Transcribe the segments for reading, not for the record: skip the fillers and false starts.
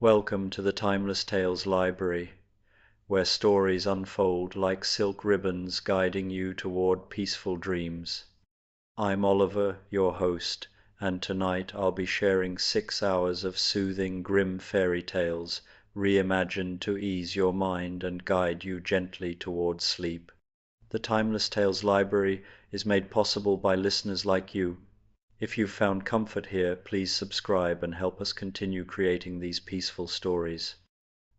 Welcome to the Timeless Tales Library, where stories unfold like silk ribbons guiding you toward peaceful dreams. I'm Oliver, your host, and tonight I'll be sharing 6 hours of soothing, grim fairy tales reimagined to ease your mind and guide you gently towards sleep. The Timeless Tales Library is made possible by listeners like you. If you've found comfort here, please subscribe and help us continue creating these peaceful stories.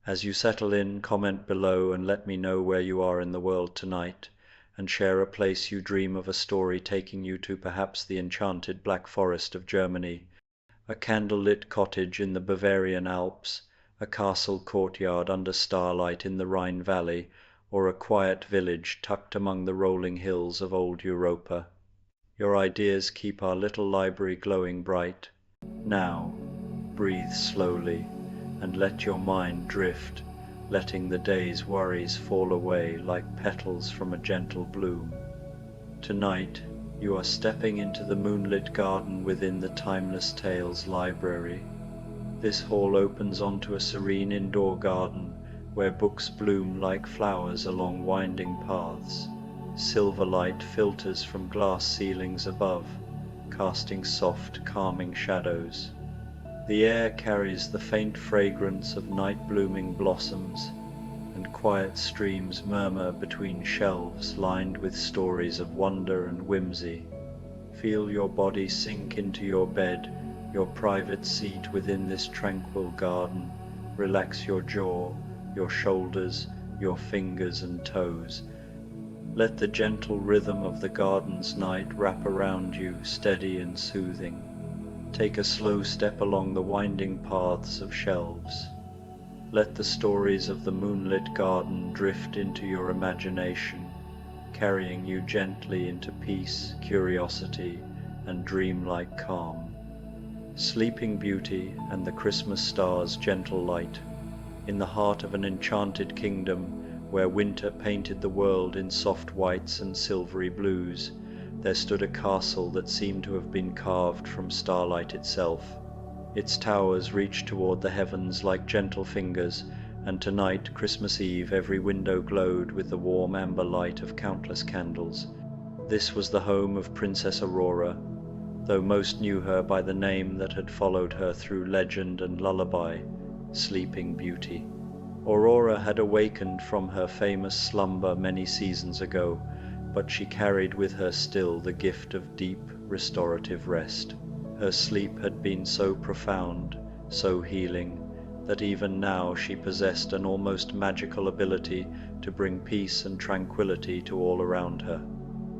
As you settle in, comment below and let me know where you are in the world tonight, and share a place you dream of, a story taking you to perhaps the enchanted Black Forest of Germany, a candlelit cottage in the Bavarian Alps, a castle courtyard under starlight in the Rhine Valley, or a quiet village tucked among the rolling hills of old Europa. Your ideas keep our little library glowing bright. Now, breathe slowly and let your mind drift, letting the day's worries fall away like petals from a gentle bloom. Tonight, you are stepping into the moonlit garden within the Timeless Tales Library. This hall opens onto a serene indoor garden where books bloom like flowers along winding paths. Silver light filters from glass ceilings above, casting soft, calming shadows. The air carries the faint fragrance of night-blooming blossoms, and quiet streams murmur between shelves lined with stories of wonder and whimsy. Feel your body sink into your bed, your private seat within this tranquil garden. Relax your jaw, your shoulders, your fingers and toes. Let the gentle rhythm of the garden's night wrap around you, steady and soothing. Take a slow step along the winding paths of shelves. Let the stories of the moonlit garden drift into your imagination, carrying you gently into peace, curiosity, and dreamlike calm. Sleeping Beauty and the Christmas star's gentle light. In the heart of an enchanted kingdom, where winter painted the world in soft whites and silvery blues, there stood a castle that seemed to have been carved from starlight itself. Its towers reached toward the heavens like gentle fingers, and tonight, Christmas Eve, every window glowed with the warm amber light of countless candles. This was the home of Princess Aurora, though most knew her by the name that had followed her through legend and lullaby, Sleeping Beauty. Aurora had awakened from her famous slumber many seasons ago, but she carried with her still the gift of deep, restorative rest. Her sleep had been so profound, so healing, that even now she possessed an almost magical ability to bring peace and tranquility to all around her.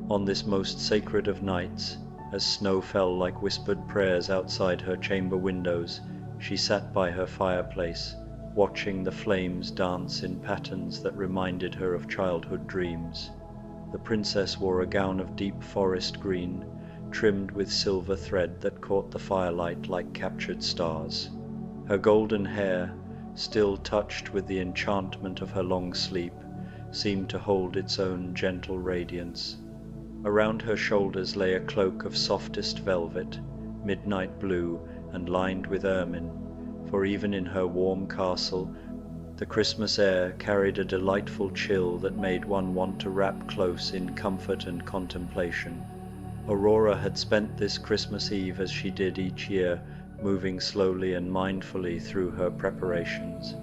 On this most sacred of nights, as snow fell like whispered prayers outside her chamber windows, she sat by her fireplace, watching the flames dance in patterns that reminded her of childhood dreams. The princess wore a gown of deep forest green, trimmed with silver thread that caught the firelight like captured stars. Her golden hair, still touched with the enchantment of her long sleep, seemed to hold its own gentle radiance. Around her shoulders lay a cloak of softest velvet, midnight blue and lined with ermine, for even in her warm castle, the Christmas air carried a delightful chill that made one want to wrap close in comfort and contemplation. Aurora had spent this Christmas Eve as she did each year, moving slowly and mindfully through her preparations.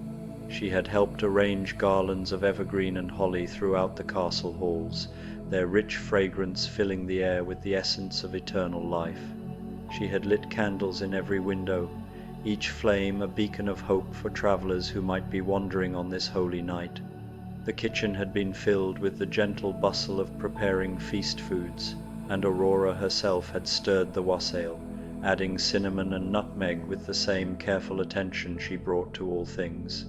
She had helped arrange garlands of evergreen and holly throughout the castle halls, their rich fragrance filling the air with the essence of eternal life. She had lit candles in every window, each flame a beacon of hope for travelers who might be wandering on this holy night. The kitchen had been filled with the gentle bustle of preparing feast foods, and Aurora herself had stirred the wassail, adding cinnamon and nutmeg with the same careful attention she brought to all things.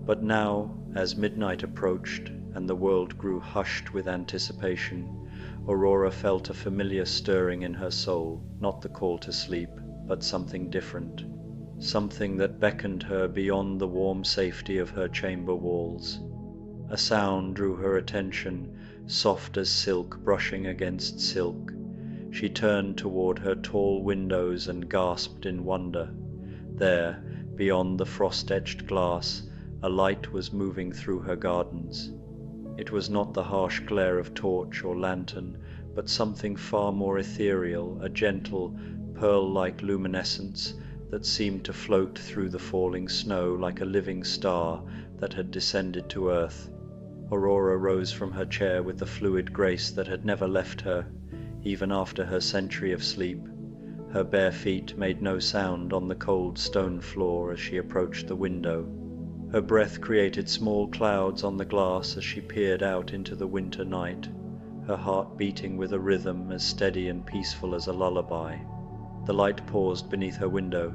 But now, as midnight approached and the world grew hushed with anticipation, Aurora felt a familiar stirring in her soul, not the call to sleep, but something different. Something that beckoned her beyond the warm safety of her chamber walls. A sound drew her attention, soft as silk brushing against silk. She turned toward her tall windows and gasped in wonder. There, Beyond the frost-etched glass, a light was moving through her gardens. It was not the harsh glare of torch or lantern, but something far more ethereal, a gentle, pearl-like luminescence that seemed to float through the falling snow like a living star that had descended to earth. Aurora rose from her chair with the fluid grace that had never left her, even after her century of sleep. Her bare feet made no sound on the cold stone floor as she approached the window. Her breath created small clouds on the glass as she peered out into the winter night, her heart beating with a rhythm as steady and peaceful as a lullaby. The light paused beneath her window,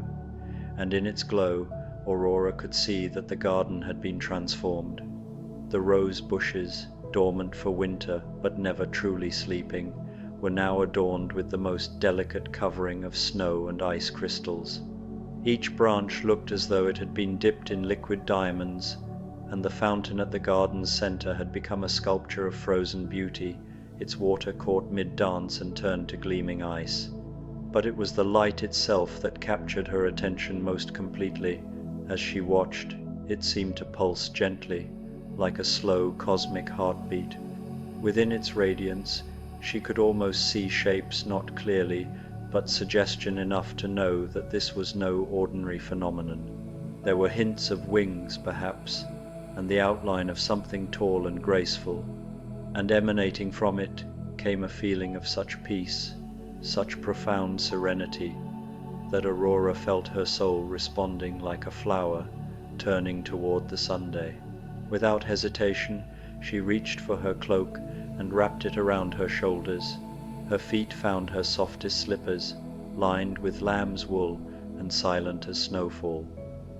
and in its glow, Aurora could see that the garden had been transformed. The rose bushes, dormant for winter but never truly sleeping, were now adorned with the most delicate covering of snow and ice crystals. Each branch looked as though it had been dipped in liquid diamonds, and the fountain at the garden's center had become a sculpture of frozen beauty, its water caught mid-dance and turned to gleaming ice. But it was the light itself that captured her attention most completely. As she watched, it seemed to pulse gently, like a slow cosmic heartbeat. Within its radiance, she could almost see shapes not clearly, but suggestion enough to know that this was no ordinary phenomenon. There were hints of wings, perhaps, and the outline of something tall and graceful, and emanating from it came a feeling of such peace, such profound serenity, that Aurora felt her soul responding like a flower turning toward the Sunday. Without hesitation, she reached for her cloak and wrapped it around her shoulders. Her feet found her softest slippers, lined with lamb's wool and silent as snowfall.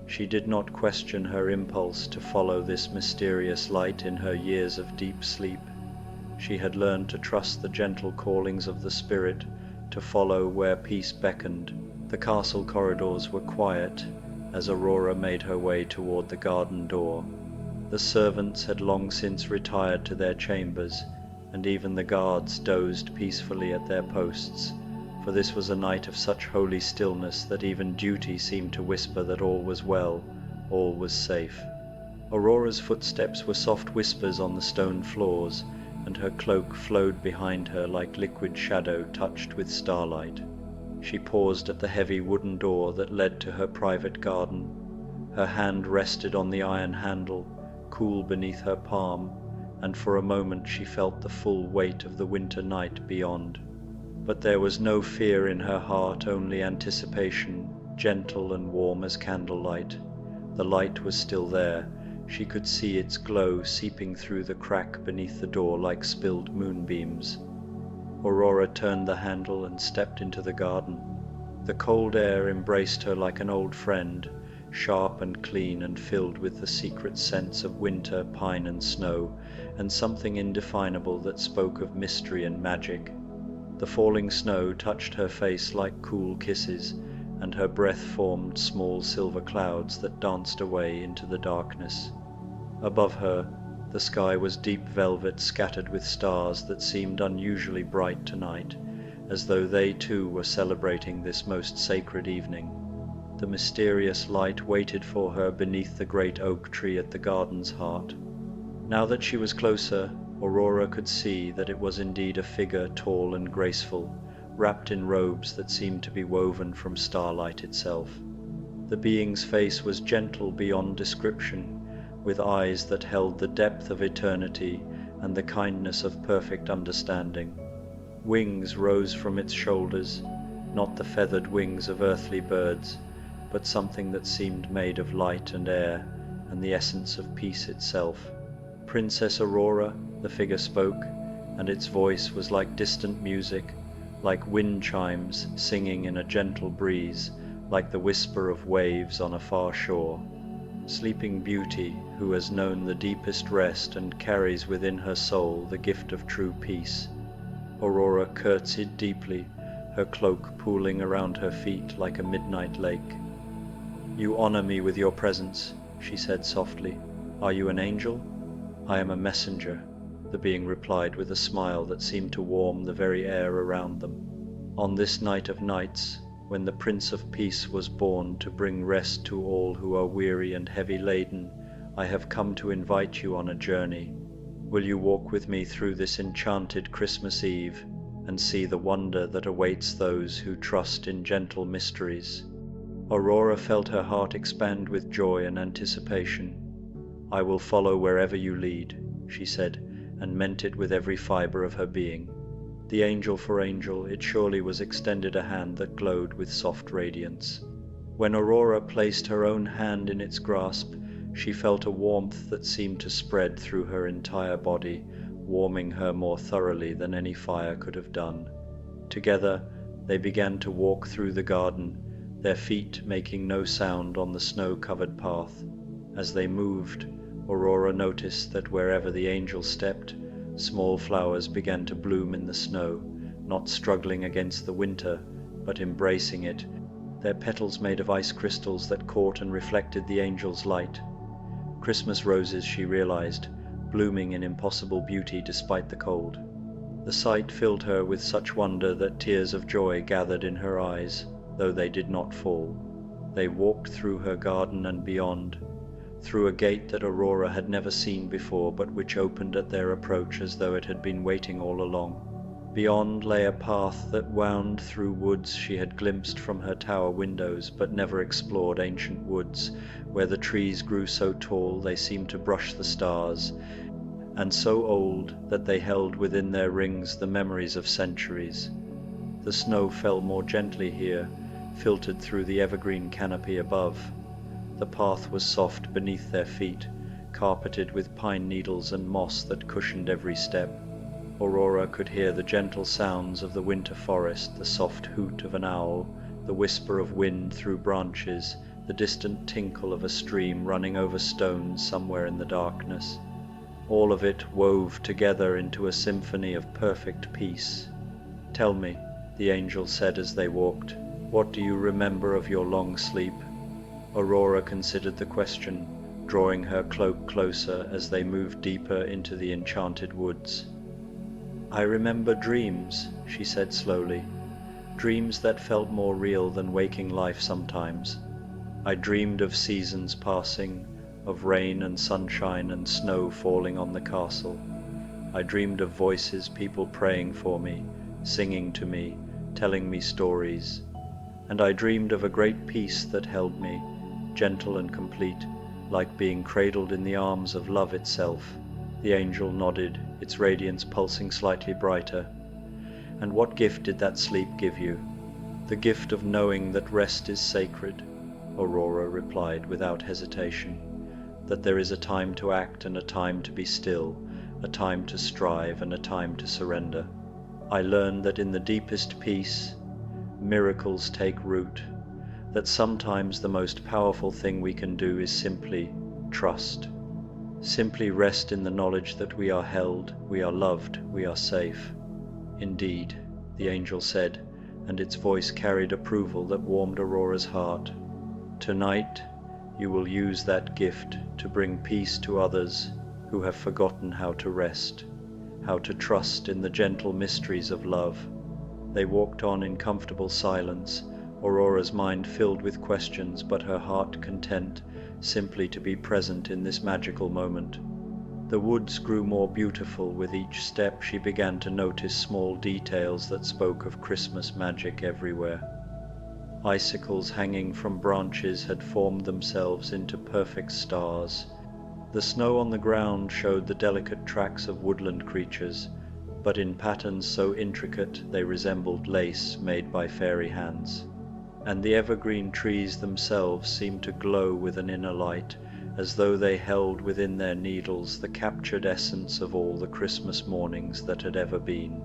She did not question her impulse to follow this mysterious light in her years of deep sleep. She had learned to trust the gentle callings of the spirit, to follow where peace beckoned. The castle corridors were quiet as Aurora made her way toward the garden door. The servants had long since retired to their chambers, and even the guards dozed peacefully at their posts, for this was a night of such holy stillness that even duty seemed to whisper that all was well, all was safe. Aurora's footsteps were soft whispers on the stone floors, and her cloak flowed behind her like liquid shadow touched with starlight. She paused at the heavy wooden door that led to her private garden. Her hand rested on the iron handle, cool beneath her palm, and for a moment she felt the full weight of the winter night beyond. But there was no fear in her heart, only anticipation, gentle and warm as candlelight. The light was still there. She could see its glow seeping through the crack beneath the door like spilled moonbeams. Aurora turned the handle and stepped into the garden. The cold air embraced her like an old friend, sharp and clean and filled with the secret scents of winter, pine and snow, and something indefinable that spoke of mystery and magic. The falling snow touched her face like cool kisses, and her breath formed small silver clouds that danced away into the darkness. Above her, the sky was deep velvet scattered with stars that seemed unusually bright tonight, as though they too were celebrating this most sacred evening. The mysterious light waited for her beneath the great oak tree at the garden's heart. Now that she was closer, Aurora could see that it was indeed a figure tall and graceful, wrapped in robes that seemed to be woven from starlight itself. The being's face was gentle beyond description, with eyes that held the depth of eternity and the kindness of perfect understanding. Wings rose from its shoulders, not the feathered wings of earthly birds, but something that seemed made of light and air and the essence of peace itself. "Princess Aurora," the figure spoke, and its voice was like distant music, like wind chimes singing in a gentle breeze, like the whisper of waves on a far shore. "Sleeping Beauty, who has known the deepest rest and carries within her soul the gift of true peace." Aurora curtsied deeply, her cloak pooling around her feet like a midnight lake. "You honor me with your presence," she said softly. "Are you an angel?" "I am a messenger," the being replied with a smile that seemed to warm the very air around them. "On this night of nights, when the Prince of Peace was born to bring rest to all who are weary and heavy laden, I have come to invite you on a journey. Will you walk with me through this enchanted Christmas Eve and see the wonder that awaits those who trust in gentle mysteries? Aurora felt her heart expand with joy and anticipation. I will follow wherever you lead, she said, and meant it with every fiber of her being. The angel for angel, it surely was extended a hand that glowed with soft radiance. When Aurora placed her own hand in its grasp, she felt a warmth that seemed to spread through her entire body, warming her more thoroughly than any fire could have done. Together, they began to walk through the garden, their feet making no sound on the snow-covered path. As they moved, Aurora noticed that wherever the angel stepped, small flowers began to bloom in the snow, not struggling against the winter, but embracing it, their petals made of ice crystals that caught and reflected the angel's light. Christmas roses, she realized, blooming in impossible beauty despite the cold. The sight filled her with such wonder that tears of joy gathered in her eyes, though they did not fall. They walked through her garden and beyond, through a gate that Aurora had never seen before, but which opened at their approach as though it had been waiting all along. Beyond lay a path that wound through woods she had glimpsed from her tower windows, but never explored ancient woods, where the trees grew so tall they seemed to brush the stars, and so old that they held within their rings the memories of centuries. The snow fell more gently here, filtered through the evergreen canopy above. The path was soft beneath their feet, carpeted with pine needles and moss that cushioned every step. Aurora could hear the gentle sounds of the winter forest, the soft hoot of an owl, the whisper of wind through branches, the distant tinkle of a stream running over stones somewhere in the darkness. All of it wove together into a symphony of perfect peace. "Tell me," the angel said as they walked, "what do you remember of your long sleep?" Aurora considered the question, drawing her cloak closer as they moved deeper into the enchanted woods. "I remember dreams," she said slowly, "dreams that felt more real than waking life sometimes. I dreamed of seasons passing, of rain and sunshine and snow falling on the castle. I dreamed of voices, people praying for me, singing to me, telling me stories. And I dreamed of a great peace that held me, gentle and complete, like being cradled in the arms of love itself." The angel nodded, its radiance pulsing slightly brighter. "And what gift did that sleep give you?" "The gift of knowing that rest is sacred," Aurora replied without hesitation, "that there is a time to act and a time to be still, a time to strive and a time to surrender. I learned that in the deepest peace, miracles take root, that sometimes the most powerful thing we can do is simply trust. Simply rest in the knowledge that we are held, we are loved, we are safe." "Indeed," the angel said, and its voice carried approval that warmed Aurora's heart. "Tonight you will use that gift to bring peace to others who have forgotten how to rest, how to trust in the gentle mysteries of love." They walked on in comfortable silence, Aurora's mind filled with questions, but her heart content simply to be present in this magical moment. The woods grew more beautiful. With each step she began to notice small details that spoke of Christmas magic everywhere. Icicles hanging from branches had formed themselves into perfect stars. The snow on the ground showed the delicate tracks of woodland creatures, but in patterns so intricate they resembled lace made by fairy hands. And the evergreen trees themselves seemed to glow with an inner light, as though they held within their needles the captured essence of all the Christmas mornings that had ever been.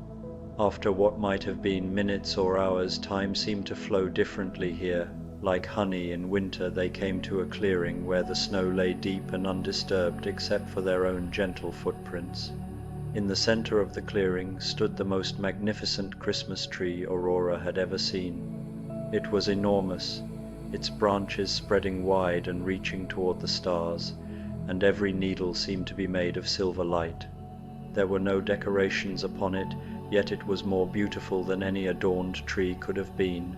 After what might have been minutes or hours, time seemed to flow differently here. Like honey in winter, they came to a clearing where the snow lay deep and undisturbed except for their own gentle footprints. In the center of the clearing stood the most magnificent Christmas tree Aurora had ever seen. It was enormous, its branches spreading wide and reaching toward the stars, and every needle seemed to be made of silver light. There were no decorations upon it, yet it was more beautiful than any adorned tree could have been,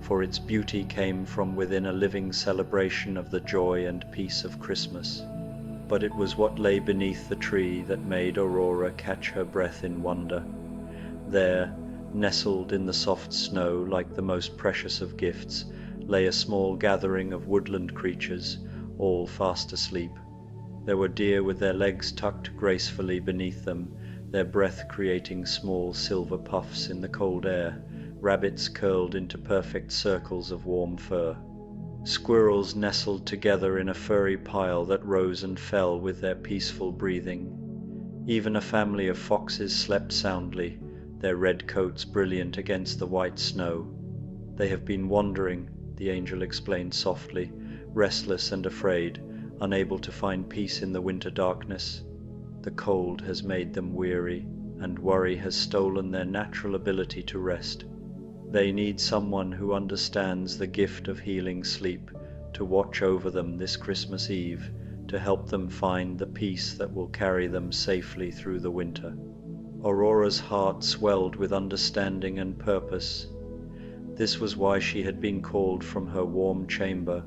for its beauty came from within a living celebration of the joy and peace of Christmas. But it was what lay beneath the tree that made Aurora catch her breath in wonder. There, nestled in the soft snow like the most precious of gifts, lay a small gathering of woodland creatures, all fast asleep. There were deer with their legs tucked gracefully beneath them, their breath creating small silver puffs in the cold air, rabbits curled into perfect circles of warm fur. Squirrels nestled together in a furry pile that rose and fell with their peaceful breathing. Even a family of foxes slept soundly, their red coats brilliant against the white snow. They have been wandering, the angel explained softly, restless and afraid, unable to find peace in the winter darkness. The cold has made them weary, and worry has stolen their natural ability to rest. They need someone who understands the gift of healing sleep, to watch over them this Christmas Eve, to help them find the peace that will carry them safely through the winter. Aurora's heart swelled with understanding and purpose. This was why she had been called from her warm chamber,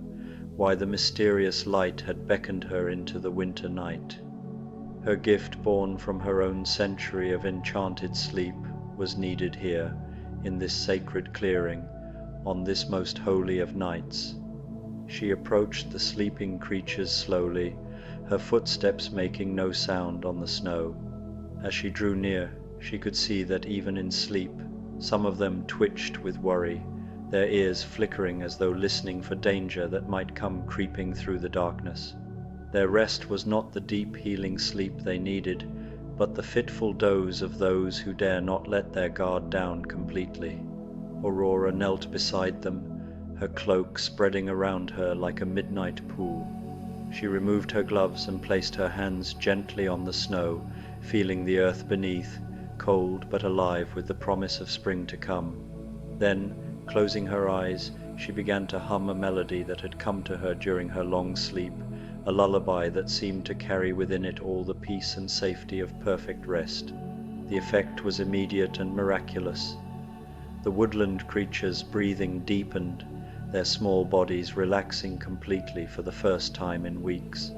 why the mysterious light had beckoned her into the winter night. Her gift, born from her own century of enchanted sleep, was needed here, in this sacred clearing, on this most holy of nights. She approached the sleeping creatures slowly, her footsteps making no sound on the snow. As she drew near, she could see that even in sleep, some of them twitched with worry, their ears flickering as though listening for danger that might come creeping through the darkness. Their rest was not the deep healing sleep they needed, but the fitful doze of those who dare not let their guard down completely. Aurora knelt beside them, her cloak spreading around her like a midnight pool. She removed her gloves and placed her hands gently on the snow, feeling the earth beneath, cold but alive with the promise of spring to come. Then, closing her eyes, she began to hum a melody that had come to her during her long sleep, a lullaby that seemed to carry within it all the peace and safety of perfect rest. The effect was immediate and miraculous. The woodland creatures' breathing deepened, their small bodies relaxing completely for the first time in weeks.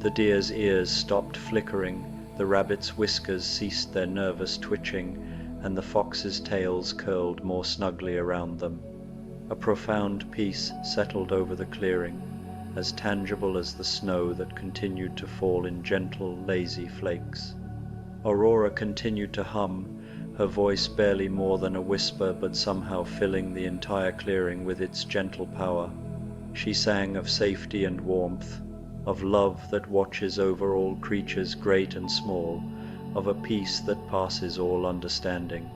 The deer's ears stopped flickering, the rabbit's whiskers ceased their nervous twitching, and the fox's tails curled more snugly around them. A profound peace settled over the clearing, as tangible as the snow that continued to fall in gentle, lazy flakes. Aurora continued to hum, her voice barely more than a whisper but somehow filling the entire clearing with its gentle power. She sang of safety and warmth, of love that watches over all creatures great and small, of a peace that passes all understanding.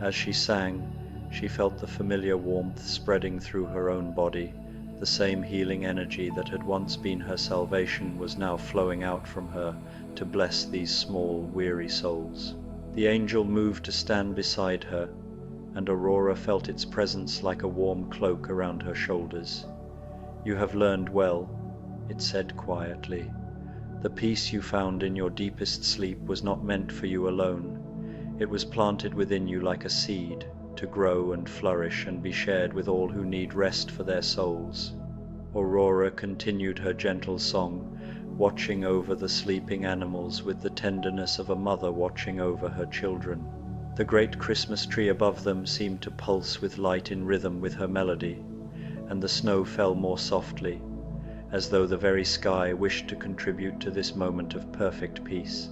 As she sang, she felt the familiar warmth spreading through her own body. The same healing energy that had once been her salvation was now flowing out from her to bless these small, weary souls. The angel moved to stand beside her, and Aurora felt its presence like a warm cloak around her shoulders. "You have learned well," it said quietly. "The peace you found in your deepest sleep was not meant for you alone. It was planted within you like a seed, to grow and flourish and be shared with all who need rest for their souls." Aurora continued her gentle song, watching over the sleeping animals with the tenderness of a mother watching over her children. The great Christmas tree above them seemed to pulse with light in rhythm with her melody, and the snow fell more softly, as though the very sky wished to contribute to this moment of perfect peace.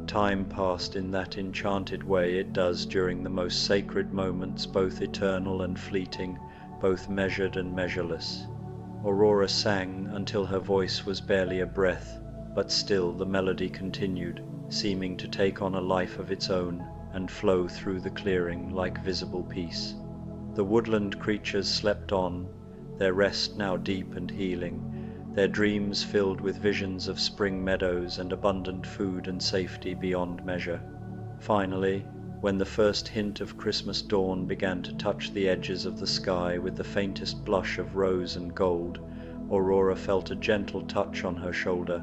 Time passed in that enchanted way it does during the most sacred moments, both eternal and fleeting, both measured and measureless. Aurora sang until her voice was barely a breath, but still the melody continued, seeming to take on a life of its own and flow through the clearing like visible peace. The woodland creatures slept on, their rest now deep and healing, their dreams filled with visions of spring meadows and abundant food and safety beyond measure. Finally, when the first hint of Christmas dawn began to touch the edges of the sky with the faintest blush of rose and gold, Aurora felt a gentle touch on her shoulder.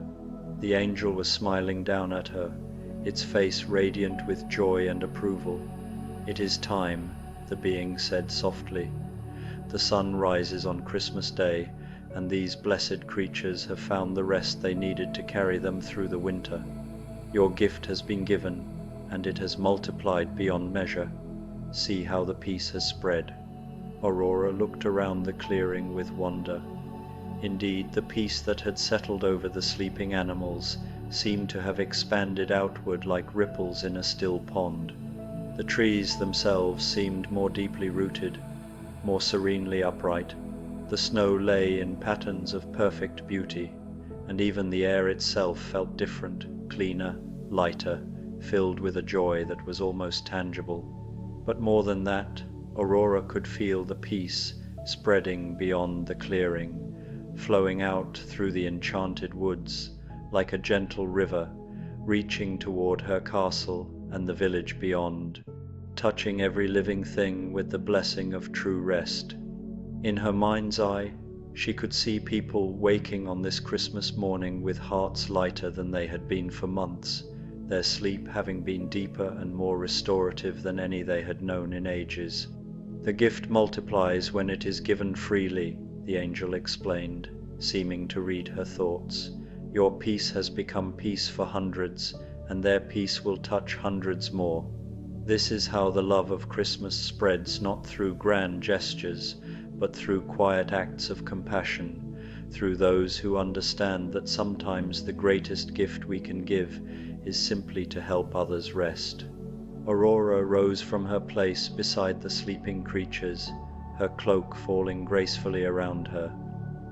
The angel was smiling down at her, its face radiant with joy and approval. "It is time," the being said softly. The sun rises on Christmas Day, and these blessed creatures have found the rest they needed to carry them through the winter. Your gift has been given, and it has multiplied beyond measure. See how the peace has spread." Aurora looked around the clearing with wonder. Indeed, the peace that had settled over the sleeping animals seemed to have expanded outward like ripples in a still pond. The trees themselves seemed more deeply rooted, more serenely upright. The snow lay in patterns of perfect beauty, and even the air itself felt different, cleaner, lighter, filled with a joy that was almost tangible. But more than that, Aurora could feel the peace spreading beyond the clearing, flowing out through the enchanted woods like a gentle river, reaching toward her castle and the village beyond, touching every living thing with the blessing of true rest. In her mind's eye, she could see people waking on this Christmas morning with hearts lighter than they had been for months, their sleep having been deeper and more restorative than any they had known in ages. "The gift multiplies when it is given freely," the angel explained, seeming to read her thoughts. "Your peace has become peace for hundreds, and their peace will touch hundreds more. This is how the love of Christmas spreads, not through grand gestures, but through quiet acts of compassion, through those who understand that sometimes the greatest gift we can give is simply to help others rest." Aurora rose from her place beside the sleeping creatures, her cloak falling gracefully around her.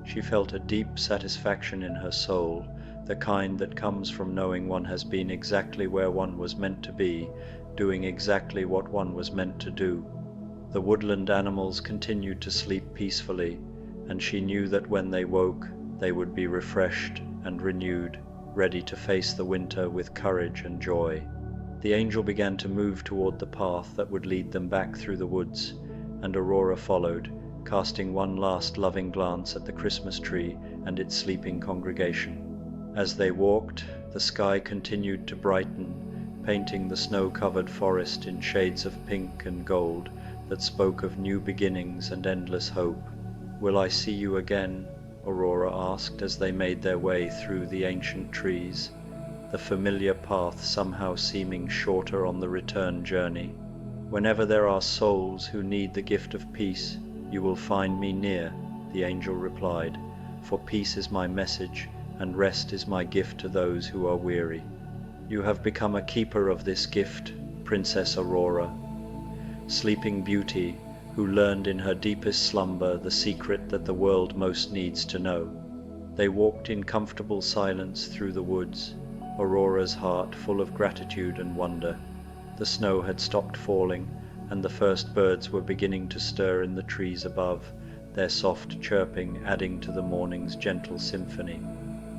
She felt a deep satisfaction in her soul, the kind that comes from knowing one has been exactly where one was meant to be, doing exactly what one was meant to do. The woodland animals continued to sleep peacefully, and she knew that when they woke, they would be refreshed and renewed, ready to face the winter with courage and joy. The angel began to move toward the path that would lead them back through the woods, and Aurora followed, casting one last loving glance at the Christmas tree and its sleeping congregation. As they walked, the sky continued to brighten, painting the snow-covered forest in shades of pink and gold that spoke of new beginnings and endless hope. "Will I see you again?" Aurora asked as they made their way through the ancient trees, the familiar path somehow seeming shorter on the return journey. "Whenever there are souls who need the gift of peace, you will find me near," the angel replied, "for peace is my message, and rest is my gift to those who are weary. You have become a keeper of this gift, Princess Aurora, sleeping beauty, who learned in her deepest slumber the secret that the world most needs to know." They walked in comfortable silence through the woods, Aurora's heart full of gratitude and wonder. The snow had stopped falling, and the first birds were beginning to stir in the trees above, their soft chirping adding to the morning's gentle symphony.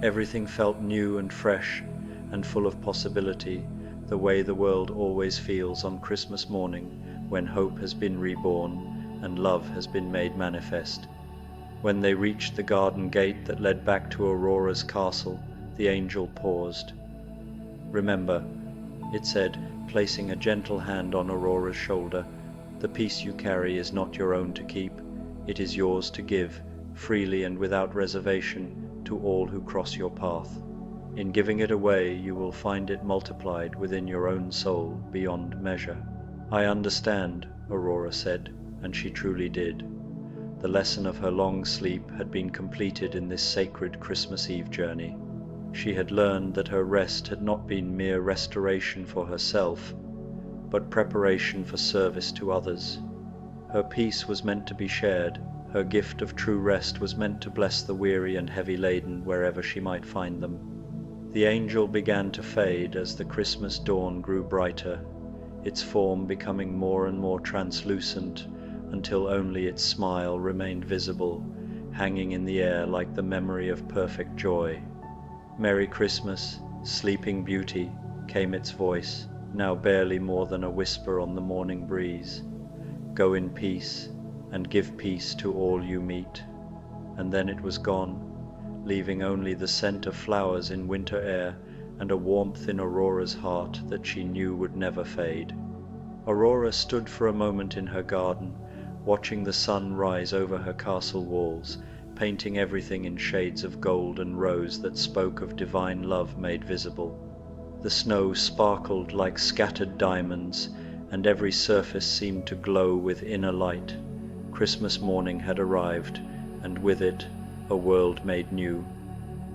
Everything felt new and fresh, and full of possibility, the way the world always feels on Christmas morning, when hope has been reborn and love has been made manifest. When they reached the garden gate that led back to Aurora's castle, the angel paused. "Remember," it said, placing a gentle hand on Aurora's shoulder, "the peace you carry is not your own to keep. It is yours to give, freely and without reservation, to all who cross your path. In giving it away, you will find it multiplied within your own soul beyond measure." "I understand," Aurora said, and she truly did. The lesson of her long sleep had been completed in this sacred Christmas Eve journey. She had learned that her rest had not been mere restoration for herself, but preparation for service to others. Her peace was meant to be shared, her gift of true rest was meant to bless the weary and heavy-laden wherever she might find them. The angel began to fade as the Christmas dawn grew brighter, its form becoming more and more translucent until only its smile remained visible, hanging in the air like the memory of perfect joy. "Merry Christmas, sleeping beauty," came its voice, now barely more than a whisper on the morning breeze. "Go in peace, and give peace to all you meet." And then it was gone, leaving only the scent of flowers in winter air and a warmth in Aurora's heart that she knew would never fade. Aurora stood for a moment in her garden, watching the sun rise over her castle walls, painting everything in shades of gold and rose that spoke of divine love made visible. The snow sparkled like scattered diamonds, and every surface seemed to glow with inner light. Christmas morning had arrived, and with it, a world made new.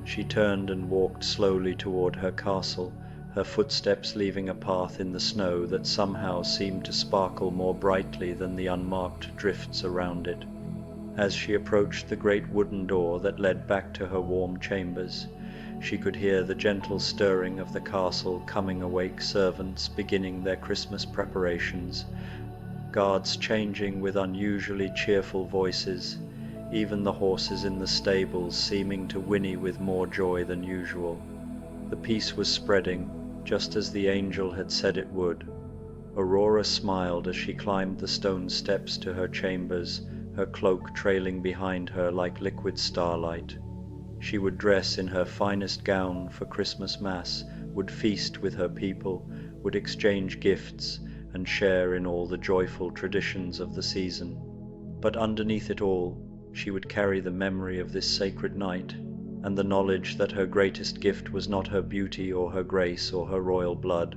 She turned and walked slowly toward her castle, her footsteps leaving a path in the snow that somehow seemed to sparkle more brightly than the unmarked drifts around it. As she approached the great wooden door that led back to her warm chambers, she could hear the gentle stirring of the castle coming awake servants beginning their Christmas preparations, guards changing with unusually cheerful voices, even the horses in the stables seeming to whinny with more joy than usual. The peace was spreading, just as the angel had said it would. Aurora smiled as she climbed the stone steps to her chambers, her cloak trailing behind her like liquid starlight. She would dress in her finest gown for Christmas Mass, would feast with her people, would exchange gifts, and share in all the joyful traditions of the season. But underneath it all, she would carry the memory of this sacred night, and the knowledge that her greatest gift was not her beauty or her grace or her royal blood,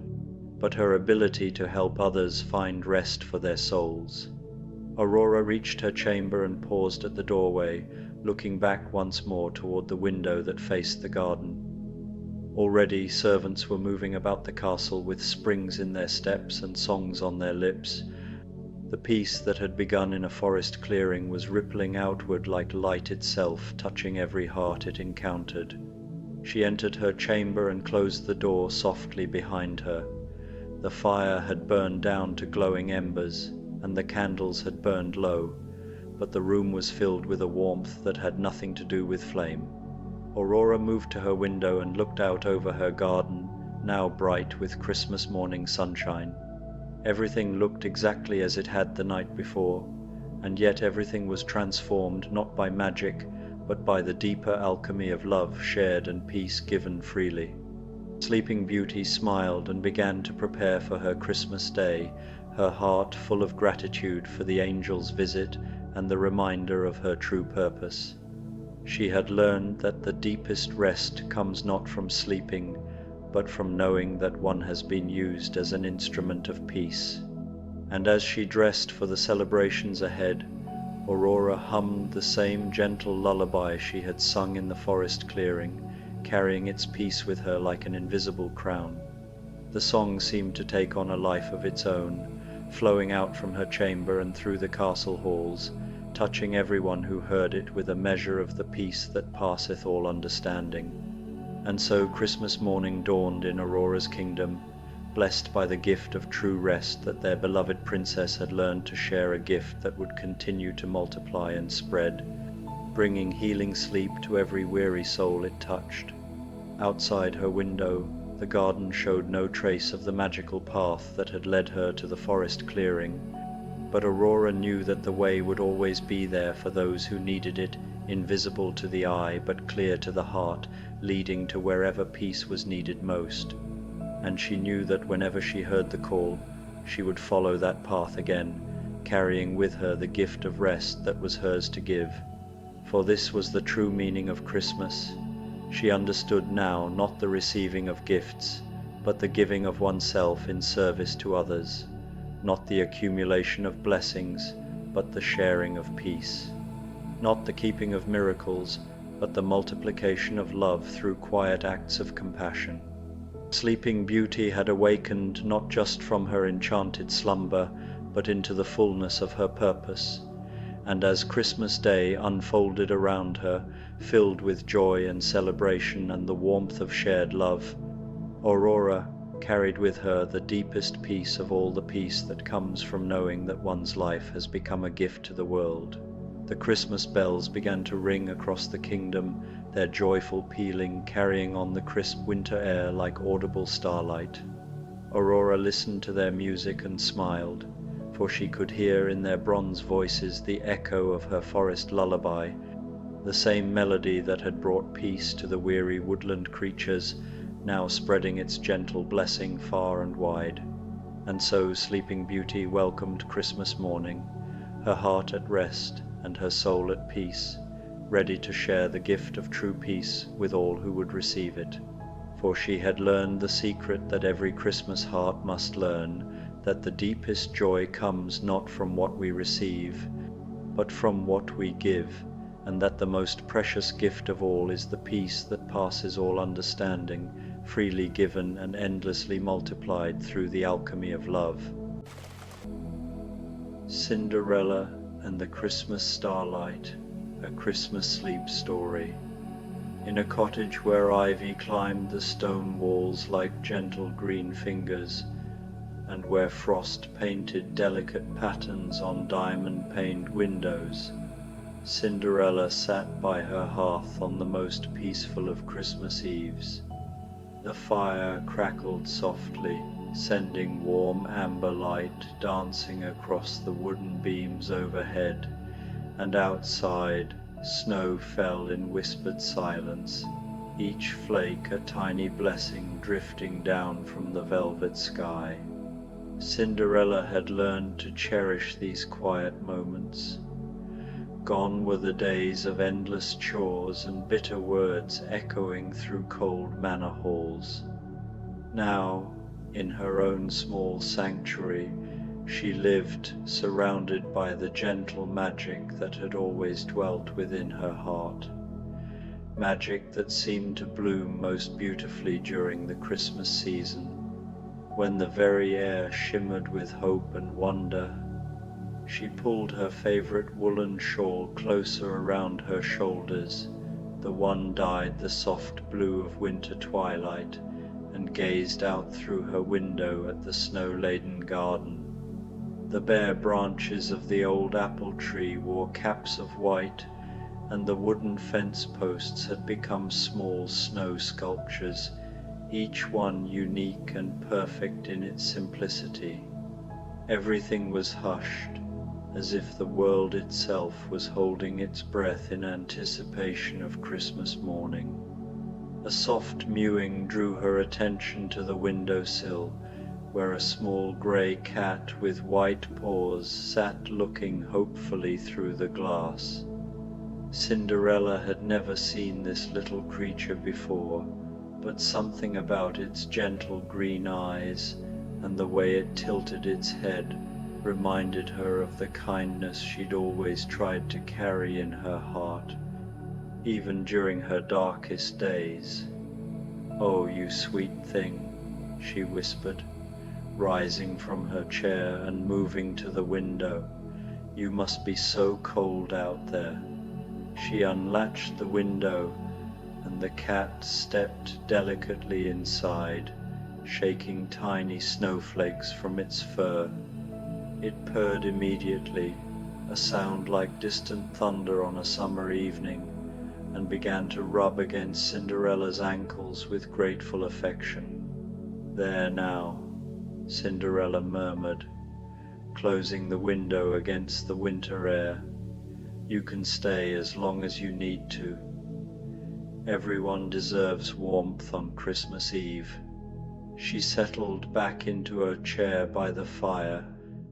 but her ability to help others find rest for their souls. Aurora reached her chamber and paused at the doorway, looking back once more toward the window that faced the garden. Already servants were moving about the castle with springs in their steps and songs on their lips. The peace that had begun in a forest clearing was rippling outward like light itself, touching every heart it encountered. She entered her chamber and closed the door softly behind her. The fire had burned down to glowing embers, and the candles had burned low, but the room was filled with a warmth that had nothing to do with flame. Aurora moved to her window and looked out over her garden, now bright with Christmas morning sunshine. Everything looked exactly as it had the night before, and yet everything was transformed not by magic, but by the deeper alchemy of love shared and peace given freely. Sleeping Beauty smiled and began to prepare for her Christmas day, her heart full of gratitude for the angel's visit and the reminder of her true purpose. She had learned that the deepest rest comes not from sleeping, but from knowing that one has been used as an instrument of peace. And as she dressed for the celebrations ahead, Aurora hummed the same gentle lullaby she had sung in the forest clearing, carrying its peace with her like an invisible crown. The song seemed to take on a life of its own, flowing out from her chamber and through the castle halls, touching everyone who heard it with a measure of the peace that passeth all understanding. And so Christmas morning dawned in Aurora's kingdom, blessed by the gift of true rest that their beloved princess had learned to share, a gift that would continue to multiply and spread, bringing healing sleep to every weary soul it touched. Outside her window, the garden showed no trace of the magical path that had led her to the forest clearing, but Aurora knew that the way would always be there for those who needed it, invisible to the eye but clear to the heart, leading to wherever peace was needed most. And she knew that whenever she heard the call, she would follow that path again, carrying with her the gift of rest that was hers to give. For this was the true meaning of Christmas. She understood now not the receiving of gifts, but the giving of oneself in service to others, not the accumulation of blessings, but the sharing of peace, not the keeping of miracles, but the multiplication of love through quiet acts of compassion. Sleeping Beauty had awakened not just from her enchanted slumber, but into the fullness of her purpose. And as Christmas Day unfolded around her, filled with joy and celebration and the warmth of shared love, Aurora carried with her the deepest peace of all the peace that comes from knowing that one's life has become a gift to the world. The Christmas bells began to ring across the kingdom, their joyful pealing carrying on the crisp winter air like audible starlight. Aurora listened to their music and smiled, for she could hear in their bronze voices the echo of her forest lullaby, the same melody that had brought peace to the weary woodland creatures, now spreading its gentle blessing far and wide. And so Sleeping Beauty welcomed Christmas morning, her heart at rest and her soul at peace, ready to share the gift of true peace with all who would receive it. For she had learned the secret that every Christmas heart must learn, that the deepest joy comes not from what we receive, but from what we give, and that the most precious gift of all is the peace that passes all understanding, freely given and endlessly multiplied through the alchemy of love. Cinderella and the Christmas Starlight, a Christmas sleep story. In a cottage where ivy climbed the stone walls like gentle green fingers, and where frost painted delicate patterns on diamond-paned windows, Cinderella sat by her hearth on the most peaceful of Christmas Eves. The fire crackled softly, sending warm amber light dancing across the wooden beams overhead, and outside snow fell in whispered silence, each flake a tiny blessing drifting down from the velvet sky. Cinderella had learned to cherish these quiet moments. Gone were the days of endless chores and bitter words echoing through cold manor halls. Now, in her own small sanctuary, she lived surrounded by the gentle magic that had always dwelt within her heart. Magic that seemed to bloom most beautifully during the Christmas season, when the very air shimmered with hope and wonder. She pulled her favorite woolen shawl closer around her shoulders, the one dyed the soft blue of winter twilight, and gazed out through her window at the snow-laden garden. The bare branches of the old apple tree wore caps of white, and the wooden fence posts had become small snow sculptures, each one unique and perfect in its simplicity. Everything was hushed, as if the world itself was holding its breath in anticipation of Christmas morning. A soft mewing drew her attention to the windowsill, where a small grey cat with white paws sat looking hopefully through the glass. Cinderella had never seen this little creature before, but something about its gentle green eyes and the way it tilted its head reminded her of the kindness she'd always tried to carry in her heart, even during her darkest days. "Oh, you sweet thing," she whispered, rising from her chair and moving to the window. "You must be so cold out there." She unlatched the window, and the cat stepped delicately inside, shaking tiny snowflakes from its fur. It purred immediately, a sound like distant thunder on a summer evening, and began to rub against Cinderella's ankles with grateful affection. "There now," Cinderella murmured, closing the window against the winter air. "You can stay as long as you need to. Everyone deserves warmth on Christmas Eve." She settled back into her chair by the fire,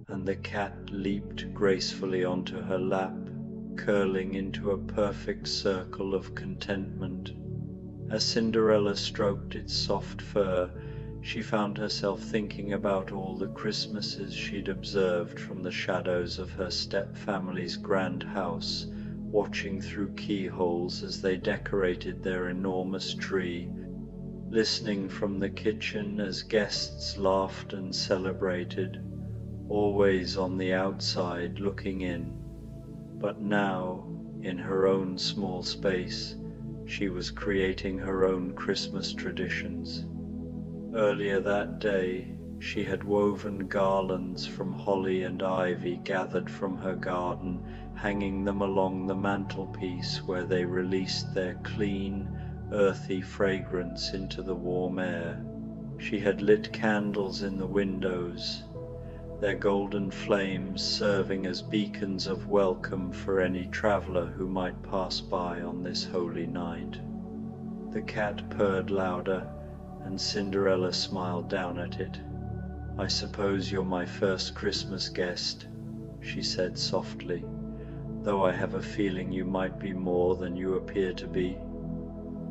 and the cat leaped gracefully onto her lap, curling into a perfect circle of contentment. As Cinderella stroked its soft fur, she found herself thinking about all the Christmases she'd observed from the shadows of her step-family's grand house, watching through keyholes as they decorated their enormous tree, listening from the kitchen as guests laughed and celebrated, always on the outside looking in. But now, in her own small space, she was creating her own Christmas traditions. Earlier that day, she had woven garlands from holly and ivy gathered from her garden, hanging them along the mantelpiece where they released their clean, earthy fragrance into the warm air. She had lit candles in the windows, their golden flames serving as beacons of welcome for any traveler who might pass by on this holy night. The cat purred louder, and Cinderella smiled down at it. "I suppose you're my first Christmas guest. she said softly, though I have a feeling you might be more than you appear to be.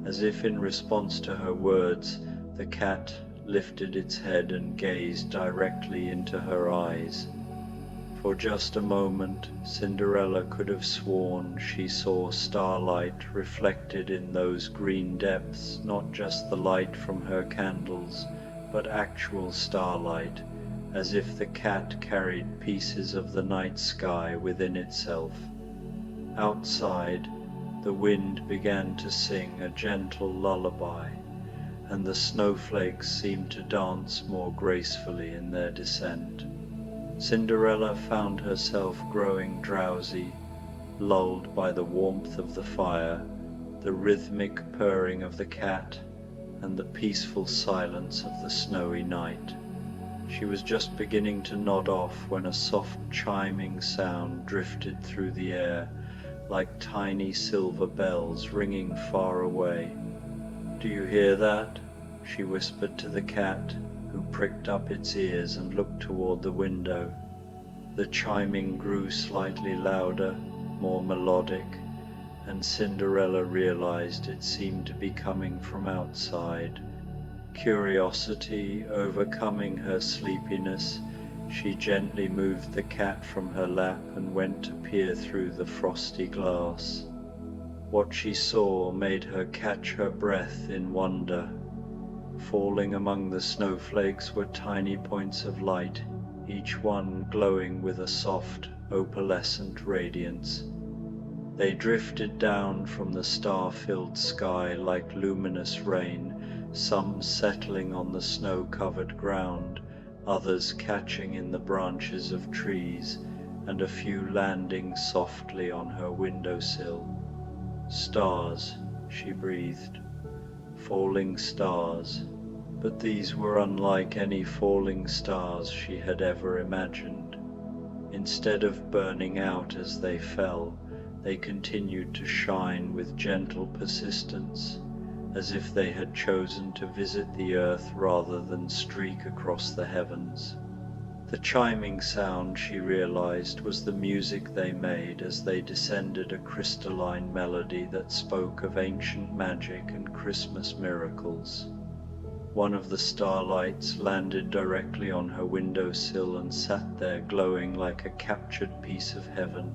As if in response to her words, the cat lifted its head and gazed directly into her eyes. For just a moment, Cinderella could have sworn she saw starlight reflected in those green depths, not just the light from her candles, but actual starlight, as if the cat carried pieces of the night sky within itself. Outside, the wind began to sing a gentle lullaby, and the snowflakes seemed to dance more gracefully in their descent. Cinderella found herself growing drowsy, lulled by the warmth of the fire, the rhythmic purring of the cat, and the peaceful silence of the snowy night. She was just beginning to nod off when a soft chiming sound drifted through the air, like tiny silver bells ringing far away. "Do you hear that?" she whispered to the cat, who pricked up its ears and looked toward the window. The chiming grew slightly louder, more melodic, and Cinderella realized it seemed to be coming from outside. Curiosity overcoming her sleepiness, she gently moved the cat from her lap and went to peer through the frosty glass. What she saw made her catch her breath in wonder. Falling among the snowflakes were tiny points of light, each one glowing with a soft, opalescent radiance. They drifted down from the star-filled sky like luminous rain, some settling on the snow-covered ground, others catching in the branches of trees, and a few landing softly on her windowsill. "Stars," she breathed. "Falling stars." But these were unlike any falling stars she had ever imagined. Instead of burning out as they fell, they continued to shine with gentle persistence, as if they had chosen to visit the earth rather than streak across the heavens. The chiming sound, she realized, was the music they made as they descended a crystalline melody that spoke of ancient magic and Christmas miracles. One of the starlights landed directly on her windowsill and sat there glowing like a captured piece of heaven.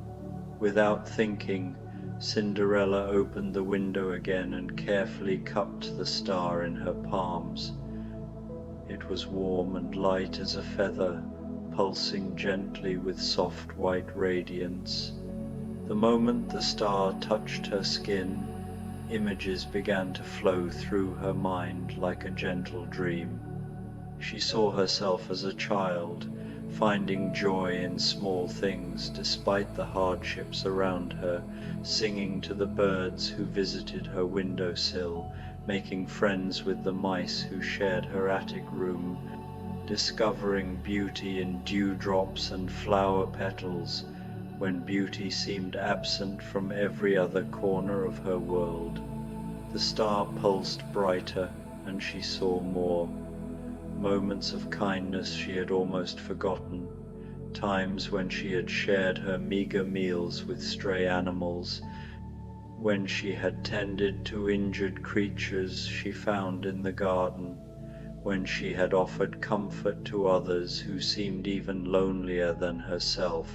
Without thinking, Cinderella opened the window again and carefully cupped the star in her palms. It was warm and light as a feather, pulsing gently with soft white radiance. The moment the star touched her skin, images began to flow through her mind like a gentle dream. She saw herself as a child, finding joy in small things despite the hardships around her, singing to the birds who visited her windowsill, making friends with the mice who shared her attic room, discovering beauty in dewdrops and flower petals when beauty seemed absent from every other corner of her world. The star pulsed brighter, and she saw more. Moments of kindness she had almost forgotten, times when she had shared her meager meals with stray animals, when she had tended to injured creatures she found in the garden, when she had offered comfort to others who seemed even lonelier than herself.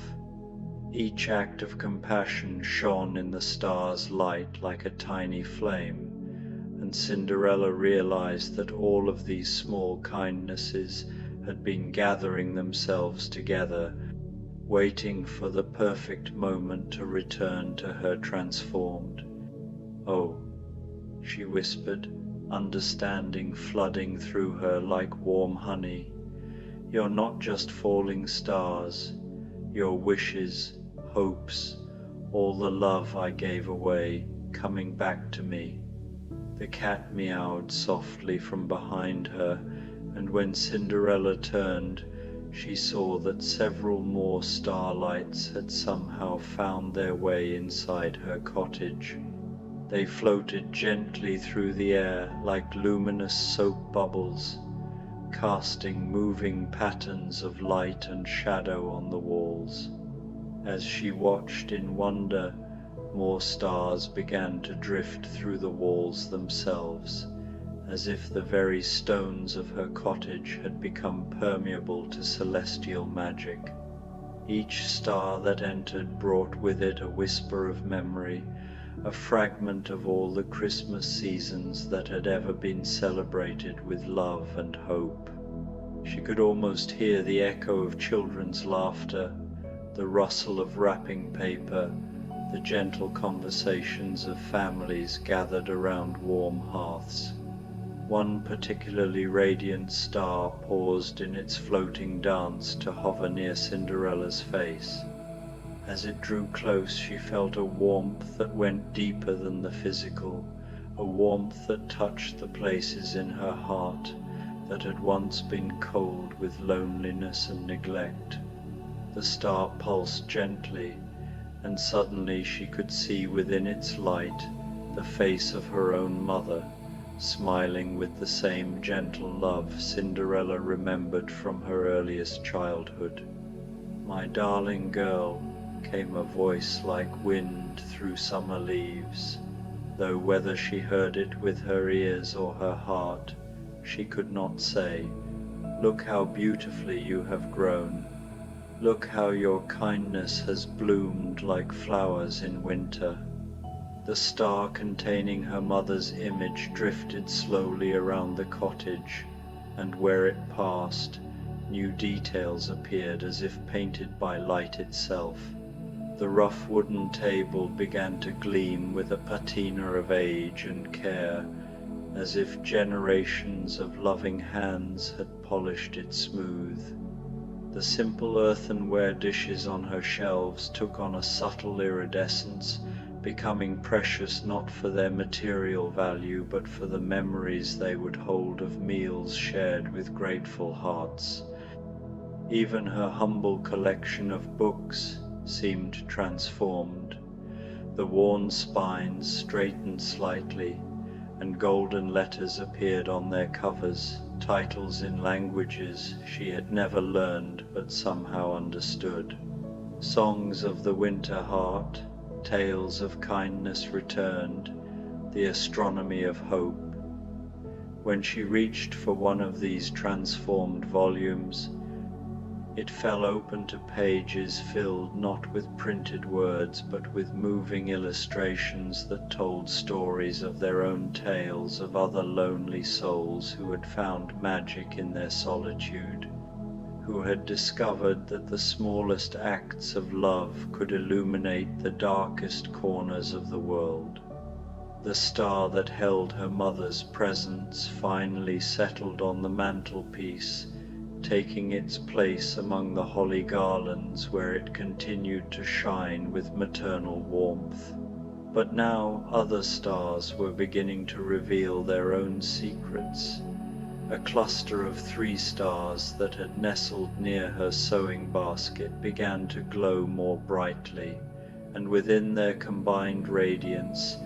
Each act of compassion shone in the star's light like a tiny flame, and Cinderella realized that all of these small kindnesses had been gathering themselves together, waiting for the perfect moment to return to her transformed. "Oh," she whispered, understanding flooding through her like warm honey. "You're not just falling stars. Your wishes, hopes, all the love I gave away, coming back to me." The cat meowed softly from behind her, and when Cinderella turned, she saw that several more starlights had somehow found their way inside her cottage. They floated gently through the air like luminous soap bubbles, casting moving patterns of light and shadow on the walls. As she watched in wonder, more stars began to drift through the walls themselves, as if the very stones of her cottage had become permeable to celestial magic. Each star that entered brought with it a whisper of memory, a fragment of all the Christmas seasons that had ever been celebrated with love and hope. She could almost hear the echo of children's laughter, the rustle of wrapping paper, the gentle conversations of families gathered around warm hearths. One particularly radiant star paused in its floating dance to hover near Cinderella's face. As it drew close, she felt a warmth that went deeper than the physical, a warmth that touched the places in her heart that had once been cold with loneliness and neglect. The star pulsed gently, and suddenly she could see within its light the face of her own mother, smiling with the same gentle love Cinderella remembered from her earliest childhood. "My darling girl," came a voice like wind through summer leaves, though whether she heard it with her ears or her heart, she could not say. "Look how beautifully you have grown. Look how your kindness has bloomed like flowers in winter." The star containing her mother's image drifted slowly around the cottage, and where it passed, new details appeared as if painted by light itself. The rough wooden table began to gleam with a patina of age and care, as if generations of loving hands had polished it smooth. The simple earthenware dishes on her shelves took on a subtle iridescence, becoming precious not for their material value but for the memories they would hold of meals shared with grateful hearts. Even her humble collection of books seemed transformed. The worn spines straightened slightly, and golden letters appeared on their covers, titles in languages she had never learned but somehow understood. Songs of the winter heart, tales of kindness returned, the astronomy of hope. When she reached for one of these transformed volumes, it fell open to pages filled not with printed words but with moving illustrations that told stories of their own tales of other lonely souls who had found magic in their solitude, who had discovered that the smallest acts of love could illuminate the darkest corners of the world. The star that held her mother's presence finally settled on the mantelpiece, taking its place among the holly garlands where it continued to shine with maternal warmth. But now other stars were beginning to reveal their own secrets. A cluster of 3 stars that had nestled near her sewing basket began to glow more brightly, and within their combined radiance,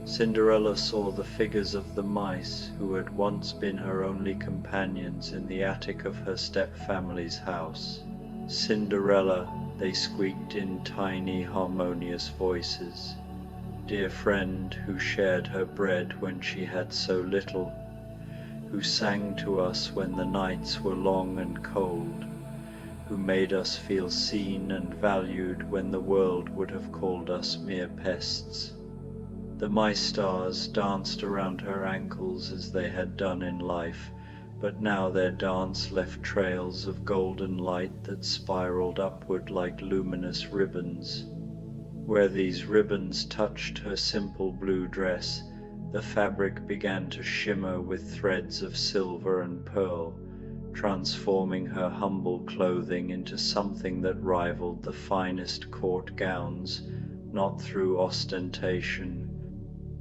Cinderella saw the figures of the mice who had once been her only companions in the attic of her step-family's house. "Cinderella," they squeaked in tiny, harmonious voices. "Dear friend who shared her bread when she had so little, who sang to us when the nights were long and cold, who made us feel seen and valued when the world would have called us mere pests." The mice stars danced around her ankles as they had done in life, but now their dance left trails of golden light that spiraled upward like luminous ribbons. Where these ribbons touched her simple blue dress, the fabric began to shimmer with threads of silver and pearl, transforming her humble clothing into something that rivaled the finest court gowns, not through ostentation,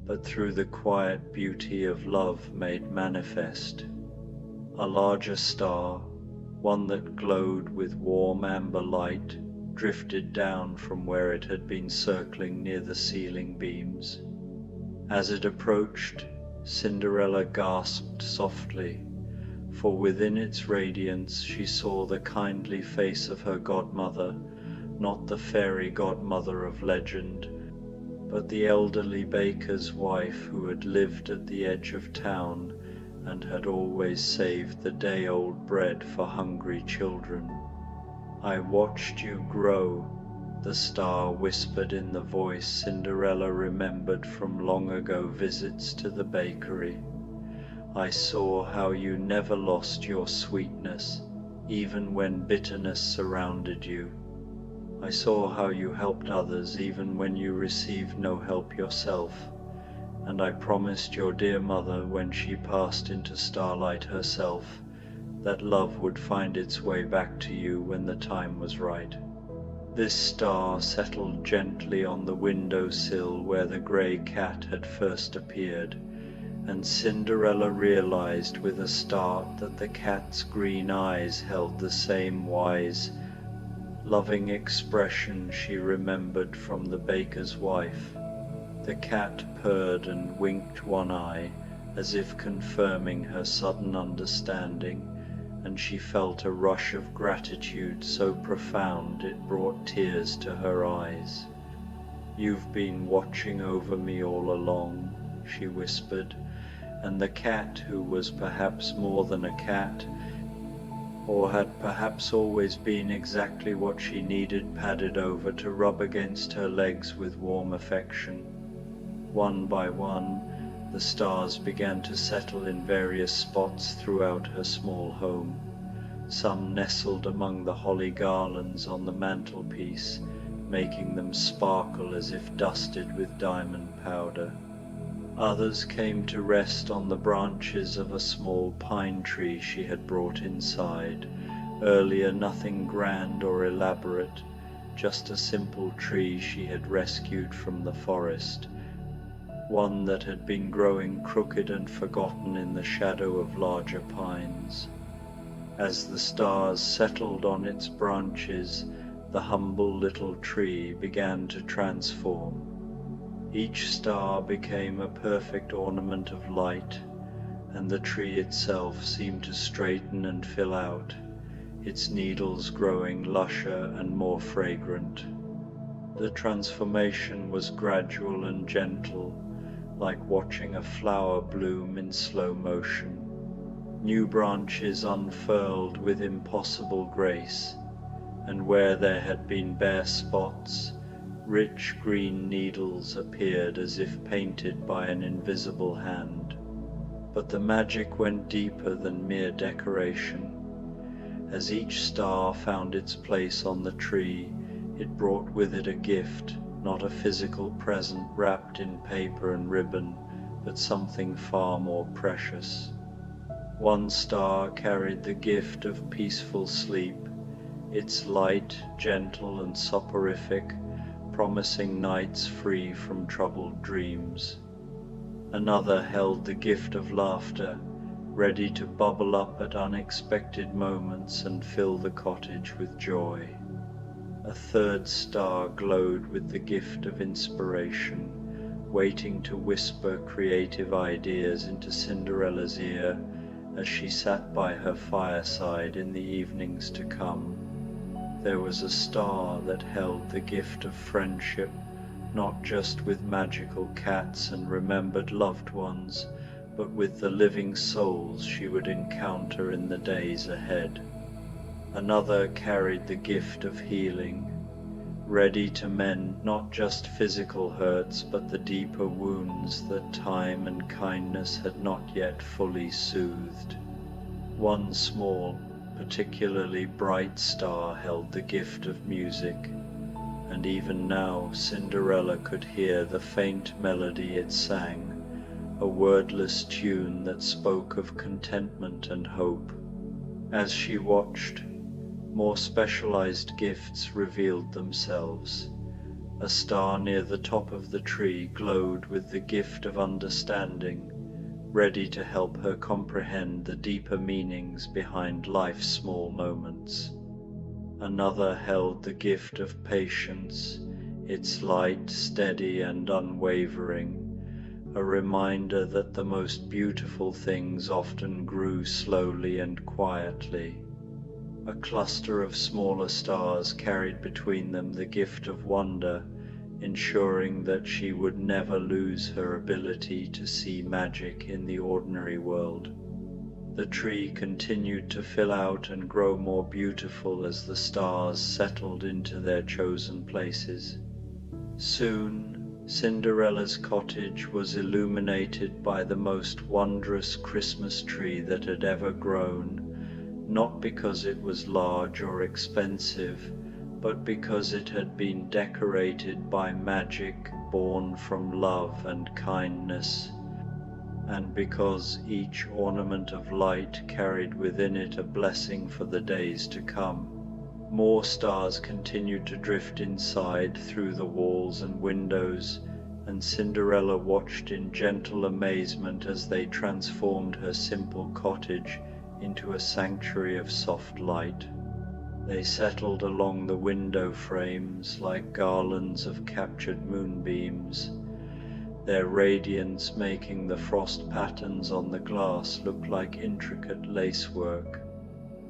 but through the quiet beauty of love made manifest. A larger star, one that glowed with warm amber light, drifted down from where it had been circling near the ceiling beams. As it approached, Cinderella gasped softly, for within its radiance she saw the kindly face of her godmother, not the fairy godmother of legend, but the elderly baker's wife who had lived at the edge of town and had always saved the day-old bread for hungry children. "I watched you grow," the star whispered in the voice Cinderella remembered from long ago visits to the bakery. "I saw how you never lost your sweetness, even when bitterness surrounded you. I saw how you helped others even when you received no help yourself, and I promised your dear mother when she passed into starlight herself that love would find its way back to you when the time was right." This star settled gently on the window-sill where the grey cat had first appeared, and Cinderella realized with a start that the cat's green eyes held the same wise, loving expression she remembered from the baker's wife. The cat purred and winked one eye, as if confirming her sudden understanding, and she felt a rush of gratitude so profound it brought tears to her eyes. "You've been watching over me all along," she whispered, and the cat, who was perhaps more than a cat, or had perhaps always been exactly what she needed, padded over to rub against her legs with warm affection. One by one, the stars began to settle in various spots throughout her small home. Some nestled among the holly garlands on the mantelpiece, making them sparkle as if dusted with diamond powder. Others came to rest on the branches of a small pine tree she had brought inside. Earlier nothing grand or elaborate, just a simple tree she had rescued from the forest, one that had been growing crooked and forgotten in the shadow of larger pines. As the stars settled on its branches, the humble little tree began to transform. Each star became a perfect ornament of light, and the tree itself seemed to straighten and fill out, its needles growing lusher and more fragrant. The transformation was gradual and gentle, like watching a flower bloom in slow motion. New branches unfurled with impossible grace, and where there had been bare spots, rich green needles appeared as if painted by an invisible hand. But the magic went deeper than mere decoration. As each star found its place on the tree, it brought with it a gift, not a physical present wrapped in paper and ribbon, but something far more precious. One star carried the gift of peaceful sleep, its light gentle and soporific, promising nights free from troubled dreams. Another held the gift of laughter, ready to bubble up at unexpected moments and fill the cottage with joy. A third star glowed with the gift of inspiration, waiting to whisper creative ideas into Cinderella's ear as she sat by her fireside in the evenings to come. There was a star that held the gift of friendship, not just with magical cats and remembered loved ones, but with the living souls she would encounter in the days ahead. Another carried the gift of healing, ready to mend not just physical hurts but the deeper wounds that time and kindness had not yet fully soothed. One small, particularly bright star held the gift of music, and even now Cinderella could hear the faint melody it sang, a wordless tune that spoke of contentment and hope. As she watched, more specialized gifts revealed themselves. A star near the top of the tree glowed with the gift of understanding, ready to help her comprehend the deeper meanings behind life's small moments. Another held the gift of patience, its light steady and unwavering, a reminder that the most beautiful things often grew slowly and quietly. A cluster of smaller stars carried between them the gift of wonder, ensuring that she would never lose her ability to see magic in the ordinary world. The tree continued to fill out and grow more beautiful as the stars settled into their chosen places. Soon, Cinderella's cottage was illuminated by the most wondrous Christmas tree that had ever grown, not because it was large or expensive, but because it had been decorated by magic born from love and kindness, and because each ornament of light carried within it a blessing for the days to come. More stars continued to drift inside through the walls and windows, and Cinderella watched in gentle amazement as they transformed her simple cottage into a sanctuary of soft light. They settled along the window frames like garlands of captured moonbeams, their radiance making the frost patterns on the glass look like intricate lacework.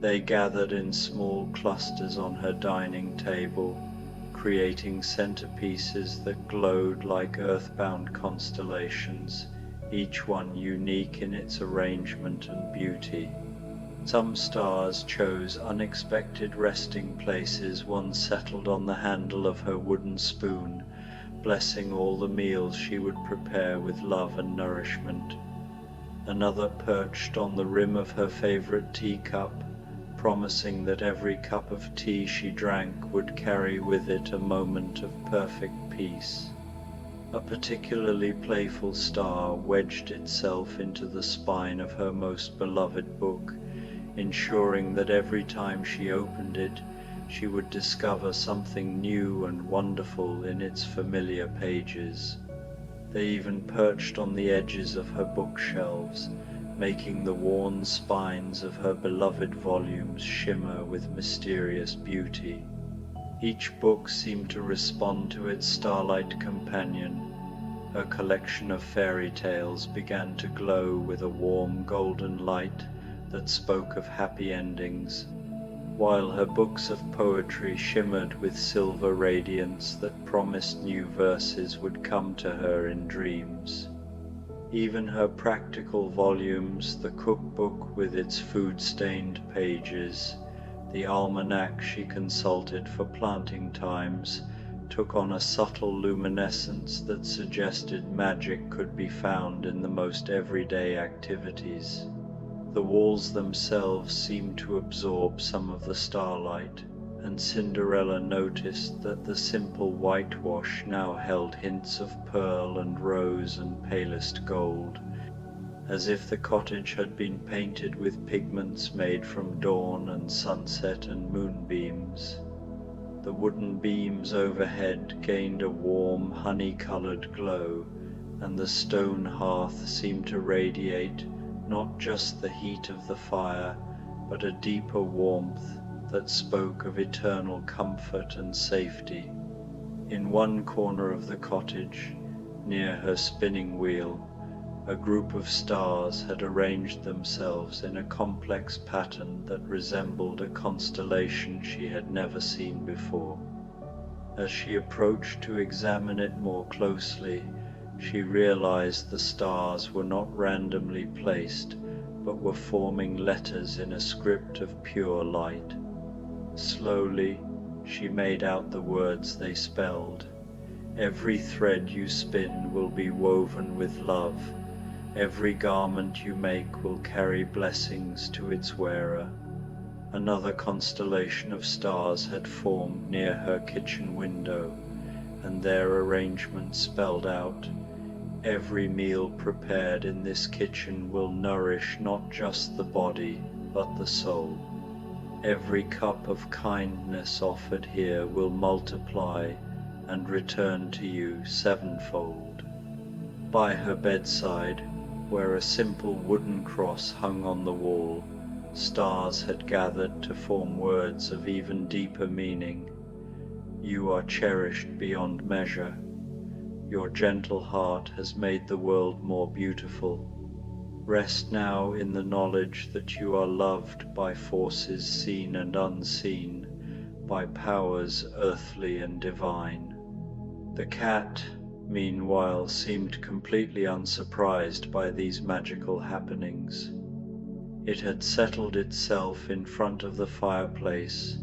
They gathered in small clusters on her dining table, creating centerpieces that glowed like earthbound constellations, each one unique in its arrangement and beauty. Some stars chose unexpected resting places. One settled on the handle of her wooden spoon, blessing all the meals she would prepare with love and nourishment. Another perched on the rim of her favorite teacup, promising that every cup of tea she drank would carry with it a moment of perfect peace. A particularly playful star wedged itself into the spine of her most beloved book, ensuring that every time she opened it, she would discover something new and wonderful in its familiar pages. They even perched on the edges of her bookshelves, making the worn spines of her beloved volumes shimmer with mysterious beauty. Each book seemed to respond to its starlight companion. Her collection of fairy tales began to glow with a warm golden light that spoke of happy endings, while her books of poetry shimmered with silver radiance that promised new verses would come to her in dreams. Even her practical volumes, the cookbook with its food-stained pages, the almanac she consulted for planting times, took on a subtle luminescence that suggested magic could be found in the most everyday activities. The walls themselves seemed to absorb some of the starlight, and Cinderella noticed that the simple whitewash now held hints of pearl and rose and palest gold, as if the cottage had been painted with pigments made from dawn and sunset and moonbeams. The wooden beams overhead gained a warm, honey-colored glow, and the stone hearth seemed to radiate not just the heat of the fire, but a deeper warmth that spoke of eternal comfort and safety. In one corner of the cottage, near her spinning wheel, a group of stars had arranged themselves in a complex pattern that resembled a constellation she had never seen before. As she approached to examine it more closely, she realized the stars were not randomly placed, but were forming letters in a script of pure light. Slowly, she made out the words they spelled. Every thread you spin will be woven with love. Every garment you make will carry blessings to its wearer. Another constellation of stars had formed near her kitchen window, and their arrangement spelled out, "Every meal prepared in this kitchen will nourish not just the body, but the soul. Every cup of kindness offered here will multiply and return to you sevenfold." By her bedside, where a simple wooden cross hung on the wall, stars had gathered to form words of even deeper meaning. "You are cherished beyond measure. Your gentle heart has made the world more beautiful. Rest now in the knowledge that you are loved by forces seen and unseen, by powers earthly and divine. The cat, meanwhile, seemed completely unsurprised by these magical happenings. It had settled itself in front of the fireplace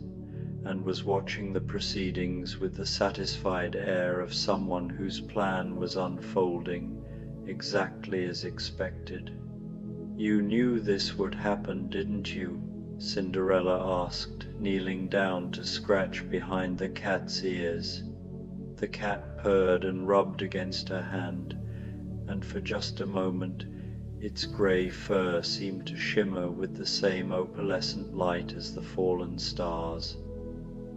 and was watching the proceedings with the satisfied air of someone whose plan was unfolding exactly as expected. "You knew this would happen, didn't you?" Cinderella asked, kneeling down to scratch behind the cat's ears. The cat purred and rubbed against her hand, and for just a moment its grey fur seemed to shimmer with the same opalescent light as the fallen stars.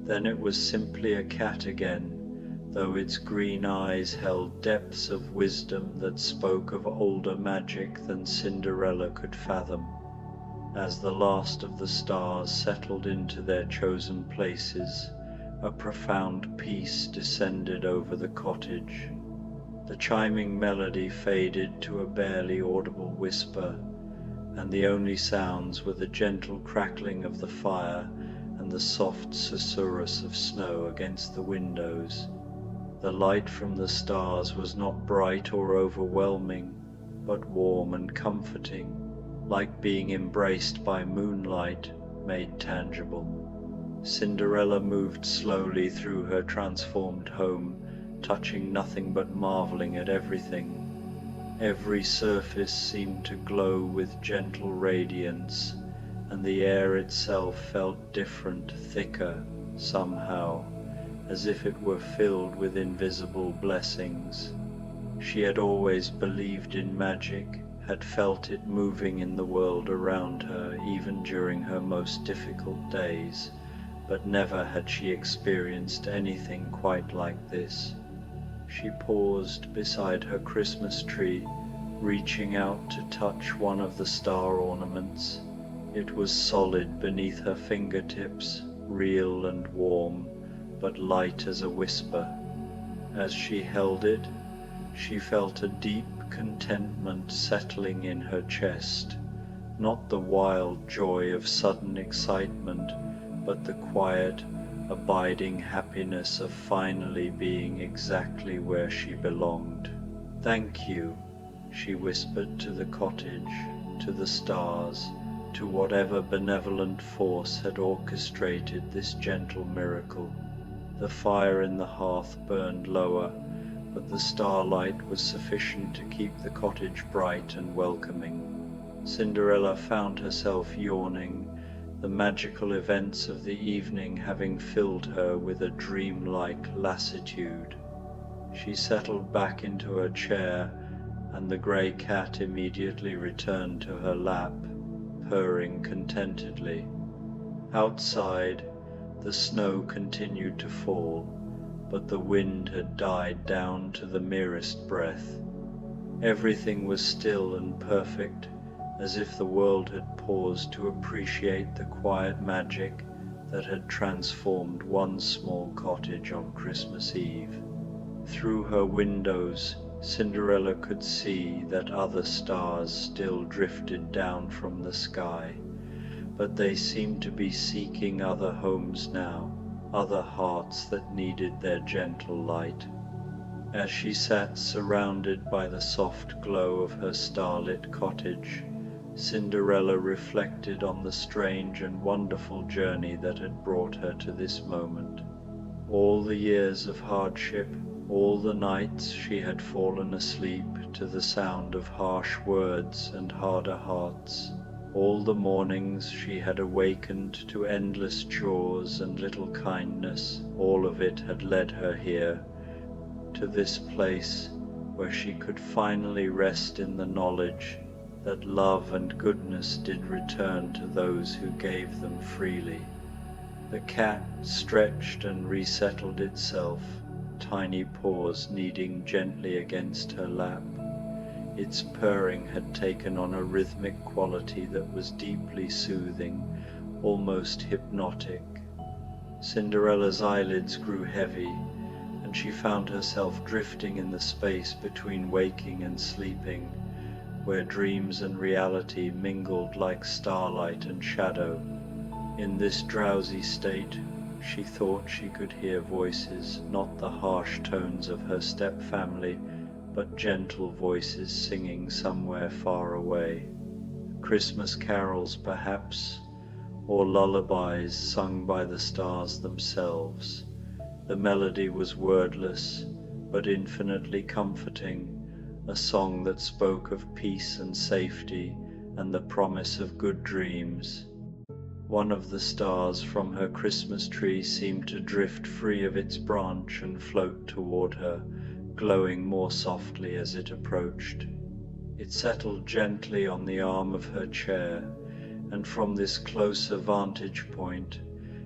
Then it was simply a cat again, though its green eyes held depths of wisdom that spoke of older magic than Cinderella could fathom. As the last of the stars settled into their chosen places, a profound peace descended over the cottage. The chiming melody faded to a barely audible whisper, and the only sounds were the gentle crackling of the fire and the soft susurrus of snow against the windows. The light from the stars was not bright or overwhelming, but warm and comforting, like being embraced by moonlight made tangible. Cinderella moved slowly through her transformed home, touching nothing but marveling at everything. Every surface seemed to glow with gentle radiance, and the air itself felt different, thicker, somehow, as if it were filled with invisible blessings. She had always believed in magic, had felt it moving in the world around her even during her most difficult days, but never had she experienced anything quite like this. She paused beside her Christmas tree, reaching out to touch one of the star ornaments. It was solid beneath her fingertips, real and warm, but light as a whisper. As she held it, she felt a deep contentment settling in her chest, not the wild joy of sudden excitement, but the quiet, abiding happiness of finally being exactly where she belonged. "Thank you," she whispered to the cottage, to the stars, to whatever benevolent force had orchestrated this gentle miracle. The fire in the hearth burned lower, but the starlight was sufficient to keep the cottage bright and welcoming. Cinderella found herself yawning, the magical events of the evening having filled her with a dreamlike lassitude. She settled back into her chair, and the grey cat immediately returned to her lap, purring contentedly. Outside, the snow continued to fall, but the wind had died down to the merest breath. Everything was still and perfect, as if the world had paused to appreciate the quiet magic that had transformed one small cottage on Christmas Eve. Through her windows, Cinderella could see that other stars still drifted down from the sky, but they seemed to be seeking other homes now, other hearts that needed their gentle light. As she sat surrounded by the soft glow of her starlit cottage, Cinderella reflected on the strange and wonderful journey that had brought her to this moment. All the years of hardship, all the nights she had fallen asleep to the sound of harsh words and harder hearts, all the mornings she had awakened to endless chores and little kindness, all of it had led her here, to this place where she could finally rest in the knowledge that love and goodness did return to those who gave them freely. The cat stretched and resettled itself, tiny paws kneading gently against her lap. Its purring had taken on a rhythmic quality that was deeply soothing, almost hypnotic. Cinderella's eyelids grew heavy, and she found herself drifting in the space between waking and sleeping, where dreams and reality mingled like starlight and shadow. In this drowsy state, she thought she could hear voices, not the harsh tones of her step-family, but gentle voices singing somewhere far away. Christmas carols, perhaps, or lullabies sung by the stars themselves. The melody was wordless, but infinitely comforting, a song that spoke of peace and safety and the promise of good dreams. One of the stars from her Christmas tree seemed to drift free of its branch and float toward her, glowing more softly as it approached. It settled gently on the arm of her chair, and from this closer vantage point,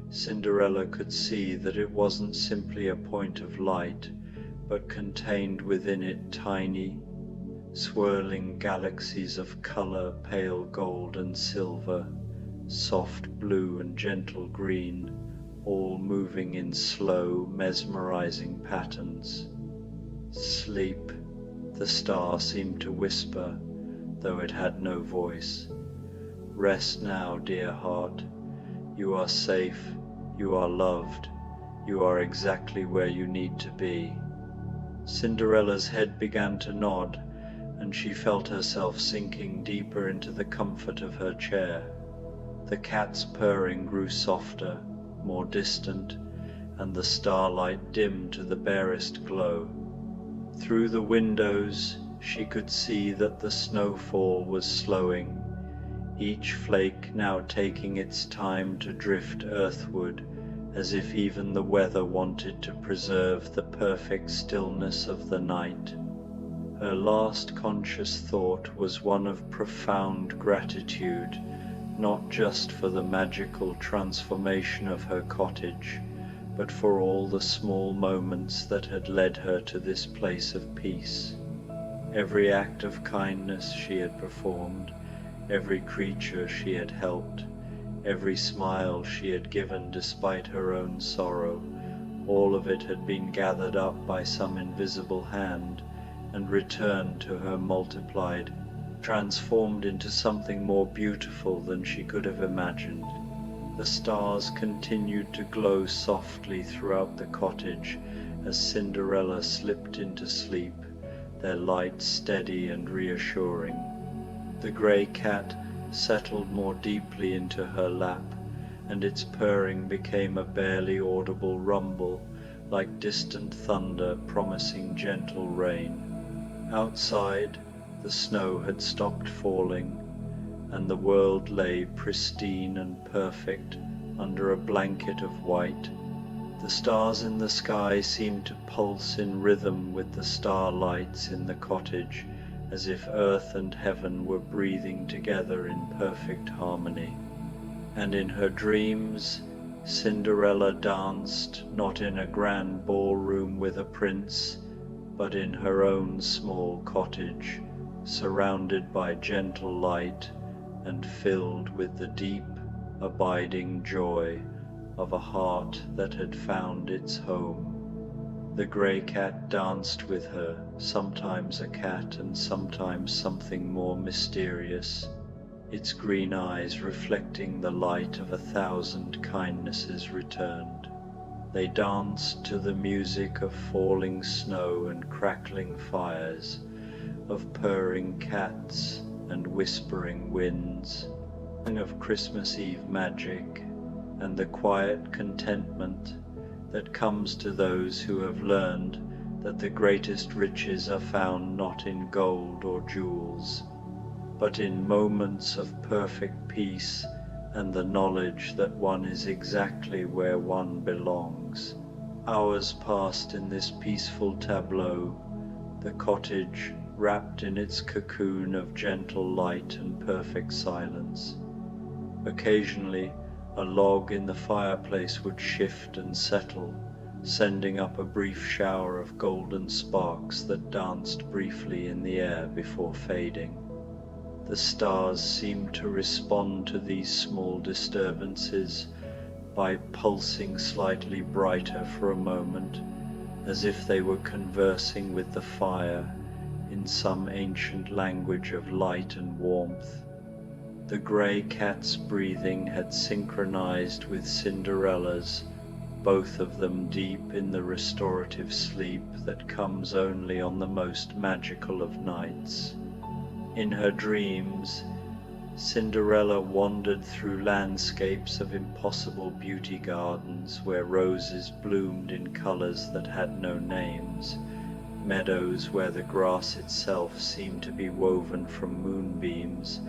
Cinderella could see that it wasn't simply a point of light, but contained within it tiny, swirling galaxies of color, pale gold and silver, soft blue and gentle green, all moving in slow, mesmerizing patterns. "Sleep," the star seemed to whisper, though it had no voice. "Rest now, dear heart. You are safe, you are loved, you are exactly where you need to be." Cinderella's head began to nod, and she felt herself sinking deeper into the comfort of her chair. The cat's purring grew softer, more distant, and the starlight dimmed to the barest glow. Through the windows she could see that the snowfall was slowing, each flake now taking its time to drift earthward, as if even the weather wanted to preserve the perfect stillness of the night. Her last conscious thought was one of profound gratitude, not just for the magical transformation of her cottage, but for all the small moments that had led her to this place of peace. Every act of kindness she had performed, every creature she had helped, every smile she had given despite her own sorrow, all of it had been gathered up by some invisible hand and returned to her multiplied, transformed into something more beautiful than she could have imagined. The stars continued to glow softly throughout the cottage as Cinderella slipped into sleep, their light steady and reassuring. The grey cat settled more deeply into her lap, and its purring became a barely audible rumble, like distant thunder promising gentle rain. Outside, the snow had stopped falling, and the world lay pristine and perfect under a blanket of white. The stars in the sky seemed to pulse in rhythm with the starlights in the cottage, as if earth and heaven were breathing together in perfect harmony. And in her dreams, Cinderella danced not in a grand ballroom with a prince, but in her own small cottage, surrounded by gentle light and filled with the deep, abiding joy of a heart that had found its home. The grey cat danced with her, sometimes a cat and sometimes something more mysterious, its green eyes reflecting the light of 1,000 kindnesses returned. They danced to the music of falling snow and crackling fires, of purring cats and whispering winds, and of Christmas Eve magic and the quiet contentment that comes to those who have learned that the greatest riches are found not in gold or jewels, but in moments of perfect peace and the knowledge that one is exactly where one belongs. Hours passed in this peaceful tableau, the cottage wrapped in its cocoon of gentle light and perfect silence. Occasionally, a log in the fireplace would shift and settle, sending up a brief shower of golden sparks that danced briefly in the air before fading. The stars seemed to respond to these small disturbances by pulsing slightly brighter for a moment, as if they were conversing with the fire in some ancient language of light and warmth. The grey cat's breathing had synchronized with Cinderella's, both of them deep in the restorative sleep that comes only on the most magical of nights. In her dreams, Cinderella wandered through landscapes of impossible beauty gardens where roses bloomed in colors that had no names, meadows where the grass itself seemed to be woven from moonbeams,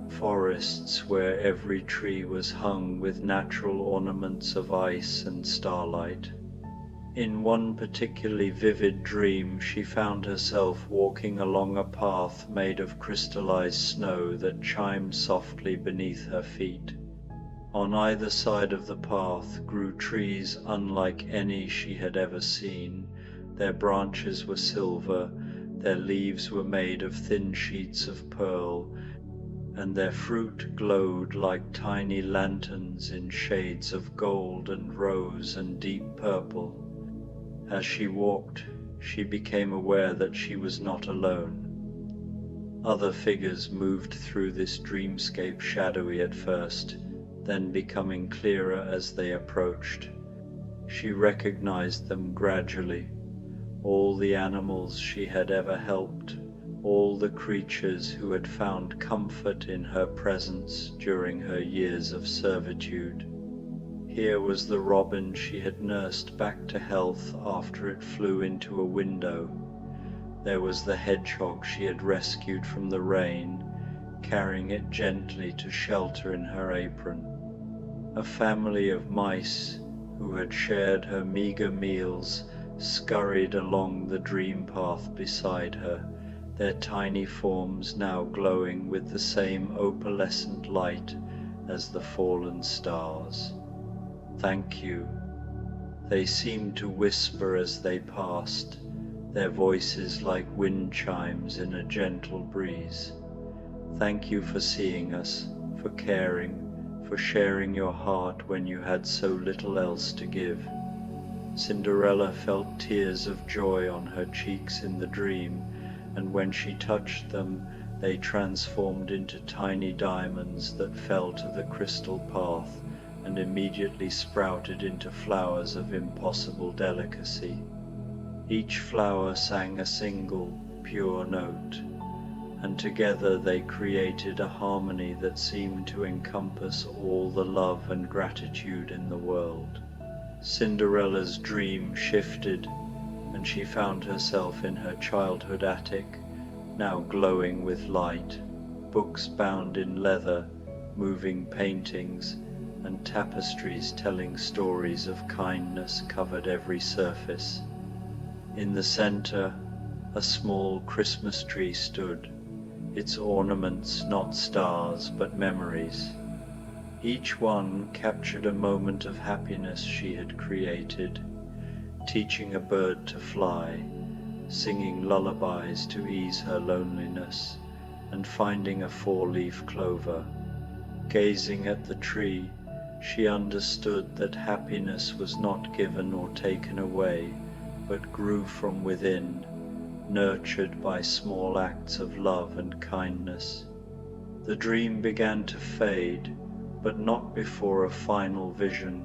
forests where every tree was hung with natural ornaments of ice and starlight. In one particularly vivid dream, she found herself walking along a path made of crystallized snow that chimed softly beneath her feet. On either side of the path grew trees unlike any she had ever seen. Their branches were silver, their leaves were made of thin sheets of pearl, and their fruit glowed like tiny lanterns in shades of gold and rose and deep purple. As she walked, she became aware that she was not alone. Other figures moved through this dreamscape, shadowy at first, then becoming clearer as they approached. She recognized them gradually, all the animals she had ever helped, all the creatures who had found comfort in her presence during her years of servitude. Here was the robin she had nursed back to health after it flew into a window. There was the hedgehog she had rescued from the rain, carrying it gently to shelter in her apron. A family of mice who had shared her meager meals scurried along the dream path beside her, their tiny forms now glowing with the same opalescent light as the fallen stars. "Thank you," they seemed to whisper as they passed, their voices like wind chimes in a gentle breeze. "Thank you for seeing us, for caring, for sharing your heart when you had so little else to give." Cinderella felt tears of joy on her cheeks in the dream, and when she touched them, they transformed into tiny diamonds that fell to the crystal path and immediately sprouted into flowers of impossible delicacy. Each flower sang a single, pure note, and together they created a harmony that seemed to encompass all the love and gratitude in the world. Cinderella's dream shifted, and she found herself in her childhood attic, now glowing with light. Books bound in leather, moving paintings, and tapestries telling stories of kindness covered every surface. In the center, a small Christmas tree stood, its ornaments not stars but memories. Each one captured a moment of happiness she had created, teaching a bird to fly, singing lullabies to ease her loneliness, and finding a four-leaf clover. Gazing at the tree, she understood that happiness was not given or taken away, but grew from within, nurtured by small acts of love and kindness. The dream began to fade, but not before a final vision.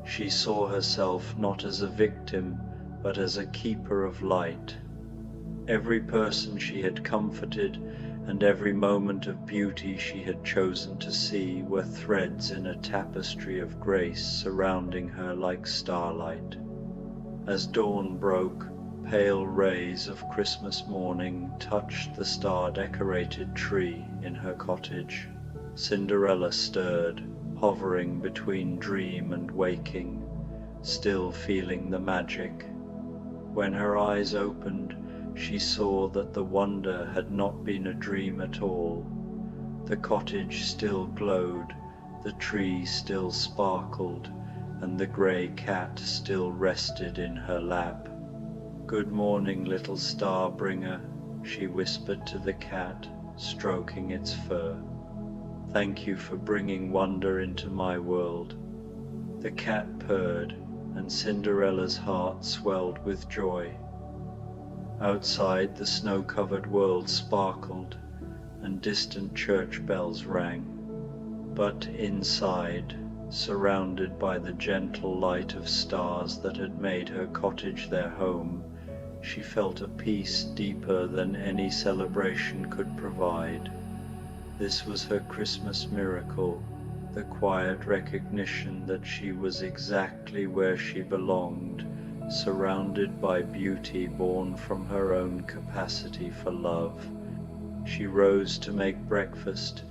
She saw herself not as a victim, but as a keeper of light. Every person she had comforted and every moment of beauty she had chosen to see were threads in a tapestry of grace surrounding her like starlight. As dawn broke, pale rays of Christmas morning touched the star-decorated tree in her cottage. Cinderella stirred, hovering between dream and waking, still feeling the magic. When her eyes opened, she saw that the wonder had not been a dream at all. The cottage still glowed, the tree still sparkled, and the grey cat still rested in her lap. "Good morning, little star bringer," she whispered to the cat, stroking its fur. "Thank you for bringing wonder into my world." The cat purred, and Cinderella's heart swelled with joy. Outside, the snow-covered world sparkled, and distant church bells rang. But inside, surrounded by the gentle light of stars that had made her cottage their home, she felt a peace deeper than any celebration could provide. This was her Christmas miracle, the quiet recognition that she was exactly where she belonged, surrounded by beauty born from her own capacity for love. She rose to make breakfast,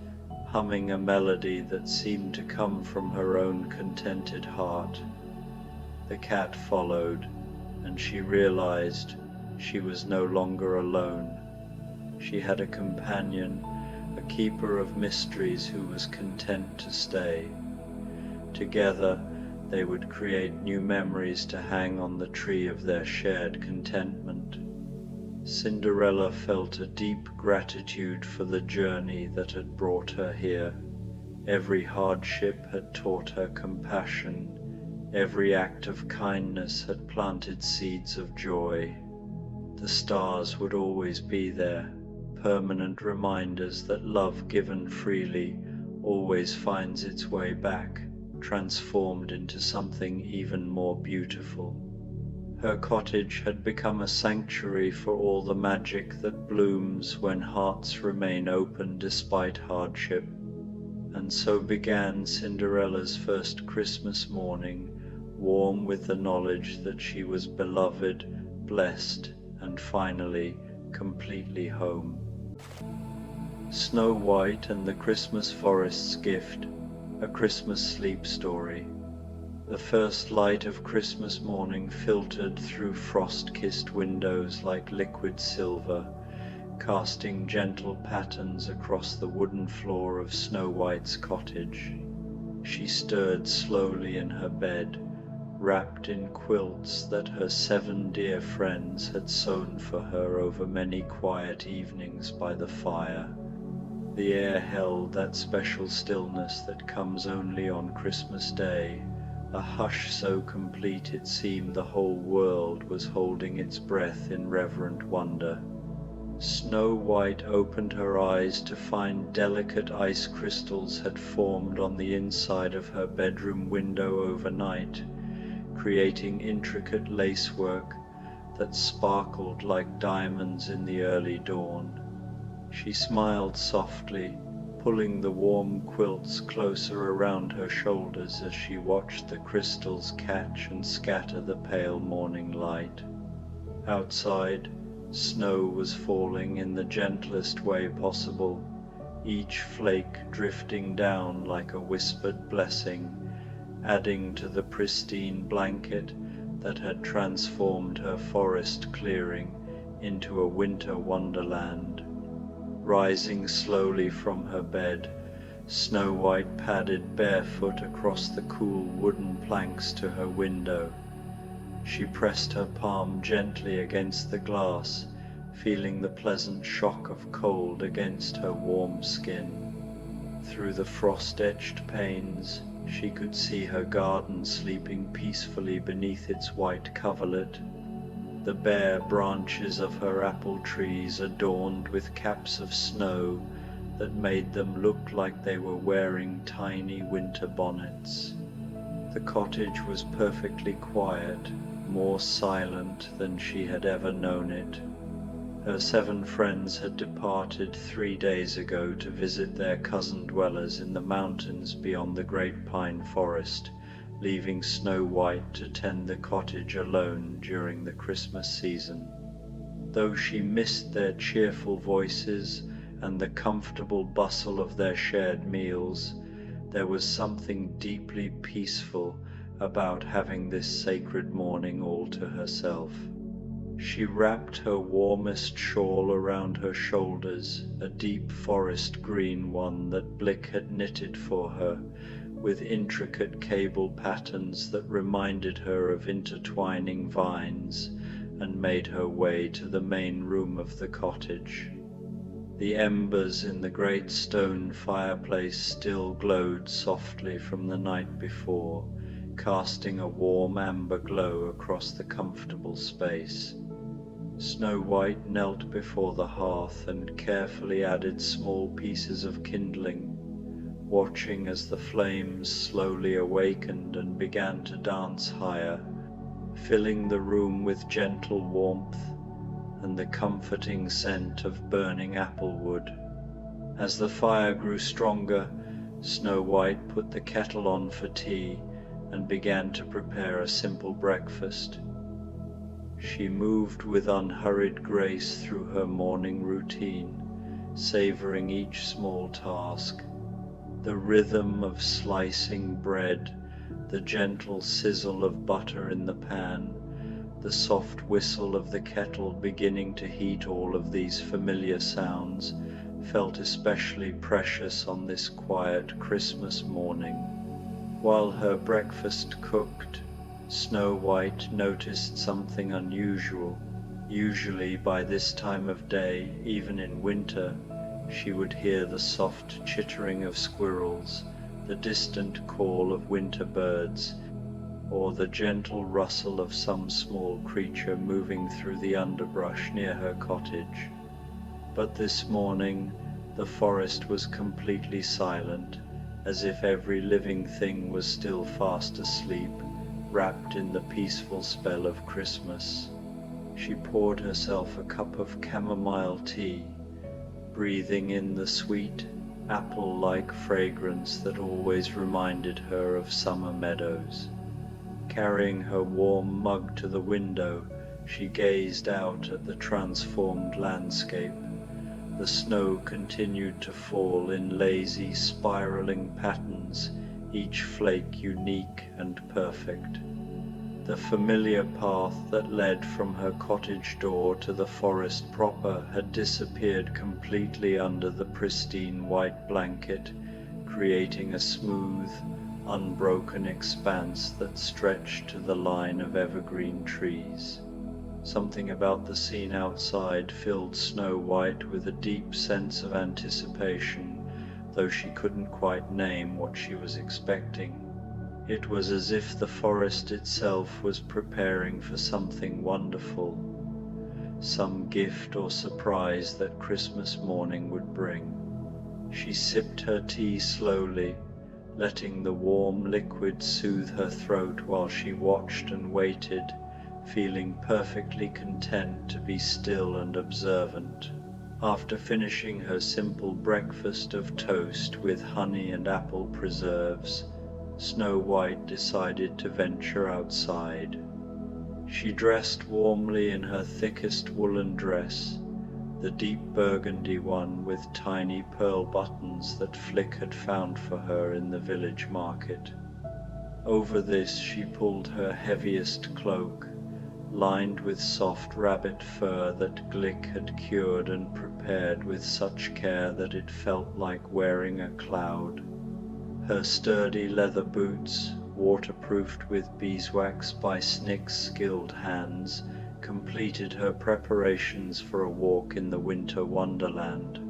humming a melody that seemed to come from her own contented heart. The cat followed, and she realized she was no longer alone. She had a companion, a keeper of mysteries who was content to stay. Together, they would create new memories to hang on the tree of their shared contentment. Cinderella felt a deep gratitude for the journey that had brought her here. Every hardship had taught her compassion. Every act of kindness had planted seeds of joy. The stars would always be there, permanent reminders that love given freely always finds its way back, transformed into something even more beautiful. Her cottage had become a sanctuary for all the magic that blooms when hearts remain open despite hardship. And so began Cinderella's first Christmas morning, warm with the knowledge that she was beloved, blessed, and finally completely home. Snow White and the Christmas Forest's Gift, a Christmas sleep story. The first light of Christmas morning filtered through frost-kissed windows like liquid silver, casting gentle patterns across the wooden floor of Snow White's cottage. She stirred slowly in her bed, wrapped in quilts that her 7 dear friends had sewn for her over many quiet evenings by the fire. The air held that special stillness that comes only on Christmas Day, a hush so complete it seemed the whole world was holding its breath in reverent wonder. Snow White opened her eyes to find delicate ice crystals had formed on the inside of her bedroom window overnight, creating intricate lacework that sparkled like diamonds in the early dawn. She smiled softly, pulling the warm quilts closer around her shoulders as she watched the crystals catch and scatter the pale morning light. Outside, snow was falling in the gentlest way possible, each flake drifting down like a whispered blessing, adding to the pristine blanket that had transformed her forest clearing into a winter wonderland. Rising slowly from her bed, Snow White padded barefoot across the cool wooden planks to her window. She pressed her palm gently against the glass, feeling the pleasant shock of cold against her warm skin. Through the frost-etched panes, she could see her garden sleeping peacefully beneath its white coverlet. The bare branches of her apple trees adorned with caps of snow that made them look like they were wearing tiny winter bonnets. The cottage was perfectly quiet, more silent than she had ever known it. Her 7 friends had departed 3 days ago to visit their cousin dwellers in the mountains beyond the great pine forest, leaving Snow White to tend the cottage alone during the Christmas season. Though she missed their cheerful voices and the comfortable bustle of their shared meals, there was something deeply peaceful about having this sacred morning all to herself. She wrapped her warmest shawl around her shoulders, a deep forest green one that Blick had knitted for her, with intricate cable patterns that reminded her of intertwining vines, and made her way to the main room of the cottage. The embers in the great stone fireplace still glowed softly from the night before, casting a warm amber glow across the comfortable space. Snow White knelt before the hearth and carefully added small pieces of kindling, watching as the flames slowly awakened and began to dance higher, filling the room with gentle warmth and the comforting scent of burning apple wood. As the fire grew stronger, Snow White put the kettle on for tea and began to prepare a simple breakfast. She moved with unhurried grace through her morning routine, savoring each small task. The rhythm of slicing bread, the gentle sizzle of butter in the pan, the soft whistle of the kettle beginning to heat, all of these familiar sounds felt especially precious on this quiet Christmas morning. While her breakfast cooked, Snow White noticed something unusual. Usually by this time of day, even in winter, she would hear the soft chittering of squirrels, the distant call of winter birds, or the gentle rustle of some small creature moving through the underbrush near her cottage. But this morning the forest was completely silent, as if every living thing was still fast asleep, wrapped in the peaceful spell of Christmas. She poured herself a cup of chamomile tea, breathing in the sweet, apple-like fragrance that always reminded her of summer meadows. Carrying her warm mug to the window, she gazed out at the transformed landscape. The snow continued to fall in lazy, spiraling patterns, each flake unique and perfect. The familiar path that led from her cottage door to the forest proper had disappeared completely under the pristine white blanket, creating a smooth, unbroken expanse that stretched to the line of evergreen trees. Something about the scene outside filled Snow White with a deep sense of anticipation, though she couldn't quite name what she was expecting. It was as if the forest itself was preparing for something wonderful, some gift or surprise that Christmas morning would bring. She sipped her tea slowly, letting the warm liquid soothe her throat while she watched and waited, feeling perfectly content to be still and observant. After finishing her simple breakfast of toast with honey and apple preserves, Snow White decided to venture outside. She dressed warmly in her thickest woolen dress, the deep burgundy one with tiny pearl buttons that Flick had found for her in the village market. Over this she pulled her heaviest cloak, lined with soft rabbit fur that Glick had cured and prepared with such care that it felt like wearing a cloud. Her sturdy leather boots, waterproofed with beeswax by Snick's skilled hands, completed her preparations for a walk in the winter wonderland.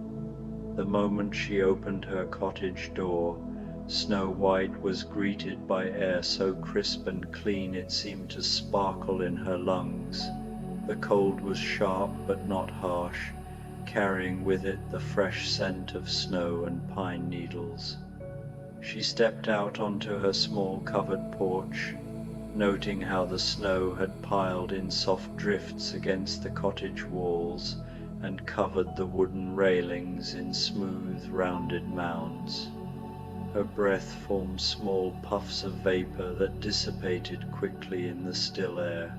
The moment she opened her cottage door, Snow White was greeted by air so crisp and clean it seemed to sparkle in her lungs. The cold was sharp but not harsh, carrying with it the fresh scent of snow and pine needles. She stepped out onto her small covered porch, noting how the snow had piled in soft drifts against the cottage walls and covered the wooden railings in smooth, rounded mounds. Her breath formed small puffs of vapor that dissipated quickly in the still air.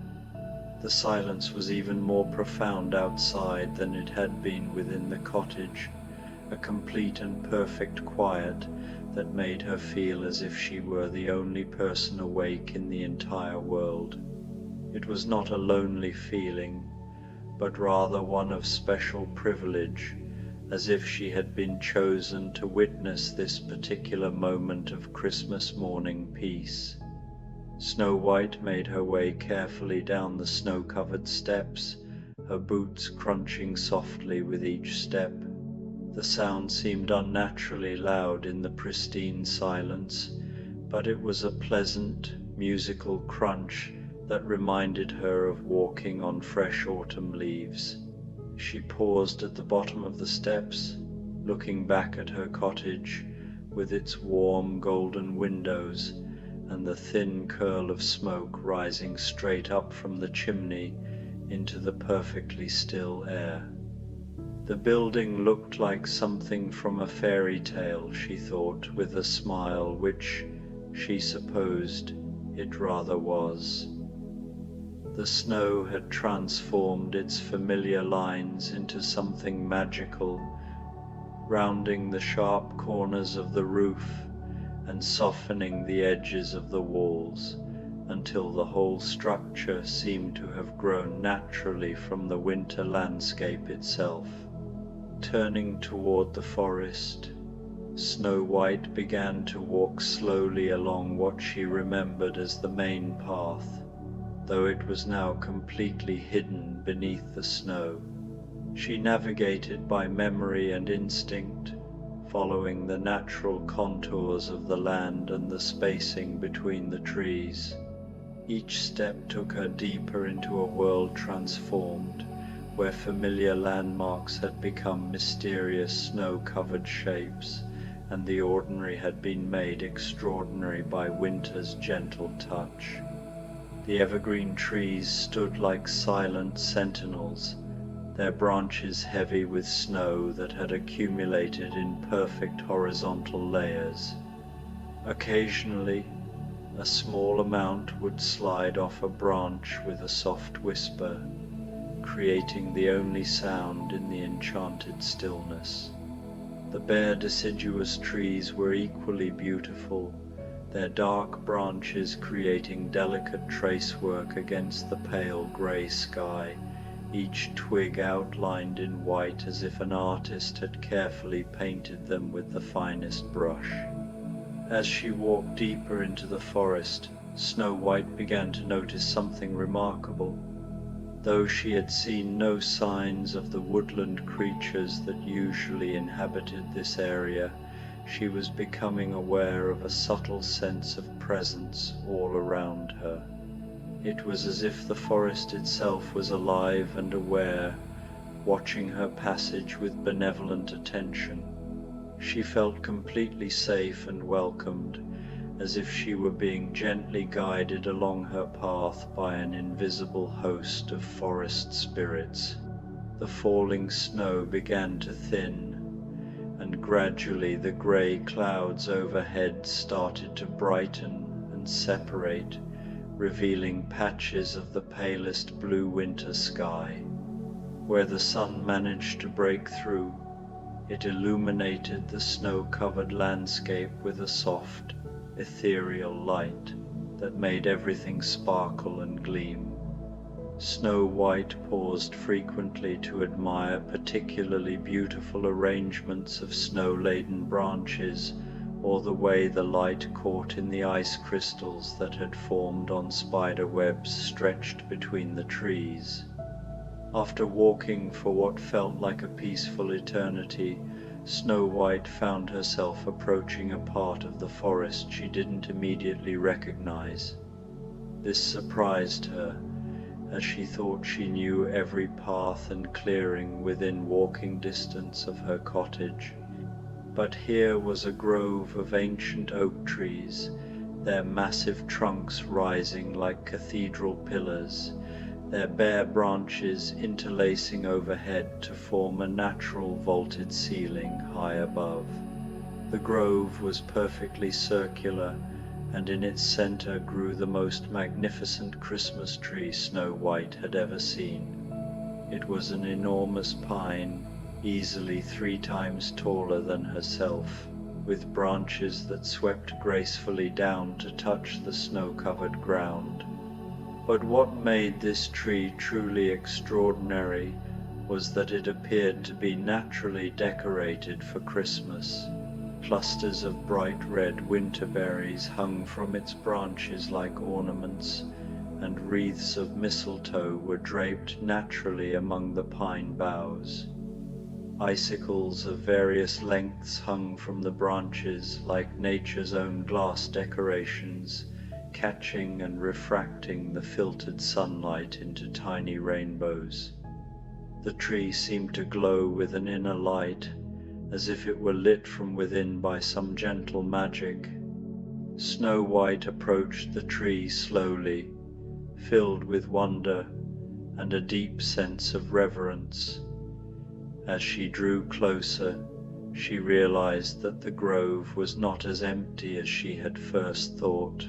The silence was even more profound outside than it had been within the cottage, a complete and perfect quiet that made her feel as if she were the only person awake in the entire world. It was not a lonely feeling, but rather one of special privilege, as if she had been chosen to witness this particular moment of Christmas morning peace. Snow White made her way carefully down the snow-covered steps, her boots crunching softly with each step. The sound seemed unnaturally loud in the pristine silence, but it was a pleasant, musical crunch that reminded her of walking on fresh autumn leaves. She paused at the bottom of the steps, looking back at her cottage with its warm golden windows and the thin curl of smoke rising straight up from the chimney into the perfectly still air. The building looked like something from a fairy tale, she thought, with a smile which, she supposed, it rather was. The snow had transformed its familiar lines into something magical, rounding the sharp corners of the roof and softening the edges of the walls, until the whole structure seemed to have grown naturally from the winter landscape itself. Turning toward the forest, Snow White began to walk slowly along what she remembered as the main path, though it was now completely hidden beneath the snow. She navigated by memory and instinct, following the natural contours of the land and the spacing between the trees. Each step took her deeper into a world transformed, where familiar landmarks had become mysterious snow-covered shapes, and the ordinary had been made extraordinary by winter's gentle touch. The evergreen trees stood like silent sentinels, their branches heavy with snow that had accumulated in perfect horizontal layers. Occasionally, a small amount would slide off a branch with a soft whisper, creating the only sound in the enchanted stillness. The bare deciduous trees were equally beautiful, their dark branches creating delicate tracework against the pale grey sky, each twig outlined in white as if an artist had carefully painted them with the finest brush. As she walked deeper into the forest, Snow White began to notice something remarkable. Though she had seen no signs of the woodland creatures that usually inhabited this area, she was becoming aware of a subtle sense of presence all around her. It was as if the forest itself was alive and aware, watching her passage with benevolent attention. She felt completely safe and welcomed, as if she were being gently guided along her path by an invisible host of forest spirits. The falling snow began to thin, and gradually the grey clouds overhead started to brighten and separate, revealing patches of the palest blue winter sky. Where the sun managed to break through, it illuminated the snow-covered landscape with a soft, ethereal light that made everything sparkle and gleam. Snow White paused frequently to admire particularly beautiful arrangements of snow-laden branches, or the way the light caught in the ice crystals that had formed on spider webs stretched between the trees. After walking for what felt like a peaceful eternity, Snow White found herself approaching a part of the forest she didn't immediately recognize. This surprised her, as she thought she knew every path and clearing within walking distance of her cottage. But here was a grove of ancient oak trees, their massive trunks rising like cathedral pillars, their bare branches interlacing overhead to form a natural vaulted ceiling high above. The grove was perfectly circular, and in its center grew the most magnificent Christmas tree Snow White had ever seen. It was an enormous pine, easily 3 times taller than herself, with branches that swept gracefully down to touch the snow-covered ground. But what made this tree truly extraordinary was that it appeared to be naturally decorated for Christmas. Clusters of bright red winter berries hung from its branches like ornaments, and wreaths of mistletoe were draped naturally among the pine boughs. Icicles of various lengths hung from the branches like nature's own glass decorations, catching and refracting the filtered sunlight into tiny rainbows. The tree seemed to glow with an inner light, as if it were lit from within by some gentle magic. Snow White approached the tree slowly, filled with wonder and a deep sense of reverence. As she drew closer, she realized that the grove was not as empty as she had first thought.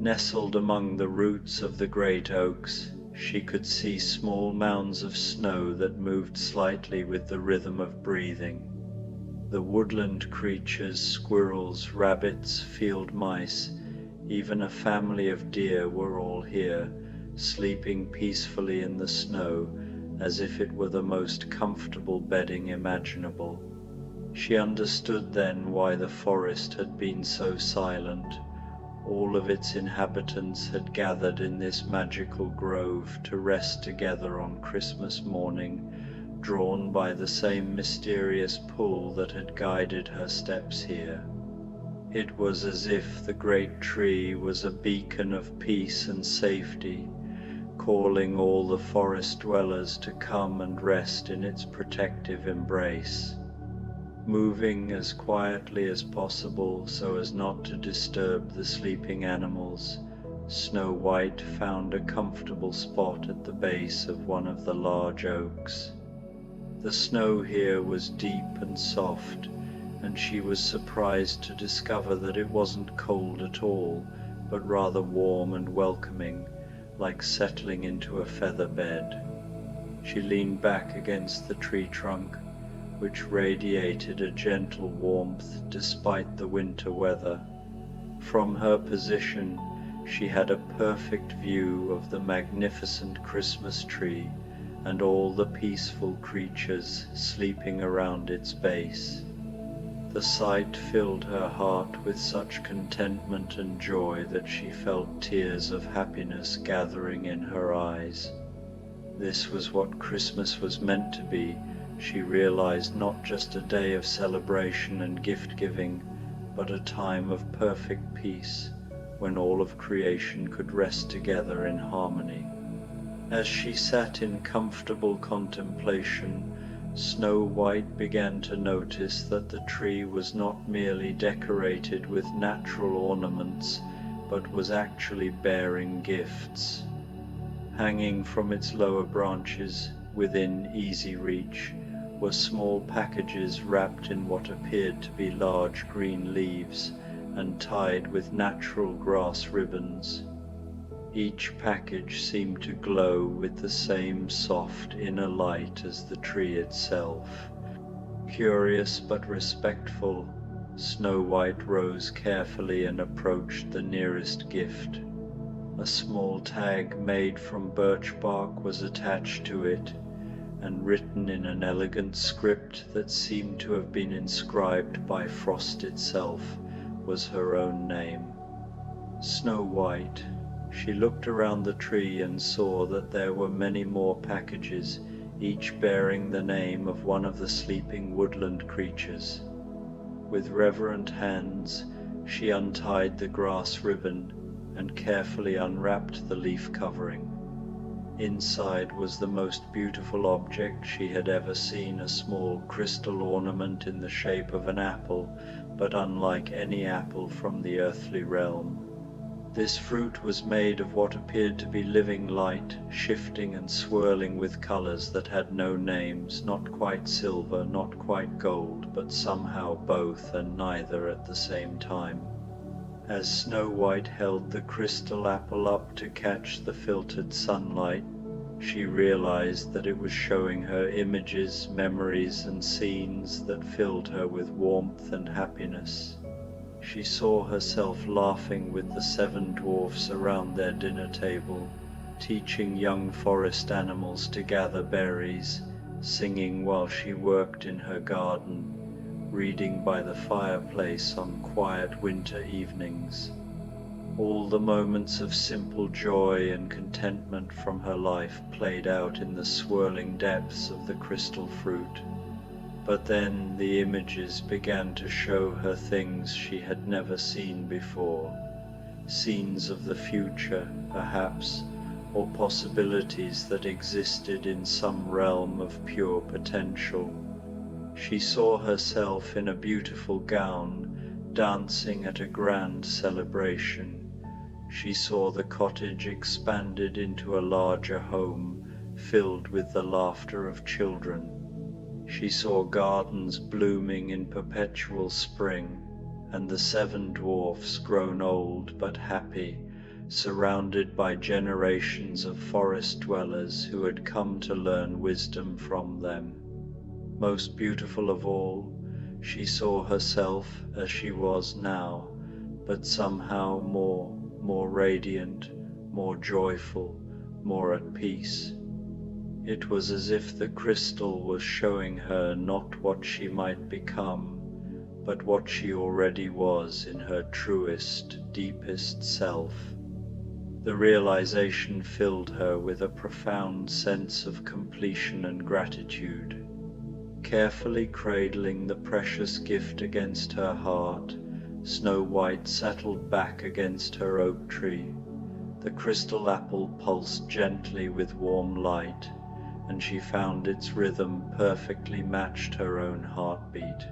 Nestled among the roots of the great oaks, she could see small mounds of snow that moved slightly with the rhythm of breathing. The woodland creatures, squirrels, rabbits, field mice, even a family of deer were all here, sleeping peacefully in the snow as if it were the most comfortable bedding imaginable. She understood then why the forest had been so silent. All of its inhabitants had gathered in this magical grove to rest together on Christmas morning, drawn by the same mysterious pull that had guided her steps here. It was as if the great tree was a beacon of peace and safety, calling all the forest dwellers to come and rest in its protective embrace. Moving as quietly as possible so as not to disturb the sleeping animals, Snow White found a comfortable spot at the base of one of the large oaks. The snow here was deep and soft, and she was surprised to discover that it wasn't cold at all, but rather warm and welcoming, like settling into a feather bed. She leaned back against the tree trunk, which radiated a gentle warmth despite the winter weather. From her position, she had a perfect view of the magnificent Christmas tree and all the peaceful creatures sleeping around its base. The sight filled her heart with such contentment and joy that she felt tears of happiness gathering in her eyes. This was what Christmas was meant to be. She realized, not just a day of celebration and gift-giving, but a time of perfect peace, when all of creation could rest together in harmony. As she sat in comfortable contemplation, Snow White began to notice that the tree was not merely decorated with natural ornaments, but was actually bearing gifts. Hanging from its lower branches, within easy reach, were small packages wrapped in what appeared to be large green leaves and tied with natural grass ribbons. Each package seemed to glow with the same soft inner light as the tree itself. Curious but respectful, Snow White rose carefully and approached the nearest gift. A small tag made from birch bark was attached to it, and written in an elegant script that seemed to have been inscribed by frost itself was her own name. Snow White. She looked around the tree and saw that there were many more packages, each bearing the name of one of the sleeping woodland creatures. With reverent hands, she untied the grass ribbon and carefully unwrapped the leaf covering. Inside was the most beautiful object she had ever seen, a small crystal ornament in the shape of an apple, but unlike any apple from the earthly realm. This fruit was made of what appeared to be living light, shifting and swirling with colors that had no names, not quite silver, not quite gold, but somehow both and neither at the same time. As Snow White held the crystal apple up to catch the filtered sunlight, she realized that it was showing her images, memories, and scenes that filled her with warmth and happiness. She saw herself laughing with the 7 dwarfs around their dinner table, teaching young forest animals to gather berries, singing while she worked in her garden, reading by the fireplace on quiet winter evenings. All the moments of simple joy and contentment from her life played out in the swirling depths of the crystal fruit. But then the images began to show her things she had never seen before. scenes of the future, perhaps, or possibilities that existed in some realm of pure potential. She saw herself in a beautiful gown, dancing at a grand celebration. She saw the cottage expanded into a larger home, filled with the laughter of children. She saw gardens blooming in perpetual spring, and the 7 dwarfs grown old but happy, surrounded by generations of forest dwellers who had come to learn wisdom from them. Most beautiful of all, she saw herself as she was now, but somehow more radiant, more joyful, more at peace. It was as if the crystal was showing her not what she might become, but what she already was in her truest, deepest self. The realization filled her with a profound sense of completion and gratitude. Carefully cradling the precious gift against her heart, Snow White settled back against her oak tree. The crystal apple pulsed gently with warm light, and she found its rhythm perfectly matched her own heartbeat.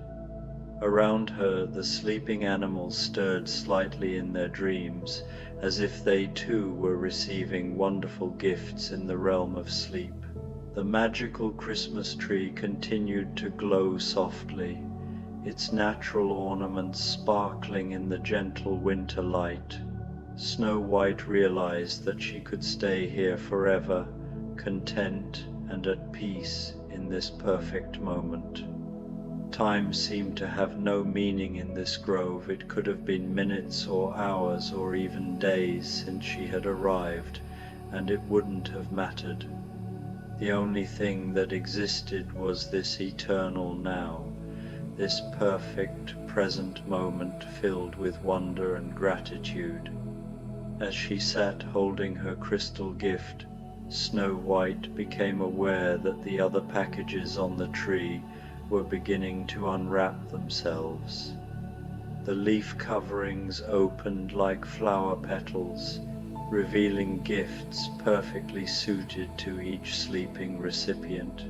Around her, the sleeping animals stirred slightly in their dreams, as if they too were receiving wonderful gifts in the realm of sleep. The magical Christmas tree continued to glow softly, its natural ornaments sparkling in the gentle winter light. Snow White realized that she could stay here forever, content and at peace in this perfect moment. Time seemed to have no meaning in this grove. It could have been minutes or hours or even days since she had arrived, and it wouldn't have mattered. The only thing that existed was this eternal now, this perfect present moment filled with wonder and gratitude. As she sat holding her crystal gift, Snow White became aware that the other packages on the tree were beginning to unwrap themselves. The leaf coverings opened like flower petals, revealing gifts perfectly suited to each sleeping recipient.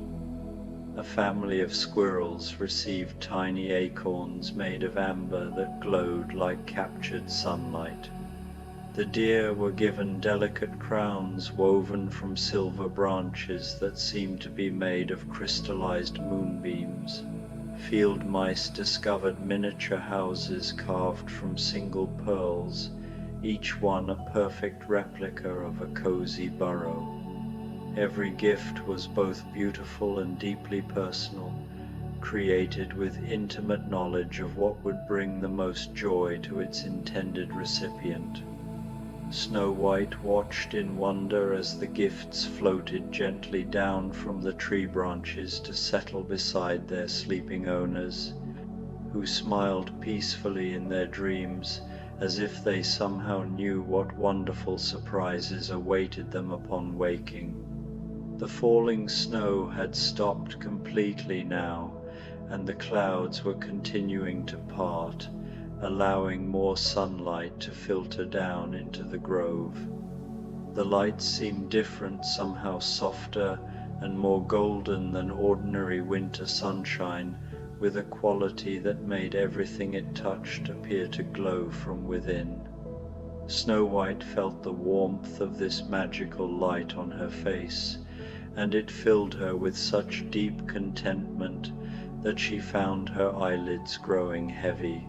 A family of squirrels received tiny acorns made of amber that glowed like captured sunlight. The deer were given delicate crowns woven from silver branches that seemed to be made of crystallized moonbeams. Field mice discovered miniature houses carved from single pearls, each one a perfect replica of a cozy burrow. Every gift was both beautiful and deeply personal, created with intimate knowledge of what would bring the most joy to its intended recipient. Snow White watched in wonder as the gifts floated gently down from the tree branches to settle beside their sleeping owners, who smiled peacefully in their dreams as if they somehow knew what wonderful surprises awaited them upon waking. The falling snow had stopped completely now, and the clouds were continuing to part, allowing more sunlight to filter down into the grove. The light seemed different, somehow softer and more golden than ordinary winter sunshine, with a quality that made everything it touched appear to glow from within. Snow White felt the warmth of this magical light on her face, and it filled her with such deep contentment that she found her eyelids growing heavy.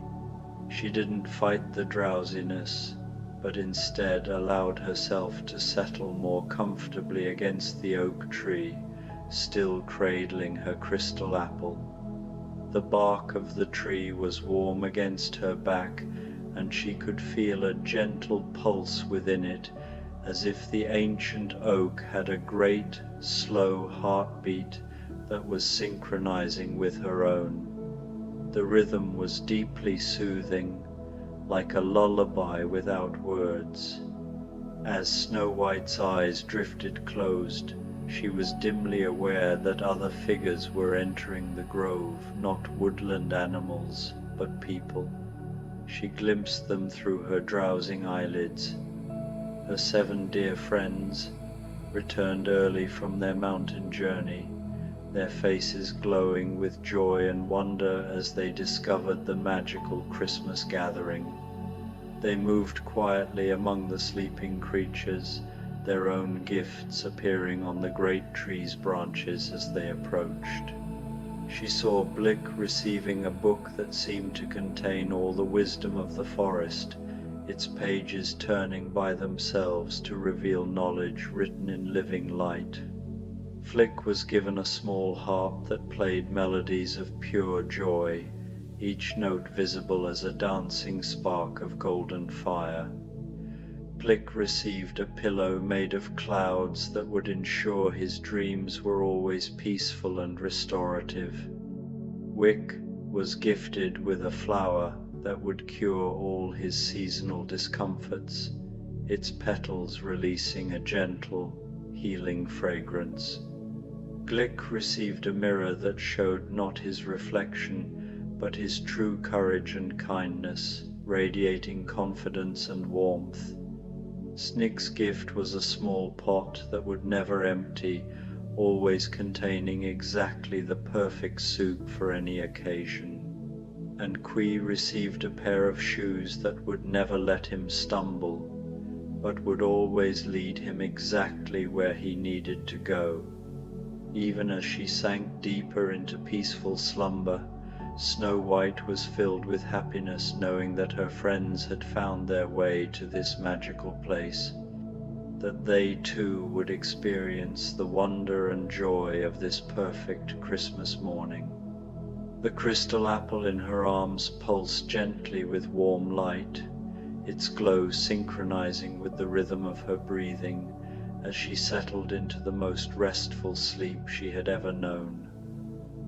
She didn't fight the drowsiness, but instead allowed herself to settle more comfortably against the oak tree, still cradling her crystal apple. The bark of the tree was warm against her back, and she could feel a gentle pulse within it, as if the ancient oak had a great, slow heartbeat that was synchronizing with her own. The rhythm was deeply soothing, like a lullaby without words. As Snow White's eyes drifted closed, she was dimly aware that other figures were entering the grove, not woodland animals, but people. She glimpsed them through her drowsing eyelids. Her 7 dear friends returned early from their mountain journey, their faces glowing with joy and wonder as they discovered the magical Christmas gathering. They moved quietly among the sleeping creatures, their own gifts appearing on the great tree's branches as they approached. She saw Blick receiving a book that seemed to contain all the wisdom of the forest, its pages turning by themselves to reveal knowledge written in living light. Flick was given a small harp that played melodies of pure joy, each note visible as a dancing spark of golden fire. Blick received a pillow made of clouds that would ensure his dreams were always peaceful and restorative. Wick was gifted with a flower that would cure all his seasonal discomforts, its petals releasing a gentle, healing fragrance. Glick received a mirror that showed not his reflection, but his true courage and kindness, radiating confidence and warmth. Snick's gift was a small pot that would never empty, always containing exactly the perfect soup for any occasion. And Qui received a pair of shoes that would never let him stumble, but would always lead him exactly where he needed to go. Even as she sank deeper into peaceful slumber, Snow White was filled with happiness knowing that her friends had found their way to this magical place, that they too would experience the wonder and joy of this perfect Christmas morning. The crystal apple in her arms pulsed gently with warm light, its glow synchronizing with the rhythm of her breathing as she settled into the most restful sleep she had ever known.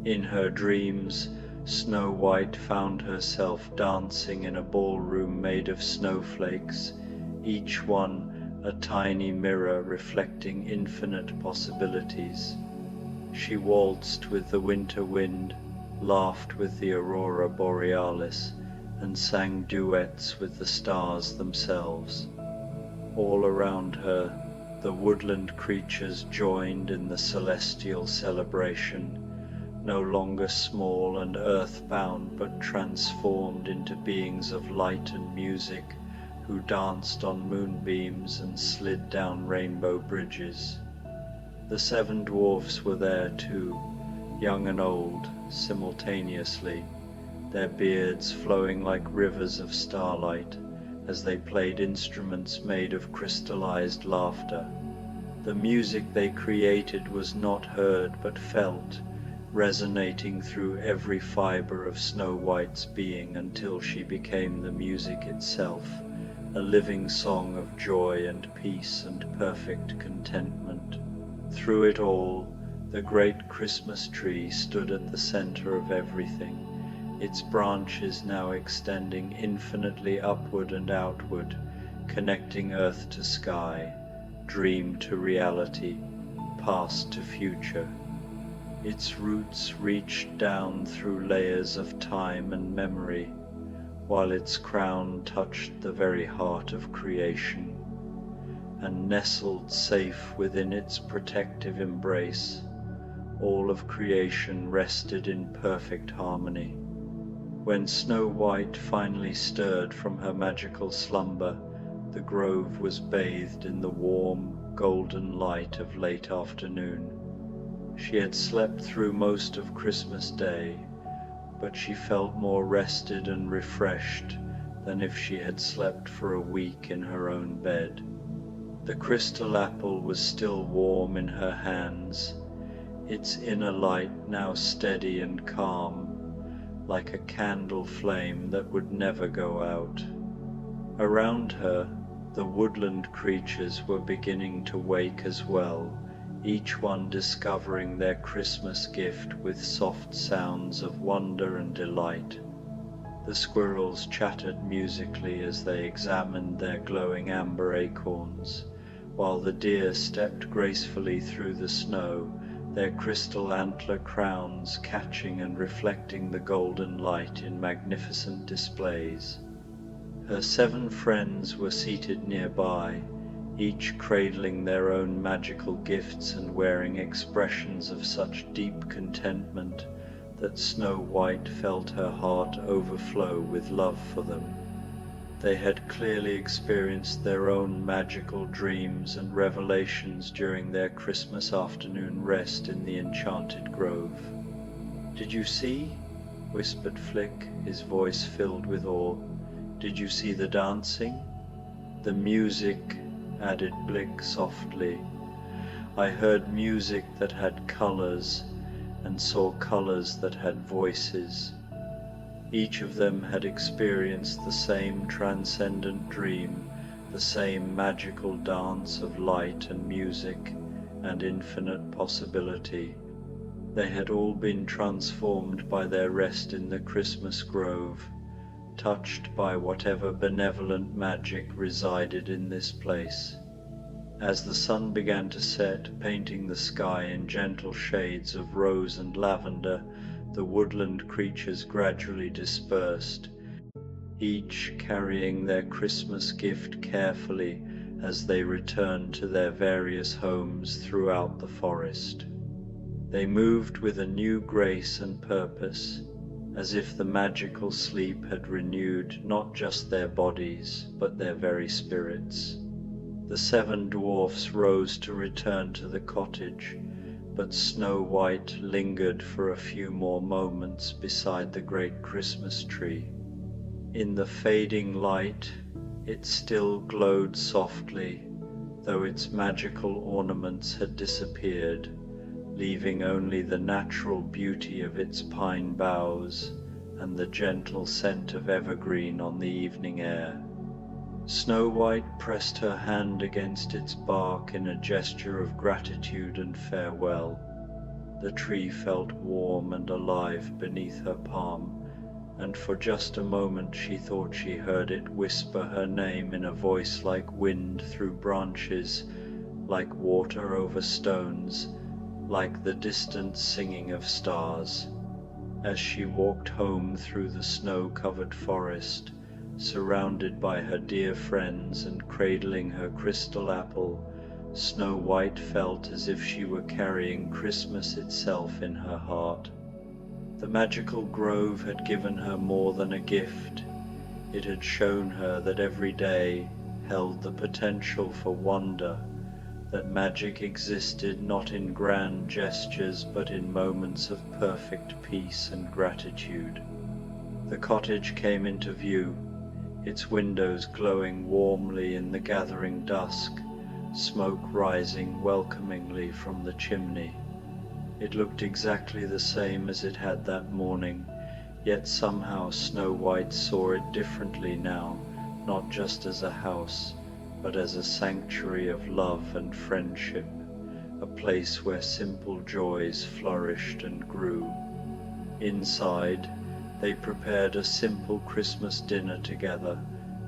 In her dreams, Snow White found herself dancing in a ballroom made of snowflakes, each one a tiny mirror reflecting infinite possibilities. She waltzed with the winter wind, laughed with the aurora borealis, and sang duets with the stars themselves. All around her, the woodland creatures joined in the celestial celebration, no longer small and earthbound but transformed into beings of light and music who danced on moonbeams and slid down rainbow bridges. The 7 dwarfs were there too, young and old, simultaneously, their beards flowing like rivers of starlight as they played instruments made of crystallized laughter. The music they created was not heard but felt, resonating through every fiber of Snow White's being until she became the music itself, a living song of joy and peace and perfect contentment. Through it all, the great Christmas tree stood at the center of everything, its branches now extending infinitely upward and outward, connecting earth to sky, dream to reality, past to future. Its roots reached down through layers of time and memory, while its crown touched the very heart of creation, and nestled safe within its protective embrace, all of creation rested in perfect harmony. When Snow White finally stirred from her magical slumber, the grove was bathed in the warm, golden light of late afternoon. She had slept through most of Christmas Day, but she felt more rested and refreshed than if she had slept for a week in her own bed. The crystal apple was still warm in her hands, its inner light now steady and calm, like a candle flame that would never go out. Around her, the woodland creatures were beginning to wake as well, each one discovering their Christmas gift with soft sounds of wonder and delight. The squirrels chattered musically as they examined their glowing amber acorns, while the deer stepped gracefully through the snow, their crystal antler crowns catching and reflecting the golden light in magnificent displays. Her 7 friends were seated nearby, each cradling their own magical gifts and wearing expressions of such deep contentment that Snow White felt her heart overflow with love for them. They had clearly experienced their own magical dreams and revelations during their Christmas afternoon rest in the enchanted grove. "Did you see?" whispered Flick, his voice filled with awe. "Did you see the dancing? The music," added Blick softly. "I heard music that had colors, and saw colors that had voices." Each of them had experienced the same transcendent dream, the same magical dance of light and music and infinite possibility. They had all been transformed by their rest in the Christmas grove, touched by whatever benevolent magic resided in this place. As the sun began to set, painting the sky in gentle shades of rose and lavender, the woodland creatures gradually dispersed, each carrying their Christmas gift carefully as they returned to their various homes throughout the forest. They moved with a new grace and purpose, as if the magical sleep had renewed not just their bodies, but their very spirits. The 7 dwarfs rose to return to the cottage, but Snow White lingered for a few more moments beside the great Christmas tree. In the fading light, it still glowed softly, though its magical ornaments had disappeared, leaving only the natural beauty of its pine boughs and the gentle scent of evergreen on the evening air. Snow White pressed her hand against its bark in a gesture of gratitude and farewell. The tree felt warm and alive beneath her palm, and for just a moment she thought she heard it whisper her name in a voice like wind through branches, like water over stones, like the distant singing of stars. As she walked home through the snow-covered forest, surrounded by her dear friends and cradling her crystal apple, Snow White felt as if she were carrying Christmas itself in her heart. The magical grove had given her more than a gift. It had shown her that every day held the potential for wonder, that magic existed not in grand gestures but in moments of perfect peace and gratitude. The cottage came into view, its windows glowing warmly in the gathering dusk, smoke rising welcomingly from the chimney. It looked exactly the same as it had that morning, yet somehow Snow White saw it differently now, not just as a house, but as a sanctuary of love and friendship, a place where simple joys flourished and grew. Inside, they prepared a simple Christmas dinner together,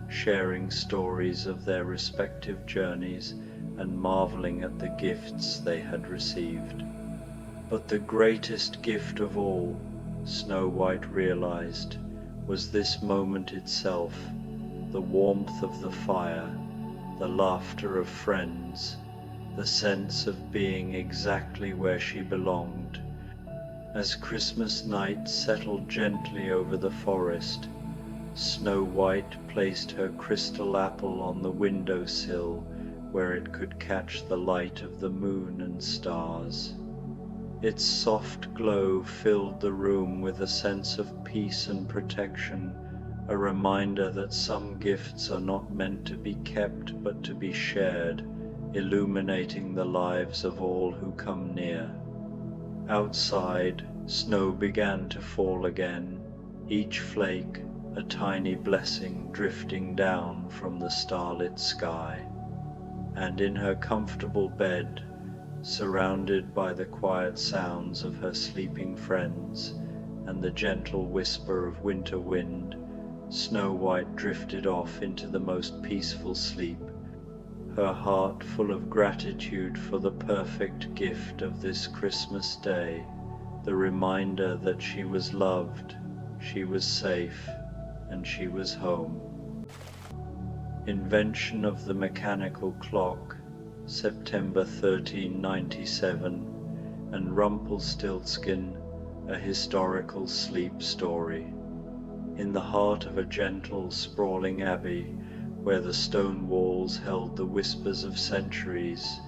sharing stories of their respective journeys and marveling at the gifts they had received. But the greatest gift of all, Snow White realized, was this moment itself, the warmth of the fire, the laughter of friends, the sense of being exactly where she belonged. As Christmas night settled gently over the forest, Snow White placed her crystal apple on the window-sill where it could catch the light of the moon and stars. Its soft glow filled the room with a sense of peace and protection, a reminder that some gifts are not meant to be kept but to be shared, illuminating the lives of all who come near. Outside, snow began to fall again, each flake a tiny blessing drifting down from the starlit sky. And in her comfortable bed, surrounded by the quiet sounds of her sleeping friends and the gentle whisper of winter wind, Snow White drifted off into the most peaceful sleep, her heart full of gratitude for the perfect gift of this Christmas day, the reminder that she was loved, she was safe, and she was home. Invention of the mechanical clock, September 1397, and Rumpelstiltskin, a historical sleep story. In the heart of a gentle, sprawling abbey, where the stone walls held the whispers of centuries,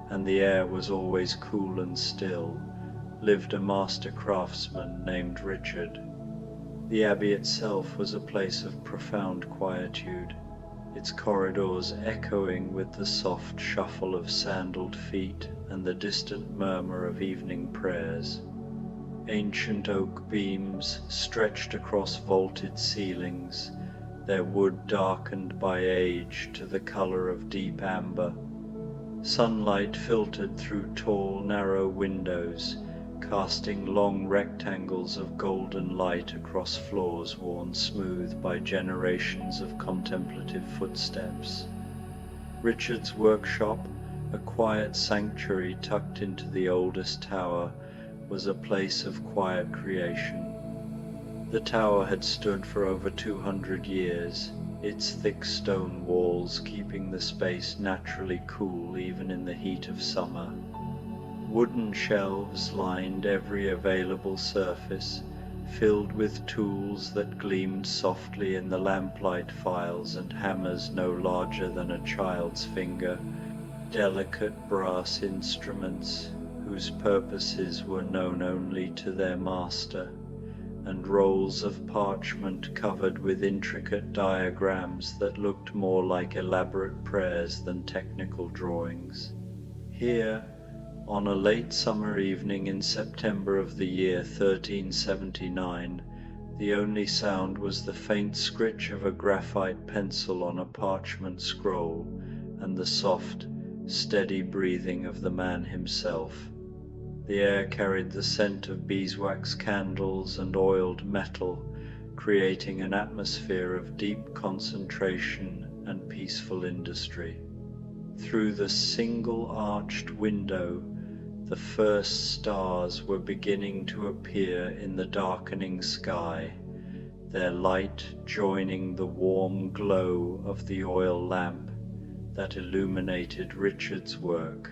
and the air was always cool and still, lived a master craftsman named Richard. The abbey itself was a place of profound quietude, its corridors echoing with the soft shuffle of sandaled feet and the distant murmur of evening prayers. Ancient oak beams stretched across vaulted ceilings, their wood darkened by age to the color of deep amber. Sunlight filtered through tall, narrow windows, casting long rectangles of golden light across floors worn smooth by generations of contemplative footsteps. Richard's workshop, a quiet sanctuary tucked into the oldest tower, was a place of quiet creation. The tower had stood for over 200 years, its thick stone walls keeping the space naturally cool even in the heat of summer. Wooden shelves lined every available surface, filled with tools that gleamed softly in the lamplight, files and hammers no larger than a child's finger, delicate brass instruments whose purposes were known only to their master, and rolls of parchment covered with intricate diagrams that looked more like elaborate prayers than technical drawings. Here, on a late summer evening in September of the year 1379, the only sound was the faint scritch of a graphite pencil on a parchment scroll and the soft, steady breathing of the man himself. The air carried the scent of beeswax candles and oiled metal, creating an atmosphere of deep concentration and peaceful industry. Through the single-arched window, the first stars were beginning to appear in the darkening sky, their light joining the warm glow of the oil lamp that illuminated Richard's work.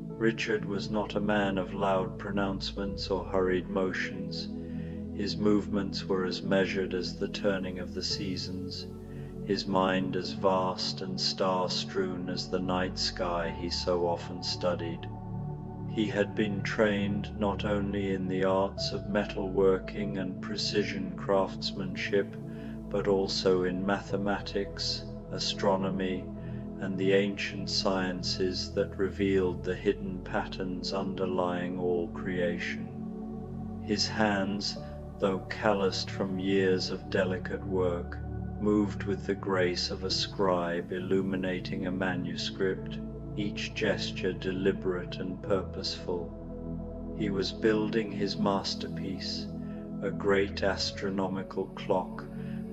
Richard was not a man of loud pronouncements or hurried motions. His movements were as measured as the turning of the seasons, his mind as vast and star-strewn as the night sky he so often studied. He had been trained not only in the arts of metalworking and precision craftsmanship, but also in mathematics, astronomy, and the ancient sciences that revealed the hidden patterns underlying all creation. His hands, though calloused from years of delicate work, moved with the grace of a scribe illuminating a manuscript, each gesture deliberate and purposeful. He was building his masterpiece, a great astronomical clock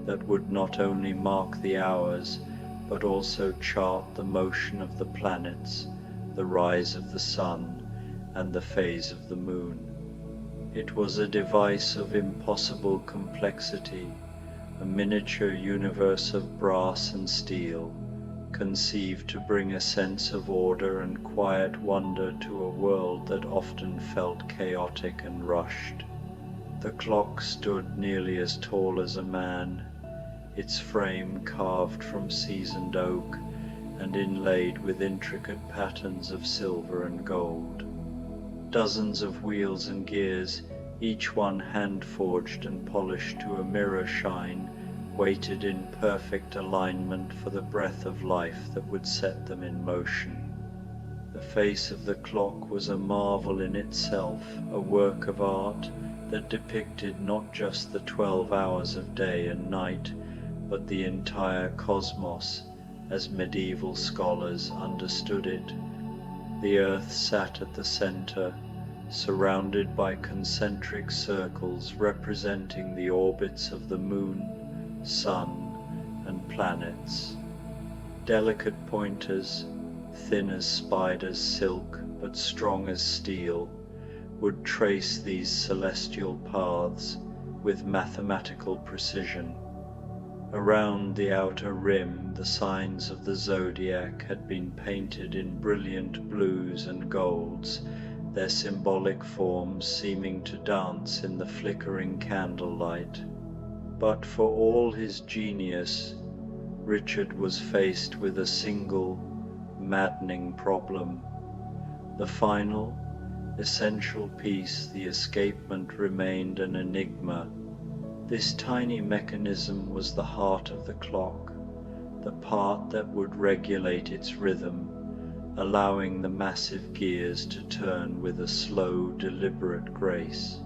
that would not only mark the hours, but also chart the motion of the planets, the rise of the sun, and the phase of the moon. It was a device of impossible complexity, a miniature universe of brass and steel, conceived to bring a sense of order and quiet wonder to a world that often felt chaotic and rushed. The clock stood nearly as tall as a man, its frame carved from seasoned oak and inlaid with intricate patterns of silver and gold. Dozens of wheels and gears, each one hand-forged and polished to a mirror shine, waited in perfect alignment for the breath of life that would set them in motion. The face of the clock was a marvel in itself, a work of art that depicted not just the 12 hours of day and night, but the entire cosmos, as medieval scholars understood it. The earth sat at the center, surrounded by concentric circles representing the orbits of the moon, sun, and planets. Delicate pointers, thin as spider's silk but strong as steel, would trace these celestial paths with mathematical precision. Around the outer rim, the signs of the zodiac had been painted in brilliant blues and golds, their symbolic forms seeming to dance in the flickering candlelight. But for all his genius, Richard was faced with a single, maddening problem. The final, essential piece, the escapement, remained an enigma. This tiny mechanism was the heart of the clock, the part that would regulate its rhythm, allowing the massive gears to turn with a slow, deliberate grace.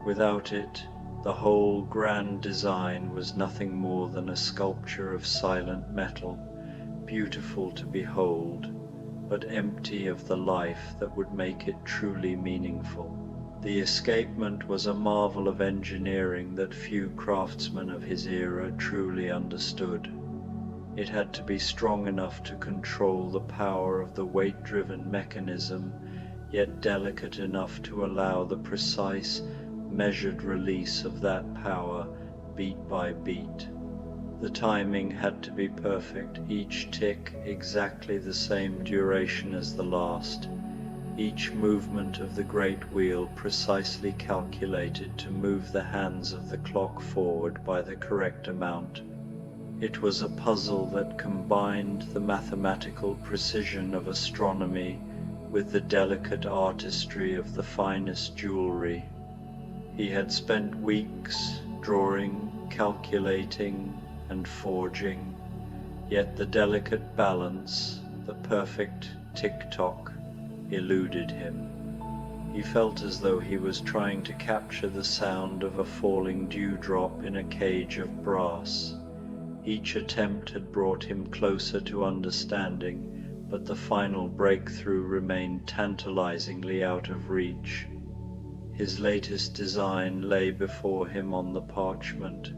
Without it, the whole grand design was nothing more than a sculpture of silent metal, beautiful to behold, but empty of the life that would make it truly meaningful. The escapement was a marvel of engineering that few craftsmen of his era truly understood. It had to be strong enough to control the power of the weight-driven mechanism, yet delicate enough to allow the precise, measured release of that power beat by beat. The timing had to be perfect, each tick exactly the same duration as the last, each movement of the great wheel precisely calculated to move the hands of the clock forward by the correct amount. It was a puzzle that combined the mathematical precision of astronomy with the delicate artistry of the finest jewelry. He had spent weeks drawing, calculating, and forging, yet the delicate balance, the perfect tick-tock, eluded him. He felt as though he was trying to capture the sound of a falling dewdrop in a cage of brass. Each attempt had brought him closer to understanding, but the final breakthrough remained tantalizingly out of reach. His latest design lay before him on the parchment,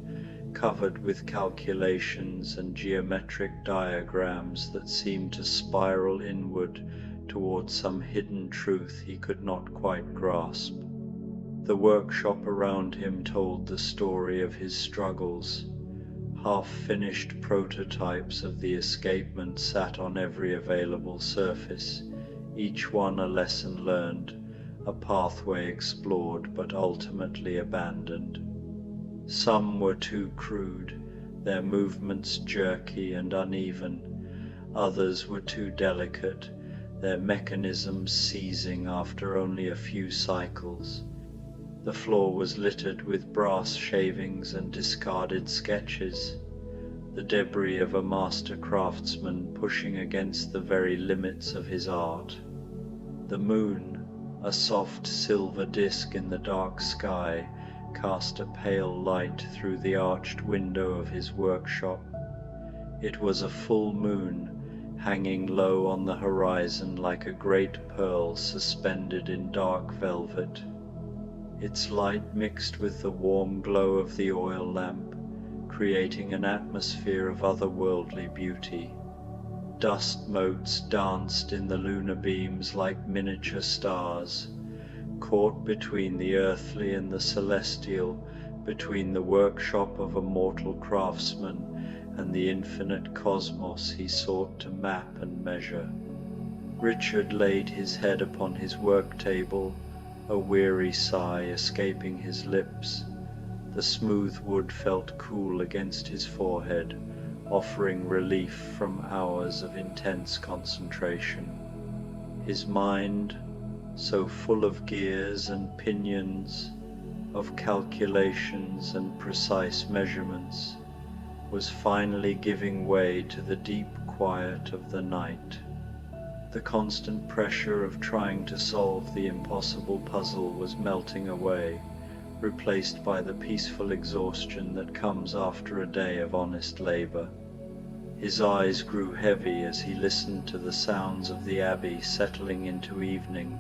covered with calculations and geometric diagrams that seemed to spiral inward towards some hidden truth he could not quite grasp. The workshop around him told the story of his struggles. Half-finished prototypes of the escapement sat on every available surface, each one a lesson learned, a pathway explored but ultimately abandoned. Some were too crude, their movements jerky and uneven. Others were too delicate, their mechanisms seizing after only a few cycles. The floor was littered with brass shavings and discarded sketches, the debris of a master craftsman pushing against the very limits of his art. The moon, a soft silver disk in the dark sky, cast a pale light through the arched window of his workshop. It was a full moon, hanging low on the horizon like a great pearl suspended in dark velvet. Its light mixed with the warm glow of the oil lamp, creating an atmosphere of otherworldly beauty. Dust motes danced in the lunar beams like miniature stars, caught between the earthly and the celestial, between the workshop of a mortal craftsman and the infinite cosmos he sought to map and measure. Richard laid his head upon his work table, a weary sigh escaping his lips. The smooth wood felt cool against his forehead, offering relief from hours of intense concentration. His mind, so full of gears and pinions, of calculations and precise measurements, was finally giving way to the deep quiet of the night. The constant pressure of trying to solve the impossible puzzle was melting away, replaced by the peaceful exhaustion that comes after a day of honest labor. His eyes grew heavy as he listened to the sounds of the abbey settling into evening.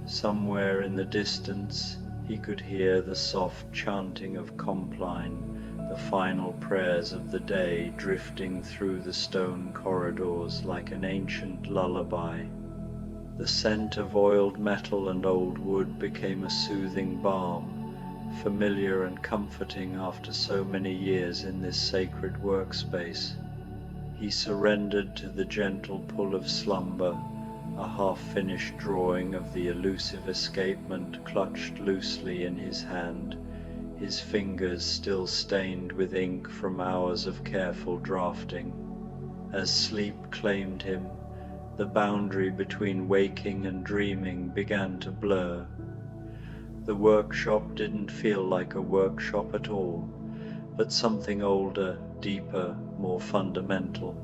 Somewhere in the distance he could hear the soft chanting of Compline, the final prayers of the day drifting through the stone corridors like an ancient lullaby. The scent of oiled metal and old wood became a soothing balm, familiar and comforting after so many years in this sacred workspace. He surrendered to the gentle pull of slumber, a half-finished drawing of the elusive escapement clutched loosely in his hand, his fingers still stained with ink from hours of careful drafting. As sleep claimed him, the boundary between waking and dreaming began to blur. The workshop didn't feel like a workshop at all, but something older, deeper, more fundamental.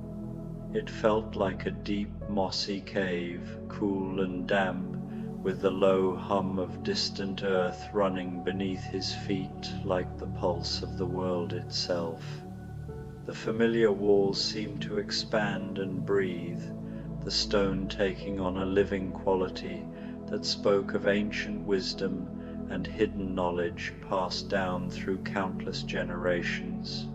It felt like a deep, mossy cave, cool and damp, with the low hum of distant earth running beneath his feet like the pulse of the world itself. The familiar walls seemed to expand and breathe, the stone taking on a living quality that spoke of ancient wisdom and hidden knowledge passed down through countless generations.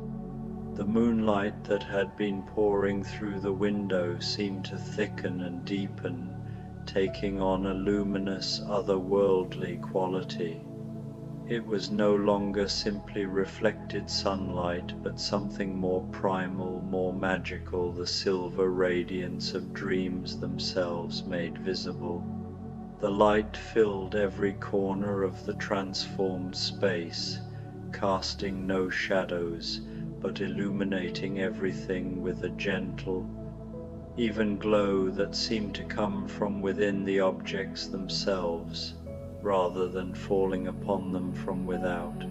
The moonlight that had been pouring through the window seemed to thicken and deepen, taking on a luminous, otherworldly quality. It was no longer simply reflected sunlight, but something more primal, more magical, the silver radiance of dreams themselves made visible. The light filled every corner of the transformed space, casting no shadows, but illuminating everything with a gentle, even glow that seemed to come from within the objects themselves, rather than falling upon them from without.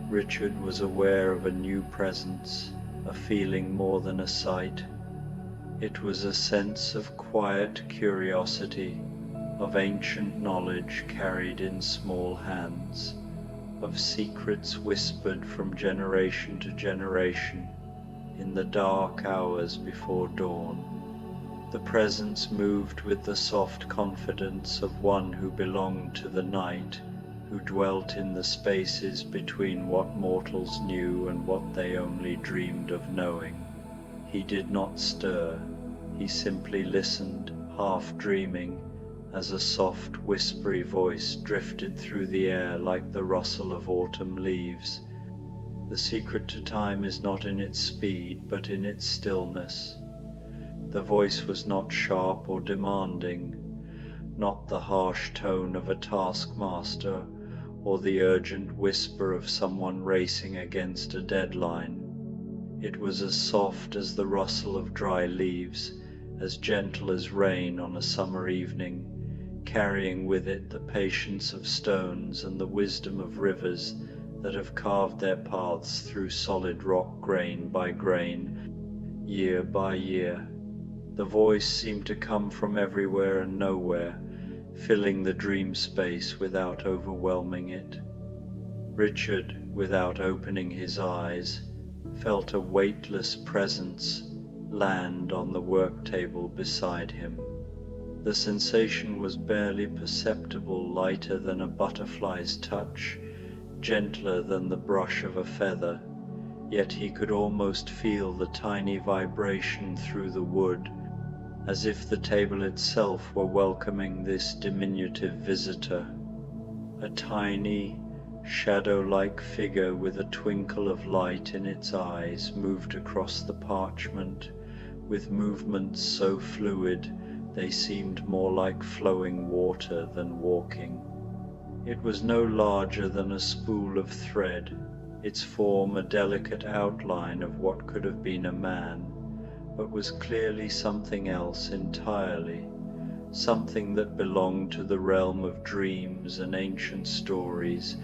Richard was aware of a new presence, a feeling more than a sight. It was a sense of quiet curiosity, of ancient knowledge carried in small hands, of secrets whispered from generation to generation in the dark hours before dawn. The presence moved with the soft confidence of one who belonged to the night, who dwelt in the spaces between what mortals knew and what they only dreamed of knowing. He did not stir, he simply listened, half dreaming, as a soft, whispery voice drifted through the air like the rustle of autumn leaves. The secret to time is not in its speed, but in its stillness. The voice was not sharp or demanding, not the harsh tone of a taskmaster or the urgent whisper of someone racing against a deadline. It was as soft as the rustle of dry leaves, as gentle as rain on a summer evening, carrying with it the patience of stones and the wisdom of rivers that have carved their paths through solid rock grain by grain, year by year. The voice seemed to come from everywhere and nowhere, filling the dream space without overwhelming it. Richard, without opening his eyes, felt a weightless presence land on the work table beside him. The sensation was barely perceptible, lighter than a butterfly's touch, gentler than the brush of a feather, yet he could almost feel the tiny vibration through the wood, as if the table itself were welcoming this diminutive visitor. A tiny, shadow-like figure with a twinkle of light in its eyes moved across the parchment, with movements so fluid they seemed more like flowing water than walking. It was no larger than a spool of thread, its form a delicate outline of what could have been a man, but was clearly something else entirely, something that belonged to the realm of dreams and ancient stories,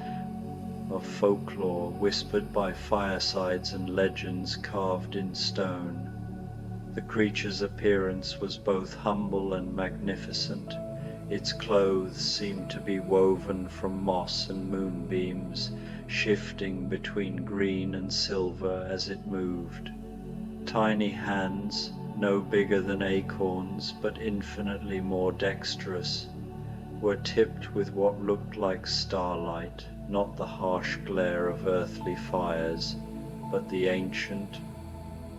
of folklore whispered by firesides and legends carved in stone. The creature's appearance was both humble and magnificent. Its clothes seemed to be woven from moss and moonbeams, shifting between green and silver as it moved. Tiny hands, no bigger than acorns but infinitely more dexterous, were tipped with what looked like starlight, not the harsh glare of earthly fires, but the ancient,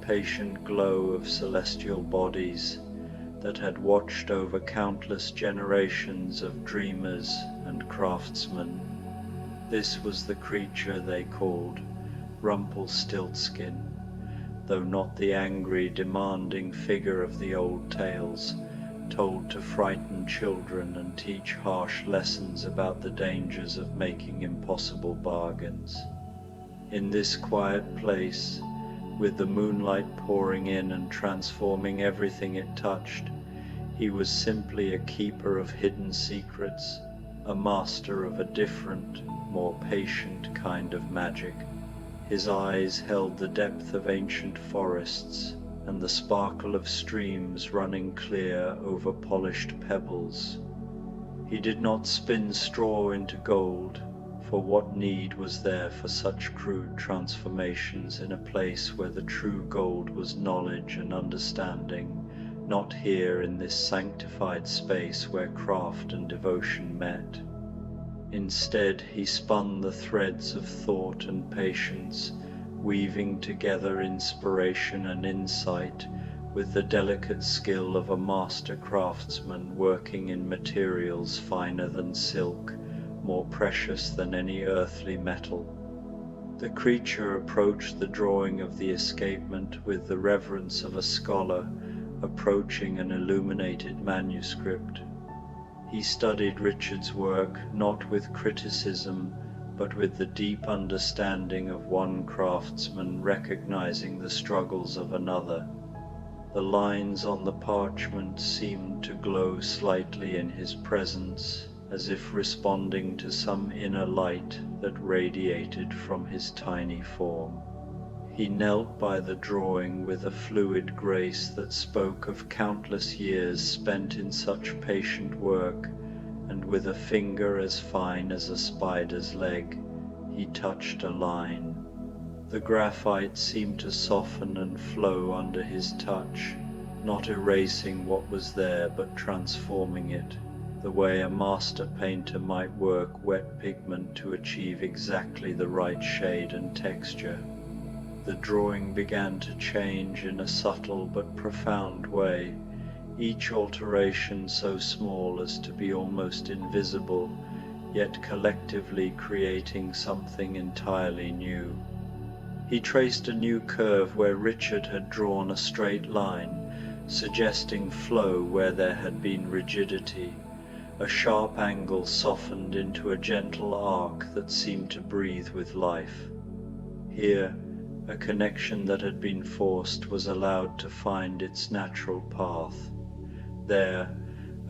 patient glow of celestial bodies that had watched over countless generations of dreamers and craftsmen. This was the creature they called Rumpelstiltskin, though not the angry, demanding figure of the old tales, told to frighten children and teach harsh lessons about the dangers of making impossible bargains. In this quiet place, with the moonlight pouring in and transforming everything it touched, he was simply a keeper of hidden secrets, a master of a different, more patient kind of magic. His eyes held the depth of ancient forests and the sparkle of streams running clear over polished pebbles. He did not spin straw into gold, for what need was there for such crude transformations in a place where the true gold was knowledge and understanding, not here in this sanctified space where craft and devotion met. Instead, he spun the threads of thought and patience, weaving together inspiration and insight with the delicate skill of a master craftsman working in materials finer than silk, more precious than any earthly metal. The creature approached the drawing of the escapement with the reverence of a scholar approaching an illuminated manuscript. He studied Richard's work not with criticism, but with the deep understanding of one craftsman recognizing the struggles of another. The lines on the parchment seemed to glow slightly in his presence, as if responding to some inner light that radiated from his tiny form. He knelt by the drawing with a fluid grace that spoke of countless years spent in such patient work, and with a finger as fine as a spider's leg, he touched a line. The graphite seemed to soften and flow under his touch, not erasing what was there but transforming it, the way a master painter might work wet pigment to achieve exactly the right shade and texture. The drawing began to change in a subtle but profound way, each alteration so small as to be almost invisible, yet collectively creating something entirely new. He traced a new curve where Richard had drawn a straight line, suggesting flow where there had been rigidity. A sharp angle softened into a gentle arc that seemed to breathe with life. Here, a connection that had been forced was allowed to find its natural path. There,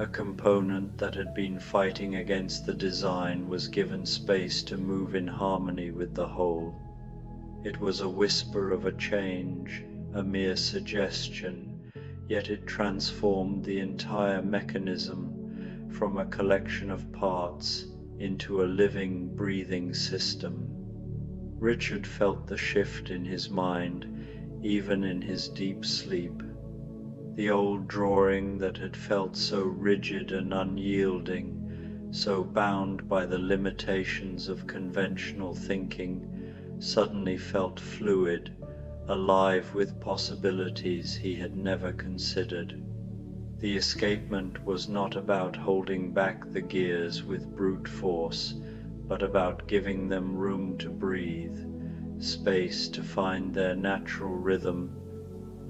a component that had been fighting against the design was given space to move in harmony with the whole. It was a whisper of a change, a mere suggestion, yet it transformed the entire mechanism from a collection of parts into a living, breathing system. Richard felt the shift in his mind, even in his deep sleep. The old drawing that had felt so rigid and unyielding, so bound by the limitations of conventional thinking, suddenly felt fluid, alive with possibilities he had never considered. The escapement was not about holding back the gears with brute force, but about giving them room to breathe, space to find their natural rhythm,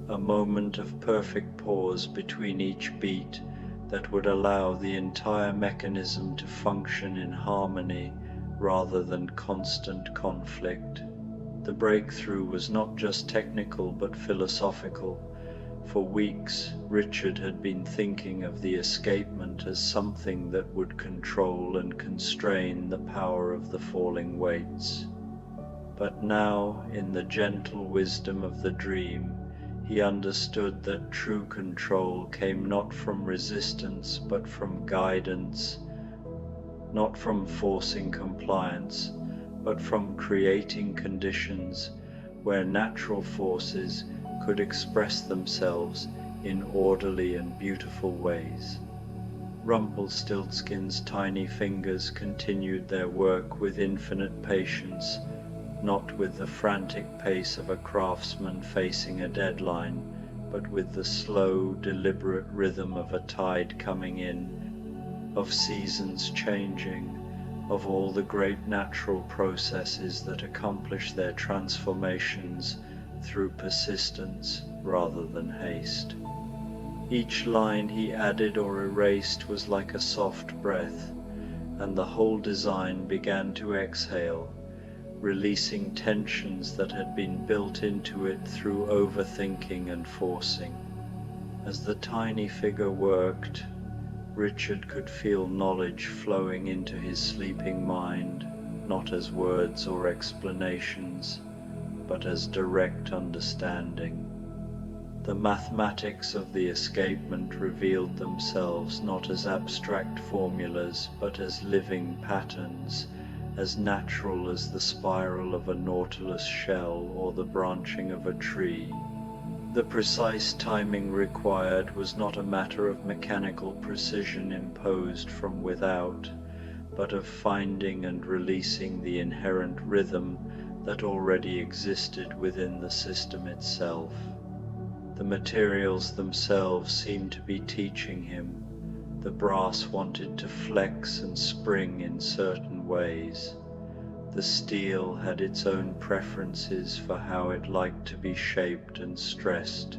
a moment of perfect pause between each beat that would allow the entire mechanism to function in harmony rather than constant conflict. The breakthrough was not just technical but philosophical. For weeks, Richard had been thinking of the escapement as something that would control and constrain the power of the falling weights. But now, in the gentle wisdom of the dream, he understood that true control came not from resistance but from guidance, not from forcing compliance, but from creating conditions where natural forces could express themselves in orderly and beautiful ways. Rumpelstiltskin's tiny fingers continued their work with infinite patience, not with the frantic pace of a craftsman facing a deadline, but with the slow, deliberate rhythm of a tide coming in, of seasons changing, of all the great natural processes that accomplish their transformations through persistence rather than haste. Each line he added or erased was like a soft breath, and the whole design began to exhale, releasing tensions that had been built into it through overthinking and forcing. As the tiny figure worked, Richard could feel knowledge flowing into his sleeping mind, not as words or explanations, but as direct understanding. The mathematics of the escapement revealed themselves not as abstract formulas, but as living patterns, as natural as the spiral of a nautilus shell or the branching of a tree. The precise timing required was not a matter of mechanical precision imposed from without, but of finding and releasing the inherent rhythm that already existed within the system itself. The materials themselves seemed to be teaching him. The brass wanted to flex and spring in certain ways. The steel had its own preferences for how it liked to be shaped and stressed.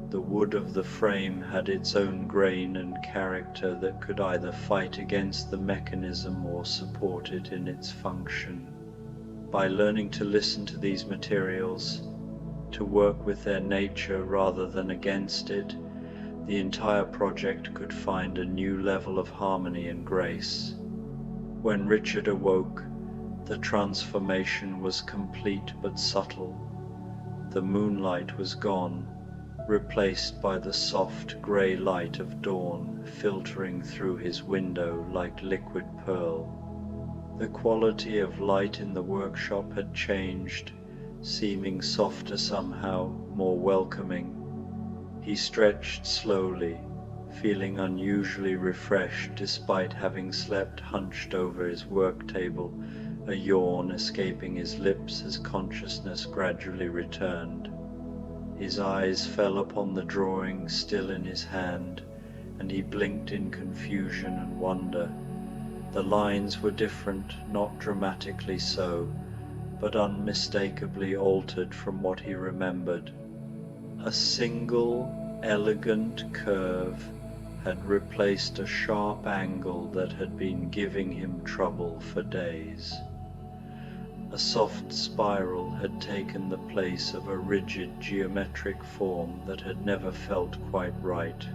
The wood of the frame had its own grain and character that could either fight against the mechanism or support it in its function. By learning to listen to these materials, to work with their nature rather than against it, the entire project could find a new level of harmony and grace. When Richard awoke, the transformation was complete but subtle. The moonlight was gone, replaced by the soft grey light of dawn filtering through his window like liquid pearl. The quality of light in the workshop had changed, seeming softer somehow, more welcoming. He stretched slowly, feeling unusually refreshed despite having slept hunched over his work table, a yawn escaping his lips as consciousness gradually returned. His eyes fell upon the drawing still in his hand, and he blinked in confusion and wonder. The lines were different, not dramatically so, but unmistakably altered from what he remembered. A single, elegant curve had replaced a sharp angle that had been giving him trouble for days. A soft spiral had taken the place of a rigid geometric form that had never felt quite right.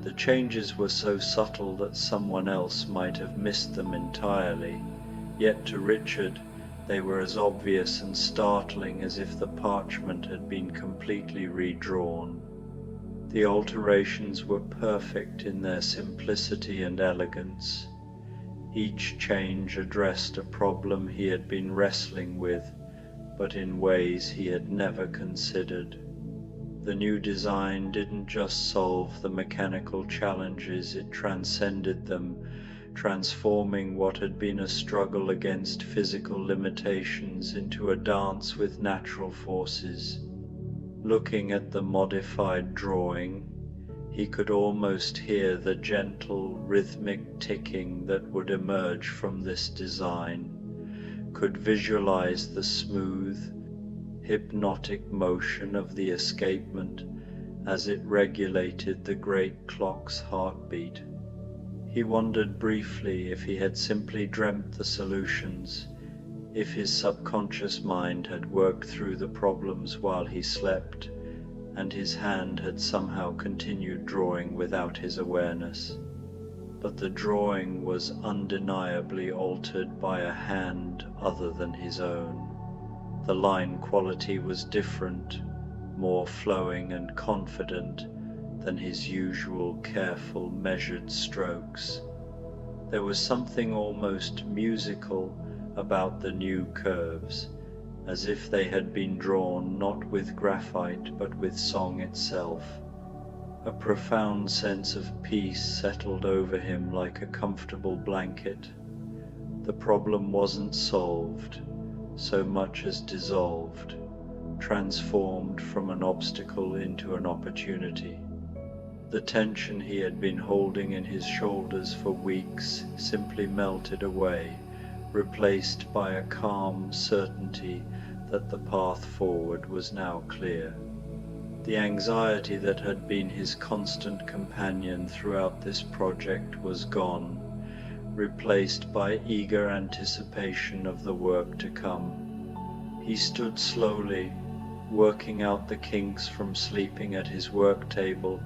The changes were so subtle that someone else might have missed them entirely, yet to Richard they were as obvious and startling as if the parchment had been completely redrawn. The alterations were perfect in their simplicity and elegance. Each change addressed a problem he had been wrestling with, but in ways he had never considered. The new design didn't just solve the mechanical challenges, it transcended them, transforming what had been a struggle against physical limitations into a dance with natural forces. Looking at the modified drawing, he could almost hear the gentle, rhythmic ticking that would emerge from this design, could visualize the smooth, hypnotic motion of the escapement as it regulated the great clock's heartbeat. He wondered briefly if he had simply dreamt the solutions, if his subconscious mind had worked through the problems while he slept, and his hand had somehow continued drawing without his awareness. But the drawing was undeniably altered by a hand other than his own. The line quality was different, more flowing and confident than his usual careful, measured strokes. There was something almost musical about the new curves, as if they had been drawn not with graphite but with song itself. A profound sense of peace settled over him like a comfortable blanket. The problem wasn't solved, so much as dissolved, transformed from an obstacle into an opportunity. The tension he had been holding in his shoulders for weeks simply melted away, replaced by a calm certainty that the path forward was now clear. The anxiety that had been his constant companion throughout this project was gone, replaced by eager anticipation of the work to come. He stood slowly, working out the kinks from sleeping at his work table,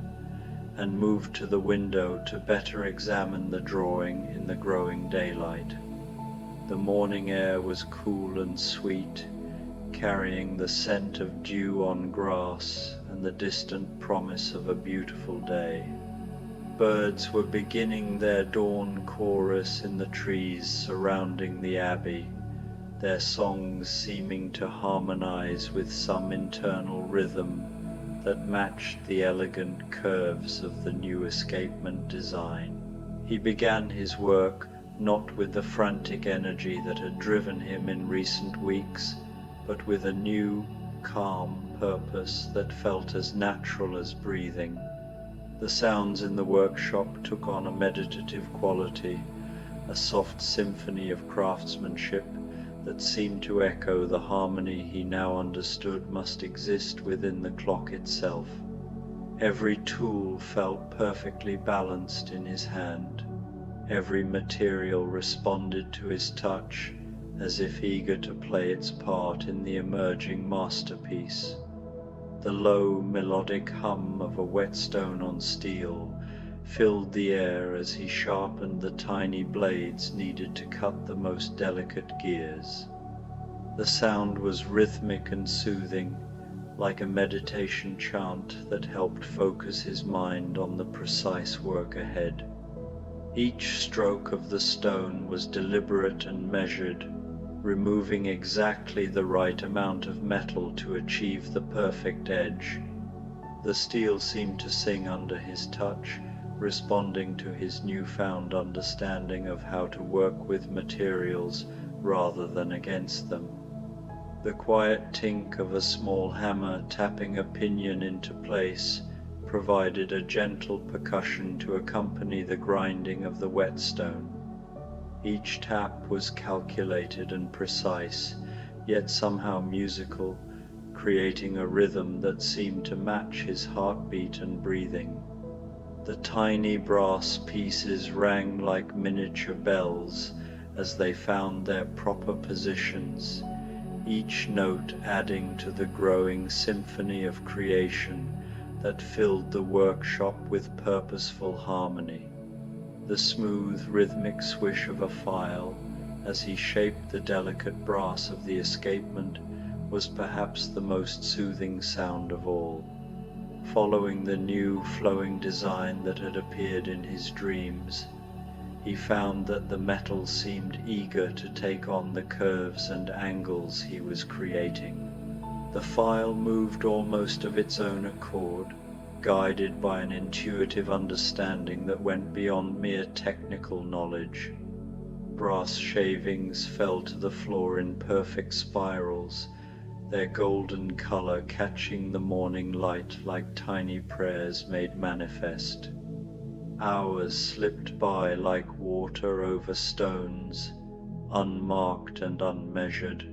and moved to the window to better examine the drawing in the growing daylight. The morning air was cool and sweet, carrying the scent of dew on grass and the distant promise of a beautiful day. Birds were beginning their dawn chorus in the trees surrounding the abbey, their songs seeming to harmonize with some internal rhythm that matched the elegant curves of the new escapement design. He began his work not with the frantic energy that had driven him in recent weeks, but with a new, calm purpose that felt as natural as breathing. The sounds in the workshop took on a meditative quality, a soft symphony of craftsmanship that seemed to echo the harmony he now understood must exist within the clock itself. Every tool felt perfectly balanced in his hand. Every material responded to his touch, as if eager to play its part in the emerging masterpiece. The low, melodic hum of a whetstone on steel filled the air as he sharpened the tiny blades needed to cut the most delicate gears. The sound was rhythmic and soothing, like a meditation chant that helped focus his mind on the precise work ahead. Each stroke of the stone was deliberate and measured, removing exactly the right amount of metal to achieve the perfect edge. The steel seemed to sing under his touch, responding to his newfound understanding of how to work with materials rather than against them. The quiet tink of a small hammer tapping a pinion into place provided a gentle percussion to accompany the grinding of the whetstone. Each tap was calculated and precise, yet somehow musical, creating a rhythm that seemed to match his heartbeat and breathing. The tiny brass pieces rang like miniature bells as they found their proper positions, each note adding to the growing symphony of creation that filled the workshop with purposeful harmony. The smooth, rhythmic swish of a file, as he shaped the delicate brass of the escapement, was perhaps the most soothing sound of all. Following the new, flowing design that had appeared in his dreams, he found that the metal seemed eager to take on the curves and angles he was creating. The file moved almost of its own accord, guided by an intuitive understanding that went beyond mere technical knowledge. Brass shavings fell to the floor in perfect spirals, their golden color catching the morning light like tiny prayers made manifest. Hours slipped by like water over stones, unmarked and unmeasured.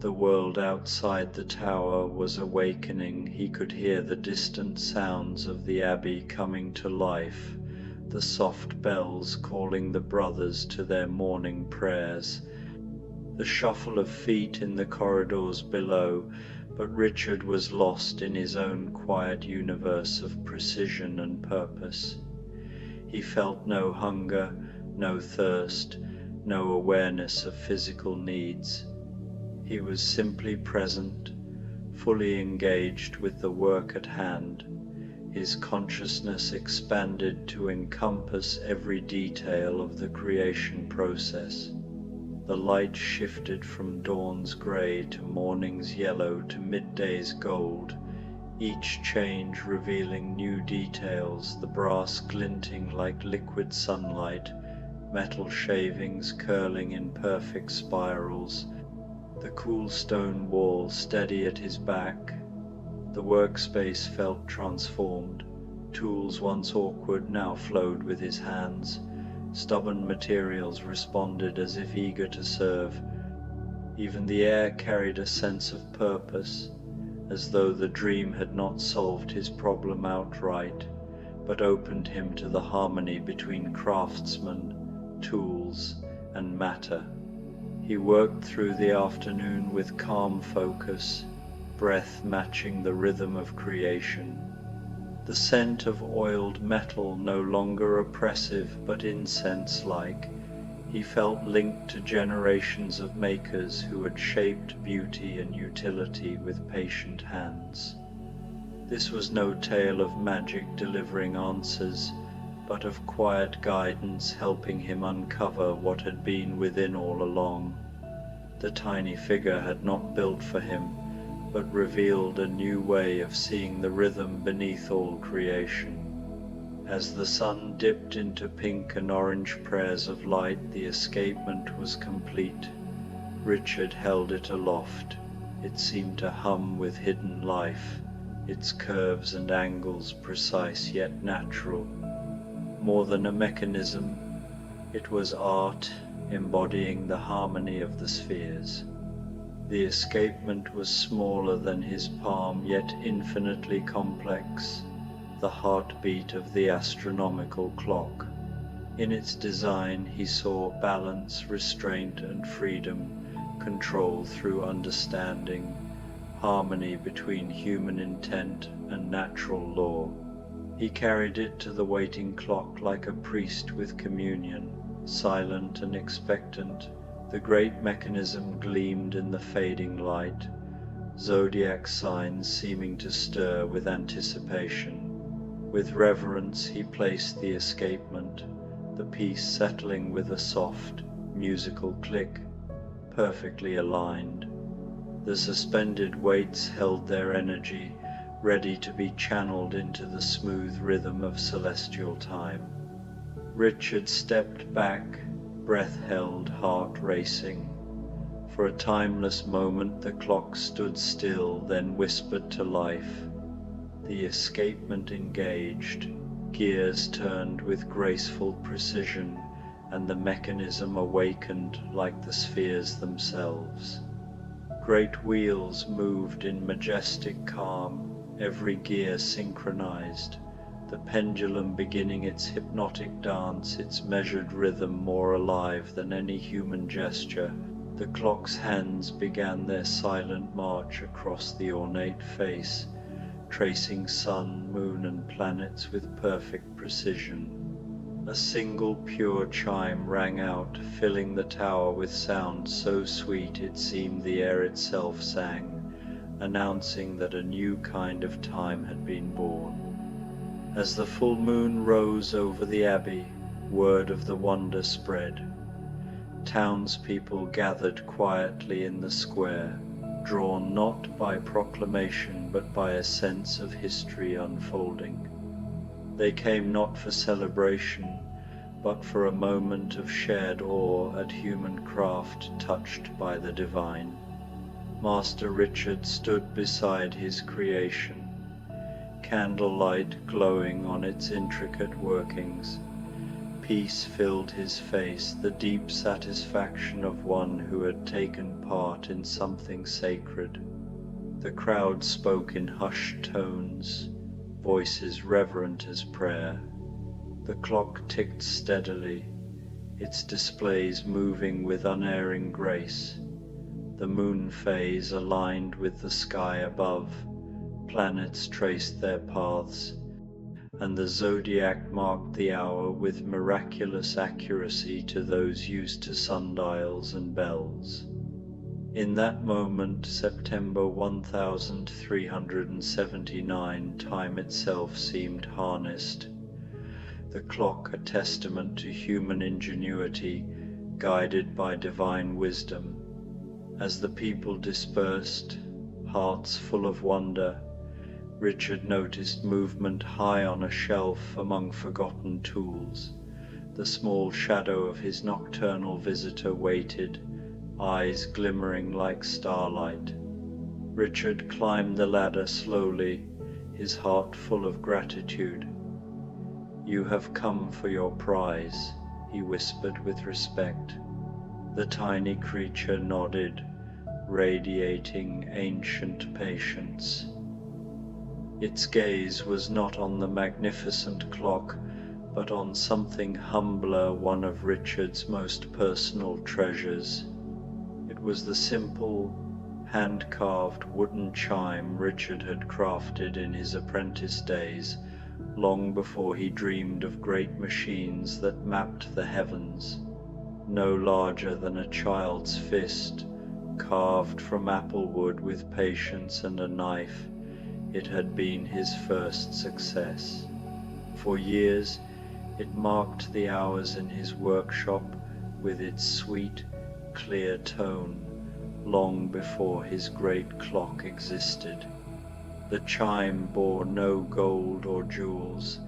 The world outside the tower was awakening. He could hear the distant sounds of the abbey coming to life, the soft bells calling the brothers to their morning prayers, the shuffle of feet in the corridors below, but Richard was lost in his own quiet universe of precision and purpose. He felt no hunger, no thirst, no awareness of physical needs. He was simply present, fully engaged with the work at hand. His consciousness expanded to encompass every detail of the creation process. The light shifted from dawn's grey to morning's yellow to midday's gold, each change revealing new details, the brass glinting like liquid sunlight, metal shavings curling in perfect spirals, the cool stone wall steady at his back. The workspace felt transformed, Tools once awkward now flowed with his hands. Stubborn materials responded as if eager to serve. Even the air carried a sense of purpose, as though the dream had not solved his problem outright, but opened him to the harmony between craftsman, tools, and matter. He worked through the afternoon with calm focus, breath matching the rhythm of creation. The scent of oiled metal no longer oppressive but incense-like, he felt linked to generations of makers who had shaped beauty and utility with patient hands. This was no tale of magic delivering answers, but of quiet guidance helping him uncover what had been within all along. The tiny figure had not built for him, but revealed a new way of seeing the rhythm beneath all creation. As the sun dipped into pink and orange prayers of light, the escapement was complete. Richard held it aloft. It seemed to hum with hidden life, its curves and angles precise yet natural. More than a mechanism, it was art embodying the harmony of the spheres. The escapement was smaller than his palm, yet infinitely complex, the heartbeat of the astronomical clock. In its design he saw balance, restraint, and freedom, control through understanding, harmony between human intent and natural law. He carried it to the waiting clock like a priest with communion, silent and expectant. The great mechanism gleamed in the fading light, zodiac signs seeming to stir with anticipation. With reverence he placed the escapement, the piece settling with a soft, musical click, perfectly aligned. The suspended weights held their energy, ready to be channeled into the smooth rhythm of celestial time. Richard stepped back, breath held, heart racing. For a timeless moment the clock stood still, then whispered to life. The escapement engaged, gears turned with graceful precision, and the mechanism awakened like the spheres themselves. Great wheels moved in majestic calm, every gear synchronized, the pendulum beginning its hypnotic dance, its measured rhythm more alive than any human gesture. The clock's hands began their silent march across the ornate face, tracing sun, moon, and planets with perfect precision. A single pure chime rang out, filling the tower with sound so sweet it seemed the air itself sang, announcing that a new kind of time had been born. As the full moon rose over the abbey, word of the wonder spread. Townspeople gathered quietly in the square, drawn not by proclamation but by a sense of history unfolding. They came not for celebration, but for a moment of shared awe at human craft touched by the divine. Master Richard stood beside his creation, candlelight glowing on its intricate workings. Peace filled his face, the deep satisfaction of one who had taken part in something sacred. The crowd spoke in hushed tones, voices reverent as prayer. The clock ticked steadily, its displays moving with unerring grace. The moon phase aligned with the sky above, planets traced their paths, and the zodiac marked the hour with miraculous accuracy to those used to sundials and bells. In that moment, September 1379, time itself seemed harnessed, the clock a testament to human ingenuity, guided by divine wisdom. As the people dispersed, hearts full of wonder, Richard noticed movement high on a shelf among forgotten tools. The small shadow of his nocturnal visitor waited, eyes glimmering like starlight. Richard climbed the ladder slowly, his heart full of gratitude. "You have come for your prize," he whispered with respect. The tiny creature nodded, radiating ancient patience. Its gaze was not on the magnificent clock, but on something humbler, one of Richard's most personal treasures. It was the simple, hand-carved wooden chime Richard had crafted in his apprentice days, long before he dreamed of great machines that mapped the heavens. No larger than a child's fist, carved from apple wood with patience and a knife, it had been his first success. For years it marked the hours in his workshop with its sweet, clear tone, long before his great clock existed. The chime bore no gold or jewels.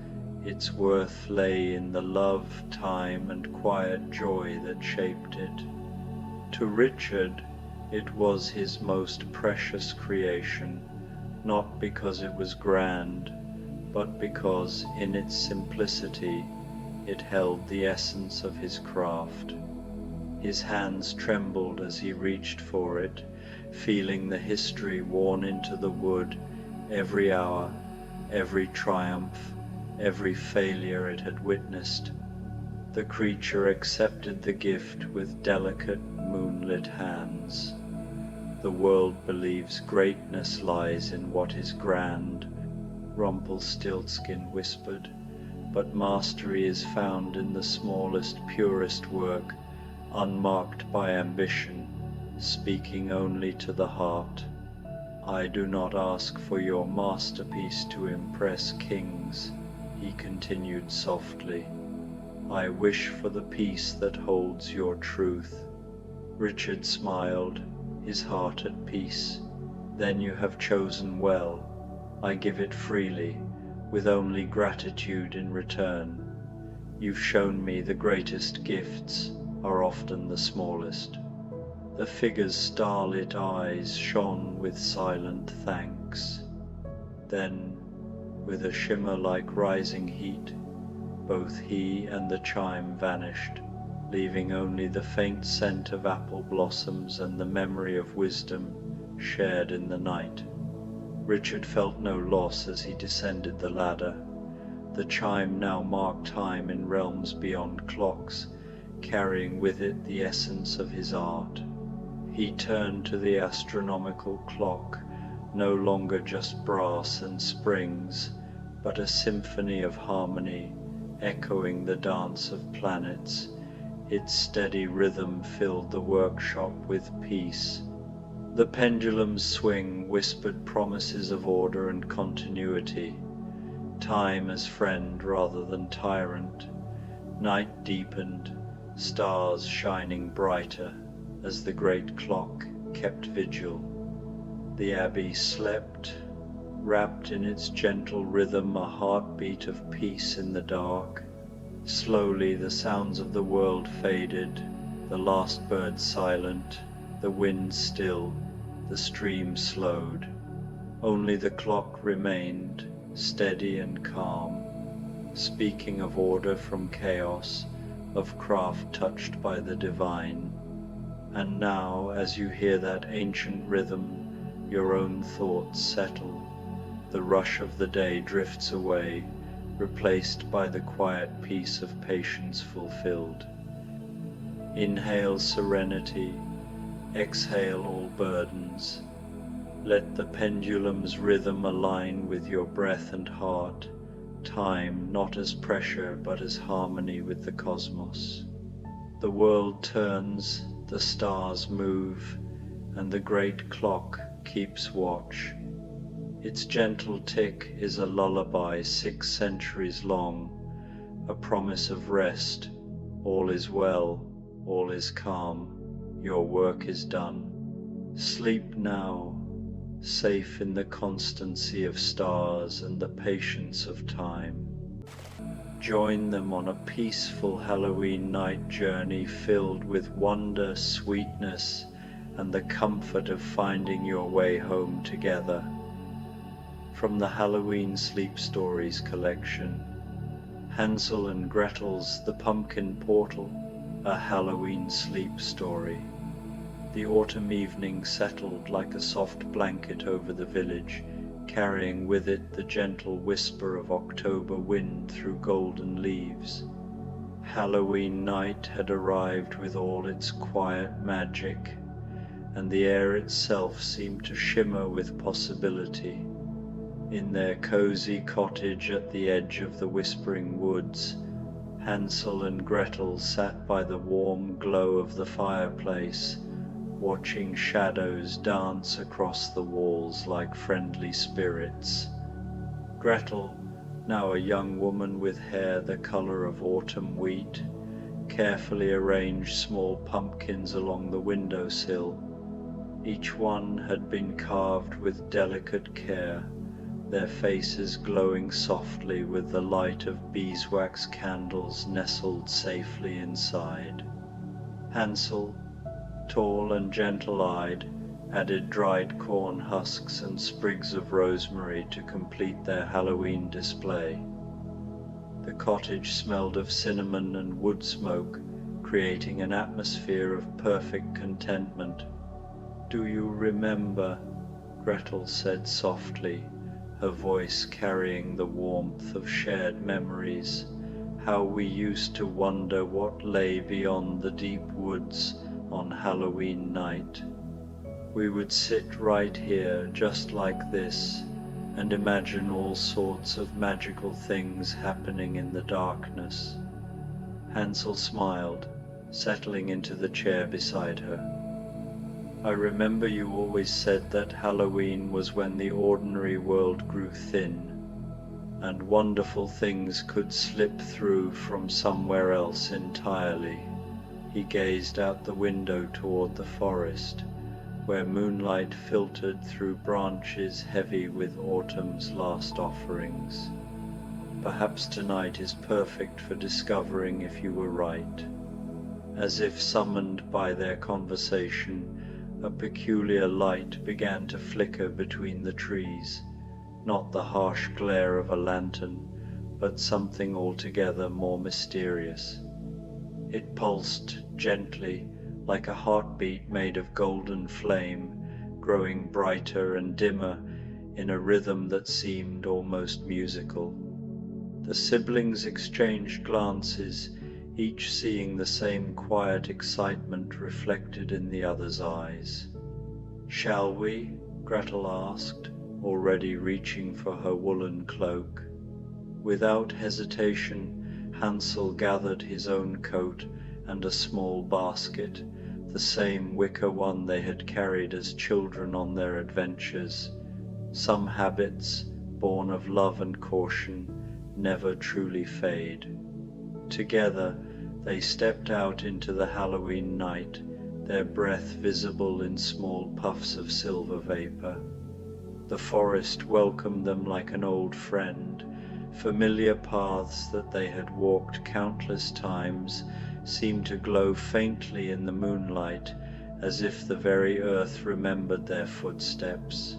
Its worth lay in the love, time, and quiet joy that shaped it. To Richard, it was his most precious creation, not because it was grand, but because, in its simplicity, it held the essence of his craft. His hands trembled as he reached for it, feeling the history worn into the wood, every hour, every triumph, every failure it had witnessed. The creature accepted the gift with delicate, moonlit hands. "The world believes greatness lies in what is grand," Rumpelstiltskin whispered, "but mastery is found in the smallest, purest work, unmarked by ambition, speaking only to the heart. I do not ask for your masterpiece to impress kings," he continued softly. "I wish for the peace that holds your truth." Richard smiled, his heart at peace. "Then you have chosen well. I give it freely, with only gratitude in return. You've shown me the greatest gifts are often the smallest." The figure's starlit eyes shone with silent thanks. Then, with a shimmer like rising heat, both he and the chime vanished, leaving only the faint scent of apple blossoms and the memory of wisdom shared in the night. Richard felt no loss as he descended the ladder. The chime now marked time in realms beyond clocks, carrying with it the essence of his art. He turned to the astronomical clock, no longer just brass and springs, but a symphony of harmony, echoing the dance of planets. Its steady rhythm filled the workshop with peace. The pendulum's swing whispered promises of order and continuity, time as friend rather than tyrant. Night deepened, stars shining brighter as the great clock kept vigil. The abbey slept, wrapped in its gentle rhythm, a heartbeat of peace in the dark. Slowly the sounds of the world faded, the last bird silent, the wind still, the stream slowed. Only the clock remained, steady and calm, speaking of order from chaos, of craft touched by the divine. And now, as you hear that ancient rhythm, your own thoughts settle. The rush of the day drifts away, replaced by the quiet peace of patience fulfilled. Inhale serenity, exhale all burdens. Let the pendulum's rhythm align with your breath and heart, time not as pressure but as harmony with the cosmos. The world turns, the stars move, and the great clock keeps watch. Its gentle tick is a lullaby 6 centuries long, a promise of rest. All is well, all is calm, your work is done. Sleep now, safe in the constancy of stars and the patience of time. Join them on a peaceful Halloween night journey filled with wonder, sweetness, and the comfort of finding your way home together. From the Halloween Sleep Stories collection, Hansel and Gretel's The Pumpkin Portal, a Halloween sleep story. The autumn evening settled like a soft blanket over the village, carrying with it the gentle whisper of October wind through golden leaves. Halloween night had arrived with all its quiet magic, and the air itself seemed to shimmer with possibility. In their cozy cottage at the edge of the whispering woods, Hansel and Gretel sat by the warm glow of the fireplace, watching shadows dance across the walls like friendly spirits. Gretel, now a young woman with hair the color of autumn wheat, carefully arranged small pumpkins along the windowsill. Each one had been carved with delicate care, their faces glowing softly with the light of beeswax candles nestled safely inside. Hansel, tall and gentle-eyed, added dried corn husks and sprigs of rosemary to complete their Halloween display. The cottage smelled of cinnamon and wood smoke, creating an atmosphere of perfect contentment. "Do you remember," Gretel said softly, her voice carrying the warmth of shared memories, "how we used to wonder what lay beyond the deep woods on Halloween night? We would sit right here just like this and imagine all sorts of magical things happening in the darkness." Hansel smiled, settling into the chair beside her. "I remember you always said that Halloween was when the ordinary world grew thin, and wonderful things could slip through from somewhere else entirely." He gazed out the window toward the forest, where moonlight filtered through branches heavy with autumn's last offerings. "Perhaps tonight is perfect for discovering if you were right." As if summoned by their conversation, a peculiar light began to flicker between the trees, not the harsh glare of a lantern, but something altogether more mysterious. It pulsed gently, like a heartbeat made of golden flame, growing brighter and dimmer in a rhythm that seemed almost musical. The siblings exchanged glances, each seeing the same quiet excitement reflected in the other's eyes. "Shall we?" Gretel asked, already reaching for her woolen cloak. Without hesitation, Hansel gathered his own coat and a small basket, the same wicker one they had carried as children on their adventures. Some habits, born of love and caution, never truly fade. Together, they stepped out into the Halloween night, their breath visible in small puffs of silver vapor. The forest welcomed them like an old friend. Familiar paths that they had walked countless times seemed to glow faintly in the moonlight, as if the very earth remembered their footsteps.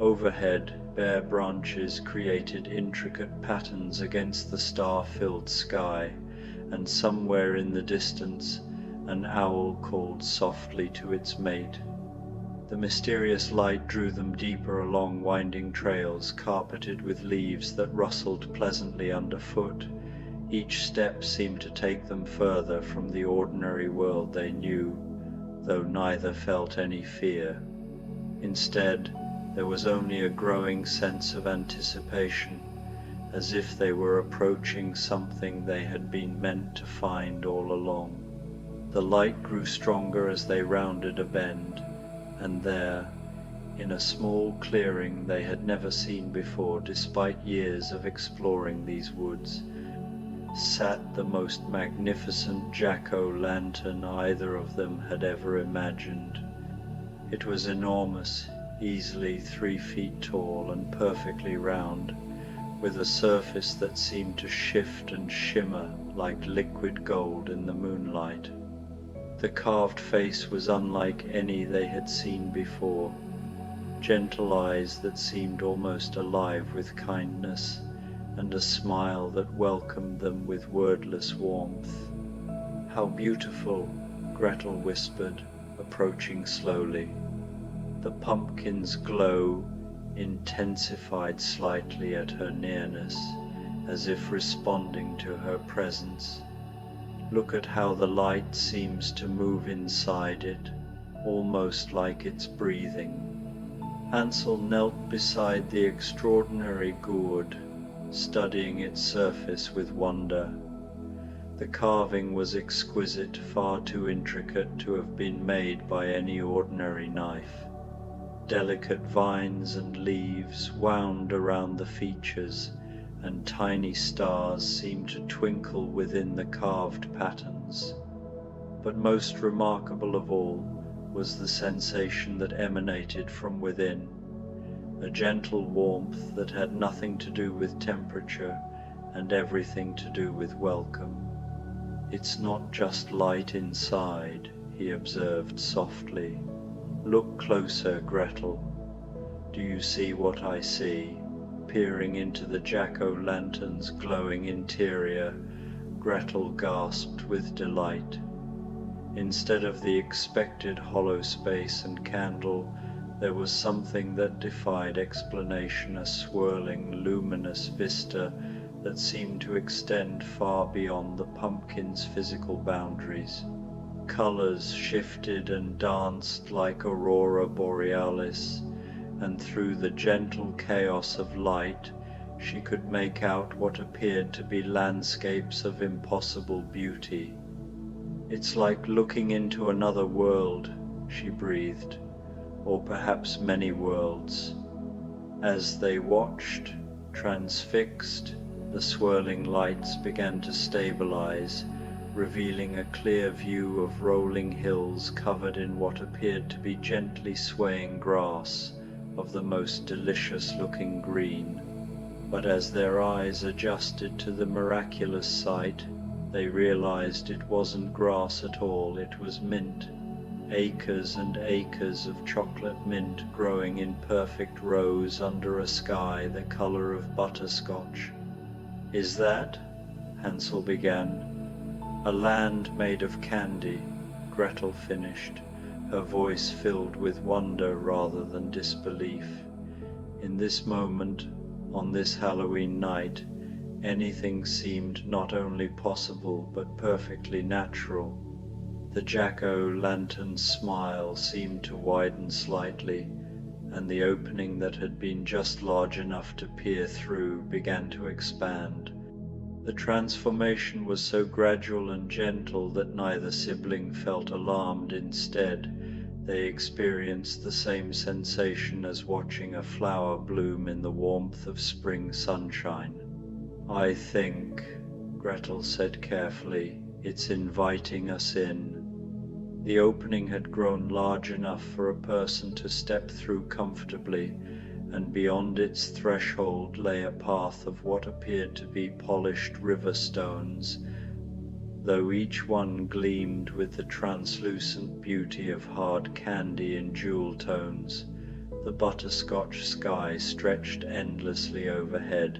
Overhead, bare branches created intricate patterns against the star-filled sky, and somewhere in the distance an owl called softly to its mate. The mysterious light drew them deeper along winding trails carpeted with leaves that rustled pleasantly underfoot. Each step seemed to take them further from the ordinary world they knew, though neither felt any fear. Instead, there was only a growing sense of anticipation, as if they were approaching something they had been meant to find all along. The light grew stronger as they rounded a bend, and there, in a small clearing they had never seen before despite years of exploring these woods, sat the most magnificent jack-o'-lantern either of them had ever imagined. It was enormous, easily 3 feet tall and perfectly round, with a surface that seemed to shift and shimmer like liquid gold in the moonlight. The carved face was unlike any they had seen before, gentle eyes that seemed almost alive with kindness, and a smile that welcomed them with wordless warmth. "How beautiful," Gretel whispered, approaching slowly. The pumpkin's glow intensified slightly at her nearness, as if responding to her presence. "Look at how the light seems to move inside it, almost like it's breathing." Hansel knelt beside the extraordinary gourd, studying its surface with wonder. The carving was exquisite, far too intricate to have been made by any ordinary knife. Delicate vines and leaves wound around the features, and tiny stars seemed to twinkle within the carved patterns. But most remarkable of all was the sensation that emanated from within, a gentle warmth that had nothing to do with temperature and everything to do with welcome. "It's not just light inside," he observed softly. "Look closer, Gretel. Do you see what I see?" Peering into the jack-o'-lantern's glowing interior, Gretel gasped with delight. Instead of the expected hollow space and candle, there was something that defied explanation, a swirling, luminous vista that seemed to extend far beyond the pumpkin's physical boundaries. Colors shifted and danced like aurora borealis, and through the gentle chaos of light she could make out what appeared to be landscapes of impossible beauty. "It's like looking into another world," she breathed, "or perhaps many worlds." As they watched, transfixed, the swirling lights began to stabilize, revealing a clear view of rolling hills covered in what appeared to be gently swaying grass of the most delicious-looking green. But as their eyes adjusted to the miraculous sight, they realized it wasn't grass at all, it was mint. Acres and acres of chocolate mint growing in perfect rows under a sky the color of butterscotch. "Is that?" Hansel began. "A land made of candy," Gretel finished, her voice filled with wonder rather than disbelief. In this moment, on this Halloween night, anything seemed not only possible but perfectly natural. The jack-o'-lantern's smile seemed to widen slightly, and the opening that had been just large enough to peer through began to expand. The transformation was so gradual and gentle that neither sibling felt alarmed. Instead, they experienced the same sensation as watching a flower bloom in the warmth of spring sunshine. "I think," Gretel said carefully, "it's inviting us in." The opening had grown large enough for a person to step through comfortably, and beyond its threshold lay a path of what appeared to be polished river stones, though each one gleamed with the translucent beauty of hard candy in jewel tones. The butterscotch sky stretched endlessly overhead,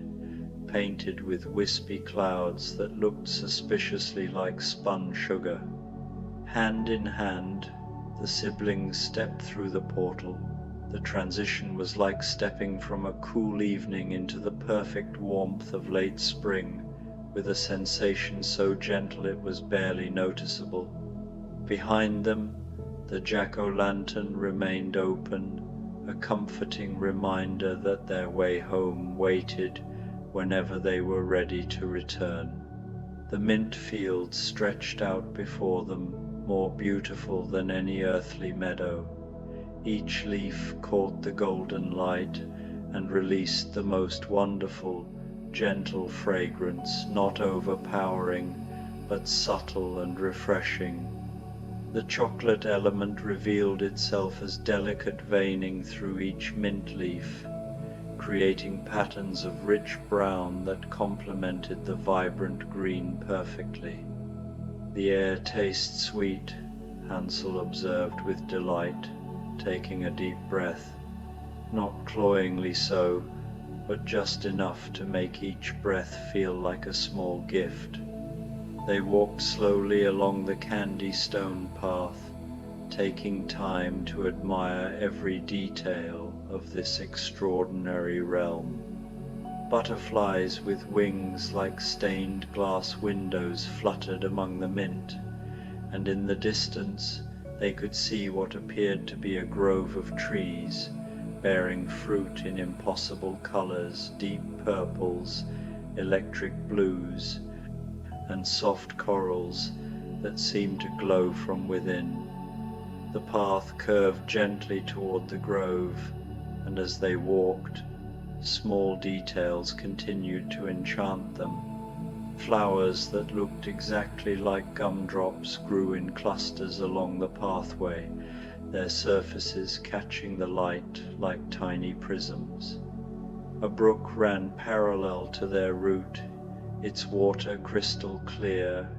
painted with wispy clouds that looked suspiciously like spun sugar. Hand in hand, the siblings stepped through the portal. The transition was like stepping from a cool evening into the perfect warmth of late spring, with a sensation so gentle it was barely noticeable. Behind them, the jack-o'-lantern remained open, a comforting reminder that their way home waited whenever they were ready to return. The mint fields stretched out before them, more beautiful than any earthly meadow. Each leaf caught the golden light and released the most wonderful, gentle fragrance, not overpowering, but subtle and refreshing. The chocolate element revealed itself as delicate veining through each mint leaf, creating patterns of rich brown that complemented the vibrant green perfectly. "The air tastes sweet," Hansel observed with delight, taking a deep breath. "Not cloyingly so, but just enough to make each breath feel like a small gift. They walked slowly along the candy stone path, taking time to admire every detail of this extraordinary realm. Butterflies with wings like stained glass windows fluttered among the mint, and in the distance they could see what appeared to be a grove of trees, bearing fruit in impossible colors, deep purples, electric blues, and soft corals that seemed to glow from within. The path curved gently toward the grove, and as they walked, small details continued to enchant them. Flowers that looked exactly like gumdrops grew in clusters along the pathway, their surfaces catching the light like tiny prisms. A brook ran parallel to their route, its water crystal clear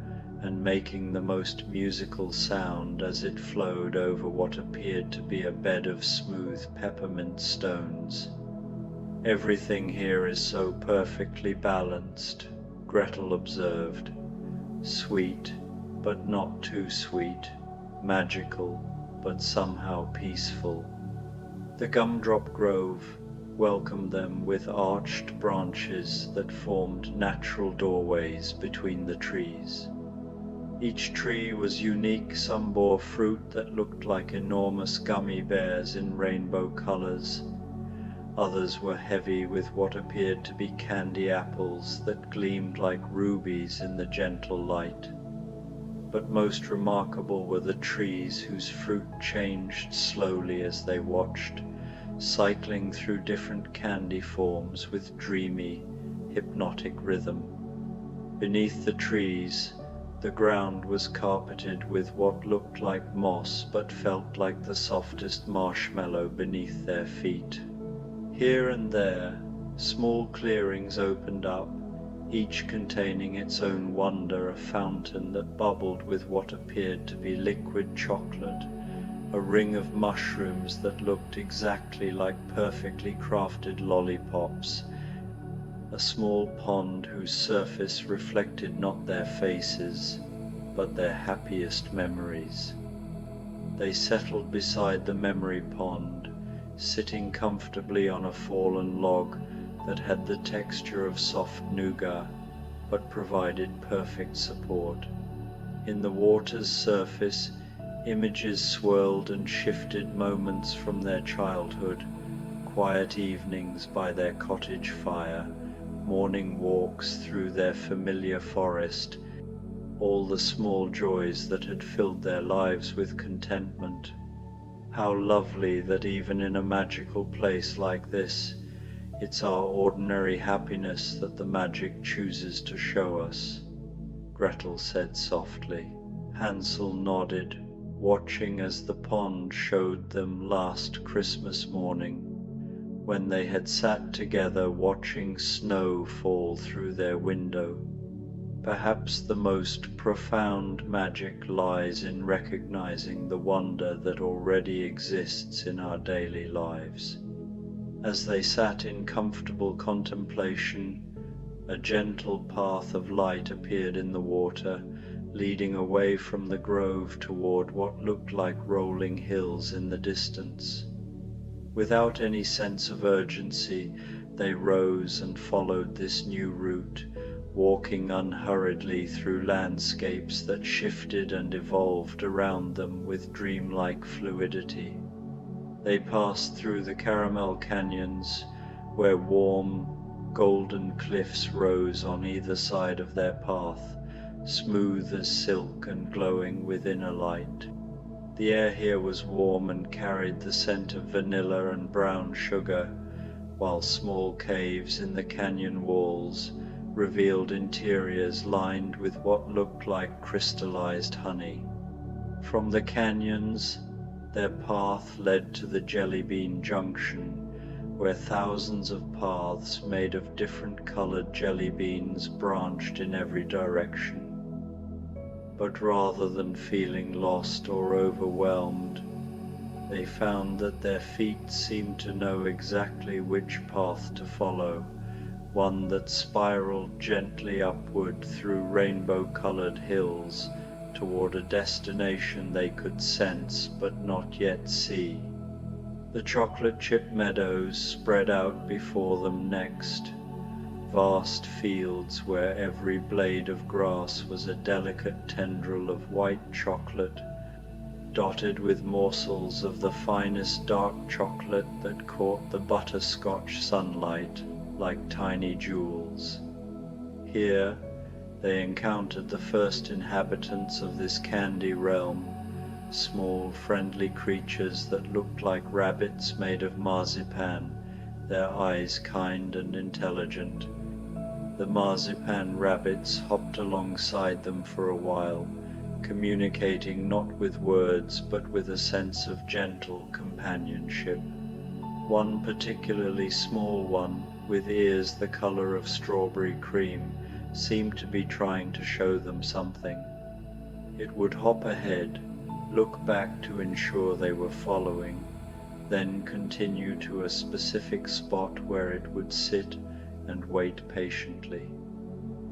and making the most musical sound as it flowed over what appeared to be a bed of smooth peppermint stones. "Everything here is so perfectly balanced," Gretel observed. "Sweet, but not too sweet, magical, but somehow peaceful." The gumdrop grove welcomed them with arched branches that formed natural doorways between the trees. Each tree was unique. Some bore fruit that looked like enormous gummy bears in rainbow colors. Others were heavy with what appeared to be candy apples that gleamed like rubies in the gentle light. But most remarkable were the trees whose fruit changed slowly as they watched, cycling through different candy forms with dreamy, hypnotic rhythm. Beneath the trees, the ground was carpeted with what looked like moss but felt like the softest marshmallow beneath their feet. Here and there, small clearings opened up, each containing its own wonder, a fountain that bubbled with what appeared to be liquid chocolate, a ring of mushrooms that looked exactly like perfectly crafted lollipops, a small pond whose surface reflected not their faces, but their happiest memories. They settled beside the memory pond, sitting comfortably on a fallen log that had the texture of soft nougat, but provided perfect support. In the water's surface, images swirled and shifted, moments from their childhood, quiet evenings by their cottage fire, morning walks through their familiar forest, all the small joys that had filled their lives with contentment. How lovely that even in a magical place like this, it's our ordinary happiness that the magic chooses to show us, Gretel said softly. Hansel nodded, watching as the pond showed them last Christmas morning, when they had sat together watching snow fall through their window. Perhaps the most profound magic lies in recognizing the wonder that already exists in our daily lives. As they sat in comfortable contemplation, a gentle path of light appeared in the water, leading away from the grove toward what looked like rolling hills in the distance. Without any sense of urgency, they rose and followed this new route, walking unhurriedly through landscapes that shifted and evolved around them with dreamlike fluidity. They passed through the caramel canyons, where warm, golden cliffs rose on either side of their path, smooth as silk and glowing with inner light. The air here was warm and carried the scent of vanilla and brown sugar, while small caves in the canyon walls revealed interiors lined with what looked like crystallized honey. From the canyons, their path led to the Jelly Bean Junction, where thousands of paths made of different colored jelly beans branched in every direction. But rather than feeling lost or overwhelmed, They found that their feet seemed to know exactly which path to follow, one that spiraled gently upward through rainbow-colored hills toward a destination they could sense but not yet see. The chocolate chip meadows spread out before them next, vast fields where every blade of grass was a delicate tendril of white chocolate, dotted with morsels of the finest dark chocolate that caught the butterscotch sunlight like tiny jewels. Here they encountered the first inhabitants of this candy realm, small friendly creatures that looked like rabbits made of marzipan, their eyes kind and intelligent. The marzipan rabbits hopped alongside them for a while, communicating not with words but with a sense of gentle companionship. One particularly small one, with ears the color of strawberry cream, seemed to be trying to show them something. It would hop ahead, look back to ensure they were following, then continue to a specific spot where it would sit and wait patiently.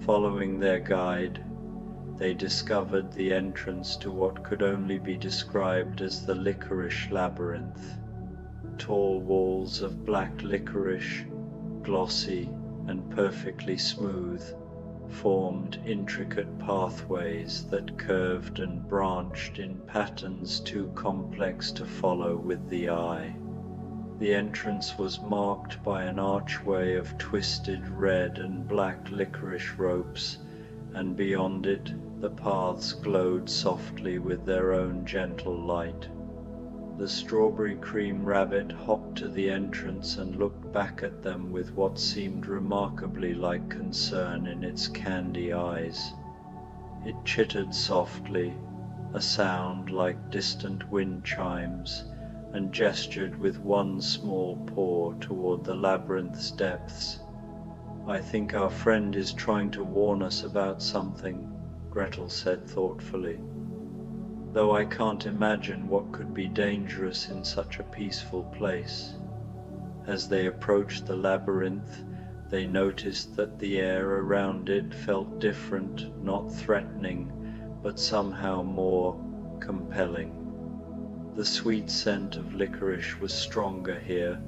Following their guide, they discovered the entrance to what could only be described as the licorice labyrinth. Tall walls of black licorice, glossy and perfectly smooth, formed intricate pathways that curved and branched in patterns too complex to follow with the eye. The entrance was marked by an archway of twisted red and black licorice ropes, and beyond it the paths glowed softly with their own gentle light. The strawberry cream rabbit hopped to the entrance and looked back at them with what seemed remarkably like concern in its candy eyes. It chittered softly, a sound like distant wind chimes, and gestured with one small paw toward the labyrinth's depths. "I think our friend is trying to warn us about something," Gretel said thoughtfully, "though I can't imagine what could be dangerous in such a peaceful place." As they approached the labyrinth, they noticed that the air around it felt different, not threatening, but somehow more compelling. The sweet scent of licorice was stronger here,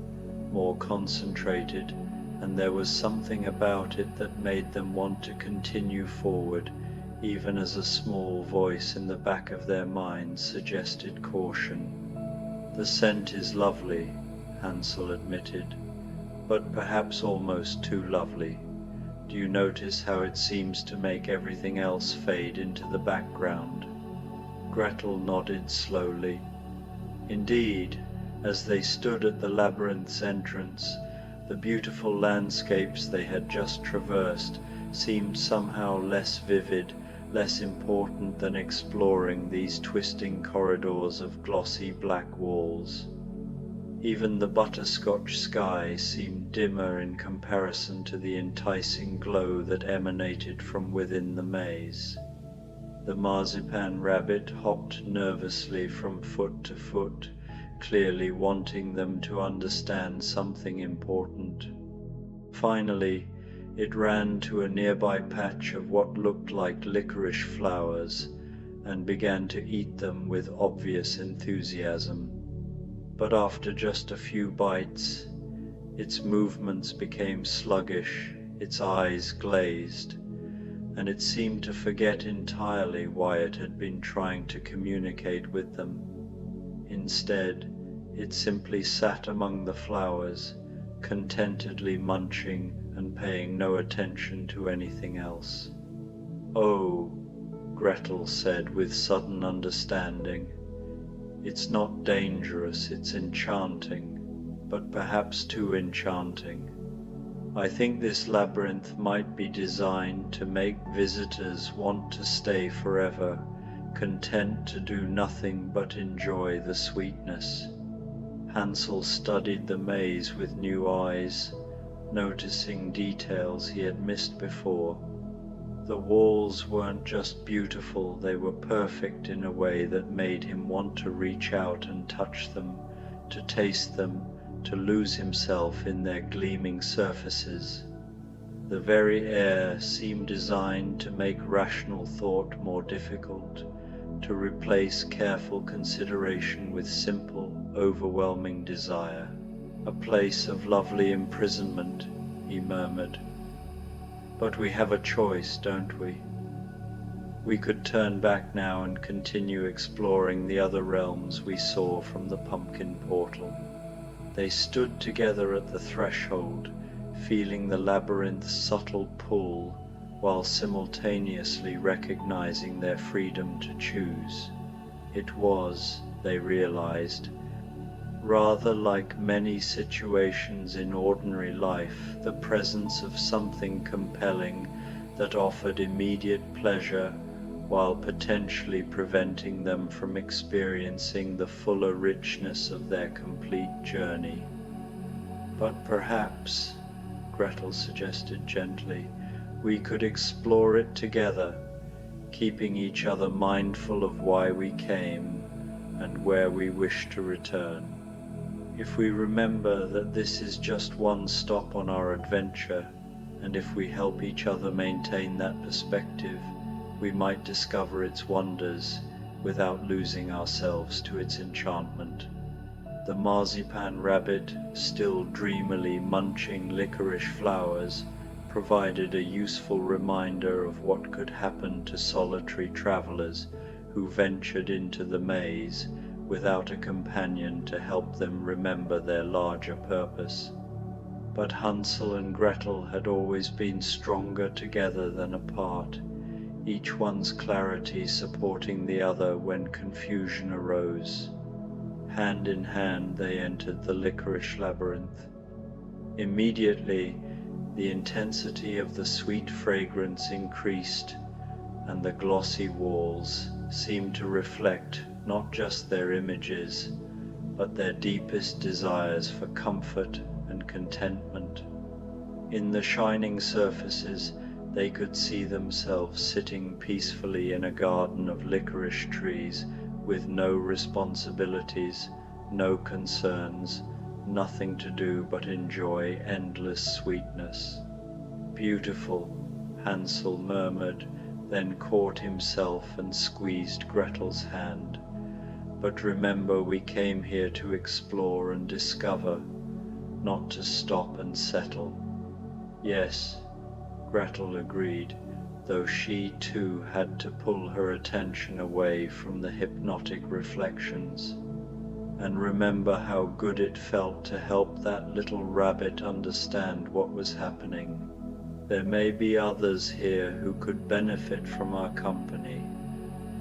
more concentrated, and there was something about it that made them want to continue forward, even as a small voice in the back of their minds suggested caution. "The scent is lovely," Hansel admitted, "but perhaps almost too lovely. Do you notice how it seems to make everything else fade into the background?" Gretel nodded slowly. Indeed, as they stood at the labyrinth's entrance, the beautiful landscapes they had just traversed seemed somehow less vivid, less important than exploring these twisting corridors of glossy black walls. Even the butterscotch sky seemed dimmer in comparison to the enticing glow that emanated from within the maze. The marzipan rabbit hopped nervously from foot to foot, clearly wanting them to understand something important. Finally, it ran to a nearby patch of what looked like licorice flowers and began to eat them with obvious enthusiasm. But after just a few bites, its movements became sluggish, its eyes glazed, and it seemed to forget entirely why it had been trying to communicate with them. Instead, it simply sat among the flowers, contentedly munching and paying no attention to anything else. "Oh," Gretel said with sudden understanding, "it's not dangerous, it's enchanting, but perhaps too enchanting. I think this labyrinth might be designed to make visitors want to stay forever, content to do nothing but enjoy the sweetness." Hansel studied the maze with new eyes, noticing details he had missed before. The walls weren't just beautiful, they were perfect in a way that made him want to reach out and touch them, to taste them, to lose himself in their gleaming surfaces. The very air seemed designed to make rational thought more difficult, to replace careful consideration with simple, overwhelming desire. A place of lovely imprisonment, he murmured. But we have a choice, don't we? We could turn back now and continue exploring the other realms we saw from the pumpkin portal. They stood together at the threshold, feeling the labyrinth's subtle pull, while simultaneously recognizing their freedom to choose. It was, they realized, rather like many situations in ordinary life, the presence of something compelling that offered immediate pleasure while potentially preventing them from experiencing the fuller richness of their complete journey. But perhaps, Gretel suggested gently, we could explore it together, keeping each other mindful of why we came and where we wish to return. If we remember that this is just one stop on our adventure, and if we help each other maintain that perspective, we might discover its wonders without losing ourselves to its enchantment. The marzipan rabbit, still dreamily munching licorice flowers, provided a useful reminder of what could happen to solitary travelers who ventured into the maze without a companion to help them remember their larger purpose. But Hansel and Gretel had always been stronger together than apart, each one's clarity supporting the other when confusion arose. Hand in hand they entered the licorice labyrinth. Immediately, the intensity of the sweet fragrance increased, and the glossy walls seemed to reflect not just their images, but their deepest desires for comfort and contentment. In the shining surfaces, they could see themselves sitting peacefully in a garden of licorice trees with no responsibilities, no concerns, nothing to do but enjoy endless sweetness. Beautiful, Hansel murmured, then caught himself and squeezed Gretel's hand. But remember, we came here to explore and discover, not to stop and settle. Yes, Gretel agreed, though she too had to pull her attention away from the hypnotic reflections. And remember how good it felt to help that little rabbit understand what was happening. There may be others here who could benefit from our company.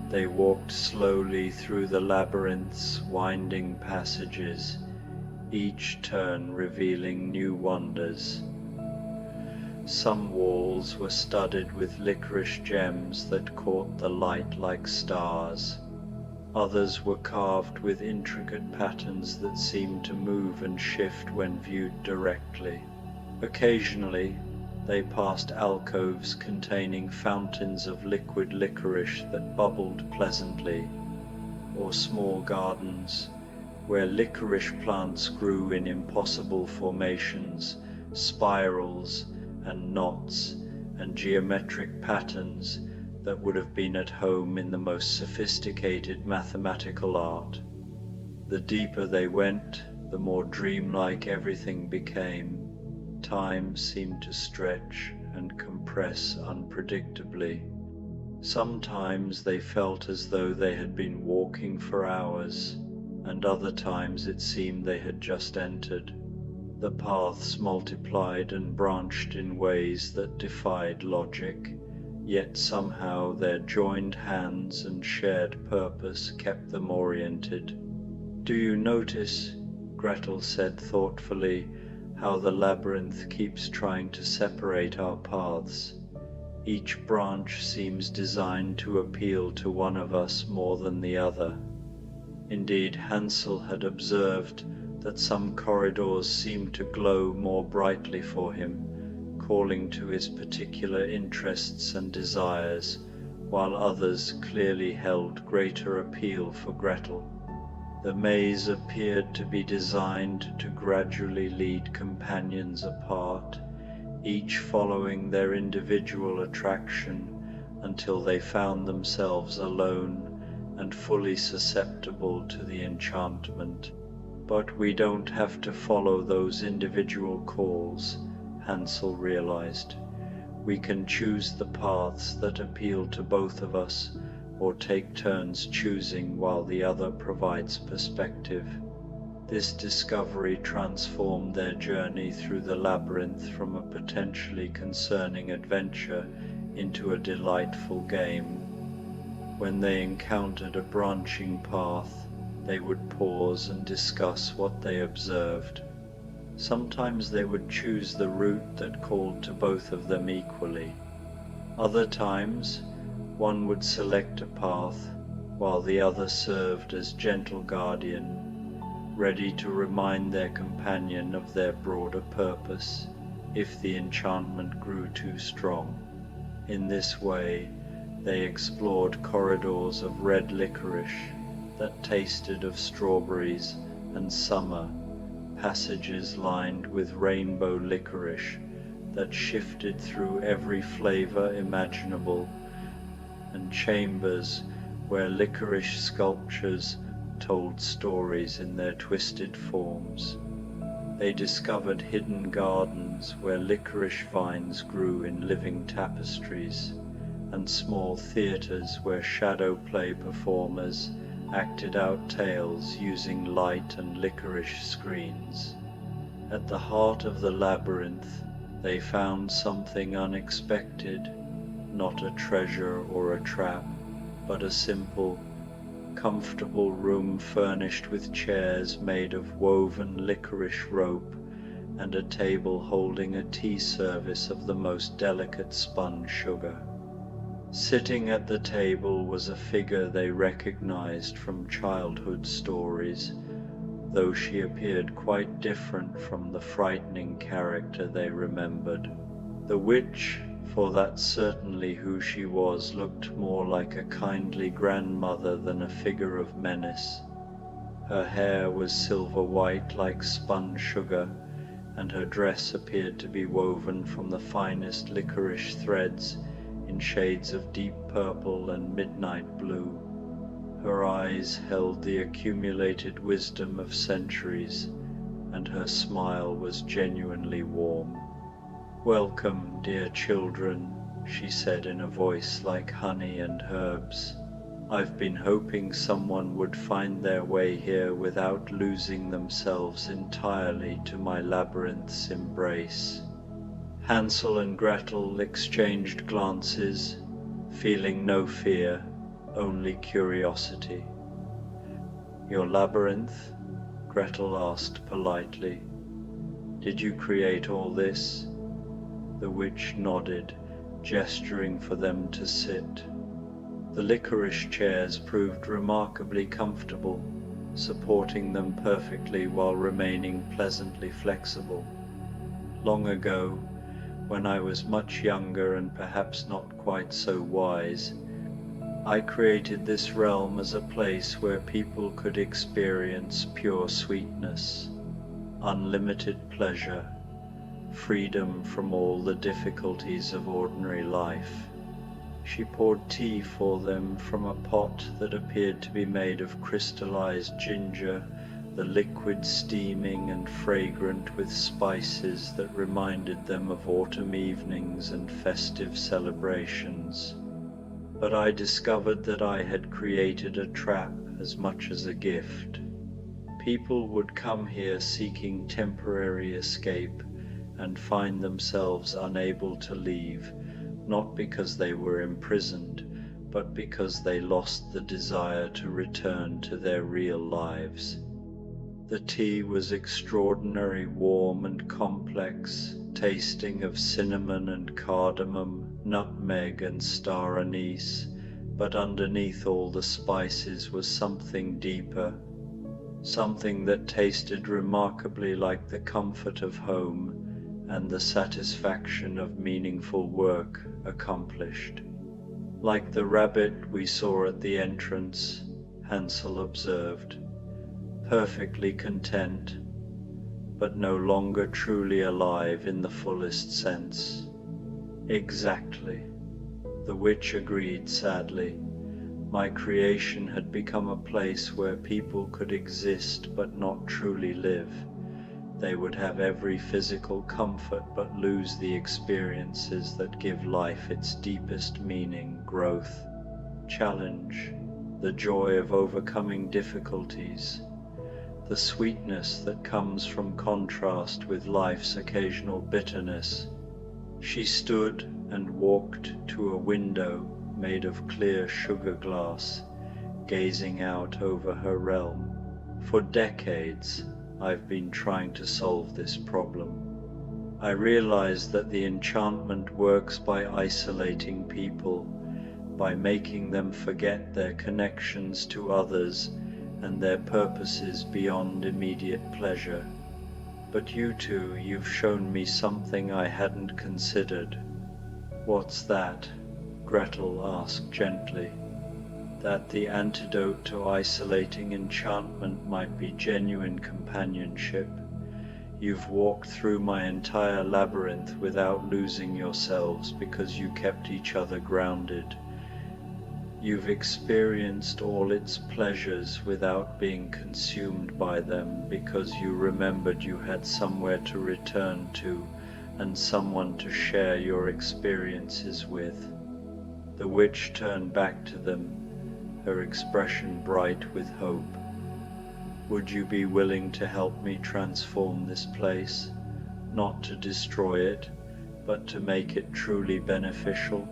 They walked slowly through the labyrinth's winding passages, each turn revealing new wonders. Some walls were studded with licorice gems that caught the light like stars. Others were carved with intricate patterns that seemed to move and shift when viewed directly. Occasionally, they passed alcoves containing fountains of liquid licorice that bubbled pleasantly, or small gardens where licorice plants grew in impossible formations, spirals and knots and geometric patterns that would have been at home in the most sophisticated mathematical art. The deeper they went, the more dreamlike everything became. Time seemed to stretch and compress unpredictably. Sometimes they felt as though they had been walking for hours, and other times it seemed they had just entered. The paths multiplied and branched in ways that defied logic, yet somehow their joined hands and shared purpose kept them oriented. "Do you notice," Gretel said thoughtfully, "how the labyrinth keeps trying to separate our paths? Each branch seems designed to appeal to one of us more than the other." Indeed, Hansel had observed that some corridors seemed to glow more brightly for him, calling to his particular interests and desires, while others clearly held greater appeal for Gretel. The maze appeared to be designed to gradually lead companions apart, each following their individual attraction until they found themselves alone and fully susceptible to the enchantment. But we don't have to follow those individual calls, Hansel realized. We can choose the paths that appeal to both of us, or take turns choosing while the other provides perspective. This discovery transformed their journey through the labyrinth from a potentially concerning adventure into a delightful game. When they encountered a branching path, they would pause and discuss what they observed. Sometimes they would choose the route that called to both of them equally. Other times, one would select a path, while the other served as gentle guardian, ready to remind their companion of their broader purpose if the enchantment grew too strong. In this way, they explored corridors of red licorice that tasted of strawberries and summer, passages lined with rainbow licorice that shifted through every flavor imaginable, and chambers where licorice sculptures told stories in their twisted forms. They discovered hidden gardens where licorice vines grew in living tapestries, and small theaters where shadow play performers acted out tales using light and licorice screens. At the heart of the labyrinth, they found something unexpected, not a treasure or a trap, but a simple, comfortable room furnished with chairs made of woven licorice rope and a table holding a tea service of the most delicate spun sugar. Sitting at the table was a figure they recognized from childhood stories, though she appeared quite different from the frightening character they remembered. The witch, for that's certainly who she was, looked more like a kindly grandmother than a figure of menace. Her hair was silver white like spun sugar, and her dress appeared to be woven from the finest licorice threads in shades of deep purple and midnight blue. Her eyes held the accumulated wisdom of centuries, and her smile was genuinely warm. "Welcome, dear children," she said in a voice like honey and herbs. "I've been hoping someone would find their way here without losing themselves entirely to my labyrinth's embrace." Hansel and Gretel exchanged glances, feeling no fear, only curiosity. "Your labyrinth?" Gretel asked politely. "Did you create all this?" The witch nodded, gesturing for them to sit. The licorice chairs proved remarkably comfortable, supporting them perfectly while remaining pleasantly flexible. "Long ago, when I was much younger and perhaps not quite so wise, I created this realm as a place where people could experience pure sweetness, unlimited pleasure, freedom from all the difficulties of ordinary life." She poured tea for them from a pot that appeared to be made of crystallized ginger, the liquid steaming and fragrant with spices that reminded them of autumn evenings and festive celebrations. But I discovered that I had created a trap as much as a gift. People would come here seeking temporary escape and find themselves unable to leave, not because they were imprisoned, but because they lost the desire to return to their real lives. The tea was extraordinarily warm and complex, tasting of cinnamon and cardamom, nutmeg and star anise, but underneath all the spices was something deeper, something that tasted remarkably like the comfort of home and the satisfaction of meaningful work accomplished. Like the rabbit we saw at the entrance, Hansel observed, perfectly content, but no longer truly alive in the fullest sense. Exactly, the witch agreed sadly. My creation had become a place where people could exist but not truly live. They would have every physical comfort but lose the experiences that give life its deepest meaning, growth, challenge, the joy of overcoming difficulties, the sweetness that comes from contrast with life's occasional bitterness. She stood and walked to a window made of clear sugar glass, gazing out over her realm. For decades, I've been trying to solve this problem. I realize that the enchantment works by isolating people, by making them forget their connections to others and their purposes beyond immediate pleasure. But you two, you've shown me something I hadn't considered. What's that? Gretel asked gently. That the antidote to isolating enchantment might be genuine companionship. You've walked through my entire labyrinth without losing yourselves because you kept each other grounded. You've experienced all its pleasures without being consumed by them because you remembered you had somewhere to return to and someone to share your experiences with. The witch turned back to them, her expression bright with hope. Would you be willing to help me transform this place, not to destroy it, but to make it truly beneficial?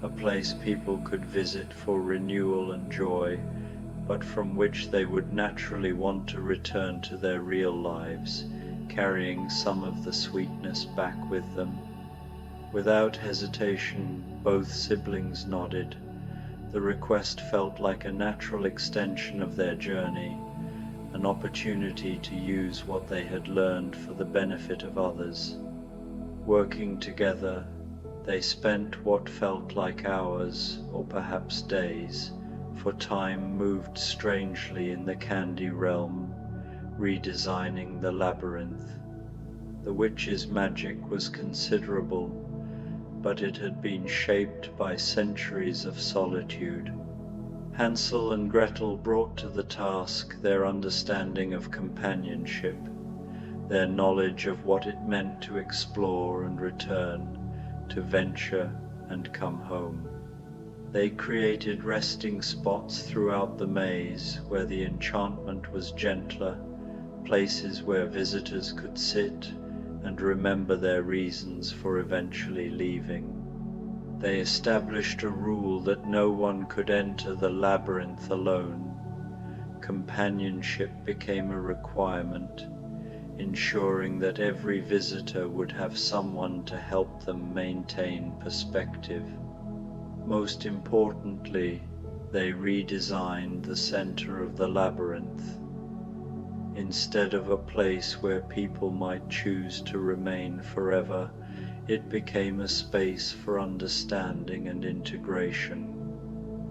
A place people could visit for renewal and joy, but from which they would naturally want to return to their real lives, carrying some of the sweetness back with them. Without hesitation, both siblings nodded. The request felt like a natural extension of their journey, an opportunity to use what they had learned for the benefit of others. Working together, they spent what felt like hours, or perhaps days, for time moved strangely in the candy realm, redesigning the labyrinth. The witch's magic was considerable, but it had been shaped by centuries of solitude. Hansel and Gretel brought to the task their understanding of companionship, their knowledge of what it meant to explore and return, to venture and come home. They created resting spots throughout the maze where the enchantment was gentler, places where visitors could sit and remember their reasons for eventually leaving. They established a rule that no one could enter the labyrinth alone. Companionship became a requirement, ensuring that every visitor would have someone to help them maintain perspective. Most importantly, they redesigned the center of the labyrinth. Instead of a place where people might choose to remain forever, it became a space for understanding and integration.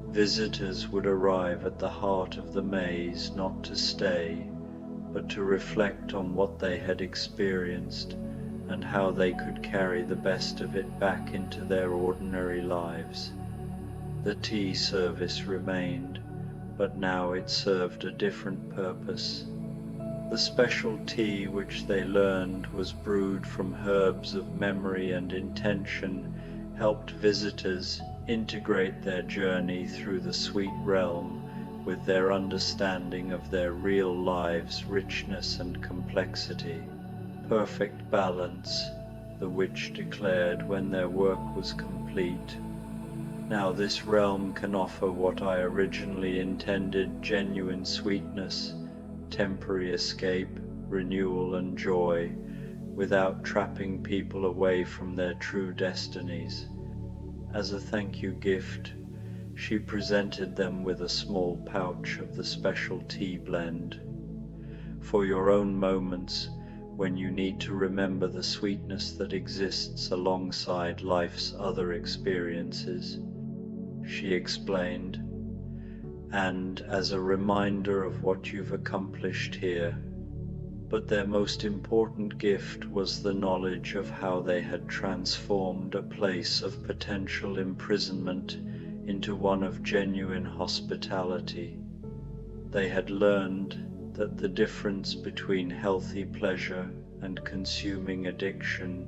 Visitors would arrive at the heart of the maze not to stay, but to reflect on what they had experienced and how they could carry the best of it back into their ordinary lives. The tea service remained, but now it served a different purpose. The special tea which they learned was brewed from herbs of memory and intention, helped visitors integrate their journey through the sweet realm with their understanding of their real lives' richness and complexity. Perfect balance, the witch declared when their work was complete. Now this realm can offer what I originally intended: genuine sweetness, temporary escape, renewal and joy, without trapping people away from their true destinies. As a thank you gift, she presented them with a small pouch of the special tea blend. For your own moments, when you need to remember the sweetness that exists alongside life's other experiences," she explained, "and as a reminder of what you've accomplished here." But their most important gift was the knowledge of how they had transformed a place of potential imprisonment into one of genuine hospitality. They had learned that the difference between healthy pleasure and consuming addiction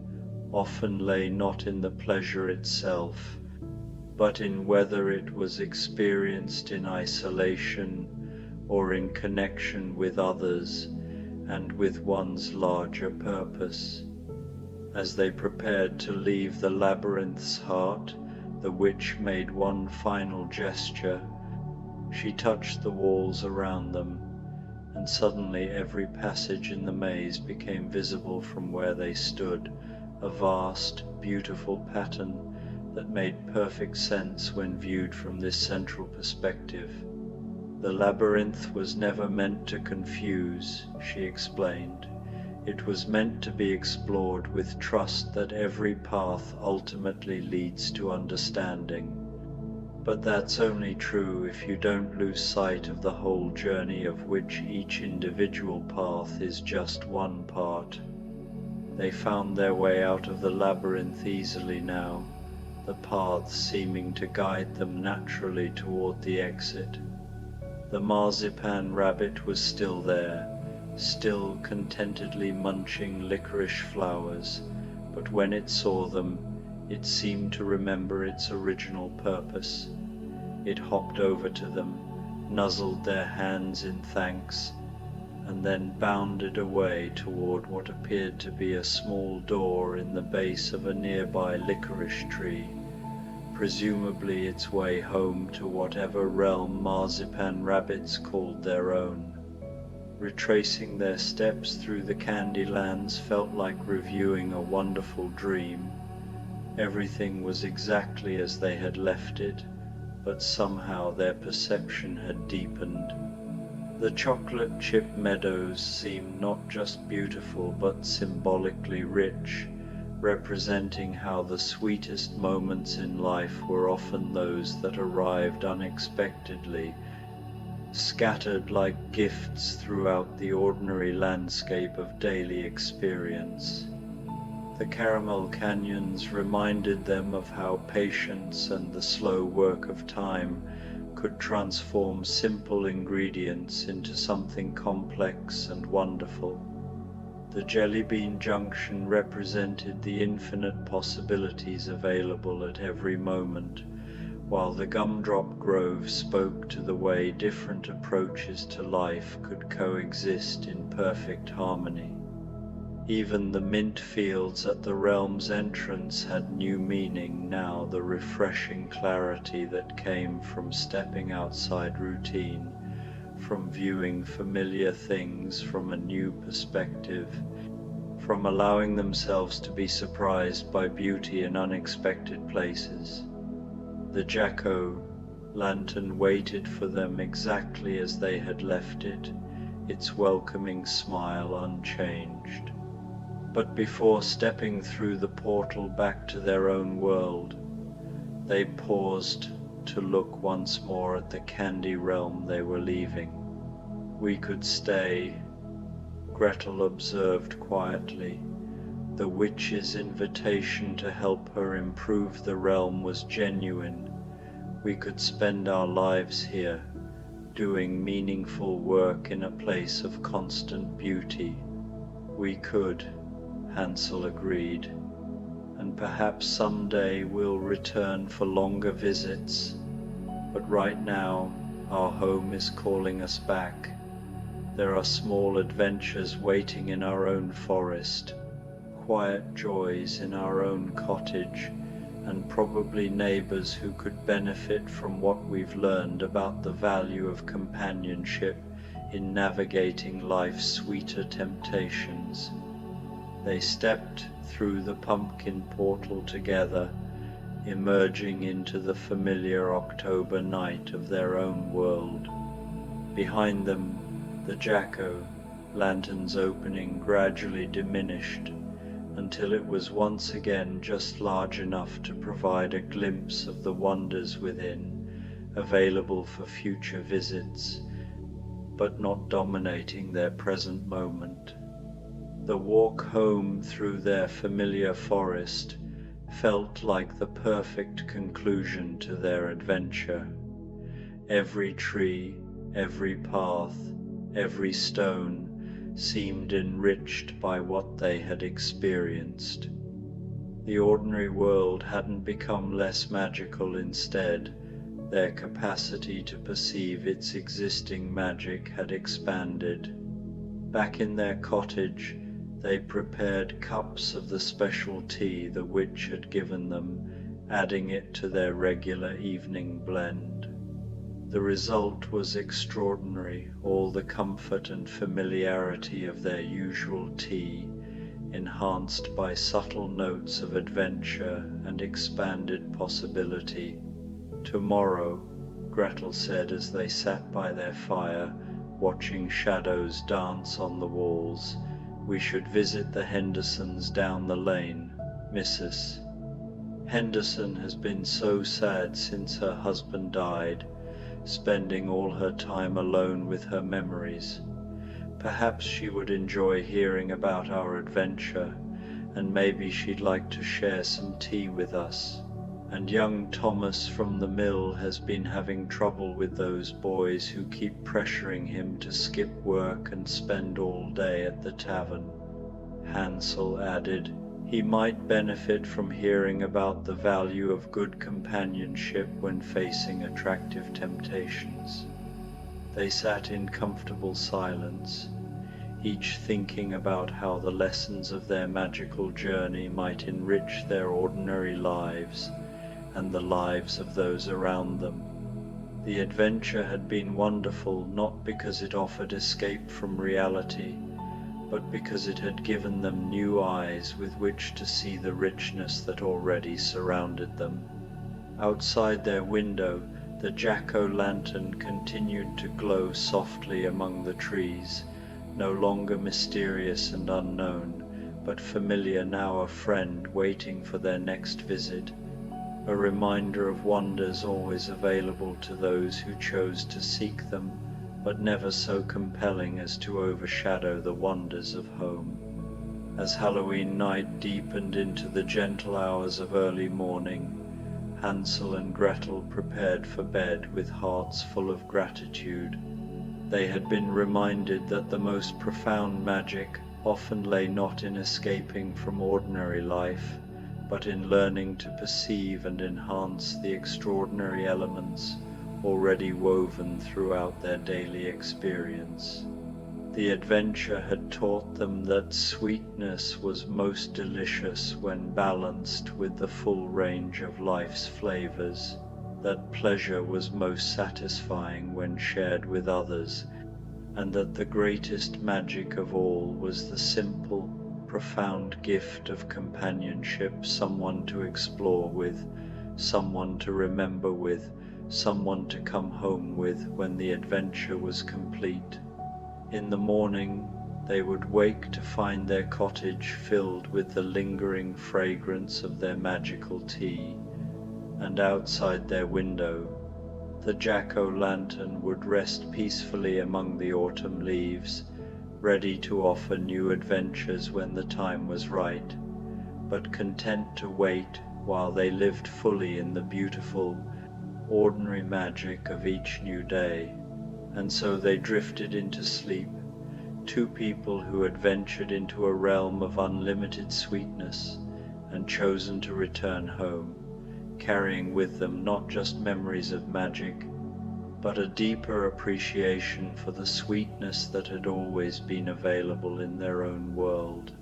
often lay not in the pleasure itself, but in whether it was experienced in isolation or in connection with others and with one's larger purpose. As they prepared to leave the labyrinth's heart, the witch made one final gesture. She touched the walls around them, and suddenly every passage in the maze became visible from where they stood, a vast, beautiful pattern that made perfect sense when viewed from this central perspective. "The labyrinth was never meant to confuse," she explained. "It was meant to be explored with trust that every path ultimately leads to understanding. But that's only true if you don't lose sight of the whole journey, of which each individual path is just one part." They found their way out of the labyrinth easily now, the paths seeming to guide them naturally toward the exit. The marzipan rabbit was still there, still contentedly munching licorice flowers, but when it saw them, it seemed to remember its original purpose. It hopped over to them, nuzzled their hands in thanks, and then bounded away toward what appeared to be a small door in the base of a nearby licorice tree, presumably its way home to whatever realm marzipan rabbits called their own. Retracing their steps through the candy lands felt like reviewing a wonderful dream. Everything was exactly as they had left it, but somehow their perception had deepened. The chocolate chip meadows seemed not just beautiful but symbolically rich, representing how the sweetest moments in life were often those that arrived unexpectedly, scattered like gifts throughout the ordinary landscape of daily experience. The caramel canyons reminded them of how patience and the slow work of time could transform simple ingredients into something complex and wonderful. The Jelly Bean Junction represented the infinite possibilities available at every moment, while the Gumdrop Grove spoke to the way different approaches to life could coexist in perfect harmony. Even the mint fields at the realm's entrance had new meaning now, the refreshing clarity that came from stepping outside routine, from viewing familiar things from a new perspective, from allowing themselves to be surprised by beauty in unexpected places. The jack-o'-lantern waited for them exactly as they had left it, its welcoming smile unchanged. But before stepping through the portal back to their own world, they paused to look once more at the candy realm they were leaving. "We could stay," Gretel observed quietly. The witch's invitation to help her improve the realm was genuine. "We could spend our lives here, doing meaningful work in a place of constant beauty." "We could," Hansel agreed, "and perhaps someday we'll return for longer visits, but right now our home is calling us back. There are small adventures waiting in our own forest, quiet joys in our own cottage, and probably neighbors who could benefit from what we've learned about the value of companionship in navigating life's sweeter temptations." They stepped through the pumpkin portal together, emerging into the familiar October night of their own world. Behind them, the Jacko, Lantern's opening gradually diminished until it was once again just large enough to provide a glimpse of the wonders within, available for future visits, but not dominating their present moment. The walk home through their familiar forest felt like the perfect conclusion to their adventure. Every tree, every path, every stone seemed enriched by what they had experienced. The ordinary world hadn't become less magical. Instead, their capacity to perceive its existing magic had expanded. Back in their cottage, they prepared cups of the special tea the witch had given them, adding it to their regular evening blend. The result was extraordinary, all the comfort and familiarity of their usual tea, enhanced by subtle notes of adventure and expanded possibility. "Tomorrow," Gretel said as they sat by their fire, watching shadows dance on the walls, "we should visit the Hendersons down the lane, Mrs. Henderson has been so sad since her husband died, spending all her time alone with her memories. Perhaps she would enjoy hearing about our adventure, and maybe she'd like to share some tea with us. And young Thomas from the mill has been having trouble with those boys who keep pressuring him to skip work and spend all day at the tavern." Hansel added, "He might benefit from hearing about the value of good companionship when facing attractive temptations." They sat in comfortable silence, each thinking about how the lessons of their magical journey might enrich their ordinary lives and the lives of those around them. The adventure had been wonderful not because it offered escape from reality, but because it had given them new eyes with which to see the richness that already surrounded them. Outside their window, the jack-o'-lantern continued to glow softly among the trees, no longer mysterious and unknown, but familiar, now a friend waiting for their next visit, a reminder of wonders always available to those who chose to seek them, but never so compelling as to overshadow the wonders of home. As Halloween night deepened into the gentle hours of early morning, Hansel and Gretel prepared for bed with hearts full of gratitude. They had been reminded that the most profound magic often lay not in escaping from ordinary life, but in learning to perceive and enhance the extraordinary elements already woven throughout their daily experience. The adventure had taught them that sweetness was most delicious when balanced with the full range of life's flavors, that pleasure was most satisfying when shared with others, and that the greatest magic of all was the simple, profound gift of companionship, someone to explore with, someone to remember with, someone to come home with when the adventure was complete. In the morning, they would wake to find their cottage filled with the lingering fragrance of their magical tea, and outside their window, the jack-o'-lantern would rest peacefully among the autumn leaves, ready to offer new adventures when the time was right, but content to wait while they lived fully in the beautiful, ordinary magic of each new day. And so they drifted into sleep, two people who had ventured into a realm of unlimited sweetness and chosen to return home, carrying with them not just memories of magic, but a deeper appreciation for the sweetness that had always been available in their own world,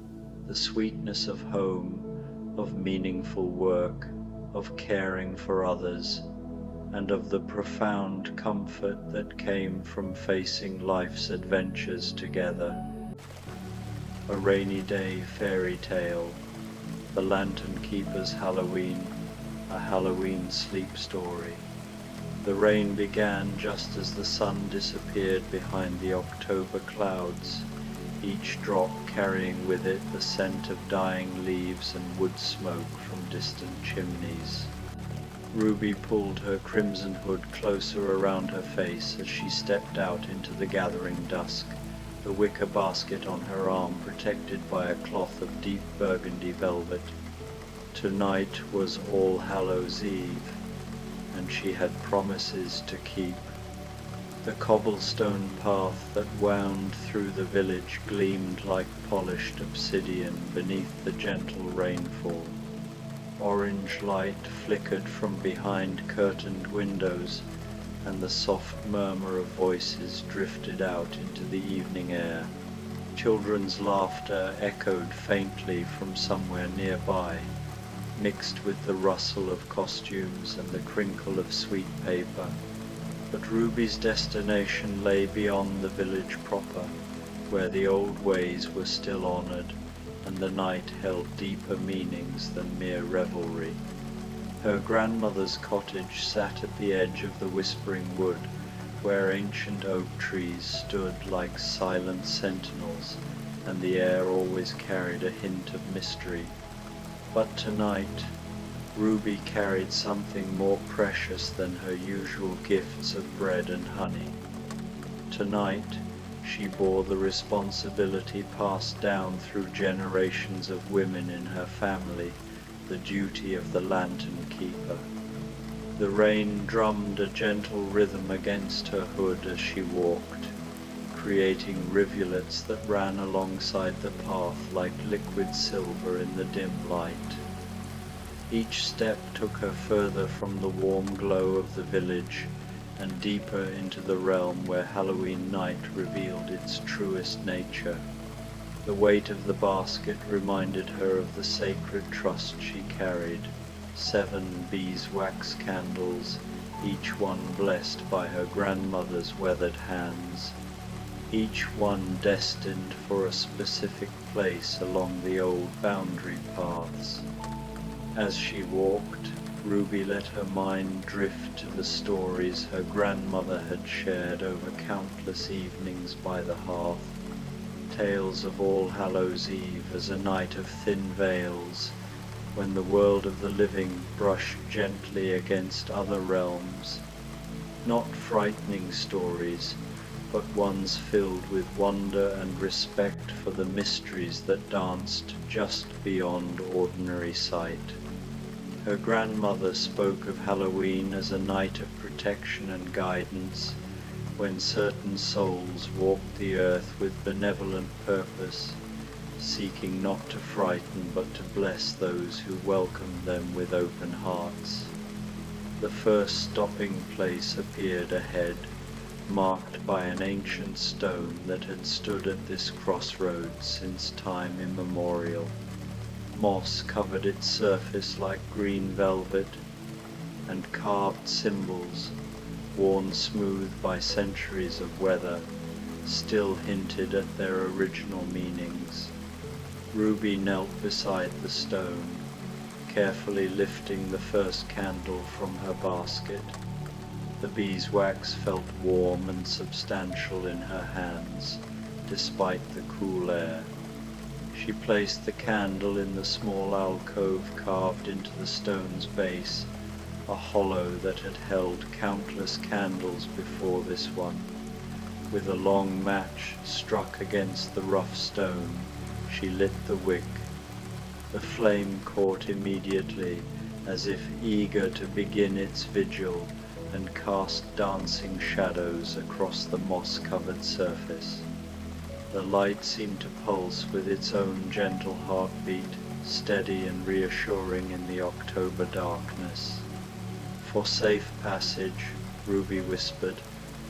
the sweetness of home, of meaningful work, of caring for others, and of the profound comfort that came from facing life's adventures together. A Rainy Day Fairy Tale, The Lantern Keeper's Halloween, a Halloween sleep story. The rain began just as the sun disappeared behind the October clouds, each drop carrying with it the scent of dying leaves and wood smoke from distant chimneys. Ruby pulled her crimson hood closer around her face as she stepped out into the gathering dusk, the wicker basket on her arm protected by a cloth of deep burgundy velvet. Tonight was All Hallows Eve, and she had promises to keep. The cobblestone path that wound through the village gleamed like polished obsidian beneath the gentle rainfall. Orange light flickered from behind curtained windows, and the soft murmur of voices drifted out into the evening air. Children's laughter echoed faintly from somewhere nearby, mixed with the rustle of costumes and the crinkle of sweet paper. But Ruby's destination lay beyond the village proper, where the old ways were still honoured, and the night held deeper meanings than mere revelry. Her grandmother's cottage sat at the edge of the whispering wood, where ancient oak trees stood like silent sentinels, and the air always carried a hint of mystery. But tonight, Ruby carried something more precious than her usual gifts of bread and honey. Tonight, she bore the responsibility passed down through generations of women in her family, the duty of the lantern keeper. The rain drummed a gentle rhythm against her hood as she walked, creating rivulets that ran alongside the path like liquid silver in the dim light. Each step took her further from the warm glow of the village and deeper into the realm where Halloween night revealed its truest nature. The weight of the basket reminded her of the sacred trust she carried, 7 beeswax candles, each one blessed by her grandmother's weathered hands, each one destined for a specific place along the old boundary paths. As she walked, Ruby let her mind drift to the stories her grandmother had shared over countless evenings by the hearth, tales of All Hallows Eve as a night of thin veils, when the world of the living brushed gently against other realms, not frightening stories, but ones filled with wonder and respect for the mysteries that danced just beyond ordinary sight. Her grandmother spoke of Halloween as a night of protection and guidance, when certain souls walked the earth with benevolent purpose, seeking not to frighten but to bless those who welcomed them with open hearts. The first stopping place appeared ahead, marked by an ancient stone that had stood at this crossroads since time immemorial. Moss covered its surface like green velvet, and carved symbols, worn smooth by centuries of weather, still hinted at their original meanings. Ruby knelt beside the stone, carefully lifting the first candle from her basket. The beeswax felt warm and substantial in her hands, despite the cool air. She placed the candle in the small alcove carved into the stone's base, a hollow that had held countless candles before this one. With a long match struck against the rough stone, she lit the wick. The flame caught immediately, as if eager to begin its vigil, and cast dancing shadows across the moss-covered surface. The light seemed to pulse with its own gentle heartbeat, steady and reassuring in the October darkness. For safe passage, Ruby whispered,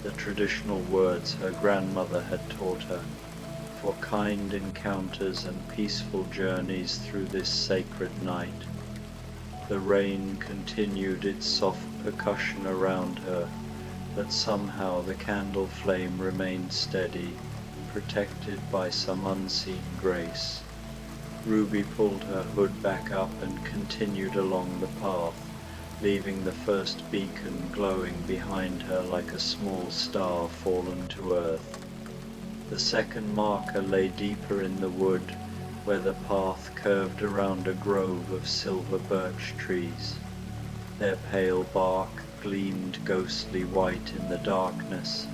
the traditional words her grandmother had taught her, for kind encounters and peaceful journeys through this sacred night. The rain continued its soft percussion around her, but somehow the candle flame remained steady, protected by some unseen grace. Ruby pulled her hood back up and continued along the path, leaving the first beacon glowing behind her like a small star fallen to earth. The second marker lay deeper in the wood, where the path curved around a grove of silver birch trees. Their pale bark gleamed ghostly white in the darkness,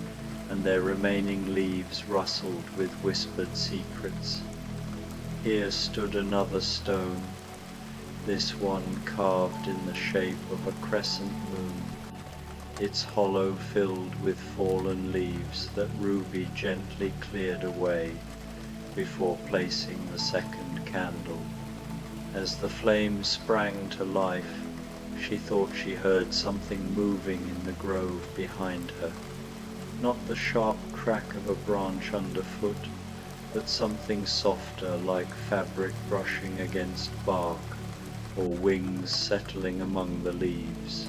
and their remaining leaves rustled with whispered secrets. Here stood another stone, this one carved in the shape of a crescent moon, its hollow filled with fallen leaves that Ruby gently cleared away before placing the second candle. As the flame sprang to life, she thought she heard something moving in the grove behind her. Not the sharp crack of a branch underfoot, but something softer like fabric brushing against bark, or wings settling among the leaves.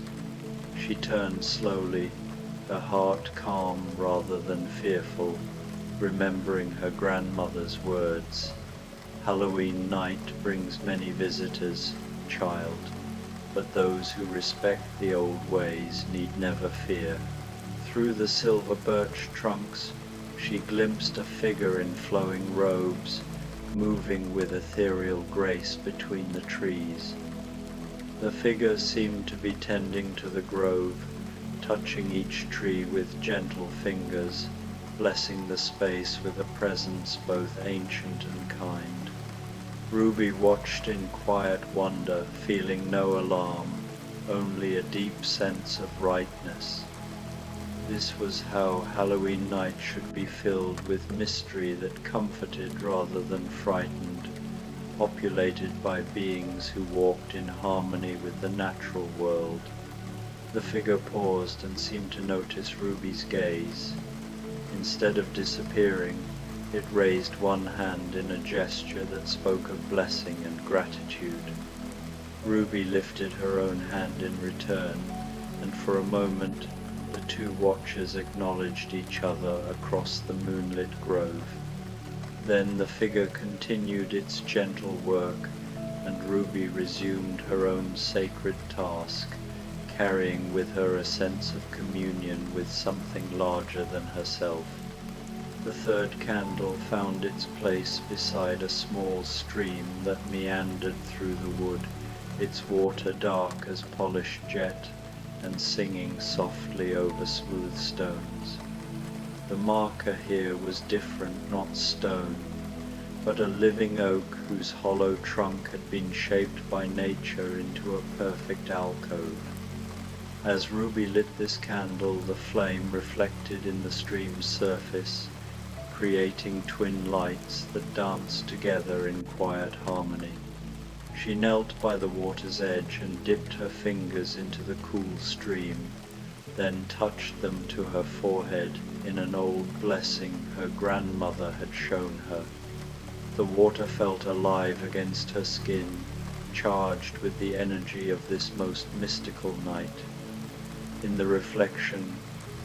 She turned slowly, her heart calm rather than fearful, remembering her grandmother's words. Halloween night brings many visitors, child, but those who respect the old ways need never fear. Through the silver birch trunks, she glimpsed a figure in flowing robes, moving with ethereal grace between the trees. The figure seemed to be tending to the grove, touching each tree with gentle fingers, blessing the space with a presence both ancient and kind. Ruby watched in quiet wonder, feeling no alarm, only a deep sense of rightness. This was how Halloween night should be, filled with mystery that comforted rather than frightened, populated by beings who walked in harmony with the natural world. The figure paused and seemed to notice Ruby's gaze. Instead of disappearing, it raised one hand in a gesture that spoke of blessing and gratitude. Ruby lifted her own hand in return, and for a moment the two watchers acknowledged each other across the moonlit grove. Then the figure continued its gentle work, and Ruby resumed her own sacred task, carrying with her a sense of communion with something larger than herself. The third candle found its place beside a small stream that meandered through the wood, its water dark as polished jet, and singing softly over smooth stones. The marker here was different, not stone, but a living oak whose hollow trunk had been shaped by nature into a perfect alcove. As Ruby lit this candle, the flame reflected in the stream's surface, creating twin lights that danced together in quiet harmony. She knelt by the water's edge and dipped her fingers into the cool stream, then touched them to her forehead in an old blessing her grandmother had shown her. The water felt alive against her skin, charged with the energy of this most mystical night. In the reflection,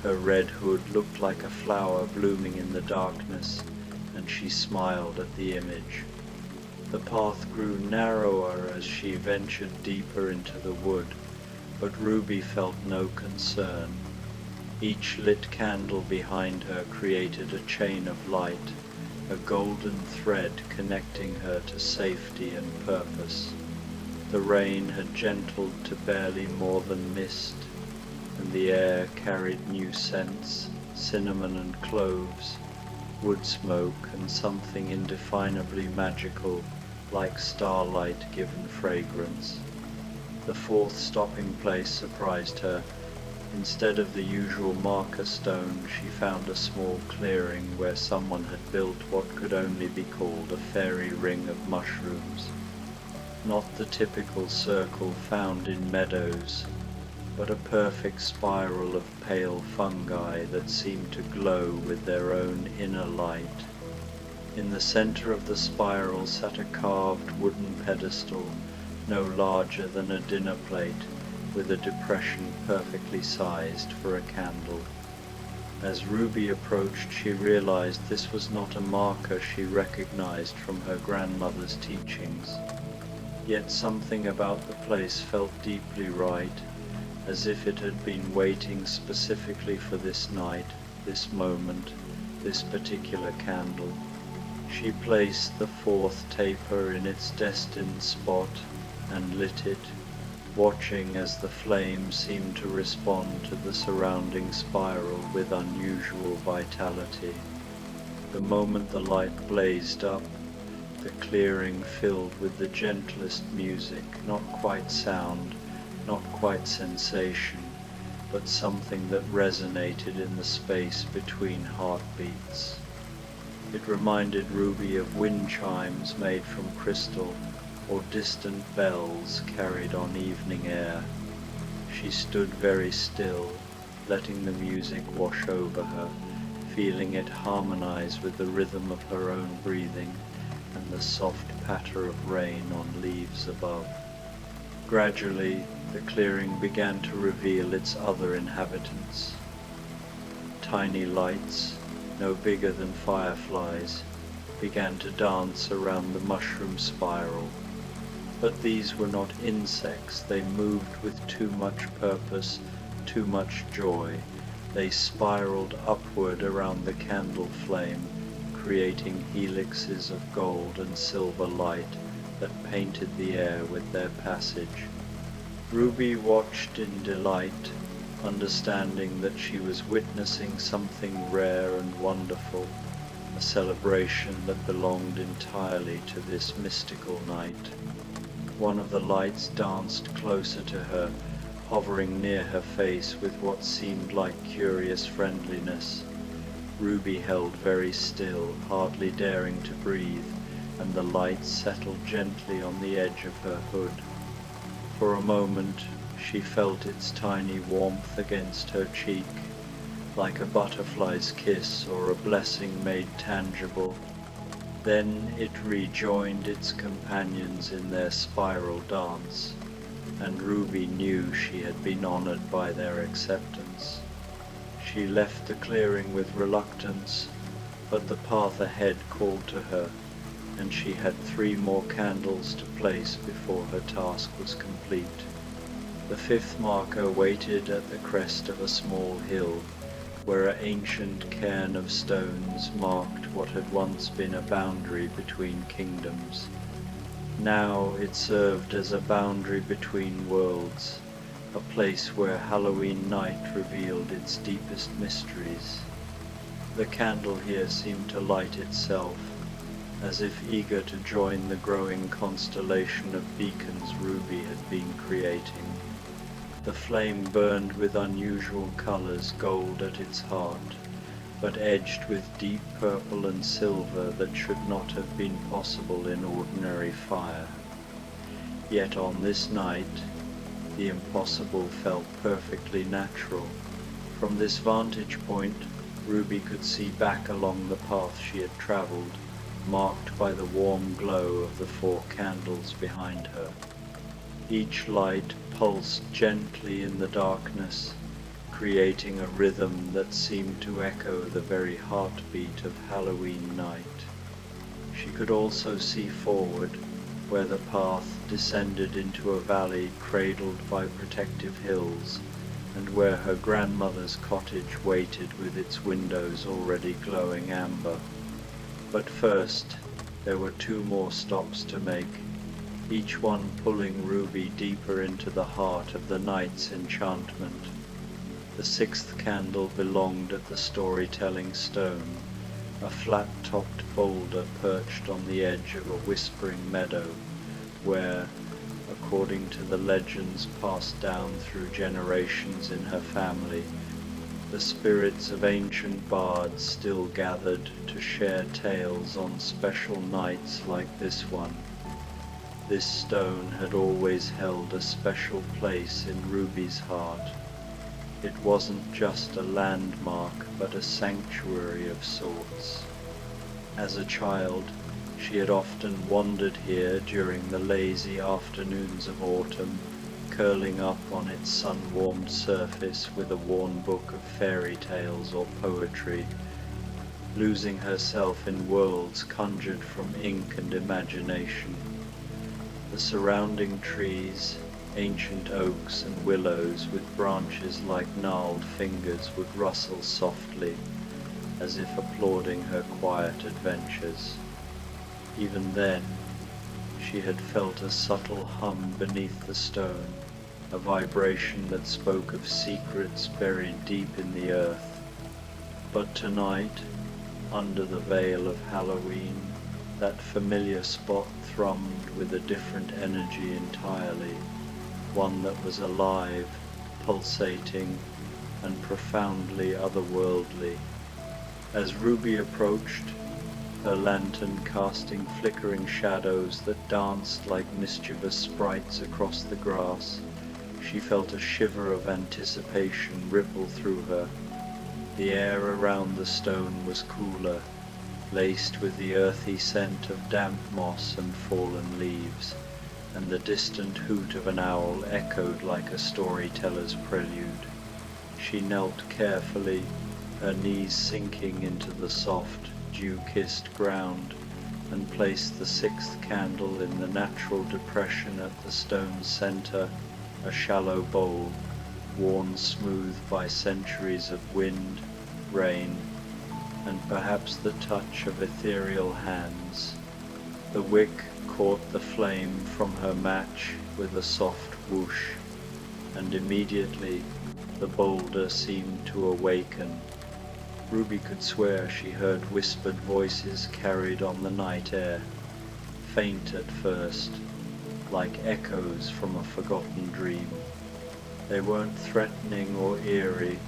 her red hood looked like a flower blooming in the darkness, and she smiled at the image. The path grew narrower as she ventured deeper into the wood, but Ruby felt no concern. Each lit candle behind her created a chain of light, a golden thread connecting her to safety and purpose. The rain had gentled to barely more than mist, and the air carried new scents, cinnamon and cloves, wood smoke, and something indefinably magical, like starlight given fragrance. The fourth stopping place surprised her. Instead of the usual marker stone, she found a small clearing where someone had built what could only be called a fairy ring of mushrooms. Not the typical circle found in meadows, but a perfect spiral of pale fungi that seemed to glow with their own inner light. In the center of the spiral sat a carved wooden pedestal, no larger than a dinner plate, with a depression perfectly sized for a candle. As Ruby approached, she realized this was not a marker she recognized from her grandmother's teachings. Yet something about the place felt deeply right, as if it had been waiting specifically for this night, this moment, this particular candle. She placed the fourth taper in its destined spot and lit it, watching as the flame seemed to respond to the surrounding spiral with unusual vitality. The moment the light blazed up, the clearing filled with the gentlest music, not quite sound, not quite sensation, but something that resonated in the space between heartbeats. It reminded Ruby of wind chimes made from crystal, or distant bells carried on evening air. She stood very still, letting the music wash over her, feeling it harmonize with the rhythm of her own breathing and the soft patter of rain on leaves above. Gradually, the clearing began to reveal its other inhabitants. Tiny lights, no bigger than fireflies, began to dance around the mushroom spiral. But these were not insects. They moved with too much purpose, too much joy. They spiraled upward around the candle flame, creating helixes of gold and silver light that painted the air with their passage. Ruby watched in delight, understanding that she was witnessing something rare and wonderful, a celebration that belonged entirely to this mystical night. One of the lights danced closer to her, hovering near her face with what seemed like curious friendliness. Ruby held very still, hardly daring to breathe, and the light settled gently on the edge of her hood. For a moment she felt its tiny warmth against her cheek, like a butterfly's kiss or a blessing made tangible. Then it rejoined its companions in their spiral dance, and Ruby knew she had been honored by their acceptance. She left the clearing with reluctance, but the path ahead called to her, and she had 3 more candles to place before her task was complete. The 5th marker waited at the crest of a small hill, where an ancient cairn of stones marked what had once been a boundary between kingdoms. Now it served as a boundary between worlds, a place where Halloween night revealed its deepest mysteries. The candle here seemed to light itself, as if eager to join the growing constellation of beacons Ruby had been creating. The flame burned with unusual colors, gold at its heart, but edged with deep purple and silver that should not have been possible in ordinary fire. Yet on this night, the impossible felt perfectly natural. From this vantage point, Ruby could see back along the path she had traveled, marked by the warm glow of the 4 candles behind her. Each light pulsed gently in the darkness, creating a rhythm that seemed to echo the very heartbeat of Halloween night. She could also see forward, where the path descended into a valley cradled by protective hills, and where her grandmother's cottage waited with its windows already glowing amber. But first, there were 2 more stops to make, each one pulling Ruby deeper into the heart of the night's enchantment. The 6th candle belonged at the storytelling stone, a flat-topped boulder perched on the edge of a whispering meadow, where, according to the legends passed down through generations in her family, the spirits of ancient bards still gathered to share tales on special nights like this one. This stone had always held a special place in Ruby's heart. It wasn't just a landmark, but a sanctuary of sorts. As a child, she had often wandered here during the lazy afternoons of autumn, curling up on its sun-warmed surface with a worn book of fairy tales or poetry, losing herself in worlds conjured from ink and imagination. The surrounding trees, ancient oaks and willows with branches like gnarled fingers, would rustle softly, as if applauding her quiet adventures. Even then, she had felt a subtle hum beneath the stone, a vibration that spoke of secrets buried deep in the earth. But tonight, under the veil of Halloween, that familiar spot thrummed with a different energy entirely, one that was alive, pulsating, and profoundly otherworldly. As Ruby approached, her lantern casting flickering shadows that danced like mischievous sprites across the grass, she felt a shiver of anticipation ripple through her. The air around the stone was cooler, laced with the earthy scent of damp moss and fallen leaves, and the distant hoot of an owl echoed like a storyteller's prelude. She knelt carefully, her knees sinking into the soft, dew-kissed ground, and placed the sixth candle in the natural depression at the stone's center, a shallow bowl, worn smooth by centuries of wind, rain, and perhaps the touch of ethereal hands. The wick caught the flame from her match with a soft whoosh, and immediately the boulder seemed to awaken. Ruby could swear she heard whispered voices carried on the night air, faint at first, like echoes from a forgotten dream. They weren't threatening or eerie,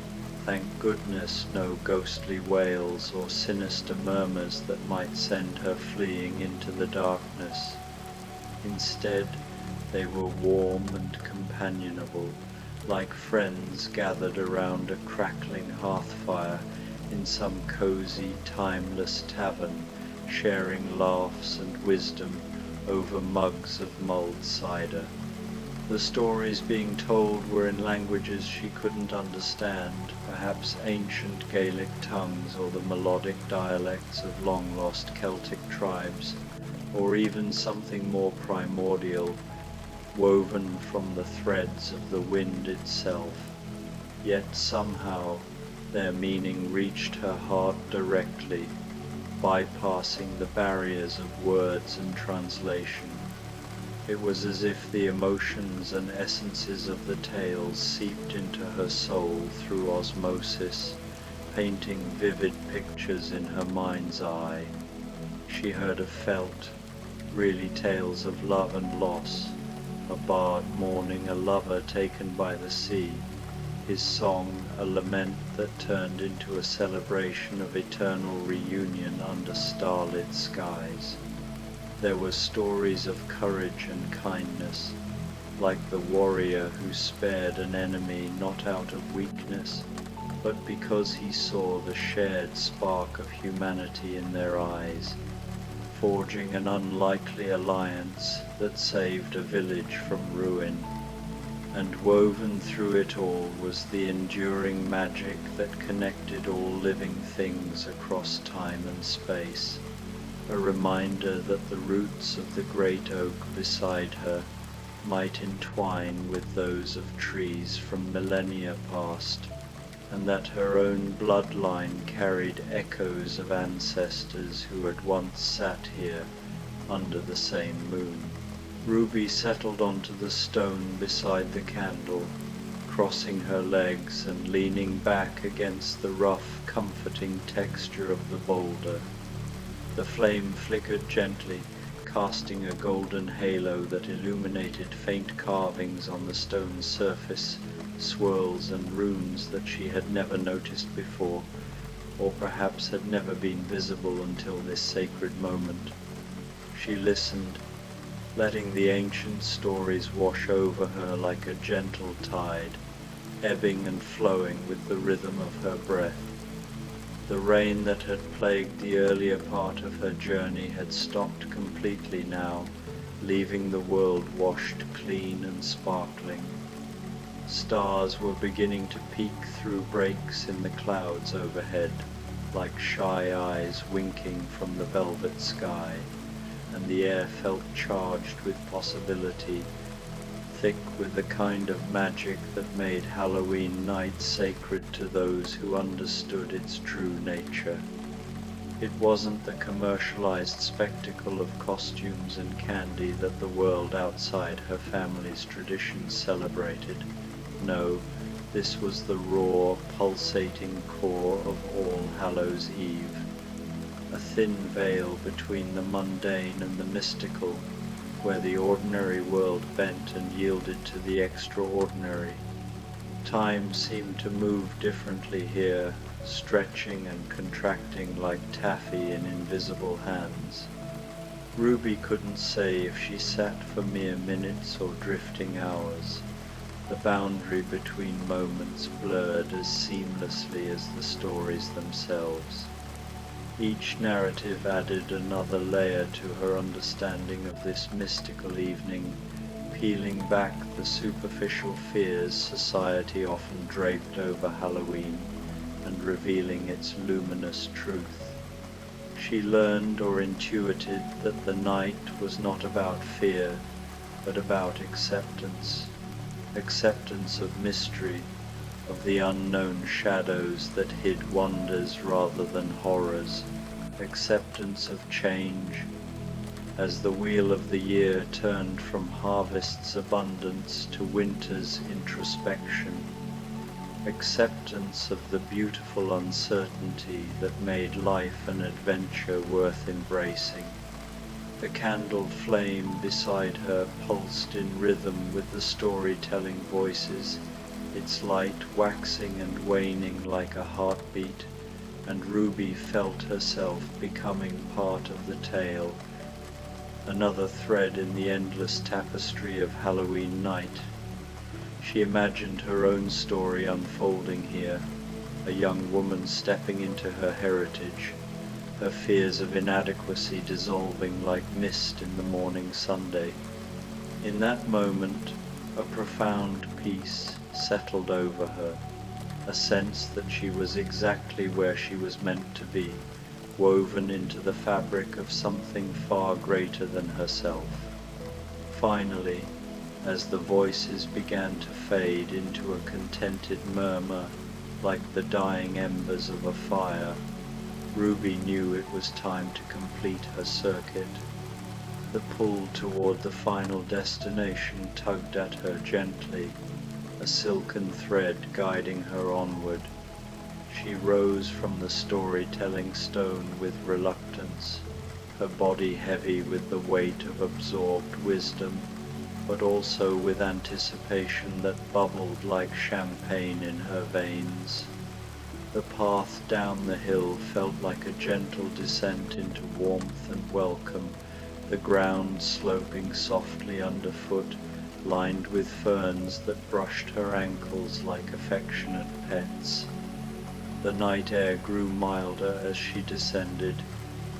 thank goodness, no ghostly wails or sinister murmurs that might send her fleeing into the darkness. Instead, they were warm and companionable, like friends gathered around a crackling hearth fire in some cozy, timeless tavern, sharing laughs and wisdom over mugs of mulled cider. The stories being told were in languages she couldn't understand, perhaps ancient Gaelic tongues or the melodic dialects of long-lost Celtic tribes, or even something more primordial, woven from the threads of the wind itself. Yet somehow their meaning reached her heart directly, bypassing the barriers of words and translation. It was as if the emotions and essences of the tales seeped into her soul through osmosis, painting vivid pictures in her mind's eye. She heard of felt, really tales of love and loss, a bard mourning a lover taken by the sea, his song a lament that turned into a celebration of eternal reunion under starlit skies. There were stories of courage and kindness, like the warrior who spared an enemy not out of weakness, but because he saw the shared spark of humanity in their eyes, forging an unlikely alliance that saved a village from ruin. And woven through it all was the enduring magic that connected all living things across time and space, a reminder that the roots of the great oak beside her might entwine with those of trees from millennia past, and that her own bloodline carried echoes of ancestors who had once sat here under the same moon. Ruby settled onto the stone beside the candle, crossing her legs and leaning back against the rough, comforting texture of the boulder. The flame flickered gently, casting a golden halo that illuminated faint carvings on the stone's surface, swirls and runes that she had never noticed before, or perhaps had never been visible until this sacred moment. She listened, letting the ancient stories wash over her like a gentle tide, ebbing and flowing with the rhythm of her breath. The rain that had plagued the earlier part of her journey had stopped completely now, leaving the world washed clean and sparkling. Stars were beginning to peek through breaks in the clouds overhead, like shy eyes winking from the velvet sky, and the air felt charged with possibility, thick with the kind of magic that made Halloween night sacred to those who understood its true nature. It wasn't the commercialized spectacle of costumes and candy that the world outside her family's traditions celebrated. No, this was the raw, pulsating core of All Hallows' Eve, a thin veil between the mundane and the mystical, where the ordinary world bent and yielded to the extraordinary. Time seemed to move differently here, stretching and contracting like taffy in invisible hands. Ruby couldn't say if she sat for mere minutes or drifting hours. The boundary between moments blurred as seamlessly as the stories themselves. Each narrative added another layer to her understanding of this mystical evening, peeling back the superficial fears society often draped over Halloween and revealing its luminous truth. She learned or intuited that the night was not about fear, but about acceptance. Acceptance of mystery, of the unknown shadows that hid wonders rather than horrors. Acceptance of change, as the wheel of the year turned from harvest's abundance to winter's introspection. Acceptance of the beautiful uncertainty that made life an adventure worth embracing. The candle flame beside her pulsed in rhythm with the storytelling voices, its light waxing and waning like a heartbeat, and Ruby felt herself becoming part of the tale, another thread in the endless tapestry of Halloween night. She imagined her own story unfolding here, a young woman stepping into her heritage, her fears of inadequacy dissolving like mist in the morning Sunday. In that moment, a profound peace settled over her, a sense that she was exactly where she was meant to be, woven into the fabric of something far greater than herself. Finally, as the voices began to fade into a contented murmur like the dying embers of a fire, Ruby knew it was time to complete her circuit. The pull toward the final destination tugged at her gently, a silken thread guiding her onward. She rose from the storytelling stone with reluctance, her body heavy with the weight of absorbed wisdom, but also with anticipation that bubbled like champagne in her veins. The path down the hill felt like a gentle descent into warmth and welcome, the ground sloping softly underfoot, lined with ferns that brushed her ankles like affectionate pets. The night air grew milder as she descended,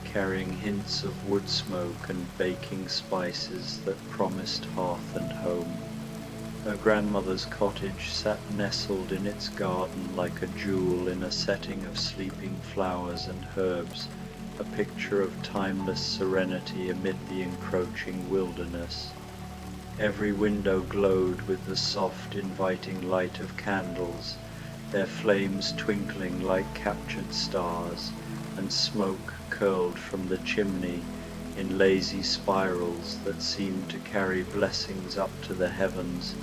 carrying hints of wood smoke and baking spices that promised hearth and home. Her grandmother's cottage sat nestled in its garden like a jewel in a setting of sleeping flowers and herbs, a picture of timeless serenity amid the encroaching wilderness. Every window glowed with the soft, inviting light of candles, their flames twinkling like captured stars, and smoke curled from the chimney in lazy spirals that seemed to carry blessings up to the heavens,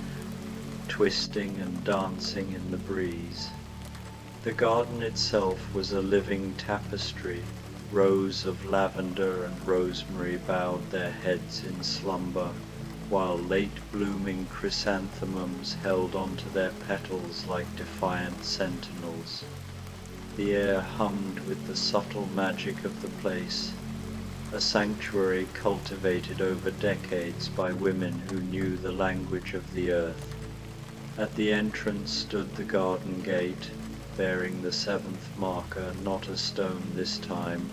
twisting and dancing in the breeze. The garden itself was a living tapestry. Rows of lavender and rosemary bowed their heads in slumber, while late-blooming chrysanthemums held onto their petals like defiant sentinels. The air hummed with the subtle magic of the place, a sanctuary cultivated over decades by women who knew the language of the earth. At the entrance stood the garden gate, bearing the seventh marker, not a stone this time,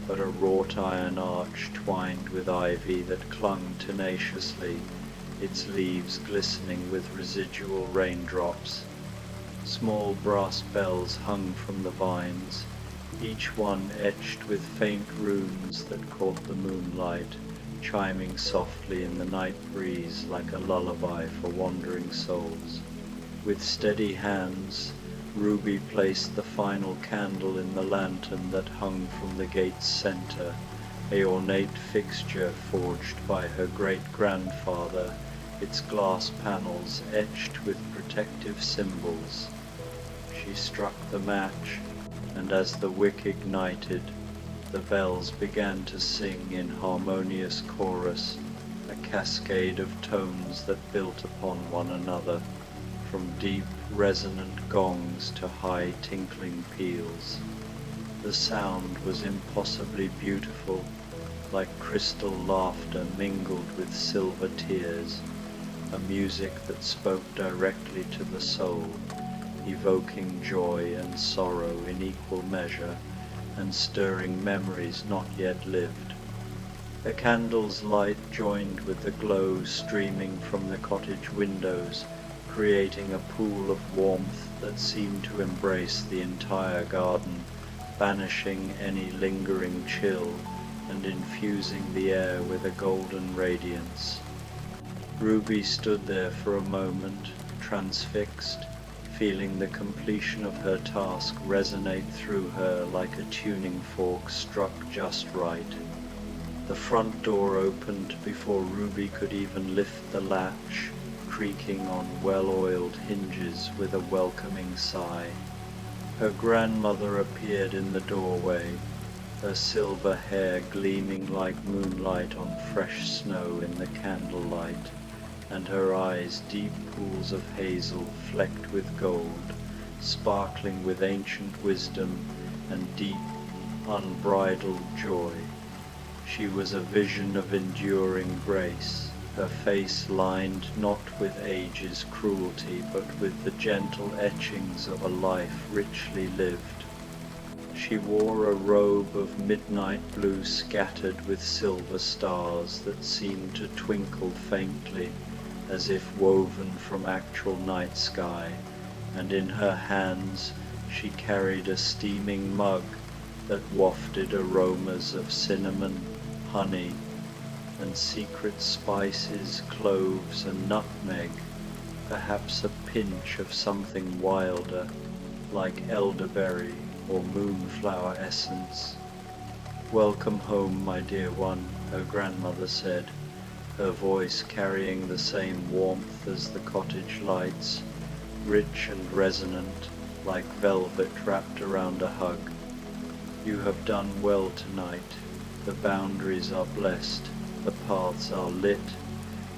but a wrought iron arch twined with ivy that clung tenaciously, its leaves glistening with residual raindrops. Small brass bells hung from the vines, each one etched with faint runes that caught the moonlight, chiming softly in the night breeze like a lullaby for wandering souls. With steady hands, Ruby placed the final candle in the lantern that hung from the gate's center, a ornate fixture forged by her great-grandfather, its glass panels etched with protective symbols. She struck the match, and as the wick ignited, the bells began to sing in harmonious chorus, a cascade of tones that built upon one another, from deep, resonant gongs to high, tinkling peals. The sound was impossibly beautiful, like crystal laughter mingled with silver tears, a music that spoke directly to the soul, evoking joy and sorrow in equal measure, and stirring memories not yet lived. A candle's light joined with the glow streaming from the cottage windows, creating a pool of warmth that seemed to embrace the entire garden, banishing any lingering chill and infusing the air with a golden radiance. Ruby stood there for a moment, transfixed, feeling the completion of her task resonate through her like a tuning fork struck just right. The front door opened before Ruby could even lift the latch, creaking on well-oiled hinges with a welcoming sigh. Her grandmother appeared in the doorway, her silver hair gleaming like moonlight on fresh snow in the candlelight, and her eyes deep pools of hazel flecked with gold, sparkling with ancient wisdom and deep, unbridled joy. She was a vision of enduring grace, her face lined not with age's cruelty, but with the gentle etchings of a life richly lived. She wore a robe of midnight blue scattered with silver stars that seemed to twinkle faintly, as if woven from actual night sky, and in her hands she carried a steaming mug that wafted aromas of cinnamon, honey, and secret spices, cloves and nutmeg, perhaps a pinch of something wilder, like elderberry or moonflower essence. "Welcome home, my dear one," her grandmother said, her voice carrying the same warmth as the cottage lights, rich and resonant, like velvet wrapped around a hug. "You have done well tonight. The boundaries are blessed, the paths are lit,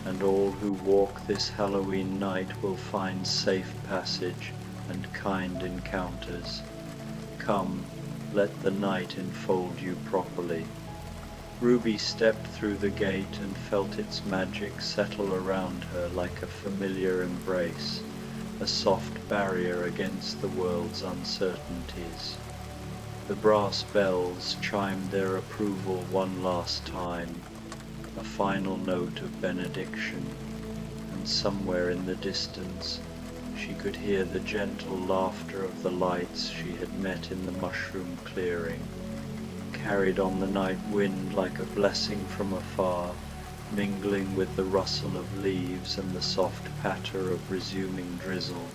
and all who walk this Halloween night will find safe passage and kind encounters. Come, let the night enfold you properly." Ruby stepped through the gate and felt its magic settle around her like a familiar embrace, a soft barrier against the world's uncertainties. The brass bells chimed their approval one last time, a final note of benediction, and somewhere in the distance she could hear the gentle laughter of the lights she had met in the mushroom clearing, carried on the night wind like a blessing from afar, mingling with the rustle of leaves and the soft patter of resuming drizzle.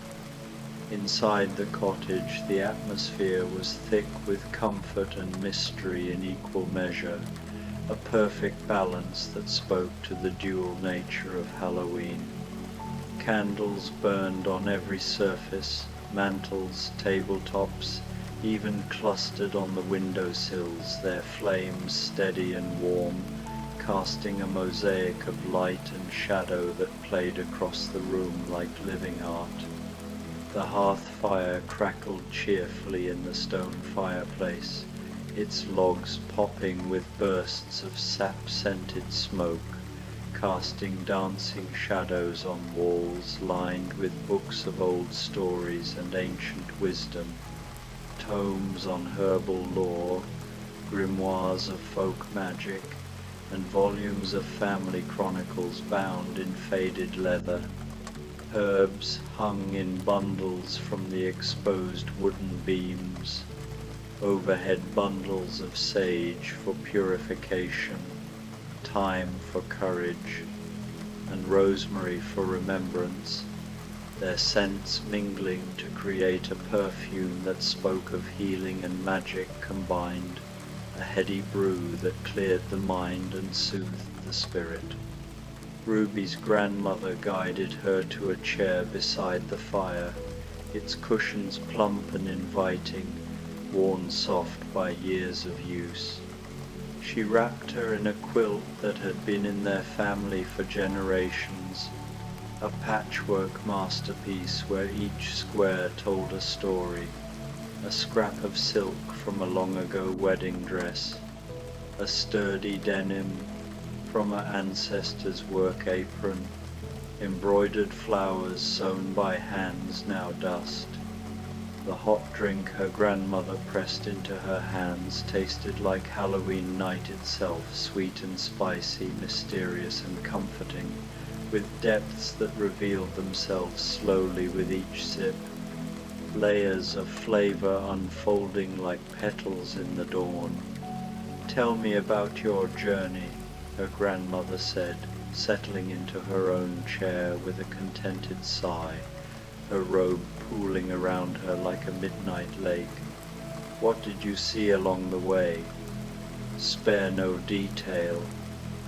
Inside the cottage the atmosphere was thick with comfort and mystery in equal measure, a perfect balance that spoke to the dual nature of Halloween. Candles burned on every surface, mantels, tabletops, even clustered on the windowsills, their flames steady and warm, casting a mosaic of light and shadow that played across the room like living art. The hearth fire crackled cheerfully in the stone fireplace, its logs popping with bursts of sap-scented smoke, casting dancing shadows on walls lined with books of old stories and ancient wisdom, tomes on herbal lore, grimoires of folk magic, and volumes of family chronicles bound in faded leather. Herbs hung in bundles from the exposed wooden beams, overhead bundles of sage for purification, thyme for courage, and rosemary for remembrance, their scents mingling to create a perfume that spoke of healing and magic combined, a heady brew that cleared the mind and soothed the spirit. Ruby's grandmother guided her to a chair beside the fire, its cushions plump and inviting, worn soft by years of use. She wrapped her in a quilt that had been in their family for generations, a patchwork masterpiece where each square told a story, a scrap of silk from a long-ago wedding dress, a sturdy denim from her ancestor's work apron, embroidered flowers sewn by hands now dust. The hot drink her grandmother pressed into her hands tasted like Halloween night itself, sweet and spicy, mysterious and comforting, with depths that revealed themselves slowly with each sip, layers of flavor unfolding like petals in the dawn. "Tell me about your journey," her grandmother said, settling into her own chair with a contented sigh, her robe pooling around her like a midnight lake. "What did you see along the way? Spare no detail,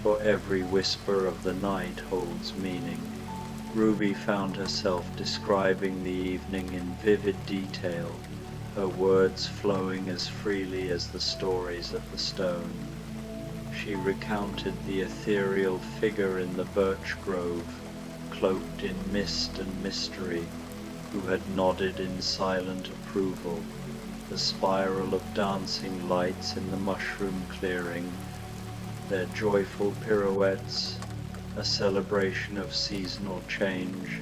for every whisper of the night holds meaning." Ruby found herself describing the evening in vivid detail, her words flowing as freely as the stories at the stone. She recounted the ethereal figure in the birch grove, cloaked in mist and mystery, who had nodded in silent approval, the spiral of dancing lights in the mushroom clearing, their joyful pirouettes, a celebration of seasonal change,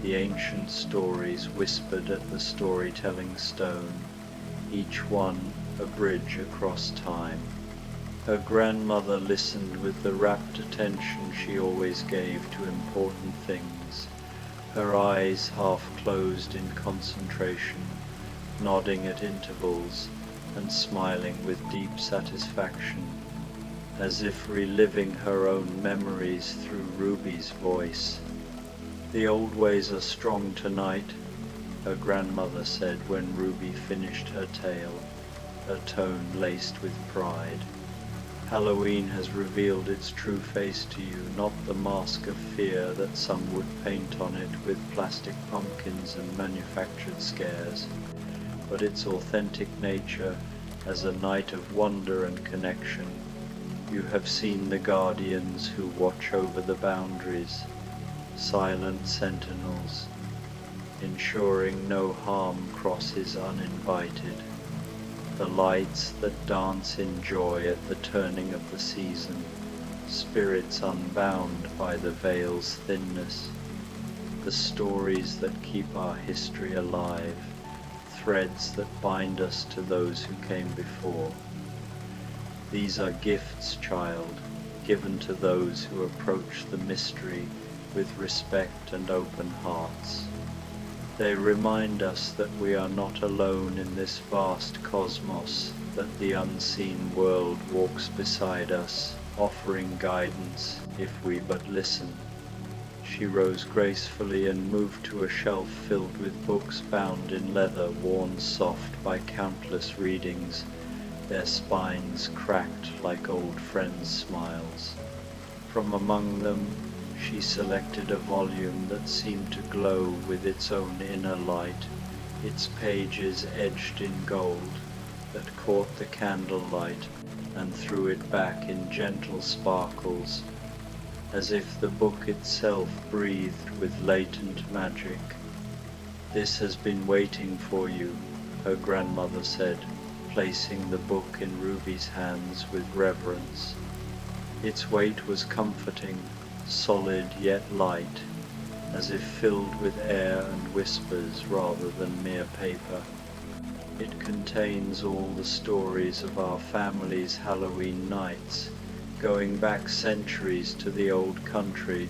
the ancient stories whispered at the storytelling stone, each one a bridge across time. Her grandmother listened with the rapt attention she always gave to important things, her eyes half closed in concentration, nodding at intervals and smiling with deep satisfaction, as if reliving her own memories through Ruby's voice. "The old ways are strong tonight," her grandmother said when Ruby finished her tale, her tone laced with pride. "Halloween has revealed its true face to you, not the mask of fear that some would paint on it with plastic pumpkins and manufactured scares, but its authentic nature as a night of wonder and connection. You have seen the guardians who watch over the boundaries, silent sentinels, ensuring no harm crosses uninvited, the lights that dance in joy at the turning of the season, spirits unbound by the veil's thinness, the stories that keep our history alive, threads that bind us to those who came before. These are gifts, child, given to those who approach the mystery with respect and open hearts. They remind us that we are not alone in this vast cosmos, that the unseen world walks beside us, offering guidance if we but listen." She rose gracefully and moved to a shelf filled with books bound in leather worn soft by countless readings, their spines cracked like old friends' smiles. From among them she selected a volume that seemed to glow with its own inner light, its pages edged in gold, that caught the candlelight and threw it back in gentle sparkles, as if the book itself breathed with latent magic. "This has been waiting for you," her grandmother said, placing the book in Ruby's hands with reverence. Its weight was comforting, solid yet light, as if filled with air and whispers rather than mere paper. It contains all the stories of our family's Halloween nights, going back centuries to the old country,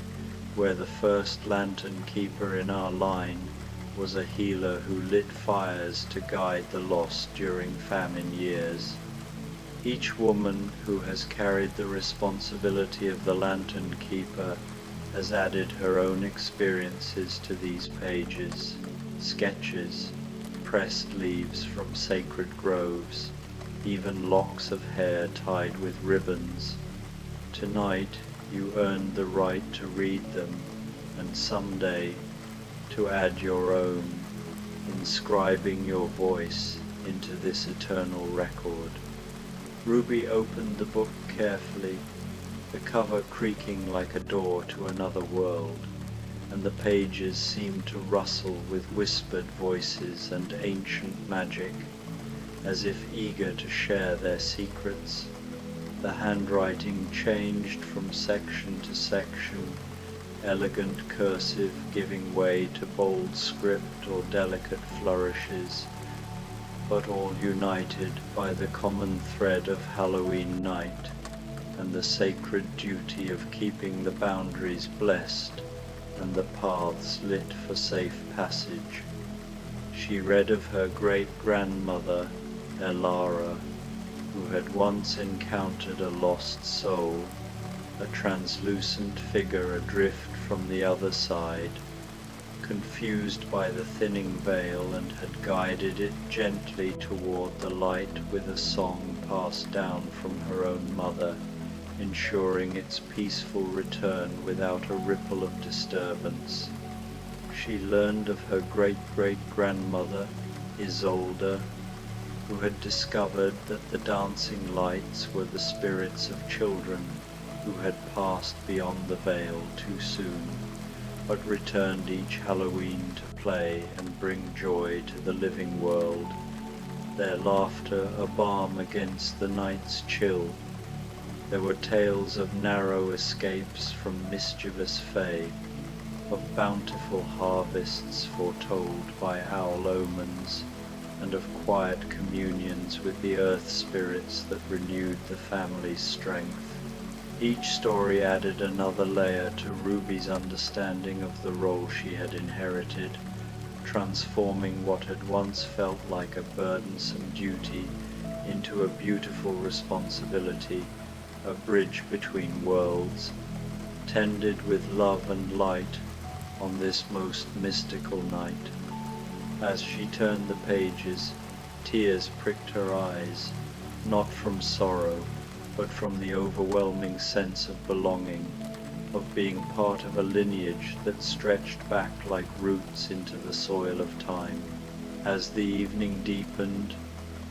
where the first lantern keeper in our line was a healer who lit fires to guide the lost during famine years. Each woman who has carried the responsibility of the lantern keeper has added her own experiences to these pages, sketches, pressed leaves from sacred groves, even locks of hair tied with ribbons. Tonight you earned the right to read them, and someday to add your own, inscribing your voice into this eternal record. Ruby opened the book carefully, the cover creaking like a door to another world, and the pages seemed to rustle with whispered voices and ancient magic, as if eager to share their secrets. The handwriting changed from section to section, elegant cursive giving way to bold script or delicate flourishes, but all united by the common thread of Halloween night and the sacred duty of keeping the boundaries blessed and the paths lit for safe passage. She read of her great-grandmother, Elara, who had once encountered a lost soul, a translucent figure adrift from the other side, confused by the thinning veil, and had guided it gently toward the light with a song passed down from her own mother, ensuring its peaceful return without a ripple of disturbance. She learned of her great-great-grandmother, Isolde, who had discovered that the dancing lights were the spirits of children who had passed beyond the veil too soon, but returned each Halloween to play and bring joy to the living world, their laughter a balm against the night's chill. There were tales of narrow escapes from mischievous fae, of bountiful harvests foretold by owl omens, and of quiet communions with the earth spirits that renewed the family's strength. Each story added another layer to Ruby's understanding of the role she had inherited, transforming what had once felt like a burdensome duty into a beautiful responsibility, a bridge between worlds, tended with love and light on this most mystical night. As she turned the pages, tears pricked her eyes, not from sorrow, but from the overwhelming sense of belonging, of being part of a lineage that stretched back like roots into the soil of time. As the evening deepened,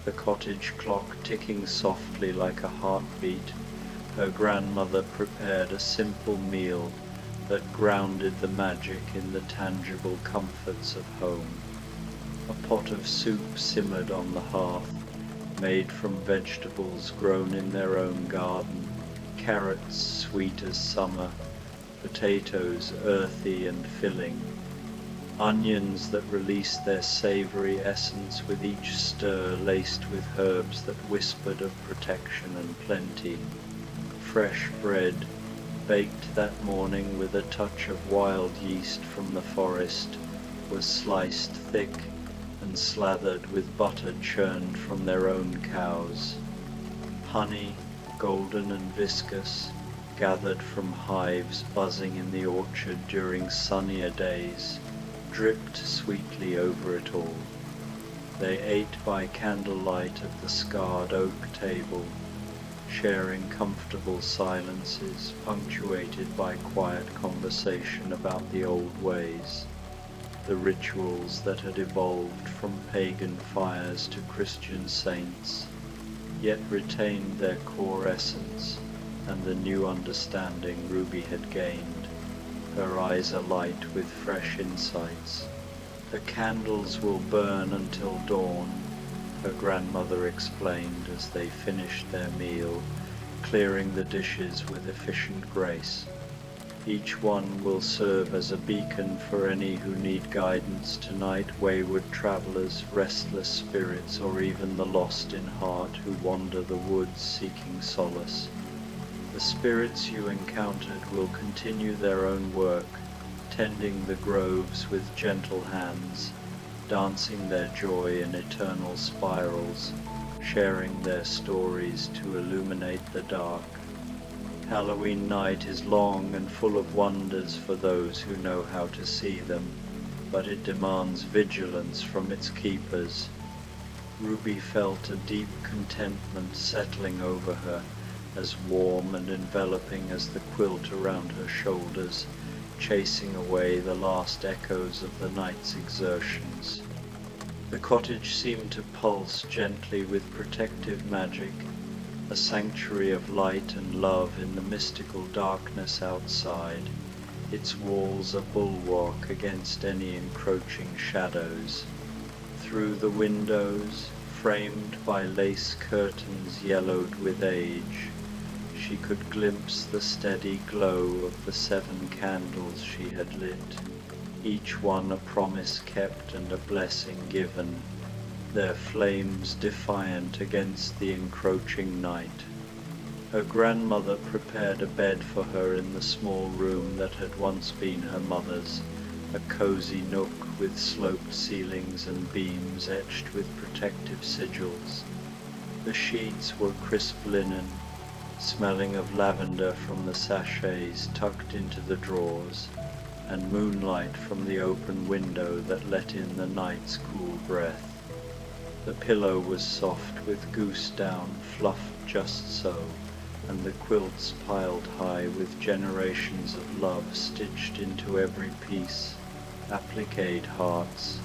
the cottage clock ticking softly like a heartbeat, her grandmother prepared a simple meal that grounded the magic in the tangible comforts of home. A pot of soup simmered on the hearth, made from vegetables grown in their own garden, carrots sweet as summer, potatoes earthy and filling, onions that released their savory essence with each stir laced with herbs that whispered of protection and plenty. Fresh bread, baked that morning with a touch of wild yeast from the forest, was sliced thick and slathered with butter churned from their own cows. Honey, golden and viscous, gathered from hives buzzing in the orchard during sunnier days, dripped sweetly over it all. They ate by candlelight at the scarred oak table, sharing comfortable silences punctuated by quiet conversation about the old ways, the rituals that had evolved from pagan fires to Christian saints, yet retained their core essence and the new understanding Ruby had gained, her eyes alight with fresh insights. The candles will burn until dawn, her grandmother explained as they finished their meal, clearing the dishes with efficient grace. Each one will serve as a beacon for any who need guidance tonight, wayward travelers, restless spirits, or even the lost in heart who wander the woods seeking solace. The spirits you encountered will continue their own work, tending the groves with gentle hands, dancing their joy in eternal spirals, sharing their stories to illuminate the dark. Halloween night is long and full of wonders for those who know how to see them, but it demands vigilance from its keepers. Ruby felt a deep contentment settling over her, as warm and enveloping as the quilt around her shoulders, chasing away the last echoes of the night's exertions. The cottage seemed to pulse gently with protective magic, a sanctuary of light and love in the mystical darkness outside, its walls a bulwark against any encroaching shadows. Through the windows, framed by lace curtains yellowed with age, she could glimpse the steady glow of the 7 candles she had lit, each one a promise kept and a blessing given, their flames defiant against the encroaching night. Her grandmother prepared a bed for her in the small room that had once been her mother's, a cozy nook with sloped ceilings and beams etched with protective sigils. The sheets were crisp linen, smelling of lavender from the sachets tucked into the drawers, and moonlight from the open window that let in the night's cool breath. The pillow was soft with goose down fluffed just so, and the quilts piled high with generations of love stitched into every piece, appliqued hearts,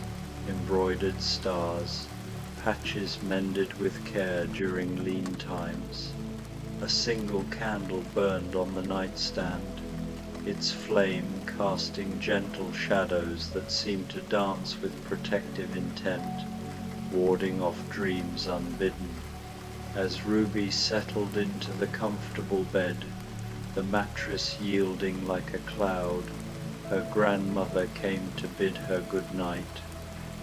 embroidered stars, patches mended with care during lean times. A single candle burned on the nightstand, its flame casting gentle shadows that seemed to dance with protective intent, warding off dreams unbidden. As Ruby settled into the comfortable bed, the mattress yielding like a cloud, her grandmother came to bid her good night,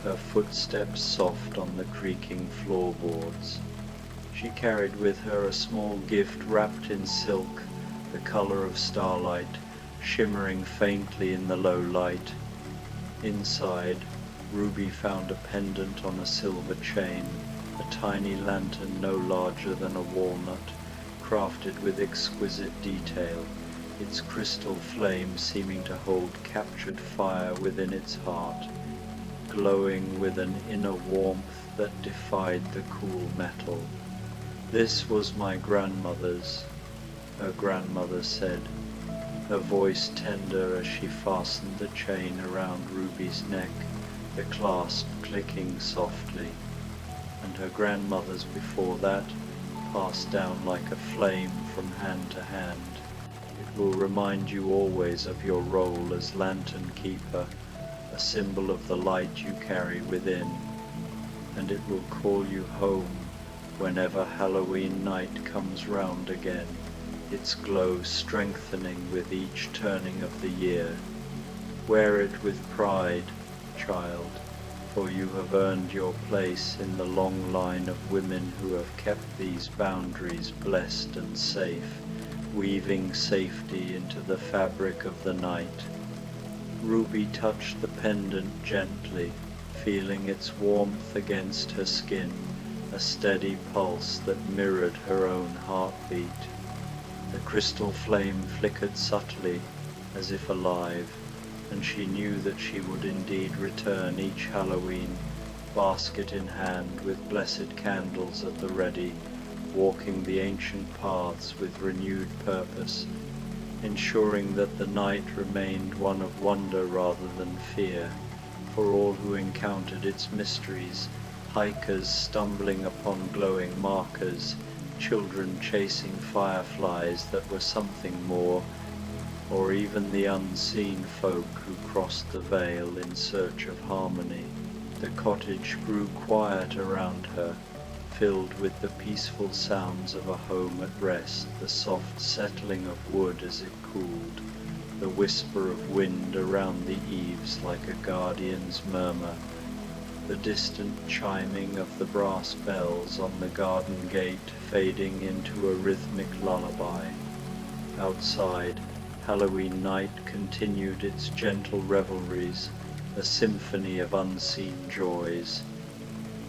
her footsteps soft on the creaking floorboards. She carried with her a small gift wrapped in silk, the color of starlight, shimmering faintly in the low light. Inside, Ruby found a pendant on a silver chain, a tiny lantern no larger than a walnut, crafted with exquisite detail, its crystal flame seeming to hold captured fire within its heart, glowing with an inner warmth that defied the cool metal. "This was my grandmother's," her grandmother said, her voice tender as she fastened the chain around Ruby's neck, the clasp clicking softly, and her grandmother's before that, passed down like a flame from hand to hand. "It will remind you always of your role as lantern keeper, a symbol of the light you carry within, and it will call you home whenever Halloween night comes round again, its glow strengthening with each turning of the year. Wear it with pride, child, for you have earned your place in the long line of women who have kept these boundaries blessed and safe, weaving safety into the fabric of the night." Ruby touched the pendant gently, feeling its warmth against her skin, a steady pulse that mirrored her own heartbeat. The crystal flame flickered subtly, as if alive, and she knew that she would indeed return each Halloween, basket in hand with blessed candles at the ready, walking the ancient paths with renewed purpose, ensuring that the night remained one of wonder rather than fear, for all who encountered its mysteries, hikers stumbling upon glowing markers, children chasing fireflies that were something more, or even the unseen folk who crossed the veil in search of harmony. The cottage grew quiet around her, filled with the peaceful sounds of a home at rest, the soft settling of wood as it cooled, the whisper of wind around the eaves like a guardian's murmur, the distant chiming of the brass bells on the garden gate fading into a rhythmic lullaby. Outside, Halloween night continued its gentle revelries, a symphony of unseen joys.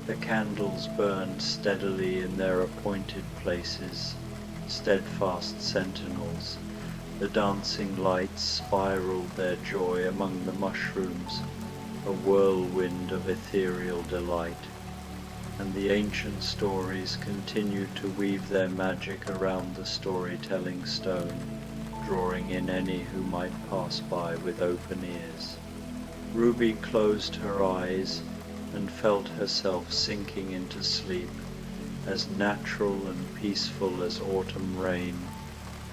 The candles burned steadily in their appointed places, steadfast sentinels. The dancing lights spiraled their joy among the mushrooms, a whirlwind of ethereal delight. And the ancient stories continued to weave their magic around the storytelling stone, drawing in any who might pass by with open ears. Ruby closed her eyes and felt herself sinking into sleep, as natural and peaceful as autumn rain,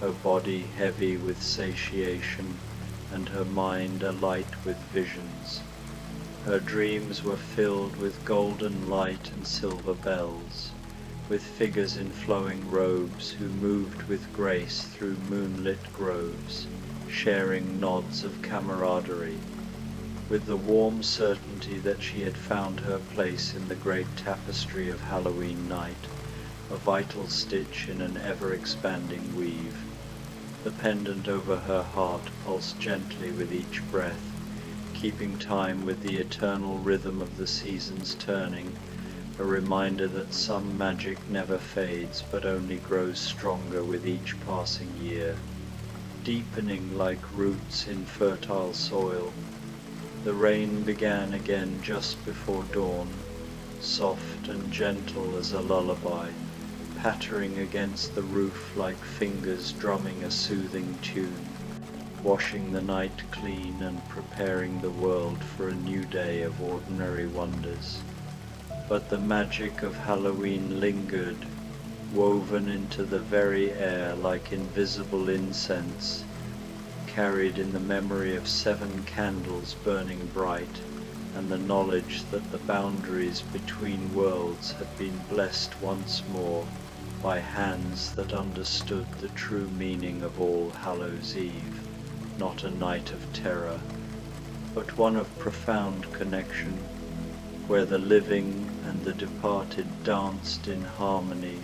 her body heavy with satiation and her mind alight with visions. Her dreams were filled with golden light and silver bells, with figures in flowing robes who moved with grace through moonlit groves, sharing nods of camaraderie, with the warm certainty that she had found her place in the great tapestry of Halloween night, a vital stitch in an ever-expanding weave. The pendant over her heart pulsed gently with each breath, keeping time with the eternal rhythm of the seasons turning, a reminder that some magic never fades but only grows stronger with each passing year, deepening like roots in fertile soil. The rain began again just before dawn, soft and gentle as a lullaby, pattering against the roof like fingers drumming a soothing tune, washing the night clean and preparing the world for a new day of ordinary wonders. But the magic of Halloween lingered, woven into the very air like invisible incense, carried in the memory of 7 candles burning bright, and the knowledge that the boundaries between worlds had been blessed once more by hands that understood the true meaning of All Hallows' Eve, not a night of terror, but one of profound connection, where the living and the departed danced in harmony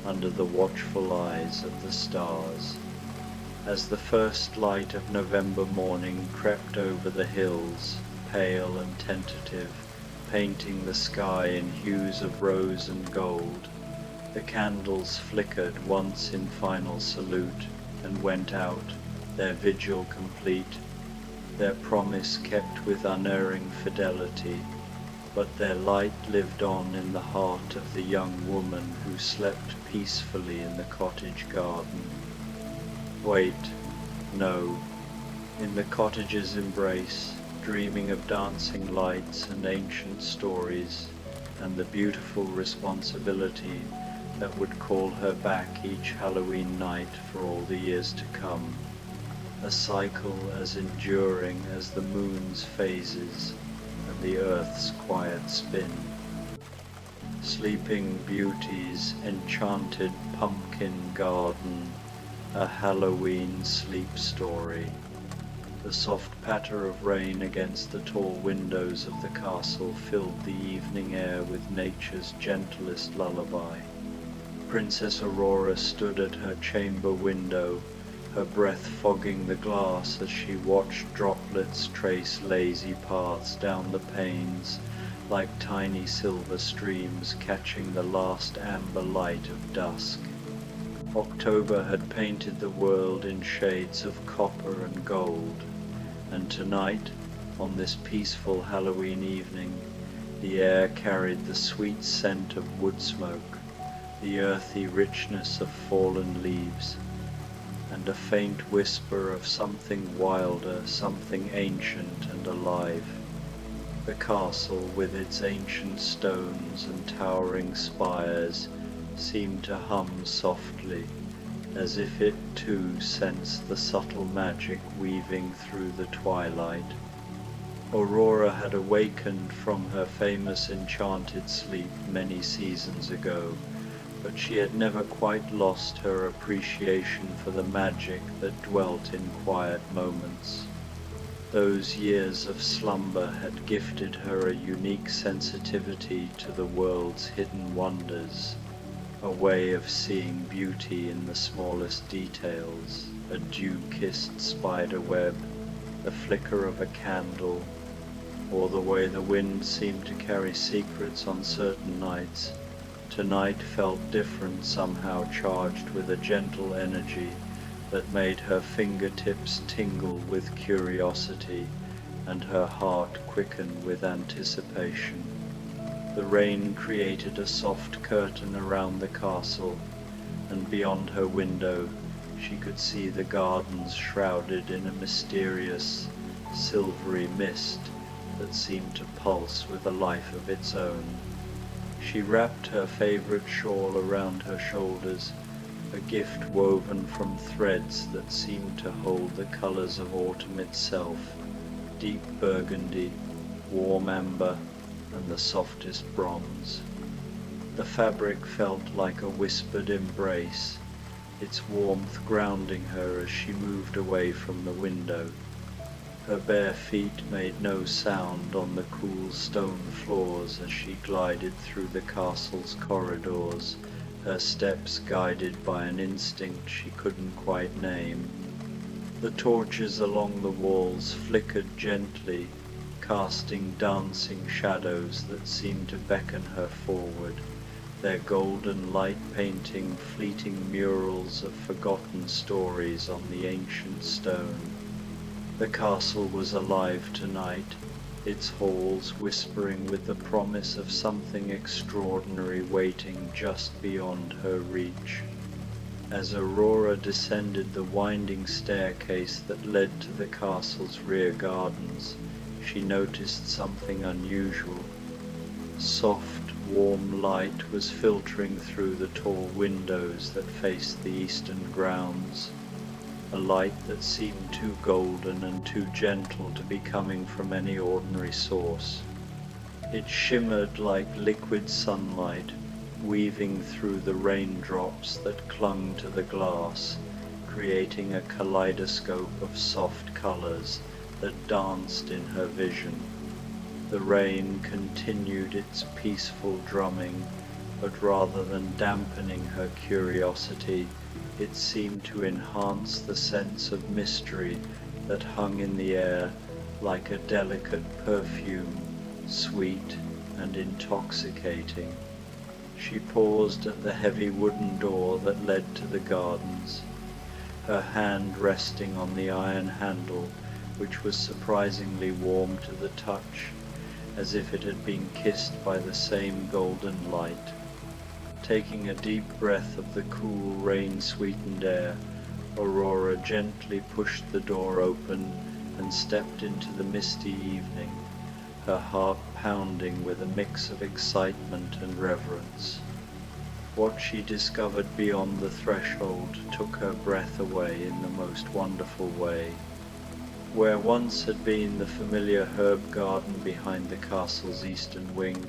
under the watchful eyes of the stars. As the first light of November morning crept over the hills, pale and tentative, painting the sky in hues of rose and gold, the candles flickered once in final salute and went out, their vigil complete, their promise kept with unerring fidelity, but their light lived on in the heart of the young woman who slept peacefully in the cottage garden. Wait, no, in the cottage's embrace, dreaming of dancing lights and ancient stories, and the beautiful responsibility that would call her back each Halloween night for all the years to come, a cycle as enduring as the moon's phases and the earth's quiet spin. Sleeping Beauty's enchanted pumpkin garden, a Halloween sleep story. The soft patter of rain against the tall windows of the castle filled the evening air with nature's gentlest lullaby. Princess Aurora stood at her chamber window, her breath fogging the glass as she watched droplets trace lazy paths down the panes, like tiny silver streams catching the last amber light of dusk. October had painted the world in shades of copper and gold, and tonight, on this peaceful Halloween evening, the air carried the sweet scent of wood smoke, the earthy richness of fallen leaves, and a faint whisper of something wilder, something ancient and alive. The castle, with its ancient stones and towering spires, seemed to hum softly, as if it too sensed the subtle magic weaving through the twilight. Aurora had awakened from her famous enchanted sleep many seasons ago, but she had never quite lost her appreciation for the magic that dwelt in quiet moments. Those years of slumber had gifted her a unique sensitivity to the world's hidden wonders, a way of seeing beauty in the smallest details, a dew-kissed spider web, the flicker of a candle, or the way the wind seemed to carry secrets on certain nights, tonight felt different, somehow charged with a gentle energy that made her fingertips tingle with curiosity and her heart quicken with anticipation. The rain created a soft curtain around the castle, and beyond her window she could see the gardens shrouded in a mysterious, silvery mist that seemed to pulse with a life of its own. She wrapped her favorite shawl around her shoulders, a gift woven from threads that seemed to hold the colors of autumn itself, deep burgundy, warm amber, and the softest bronze. The fabric felt like a whispered embrace, its warmth grounding her as she moved away from the window. Her bare feet made no sound on the cool stone floors as she glided through the castle's corridors, her steps guided by an instinct she couldn't quite name. The torches along the walls flickered gently, casting dancing shadows that seemed to beckon her forward, their golden light painting fleeting murals of forgotten stories on the ancient stone. The castle was alive tonight, its halls whispering with the promise of something extraordinary waiting just beyond her reach. As Aurora descended the winding staircase that led to the castle's rear gardens, she noticed something unusual. Soft, warm light was filtering through the tall windows that faced the eastern grounds, a light that seemed too golden and too gentle to be coming from any ordinary source. It shimmered like liquid sunlight, weaving through the raindrops that clung to the glass, creating a kaleidoscope of soft colors that danced in her vision. The rain continued its peaceful drumming, but rather than dampening her curiosity, it seemed to enhance the sense of mystery that hung in the air like a delicate perfume, sweet and intoxicating. She paused at the heavy wooden door that led to the gardens, her hand resting on the iron handle, which was surprisingly warm to the touch, as if it had been kissed by the same golden light. Taking a deep breath of the cool, rain-sweetened air, Aurora gently pushed the door open and stepped into the misty evening, her heart pounding with a mix of excitement and reverence. What she discovered beyond the threshold took her breath away in the most wonderful way. Where once had been the familiar herb garden behind the castle's eastern wing,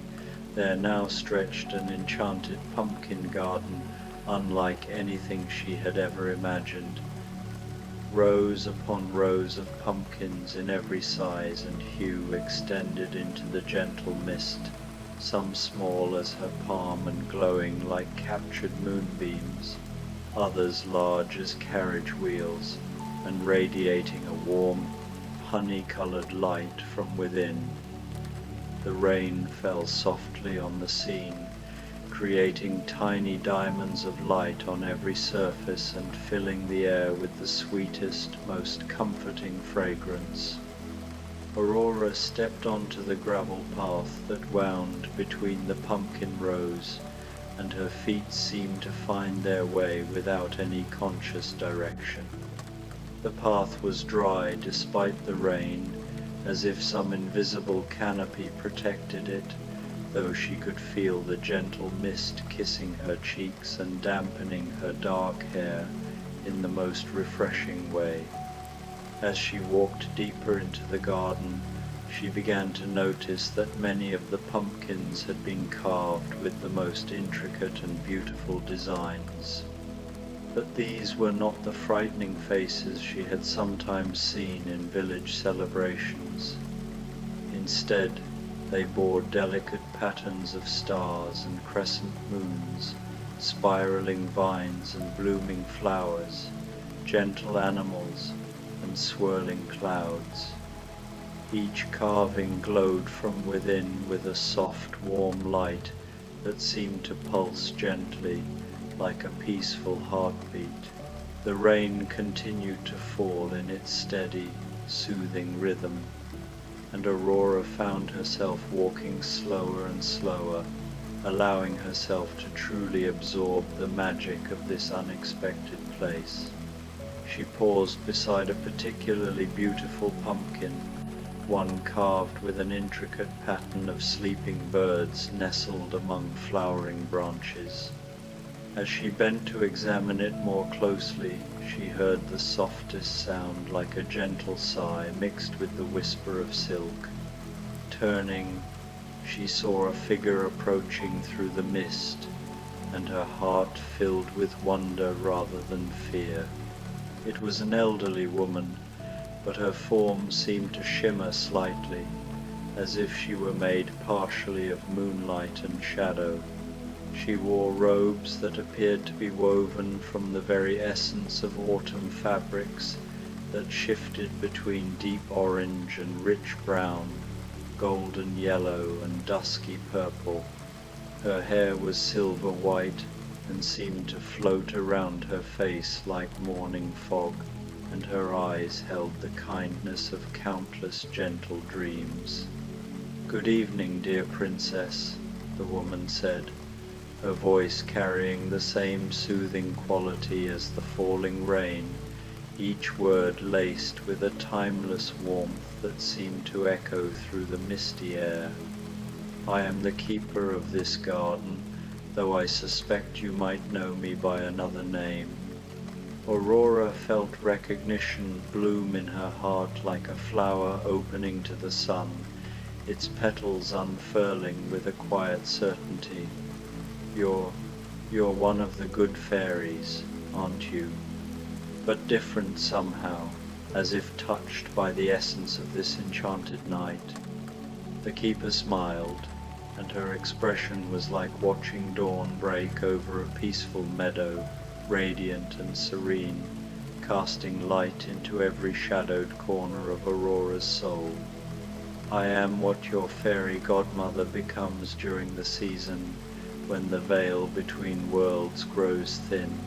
there now stretched an enchanted pumpkin garden unlike anything she had ever imagined. Rows upon rows of pumpkins in every size and hue extended into the gentle mist, some small as her palm and glowing like captured moonbeams, others large as carriage wheels and radiating a warm, honey-colored light from within. The rain fell softly on the scene, creating tiny diamonds of light on every surface and filling the air with the sweetest, most comforting fragrance. Aurora stepped onto the gravel path that wound between the pumpkin rows, and her feet seemed to find their way without any conscious direction. The path was dry despite the rain, as if some invisible canopy protected it, though she could feel the gentle mist kissing her cheeks and dampening her dark hair in the most refreshing way. As she walked deeper into the garden, she began to notice that many of the pumpkins had been carved with the most intricate and beautiful designs. But these were not the frightening faces she had sometimes seen in village celebrations. Instead, they bore delicate patterns of stars and crescent moons, spiraling vines and blooming flowers, gentle animals and swirling clouds. Each carving glowed from within with a soft, warm light that seemed to pulse gently like a peaceful heartbeat. The rain continued to fall in its steady, soothing rhythm, and Aurora found herself walking slower and slower, allowing herself to truly absorb the magic of this unexpected place. She paused beside a particularly beautiful pumpkin, one carved with an intricate pattern of sleeping birds nestled among flowering branches. As she bent to examine it more closely, she heard the softest sound like a gentle sigh mixed with the whisper of silk. Turning, she saw a figure approaching through the mist, and her heart filled with wonder rather than fear. It was an elderly woman, but her form seemed to shimmer slightly, as if she were made partially of moonlight and shadow. She wore robes that appeared to be woven from the very essence of autumn fabrics that shifted between deep orange and rich brown, golden yellow and dusky purple. Her hair was silver white and seemed to float around her face like morning fog, and her eyes held the kindness of countless gentle dreams. "Good evening, dear princess," the woman said, her voice carrying the same soothing quality as the falling rain, each word laced with a timeless warmth that seemed to echo through the misty air. "I am the keeper of this garden, though I suspect you might know me by another name." Aurora felt recognition bloom in her heart like a flower opening to the sun, its petals unfurling with a quiet certainty. You're one of the good fairies, aren't you? But different somehow, as if touched by the essence of this enchanted night." The keeper smiled, and her expression was like watching dawn break over a peaceful meadow, radiant and serene, casting light into every shadowed corner of Aurora's soul. "I am what your fairy godmother becomes during the season when the veil between worlds grows thin.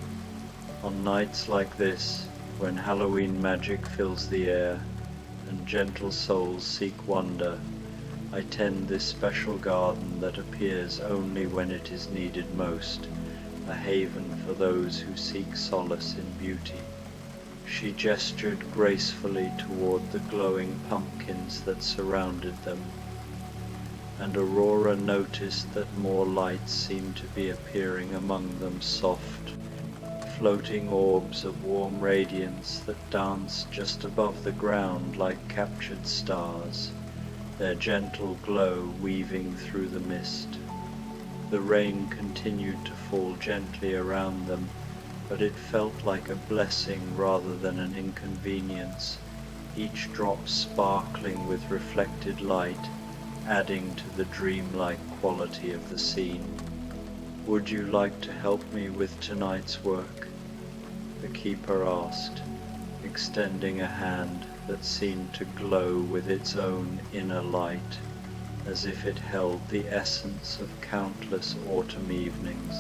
On nights like this, when Halloween magic fills the air and gentle souls seek wonder, I tend this special garden that appears only when it is needed most, a haven for those who seek solace in beauty." She gestured gracefully toward the glowing pumpkins that surrounded them, and Aurora noticed that more lights seemed to be appearing among them, soft, floating orbs of warm radiance that danced just above the ground like captured stars, their gentle glow weaving through the mist. The rain continued to fall gently around them, but it felt like a blessing rather than an inconvenience, each drop sparkling with reflected light, adding to the dreamlike quality of the scene. "Would you like to help me with tonight's work?" the keeper asked, extending a hand that seemed to glow with its own inner light, as if it held the essence of countless autumn evenings.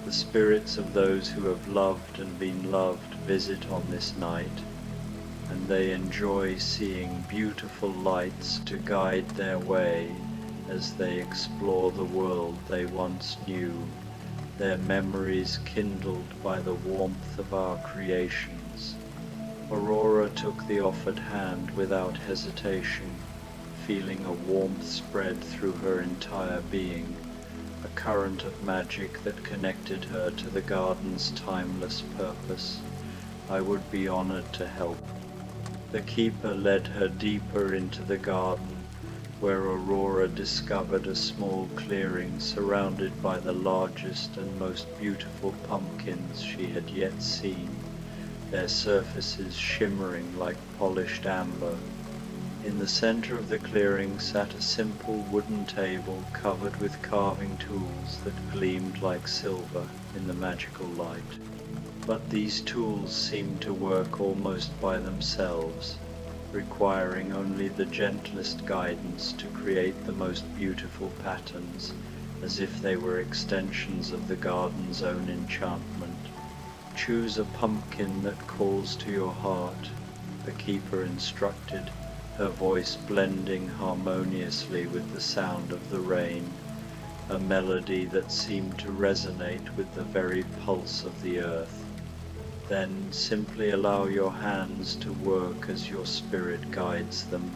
The spirits of those who have loved and been loved visit on this night, and they enjoy seeing beautiful lights to guide their way as they explore the world they once knew, their memories kindled by the warmth of our creations. Aurora took the offered hand without hesitation, feeling a warmth spread through her entire being, a current of magic that connected her to the garden's timeless purpose. "I would be honored to help." The keeper led her deeper into the garden, where Aurora discovered a small clearing surrounded by the largest and most beautiful pumpkins she had yet seen, their surfaces shimmering like polished amber. In the center of the clearing sat a simple wooden table covered with carving tools that gleamed like silver in the magical light. But these tools seemed to work almost by themselves. requiring only the gentlest guidance to create the most beautiful patterns, as if they were extensions of the garden's own enchantment. "Choose a pumpkin that calls to your heart," the keeper instructed, her voice blending harmoniously with the sound of the rain, a melody that seemed to resonate with the very pulse of the earth. "Then simply allow your hands to work as your spirit guides them.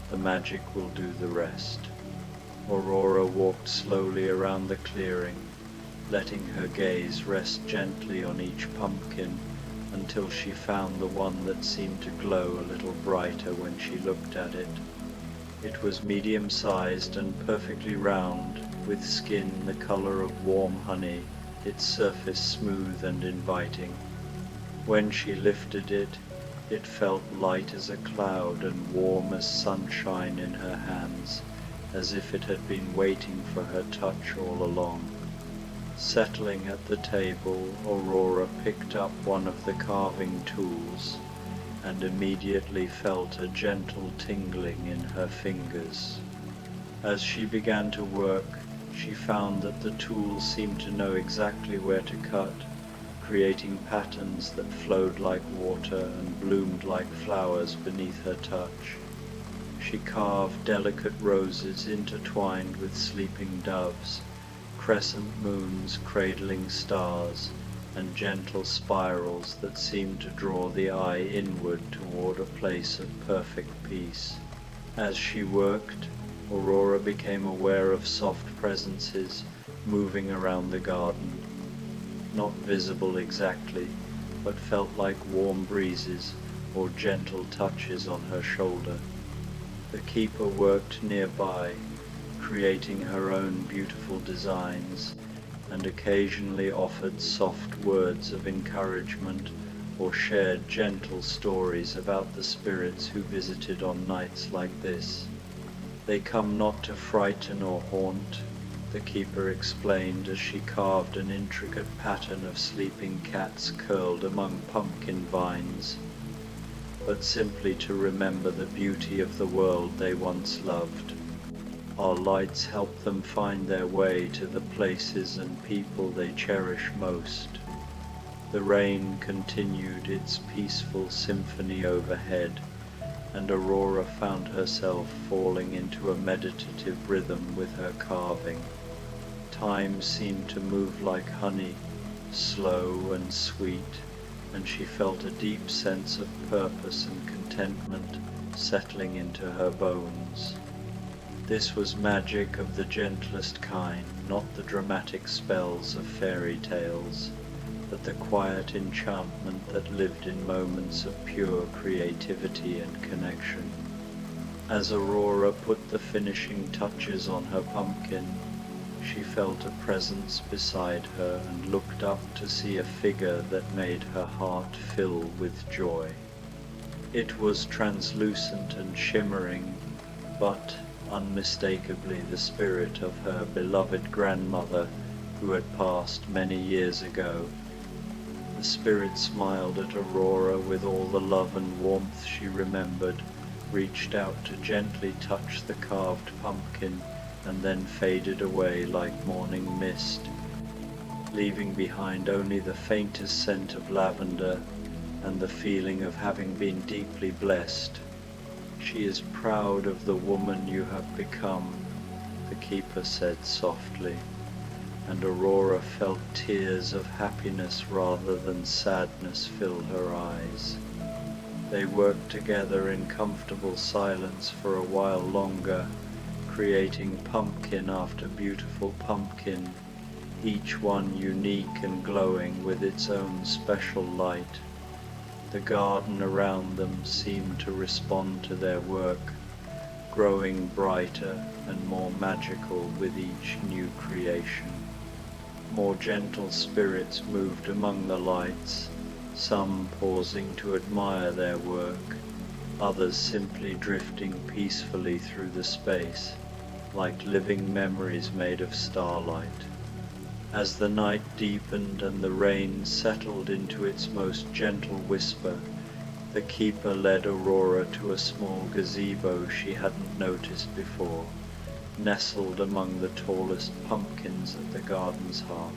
The magic will do the rest." Aurora walked slowly around the clearing, letting her gaze rest gently on each pumpkin until she found the one that seemed to glow a little brighter when she looked at it. It was medium-sized and perfectly round, with skin the color of warm honey, its surface smooth and inviting. When she lifted it, it felt light as a cloud and warm as sunshine in her hands, as if it had been waiting for her touch all along. Settling at the table, Aurora picked up one of the carving tools and immediately felt a gentle tingling in her fingers. As she began to work, she found that the tool seemed to know exactly where to cut, creating patterns that flowed like water and bloomed like flowers beneath her touch. She carved delicate roses intertwined with sleeping doves, crescent moons cradling stars, and gentle spirals that seemed to draw the eye inward toward a place of perfect peace. As she worked, Aurora became aware of soft presences moving around the garden, not visible exactly, but felt like warm breezes or gentle touches on her shoulder. The keeper worked nearby, creating her own beautiful designs, and occasionally offered soft words of encouragement or shared gentle stories about the spirits who visited on nights like this. "They come not to frighten or haunt," the keeper explained as she carved an intricate pattern of sleeping cats curled among pumpkin vines, "but simply to remember the beauty of the world they once loved. Our lights help them find their way to the places and people they cherish most." The rain continued its peaceful symphony overhead, and Aurora found herself falling into a meditative rhythm with her carving. Time seemed to move like honey, slow and sweet, and she felt a deep sense of purpose and contentment settling into her bones. This was magic of the gentlest kind, not the dramatic spells of fairy tales, but the quiet enchantment that lived in moments of pure creativity and connection. As Aurora put the finishing touches on her pumpkin, she felt a presence beside her and looked up to see a figure that made her heart fill with joy. It was translucent and shimmering, but unmistakably the spirit of her beloved grandmother who had passed many years ago. The spirit smiled at Aurora with all the love and warmth she remembered, reached out to gently touch the carved pumpkin, and then faded away like morning mist, leaving behind only the faintest scent of lavender and the feeling of having been deeply blessed. "She is proud of the woman you have become," the keeper said softly, and Aurora felt tears of happiness rather than sadness fill her eyes. They worked together in comfortable silence for a while longer, creating pumpkin after beautiful pumpkin, each one unique and glowing with its own special light. The garden around them seemed to respond to their work, growing brighter and more magical with each new creation. More gentle spirits moved among the lights, some pausing to admire their work, others simply drifting peacefully through the space, like living memories made of starlight. As the night deepened and the rain settled into its most gentle whisper, The keeper led Aurora to a small gazebo she hadn't noticed before, nestled among the tallest pumpkins at the garden's heart.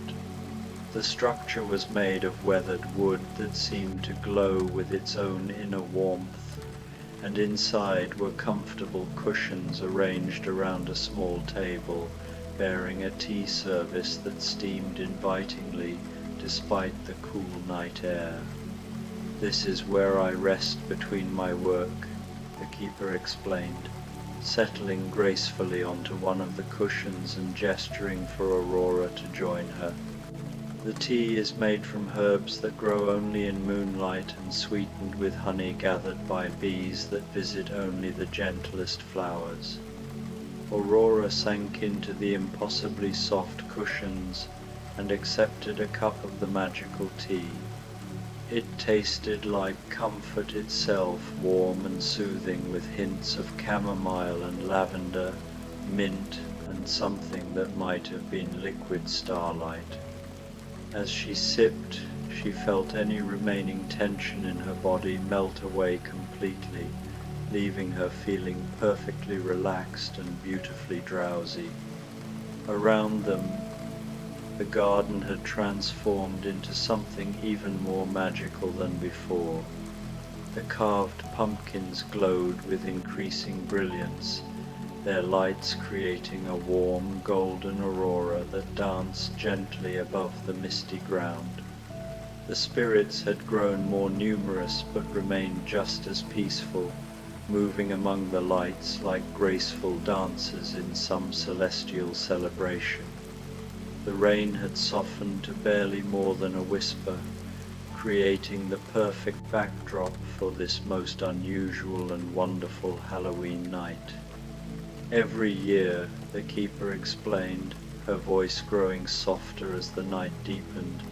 The structure was made of weathered wood that seemed to glow with its own inner warmth, and inside were comfortable cushions arranged around a small table, bearing a tea service that steamed invitingly despite the cool night air. "This is where I rest between my work," the keeper explained, settling gracefully onto one of the cushions and gesturing for Aurora to join her. "The tea is made from herbs that grow only in moonlight and sweetened with honey gathered by bees that visit only the gentlest flowers." Aurora sank into the impossibly soft cushions and accepted a cup of the magical tea. It tasted like comfort itself, warm and soothing, with hints of chamomile and lavender, mint, and something that might have been liquid starlight. As she sipped, she felt any remaining tension in her body melt away completely, leaving her feeling perfectly relaxed and beautifully drowsy. Around them, the garden had transformed into something even more magical than before. The carved pumpkins glowed with increasing brilliance, their lights creating a warm golden aurora that danced gently above the misty ground. The spirits had grown more numerous but remained just as peaceful, moving among the lights like graceful dancers in some celestial celebration. The rain had softened to barely more than a whisper, creating the perfect backdrop for this most unusual and wonderful Halloween night. "Every year," the keeper explained, her voice growing softer as the night deepened,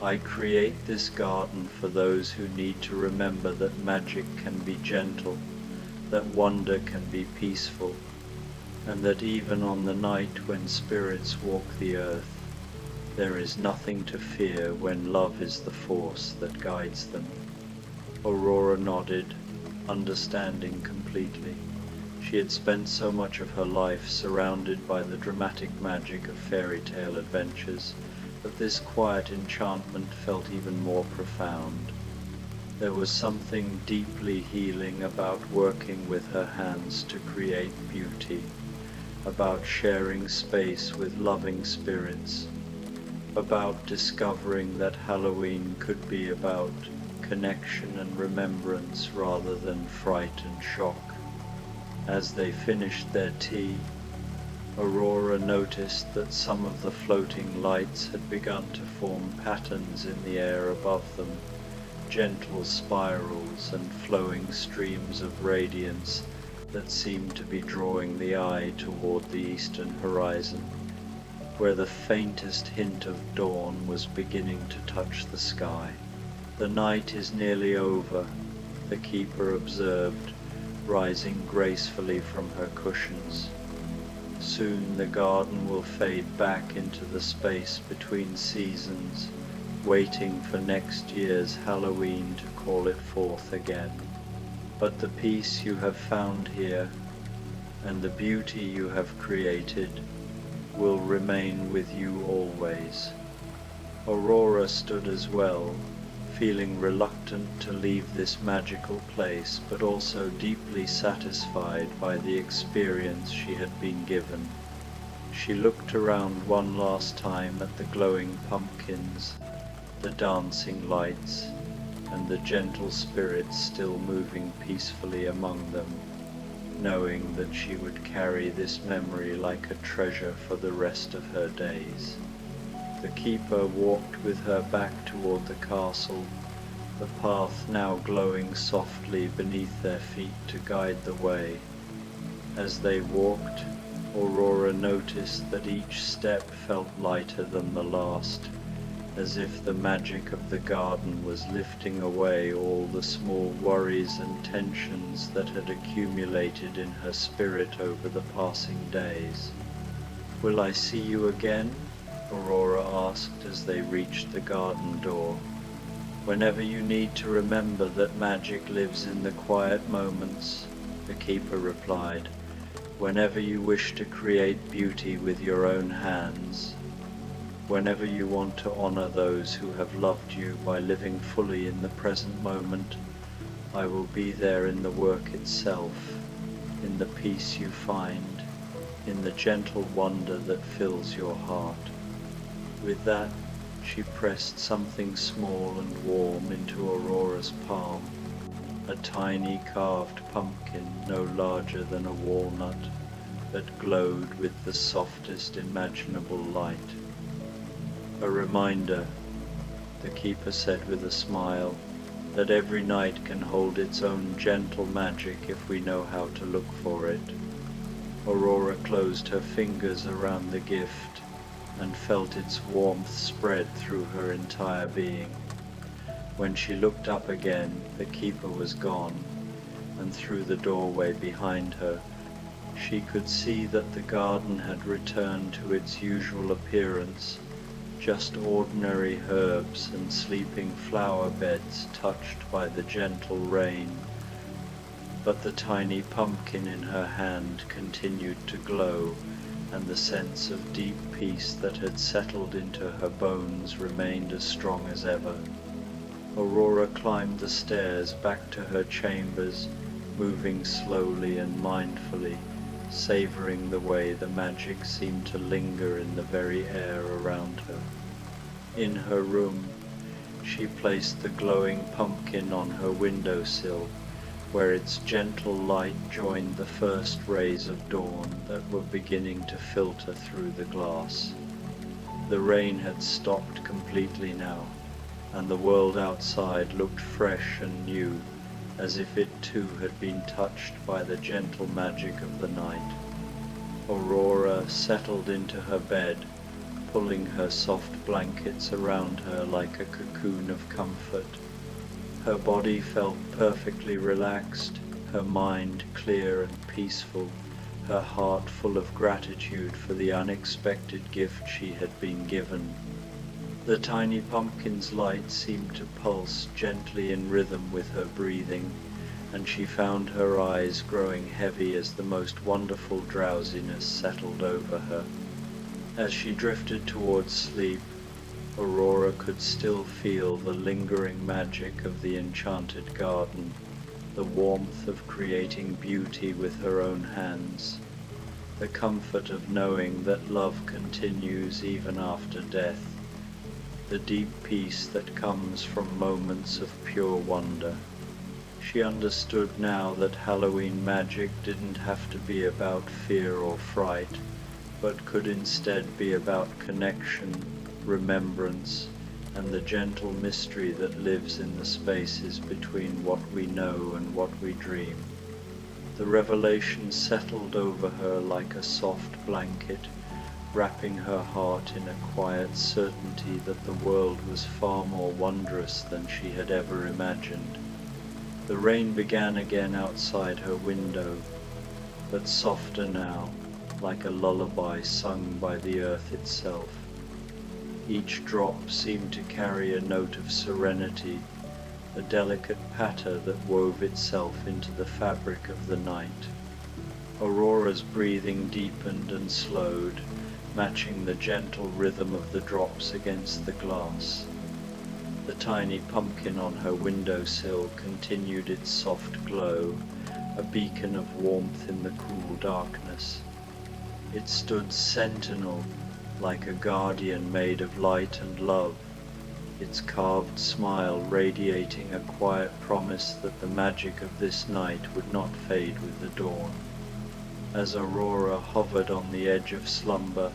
"I create this garden for those who need to remember that magic can be gentle, that wonder can be peaceful, and that even on the night when spirits walk the earth, there is nothing to fear when love is the force that guides them." Aurora nodded, understanding completely. She had spent so much of her life surrounded by the dramatic magic of fairy tale adventures that this quiet enchantment felt even more profound. There was something deeply healing about working with her hands to create beauty, about sharing space with loving spirits, about discovering that Halloween could be about connection and remembrance rather than fright and shock. As they finished their tea, Aurora noticed that some of the floating lights had begun to form patterns in the air above them, gentle spirals and flowing streams of radiance that seemed to be drawing the eye toward the eastern horizon, where the faintest hint of dawn was beginning to touch the sky. "The night is nearly over," the keeper observed, rising gracefully from her cushions. "Soon the garden will fade back into the space between seasons, waiting for next year's Halloween to call it forth again. But the peace you have found here, and the beauty you have created, will remain with you always." Aurora stood as well, feeling reluctant to leave this magical place, but also deeply satisfied by the experience she had been given. She looked around one last time at the glowing pumpkins, the dancing lights, and the gentle spirits still moving peacefully among them, knowing that she would carry this memory like a treasure for the rest of her days. The keeper walked with her back toward the castle, the path now glowing softly beneath their feet to guide the way. As they walked, Aurora noticed that each step felt lighter than the last, as if the magic of the garden was lifting away all the small worries and tensions that had accumulated in her spirit over the passing days. "Will I see you again?" Aurora asked as they reached the garden door. Whenever you need to remember that magic lives in the quiet moments, the keeper replied. Whenever you wish to create beauty with your own hands, whenever you want to honor those who have loved you by living fully in the present moment, I will be there in the work itself, in the peace you find, in the gentle wonder that fills your heart. With that, she pressed something small and warm into Aurora's palm, a tiny carved pumpkin no larger than a walnut that glowed with the softest imaginable light. A reminder, the keeper said with a smile, that every night can hold its own gentle magic if we know how to look for it. Aurora closed her fingers around the gift and felt its warmth spread through her entire being. When she looked up again, the keeper was gone, and through the doorway behind her, she could see that the garden had returned to its usual appearance, just ordinary herbs and sleeping flower beds touched by the gentle rain. But the tiny pumpkin in her hand continued to glow, and the sense of deep peace that had settled into her bones remained as strong as ever. Aurora climbed the stairs back to her chambers, moving slowly and mindfully, savoring the way the magic seemed to linger in the very air around her. In her room, she placed the glowing pumpkin on her windowsill, where its gentle light joined the first rays of dawn that were beginning to filter through the glass. The rain had stopped completely now, and the world outside looked fresh and new, as if it too had been touched by the gentle magic of the night. Aurora settled into her bed, pulling her soft blankets around her like a cocoon of comfort. Her body felt perfectly relaxed, her mind clear and peaceful, her heart full of gratitude for the unexpected gift she had been given. The tiny pumpkin's light seemed to pulse gently in rhythm with her breathing, and she found her eyes growing heavy as the most wonderful drowsiness settled over her. As she drifted towards sleep, Aurora could still feel the lingering magic of the enchanted garden, the warmth of creating beauty with her own hands, the comfort of knowing that love continues even after death, the deep peace that comes from moments of pure wonder. She understood now that Halloween magic didn't have to be about fear or fright, but could instead be about connection, remembrance, and the gentle mystery that lives in the spaces between what we know and what we dream. The revelation settled over her like a soft blanket, wrapping her heart in a quiet certainty that the world was far more wondrous than she had ever imagined. The rain began again outside her window, but softer now, like a lullaby sung by the earth itself. Each drop seemed to carry a note of serenity, a delicate patter that wove itself into the fabric of the night. Aurora's breathing deepened and slowed, matching the gentle rhythm of the drops against the glass. The tiny pumpkin on her windowsill continued its soft glow, a beacon of warmth in the cool darkness. It stood sentinel, like a guardian made of light and love, its carved smile radiating a quiet promise that the magic of this night would not fade with the dawn. As Aurora hovered on the edge of slumber,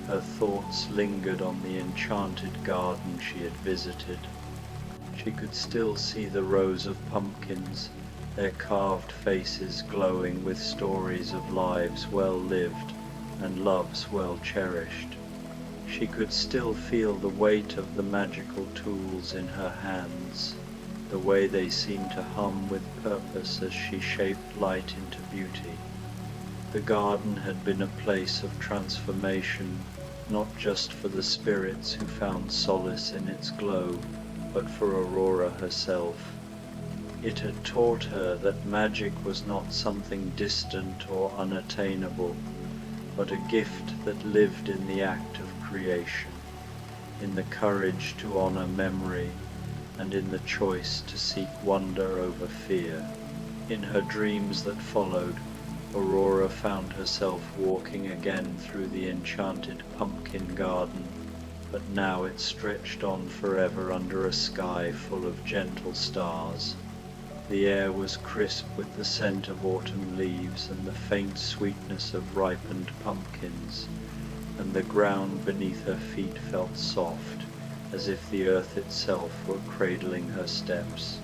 her thoughts lingered on the enchanted garden she had visited. She could still see the rows of pumpkins, their carved faces glowing with stories of lives well lived and loves well cherished. She could still feel the weight of the magical tools in her hands, the way they seemed to hum with purpose as she shaped light into beauty. The garden had been a place of transformation, not just for the spirits who found solace in its glow, but for Aurora herself. It had taught her that magic was not something distant or unattainable, but a gift that lived in the act of creation, in the courage to honor memory, and in the choice to seek wonder over fear. In her dreams that followed, Aurora found herself walking again through the enchanted pumpkin garden, but now it stretched on forever under a sky full of gentle stars. The air was crisp with the scent of autumn leaves and the faint sweetness of ripened pumpkins, and the ground beneath her feet felt soft, as if the earth itself were cradling her steps.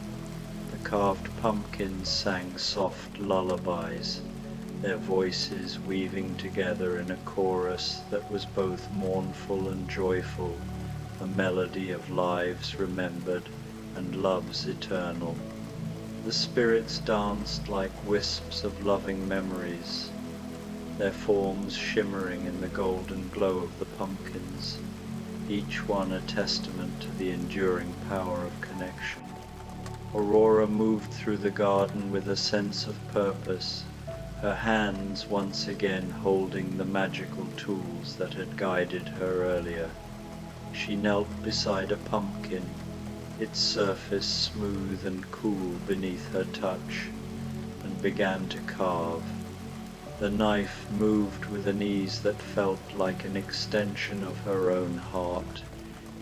The carved pumpkins sang soft lullabies, their voices weaving together in a chorus that was both mournful and joyful, a melody of lives remembered and loves eternal. The spirits danced like wisps of loving memories, their forms shimmering in the golden glow of the pumpkins, each one a testament to the enduring power of connection. Aurora moved through the garden with a sense of purpose, her hands once again holding the magical tools that had guided her earlier. She knelt beside a pumpkin, its surface smooth and cool beneath her touch, and began to carve. The knife moved with an ease that felt like an extension of her own heart,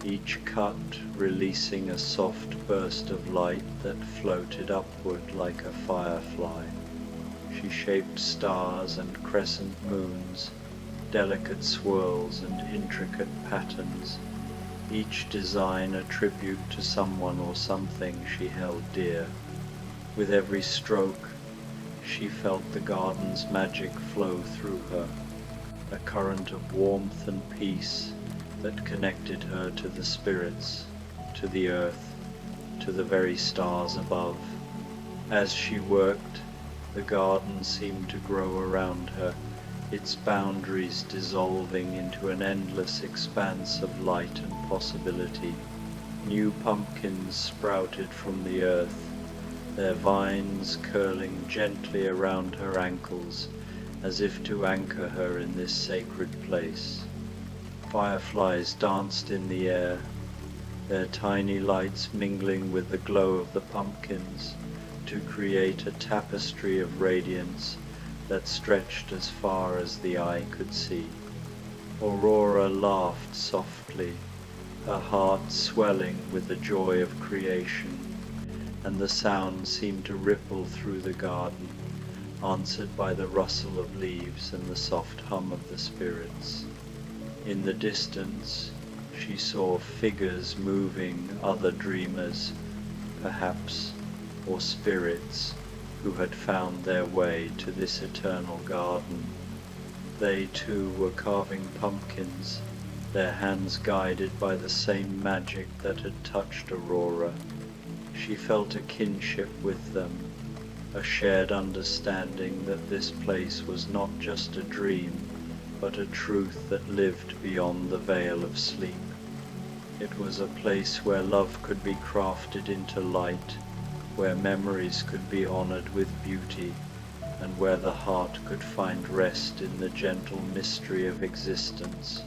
each cut releasing a soft burst of light that floated upward like a firefly. She shaped stars and crescent moons, delicate swirls and intricate patterns, each design a tribute to someone or something she held dear. With every stroke, she felt the garden's magic flow through her, a current of warmth and peace that connected her to the spirits, to the earth, to the very stars above. As she worked, the garden seemed to grow around her, its boundaries dissolving into an endless expanse of light and possibility. New pumpkins sprouted from the earth, their vines curling gently around her ankles as if to anchor her in this sacred place. Fireflies danced in the air, their tiny lights mingling with the glow of the pumpkins to create a tapestry of radiance that stretched as far as the eye could see. Aurora laughed softly, her heart swelling with the joy of creation, and the sound seemed to ripple through the garden, answered by the rustle of leaves and the soft hum of the spirits. In the distance, she saw figures moving, other dreamers, perhaps, or spirits who had found their way to this eternal garden. They too were carving pumpkins, their hands guided by the same magic that had touched Aurora. She felt a kinship with them, a shared understanding that this place was not just a dream, but a truth that lived beyond the veil of sleep. It was a place where love could be crafted into light, where memories could be honored with beauty, and where the heart could find rest in the gentle mystery of existence.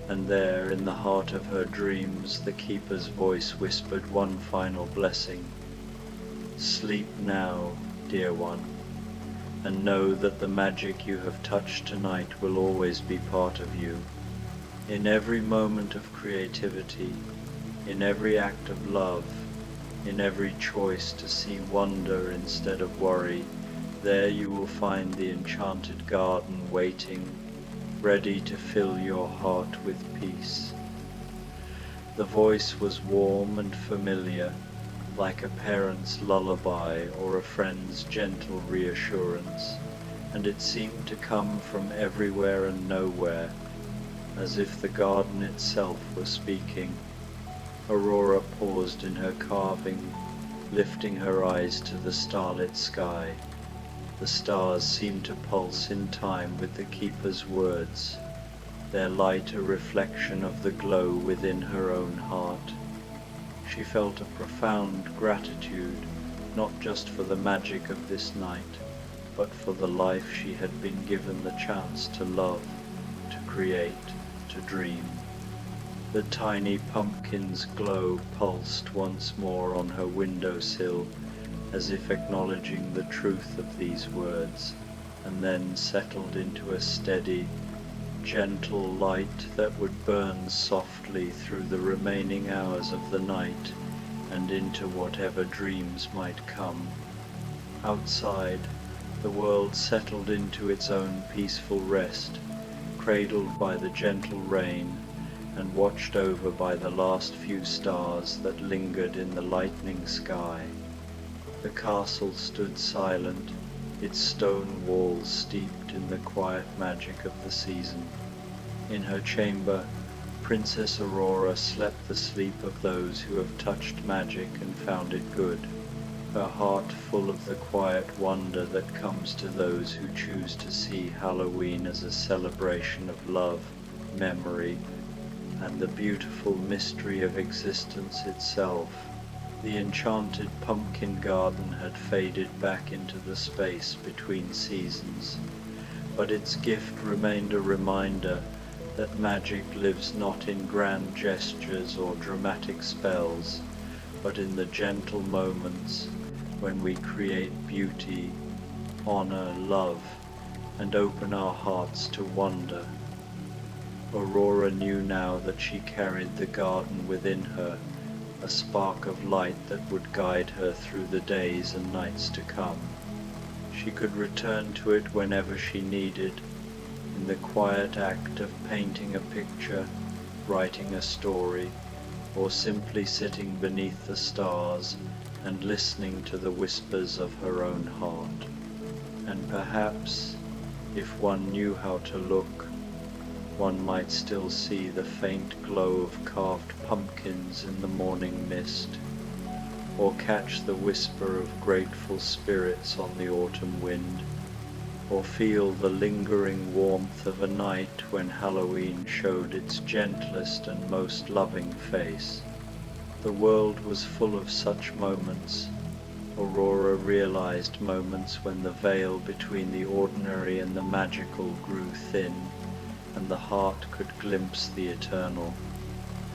And there, in the heart of her dreams, the keeper's voice whispered one final blessing. Sleep now, dear one, and know that the magic you have touched tonight will always be part of you. In every moment of creativity, in every act of love, in every choice to see wonder instead of worry, there you will find the enchanted garden waiting, ready to fill your heart with peace. The voice was warm and familiar, like a parent's lullaby or a friend's gentle reassurance, and it seemed to come from everywhere and nowhere, as if the garden itself were speaking. Aurora paused in her carving, lifting her eyes to the starlit sky. The stars seemed to pulse in time with the keeper's words, their light a reflection of the glow within her own heart. She felt a profound gratitude, not just for the magic of this night, but for the life she had been given the chance to love, to create, to dream. The tiny pumpkin's glow pulsed once more on her windowsill, as if acknowledging the truth of these words, and then settled into a steady, gentle light that would burn softly through the remaining hours of the night and into whatever dreams might come. Outside, the world settled into its own peaceful rest, cradled by the gentle rain and watched over by the last few stars that lingered in the lightening sky. The castle stood silent, its stone walls steeped in the quiet magic of the season. In her chamber, Princess Aurora slept the sleep of those who have touched magic and found it good, her heart full of the quiet wonder that comes to those who choose to see Halloween as a celebration of love, memory, and the beautiful mystery of existence itself. The enchanted pumpkin garden had faded back into the space between seasons, but its gift remained a reminder that magic lives not in grand gestures or dramatic spells, but in the gentle moments when we create beauty, honor, love, and open our hearts to wonder. Aurora knew now that she carried the garden within her, a spark of light that would guide her through the days and nights to come. She could return to it whenever she needed, in the quiet act of painting a picture, writing a story, or simply sitting beneath the stars and listening to the whispers of her own heart. And perhaps, if one knew how to look, one might still see the faint glow of carved pumpkins in the morning mist, or catch the whisper of grateful spirits on the autumn wind, or feel the lingering warmth of a night when Halloween showed its gentlest and most loving face. The world was full of such moments. Aurora realized moments when the veil between the ordinary and the magical grew thin, and the heart could glimpse the eternal.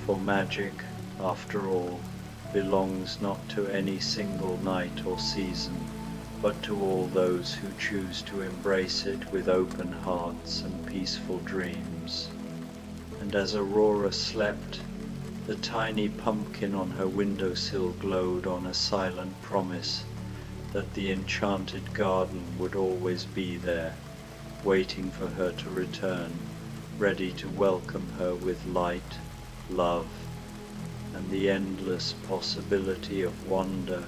For magic, after all, belongs not to any single night or season, but to all those who choose to embrace it with open hearts and peaceful dreams. And as Aurora slept, the tiny pumpkin on her windowsill glowed on a silent promise that the enchanted garden would always be there, waiting for her to return, ready to welcome her with light, love, and the endless possibility of wonder.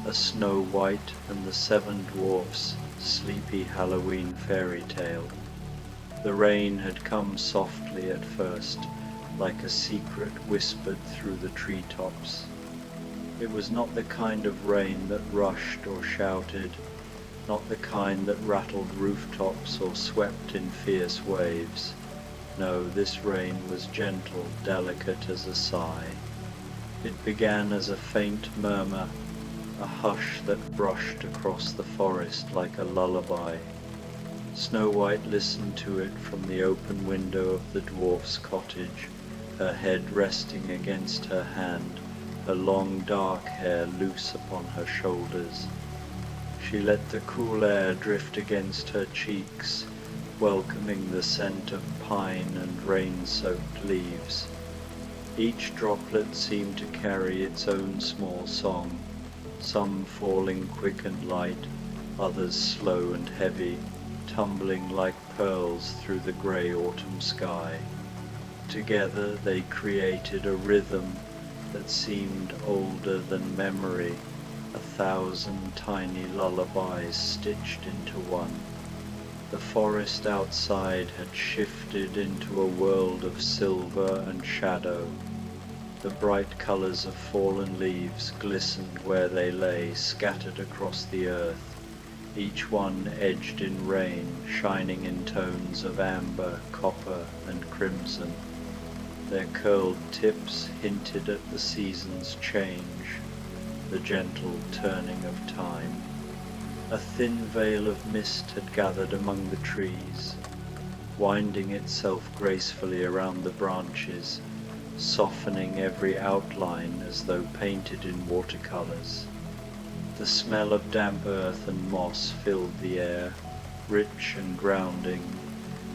A Snow White and the Seven Dwarfs' sleepy Halloween fairy tale. The rain had come softly at first, like a secret whispered through the treetops. It was not the kind of rain that rushed or shouted, not the kind that rattled rooftops or swept in fierce waves. No, this rain was gentle, delicate as a sigh. It began as a faint murmur, a hush that brushed across the forest like a lullaby. Snow White listened to it from the open window of the dwarf's cottage, her head resting against her hand, her long dark hair loose upon her shoulders. She let the cool air drift against her cheeks, welcoming the scent of pine and rain-soaked leaves. Each droplet seemed to carry its own small song, some falling quick and light, others slow and heavy, tumbling like pearls through the grey autumn sky. Together they created a rhythm that seemed older than memory, 1,000 tiny lullabies stitched into one. The forest outside had shifted into a world of silver and shadow. The bright colours of fallen leaves glistened where they lay, scattered across the earth, each one edged in rain, shining in tones of amber, copper, and crimson. Their curled tips hinted at the season's change, the gentle turning of time. A thin veil of mist had gathered among the trees, winding itself gracefully around the branches, softening every outline as though painted in watercolors. The smell of damp earth and moss filled the air, rich and grounding,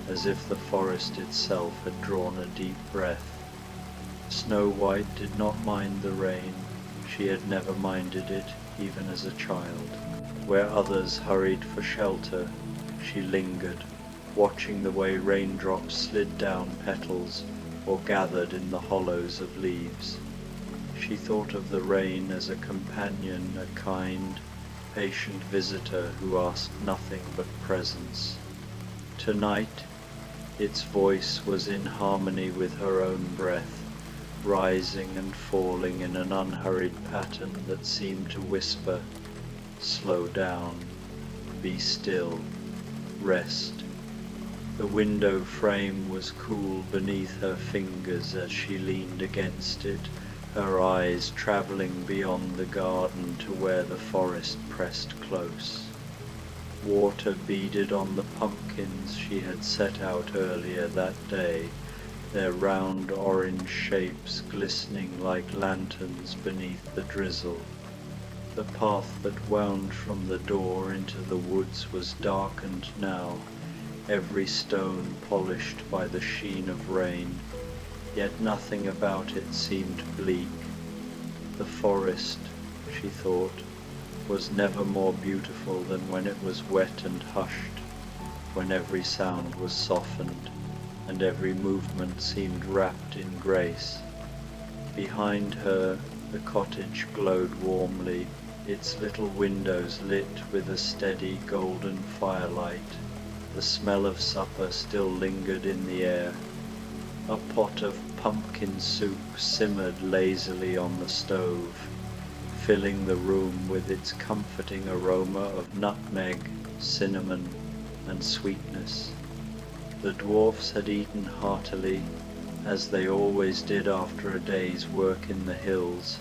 as if the forest itself had drawn a deep breath. Snow White did not mind the rain. She had never minded it, even as a child. Where others hurried for shelter, she lingered, watching the way raindrops slid down petals or gathered in the hollows of leaves. She thought of the rain as a companion, a kind, patient visitor who asked nothing but presence. Tonight, its voice was in harmony with her own breath, rising and falling in an unhurried pattern that seemed to whisper, "Slow down, be still, rest." The window frame was cool beneath her fingers as she leaned against it, her eyes travelling beyond the garden to where the forest pressed close. Water beaded on the pumpkins she had set out earlier that day, their round orange shapes glistening like lanterns beneath the drizzle. The path that wound from the door into the woods was darkened now, every stone polished by the sheen of rain, yet nothing about it seemed bleak. The forest, she thought, was never more beautiful than when it was wet and hushed, when every sound was softened, and every movement seemed wrapped in grace. Behind her, the cottage glowed warmly, its little windows lit with a steady golden firelight. The smell of supper still lingered in the air. A pot of pumpkin soup simmered lazily on the stove, filling the room with its comforting aroma of nutmeg, cinnamon, and sweetness. The dwarfs had eaten heartily, as they always did after a day's work in the hills,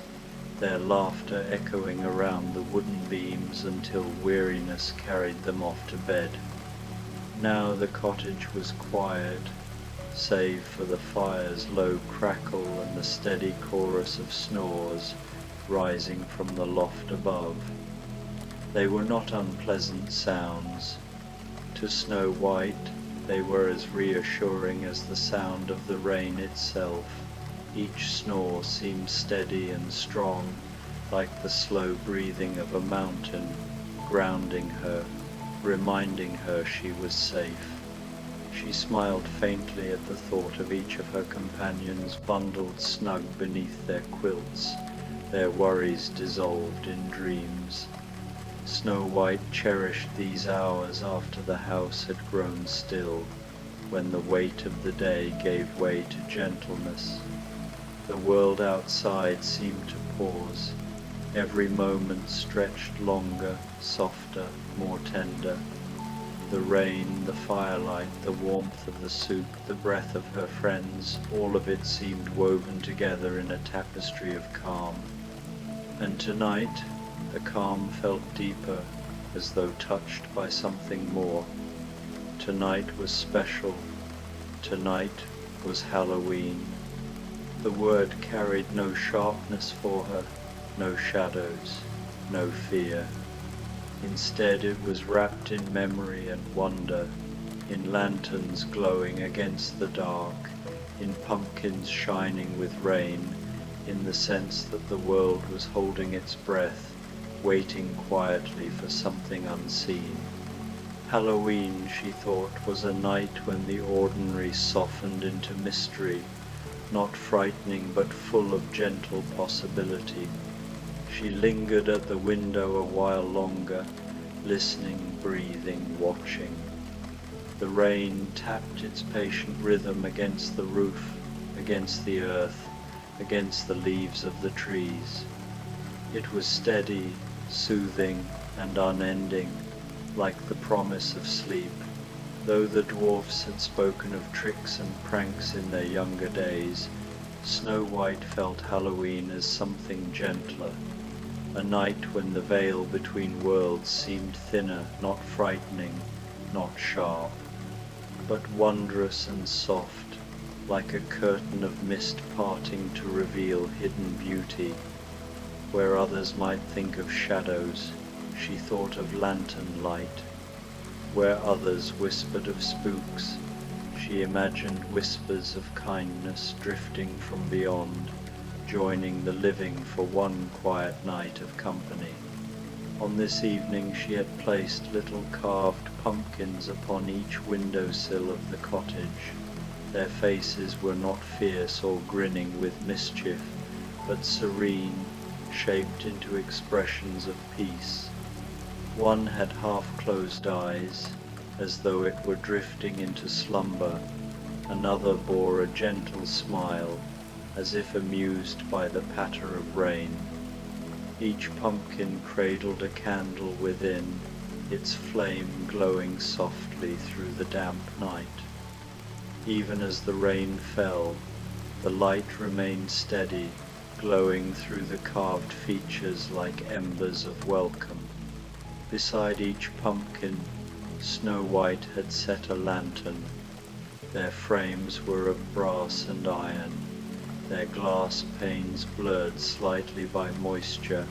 their laughter echoing around the wooden beams until weariness carried them off to bed. Now the cottage was quiet, save for the fire's low crackle and the steady chorus of snores rising from the loft above. They were not unpleasant sounds. To Snow White, they were as reassuring as the sound of the rain itself. Each snore seemed steady and strong, like the slow breathing of a mountain, grounding her, reminding her she was safe. She smiled faintly at the thought of each of her companions bundled snug beneath their quilts, their worries dissolved in dreams. Snow White cherished these hours after the house had grown still, when the weight of the day gave way to gentleness. The world outside seemed to pause. Every moment stretched longer, softer, more tender. The rain, the firelight, the warmth of the soup, the breath of her friends, all of it seemed woven together in a tapestry of calm. And tonight, the calm felt deeper, as though touched by something more. Tonight was special. Tonight was Halloween. The word carried no sharpness for her, no shadows, no fear. Instead it was wrapped in memory and wonder, in lanterns glowing against the dark, in pumpkins shining with rain, in the sense that the world was holding its breath, waiting quietly for something unseen. Halloween, she thought, was a night when the ordinary softened into mystery, not frightening but full of gentle possibility. She lingered at the window a while longer, listening, breathing, watching. The rain tapped its patient rhythm against the roof, against the earth, against the leaves of the trees. It was steady, soothing, and unending, like the promise of sleep. Though the dwarfs had spoken of tricks and pranks in their younger days, Snow White felt Halloween as something gentler, a night when the veil between worlds seemed thinner, not frightening, not sharp, but wondrous and soft, like a curtain of mist parting to reveal hidden beauty. Where others might think of shadows, she thought of lantern light. Where others whispered of spooks, she imagined whispers of kindness drifting from beyond, joining the living for one quiet night of company. On this evening she had placed little carved pumpkins upon each windowsill of the cottage. Their faces were not fierce or grinning with mischief, but serene, shaped into expressions of peace. One had half-closed eyes, as though it were drifting into slumber. Another bore a gentle smile, as if amused by the patter of rain. Each pumpkin cradled a candle within, its flame glowing softly through the damp night. Even as the rain fell, the light remained steady, glowing through the carved features like embers of welcome. Beside each pumpkin, Snow White had set a lantern. Their frames were of brass and iron, their glass panes blurred slightly by moisture,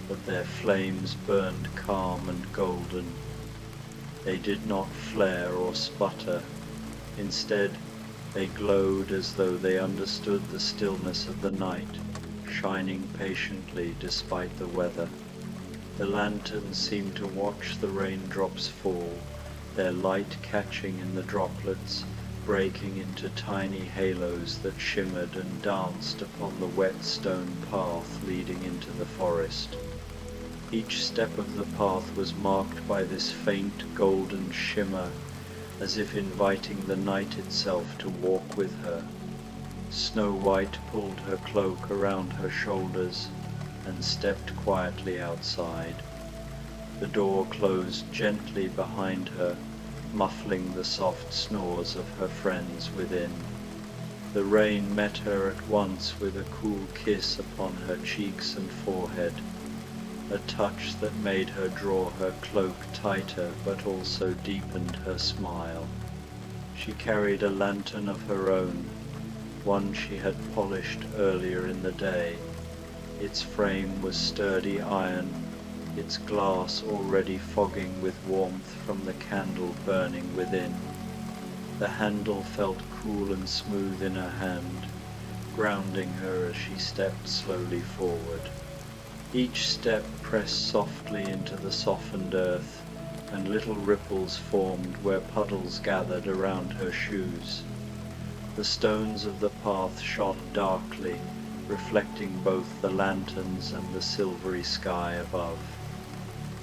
but their flames burned calm and golden. They did not flare or sputter. Instead, they glowed as though they understood the stillness of the night, shining patiently despite the weather. The lanterns seemed to watch the raindrops fall, their light catching in the droplets, breaking into tiny halos that shimmered and danced upon the wet stone path leading into the forest. Each step of the path was marked by this faint golden shimmer, as if inviting the night itself to walk with her. Snow White pulled her cloak around her shoulders and stepped quietly outside. The door closed gently behind her, muffling the soft snores of her friends within. The rain met her at once with a cool kiss upon her cheeks and forehead, a touch that made her draw her cloak tighter but also deepened her smile. She carried a lantern of her own, one she had polished earlier in the day. Its frame was sturdy iron, its glass already fogging with warmth from the candle burning within. The handle felt cool and smooth in her hand, grounding her as she stepped slowly forward. Each step pressed softly into the softened earth, and little ripples formed where puddles gathered around her shoes. The stones of the path shone darkly, reflecting both the lanterns and the silvery sky above.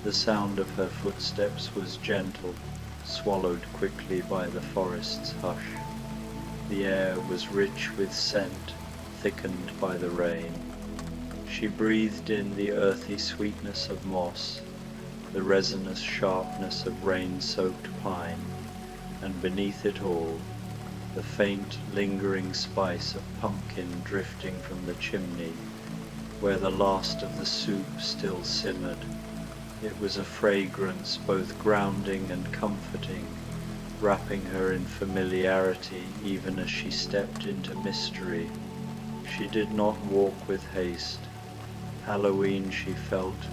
The sound of her footsteps was gentle, swallowed quickly by the forest's hush. The air was rich with scent, thickened by the rain. She breathed in the earthy sweetness of moss, the resinous sharpness of rain-soaked pine, and beneath it all, the faint, lingering spice of pumpkin drifting from the chimney, where the last of the soup still simmered. It was a fragrance both grounding and comforting, wrapping her in familiarity even as she stepped into mystery. She did not walk with haste. Halloween, she felt,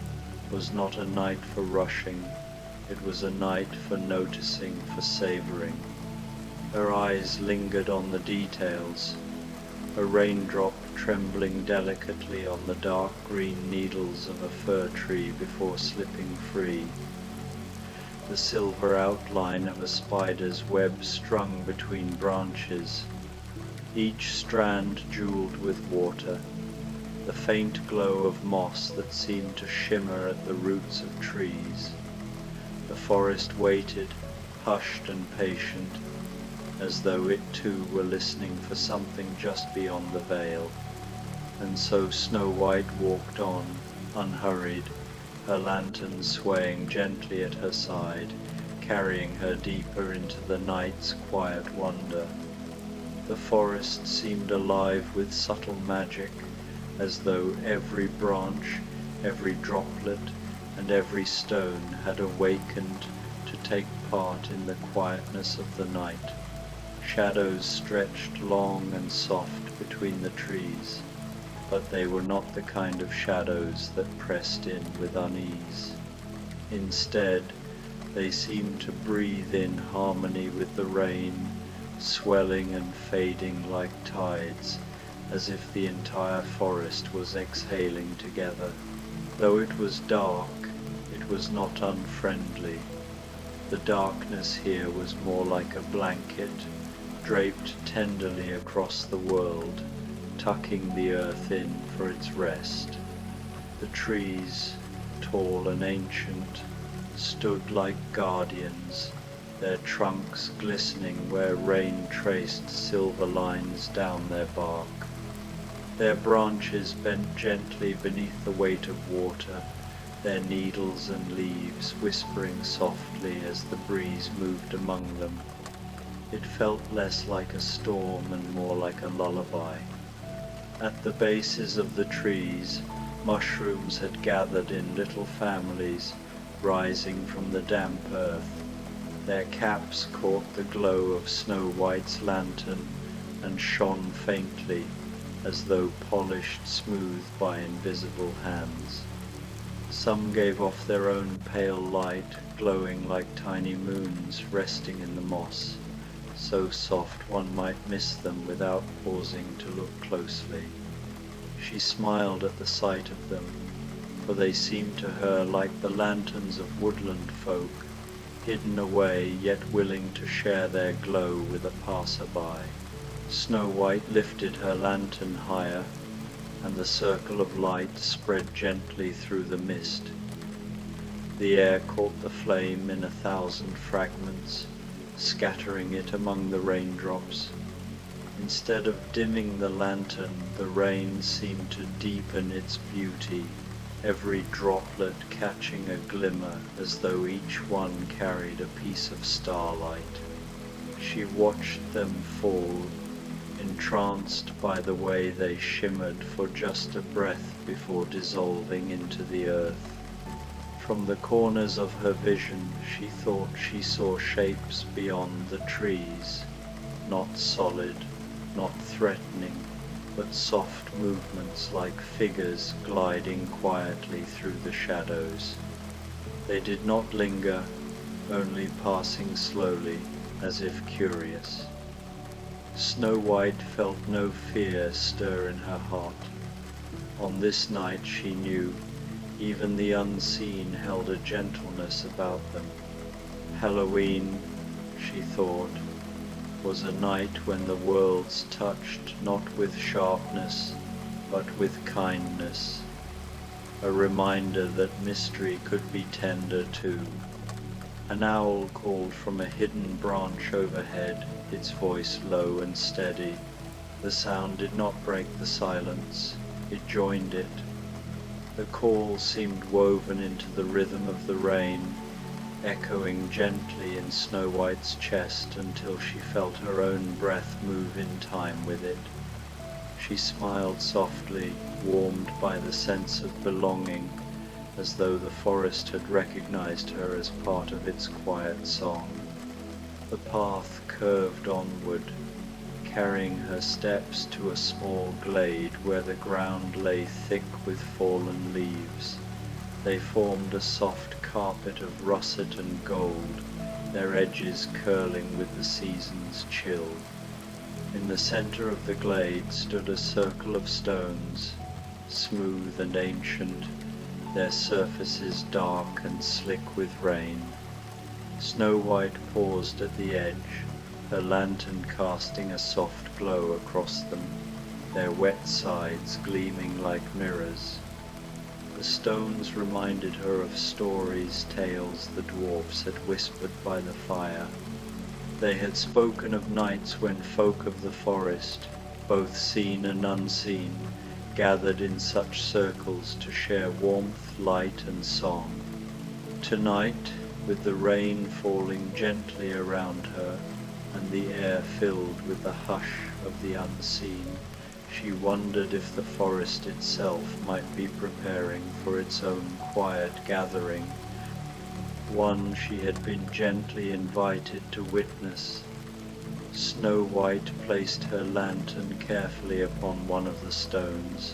was not a night for rushing. It was a night for noticing, for savoring. Her eyes lingered on the details, a raindrop trembling delicately on the dark green needles of a fir tree before slipping free, the silver outline of a spider's web strung between branches, each strand jeweled with water, the faint glow of moss that seemed to shimmer at the roots of trees. The forest waited, hushed and patient, as though it too were listening for something just beyond the veil. And so Snow White walked on, unhurried, her lantern swaying gently at her side, carrying her deeper into the night's quiet wonder. The forest seemed alive with subtle magic, as though every branch, every droplet, and every stone had awakened to take part in the quietness of the night. Shadows stretched long and soft between the trees, but they were not the kind of shadows that pressed in with unease. Instead, they seemed to breathe in harmony with the rain, swelling and fading like tides, as if the entire forest was exhaling together. Though it was dark, it was not unfriendly. The darkness here was more like a blanket, draped tenderly across the world, tucking the earth in for its rest. The trees, tall and ancient, stood like guardians, their trunks glistening where rain traced silver lines down their bark. Their branches bent gently beneath the weight of water, their needles and leaves whispering softly as the breeze moved among them. It felt less like a storm and more like a lullaby. At the bases of the trees, mushrooms had gathered in little families, rising from the damp earth. Their caps caught the glow of Snow White's lantern and shone faintly, as though polished smooth by invisible hands. Some gave off their own pale light, glowing like tiny moons resting in the moss, so soft one might miss them without pausing to look closely. She smiled at the sight of them, for they seemed to her like the lanterns of woodland folk, hidden away yet willing to share their glow with a passer-by. Snow White lifted her lantern higher, and the circle of light spread gently through the mist. The air caught the flame in 1,000 fragments, scattering it among the raindrops. Instead of dimming the lantern, the rain seemed to deepen its beauty, every droplet catching a glimmer as though each one carried a piece of starlight. She watched them fall, entranced by the way they shimmered for just a breath before dissolving into the earth. From the corners of her vision, she thought she saw shapes beyond the trees, not solid, not threatening, but soft movements like figures gliding quietly through the shadows. They did not linger, only passing slowly, as if curious. Snow White felt no fear stir in her heart. On this night she knew, even the unseen held a gentleness about them. Halloween, she thought, was a night when the worlds touched not with sharpness, but with kindness, a reminder that mystery could be tender too. An owl called from a hidden branch overhead, its voice low and steady. The sound did not break the silence, it joined it. The call seemed woven into the rhythm of the rain, echoing gently in Snow White's chest until she felt her own breath move in time with it. She smiled softly, warmed by the sense of belonging, as though the forest had recognized her as part of its quiet song. The path curved onward, carrying her steps to a small glade where the ground lay thick with fallen leaves. They formed a soft carpet of russet and gold, their edges curling with the season's chill. In the center of the glade stood a circle of stones, smooth and ancient, their surfaces dark and slick with rain. Snow White paused at the edge, her lantern casting a soft glow across them, their wet sides gleaming like mirrors. The stones reminded her of stories, tales the dwarfs had whispered by the fire. They had spoken of nights when folk of the forest, both seen and unseen, gathered in such circles to share warmth, light and song. Tonight, with the rain falling gently around her and the air filled with the hush of the unseen, she wondered if the forest itself might be preparing for its own quiet gathering, one she had been gently invited to witness. Snow White placed her lantern carefully upon one of the stones,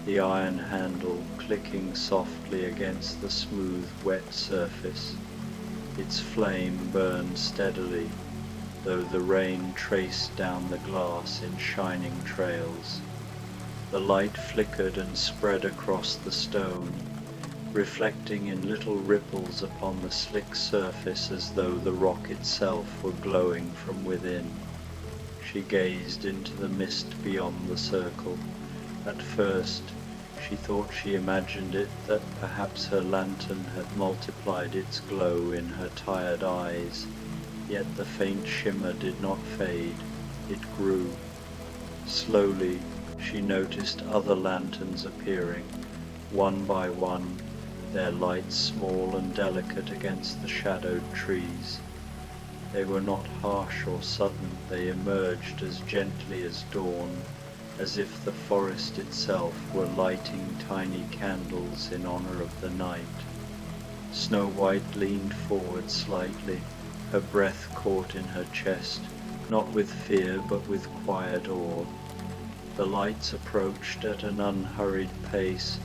the iron handle clicking softly against the smooth, wet surface. Its flame burned steadily, though the rain traced down the glass in shining trails. The light flickered and spread across the stone, reflecting in little ripples upon the slick surface as though the rock itself were glowing from within. She gazed into the mist beyond the circle. At first, she thought she imagined it that perhaps her lantern had multiplied its glow in her tired eyes, yet the faint shimmer did not fade, it grew. Slowly, she noticed other lanterns appearing, one by one, their lights small and delicate against the shadowed trees. They were not harsh or sudden, they emerged as gently as dawn, as if the forest itself were lighting tiny candles in honor of the night. Snow White leaned forward slightly, her breath caught in her chest, not with fear but with quiet awe. The lights approached at an unhurried pace,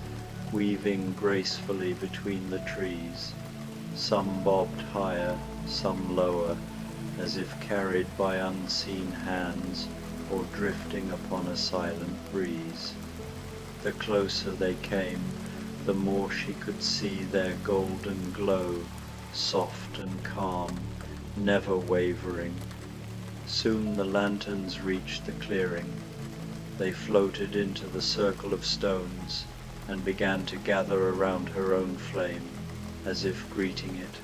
weaving gracefully between the trees. Some bobbed higher, some lower, as if carried by unseen hands or drifting upon a silent breeze. The closer they came, the more she could see their golden glow, soft and calm, never wavering. Soon the lanterns reached the clearing. They floated into the circle of stones and began to gather around her own flame, as if greeting it.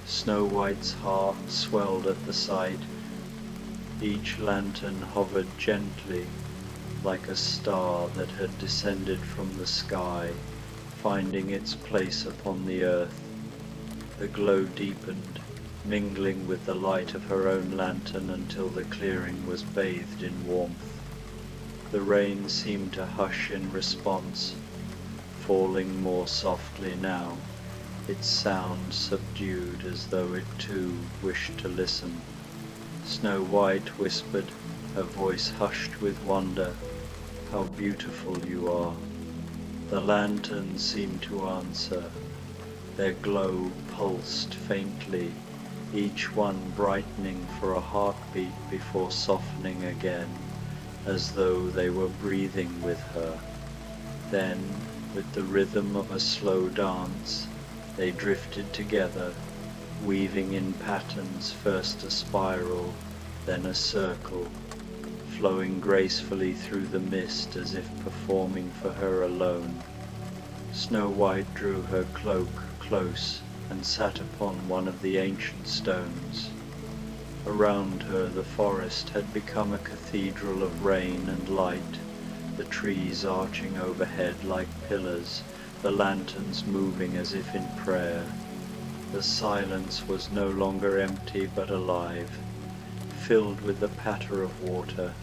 Snow White's heart swelled at the sight. Each lantern hovered gently, like a star that had descended from the sky, finding its place upon the earth. The glow deepened, mingling with the light of her own lantern until the clearing was bathed in warmth. The rain seemed to hush in response, falling more softly now, its sound subdued as though it too wished to listen. Snow White whispered, her voice hushed with wonder, "How beautiful you are." The lanterns seemed to answer. Their glow pulsed faintly, each one brightening for a heartbeat before softening again, as though they were breathing with her. Then, with the rhythm of a slow dance, they drifted together, weaving in patterns, first a spiral, then a circle, flowing gracefully through the mist as if performing for her alone. Snow White drew her cloak close and sat upon one of the ancient stones. Around her the forest had become a cathedral of rain and light, the trees arching overhead like pillars, the lanterns moving as if in prayer. The silence was no longer empty but alive, filled with the patter of water,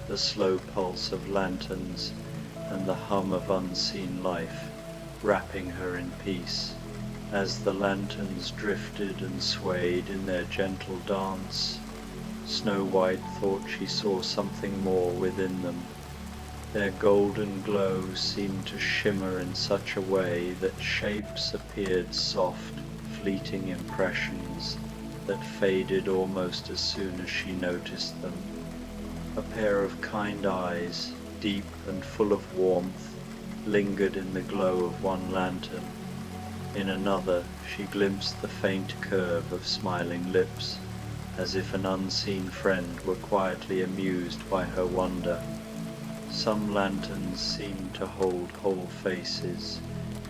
the slow pulse of lanterns, and the hum of unseen life, wrapping her in peace. As the lanterns drifted and swayed in their gentle dance, Snow White thought she saw something more within them. Their golden glow seemed to shimmer in such a way that shapes appeared, soft, fleeting impressions that faded almost as soon as she noticed them. A pair of kind eyes, deep and full of warmth, lingered in the glow of one lantern. In another she glimpsed the faint curve of smiling lips, as if an unseen friend were quietly amused by her wonder. Some lanterns seemed to hold whole faces,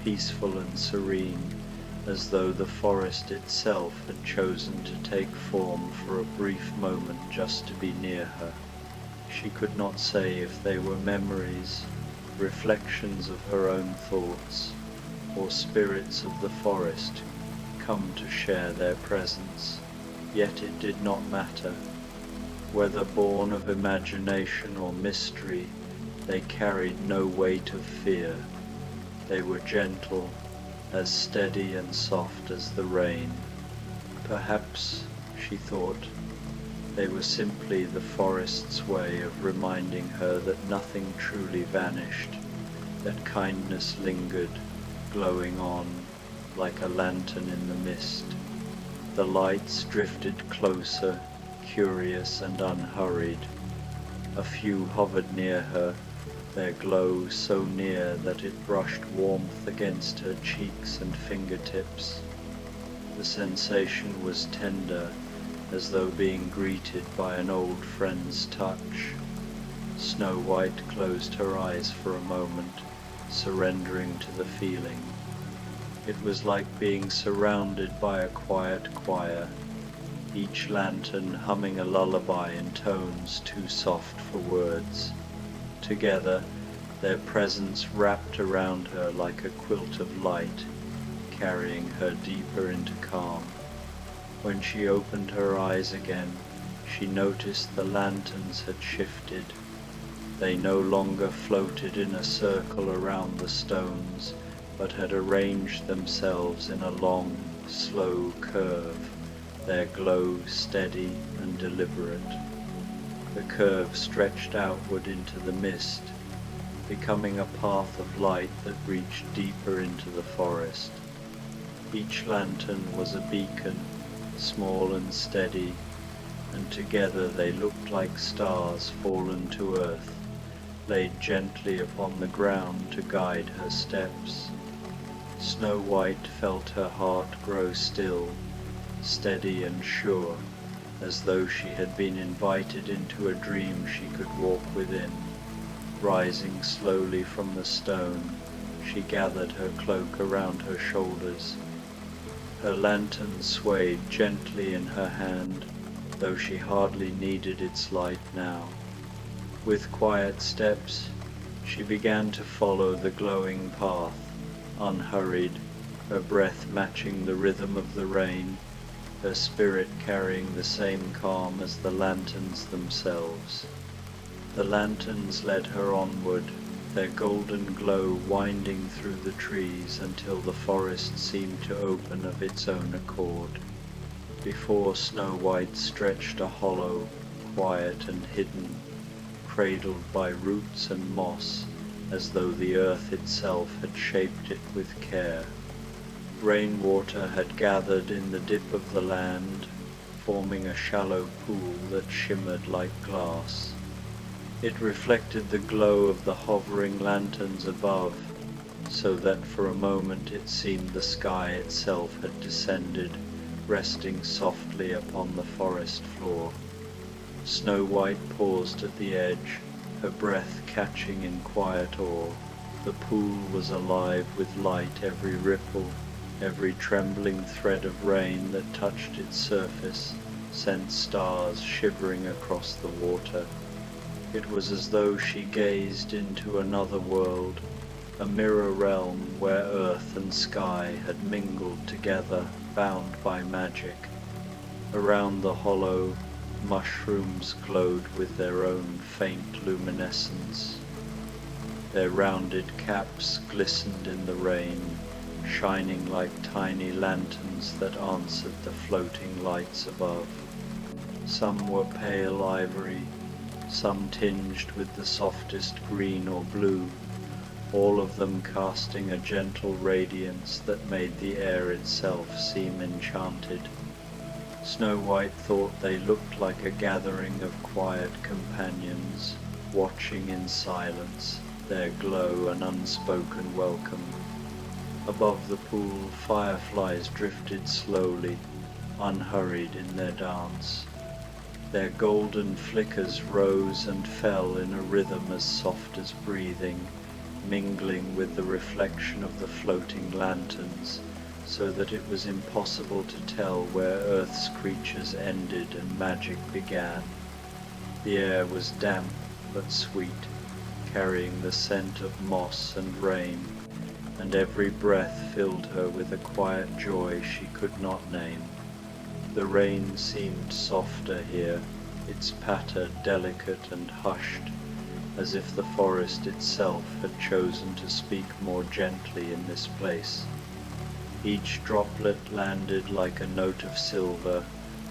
peaceful and serene, as though the forest itself had chosen to take form for a brief moment just to be near her. She could not say if they were memories, reflections of her own thoughts, or spirits of the forest come to share their presence, yet it did not matter. Whether born of imagination or mystery, they carried no weight of fear. They were gentle, as steady and soft as the rain. Perhaps, she thought, they were simply the forest's way of reminding her that nothing truly vanished, that kindness lingered, glowing on like a lantern in the mist. The lights drifted closer, curious and unhurried. A few hovered near her, their glow so near that it brushed warmth against her cheeks and fingertips. The sensation was tender, as though being greeted by an old friend's touch. Snow White closed her eyes for a moment, surrendering to the feeling. It was like being surrounded by a quiet choir, each lantern humming a lullaby in tones too soft for words. Together, their presence wrapped around her like a quilt of light, carrying her deeper into calm. When she opened her eyes again, she noticed the lanterns had shifted. They no longer floated in a circle around the stones, but had arranged themselves in a long, slow curve, their glow steady and deliberate. The curve stretched outward into the mist, becoming a path of light that reached deeper into the forest. Each lantern was a beacon, small and steady, and together they looked like stars fallen to earth, laid gently upon the ground to guide her steps. Snow White felt her heart grow still, steady and sure, as though she had been invited into a dream she could walk within. Rising slowly from the stone, she gathered her cloak around her shoulders. Her lantern swayed gently in her hand, though she hardly needed its light now. With quiet steps, she began to follow the glowing path, unhurried, her breath matching the rhythm of the rain, her spirit carrying the same calm as the lanterns themselves. The lanterns led her onward, their golden glow winding through the trees until the forest seemed to open of its own accord. Before Snow White stretched a hollow, quiet and hidden, cradled by roots and moss, as though the earth itself had shaped it with care. Rainwater had gathered in the dip of the land, forming a shallow pool that shimmered like glass. It reflected the glow of the hovering lanterns above, so that for a moment it seemed the sky itself had descended, resting softly upon the forest floor. Snow White paused at the edge, her breath catching in quiet awe. The pool was alive with light, every ripple, every trembling thread of rain that touched its surface sent stars shivering across the water. It was as though she gazed into another world, a mirror realm where earth and sky had mingled together, bound by magic. Around the hollow, mushrooms glowed with their own faint luminescence. Their rounded caps glistened in the rain, shining like tiny lanterns that answered the floating lights above. Some were pale ivory, some tinged with the softest green or blue, all of them casting a gentle radiance that made the air itself seem enchanted. Snow White thought they looked like a gathering of quiet companions, watching in silence, their glow an unspoken welcome. Above the pool, fireflies drifted slowly, unhurried in their dance. Their golden flickers rose and fell in a rhythm as soft as breathing, mingling with the reflection of the floating lanterns, so that it was impossible to tell where Earth's creatures ended and magic began. The air was damp but sweet, carrying the scent of moss and rain, and every breath filled her with a quiet joy she could not name. The rain seemed softer here, its patter delicate and hushed, as if the forest itself had chosen to speak more gently in this place. Each droplet landed like a note of silver,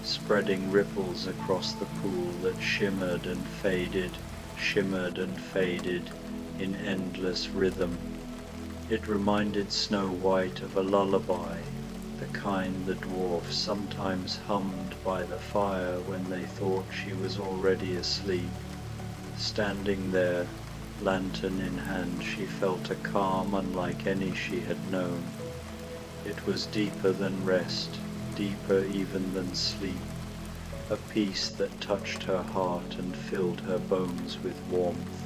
spreading ripples across the pool that shimmered and faded in endless rhythm. It reminded Snow White of a lullaby, the kind the dwarfs sometimes hummed by the fire when they thought she was already asleep. Standing there, lantern in hand, she felt a calm unlike any she had known. It was deeper than rest, deeper even than sleep, a peace that touched her heart and filled her bones with warmth.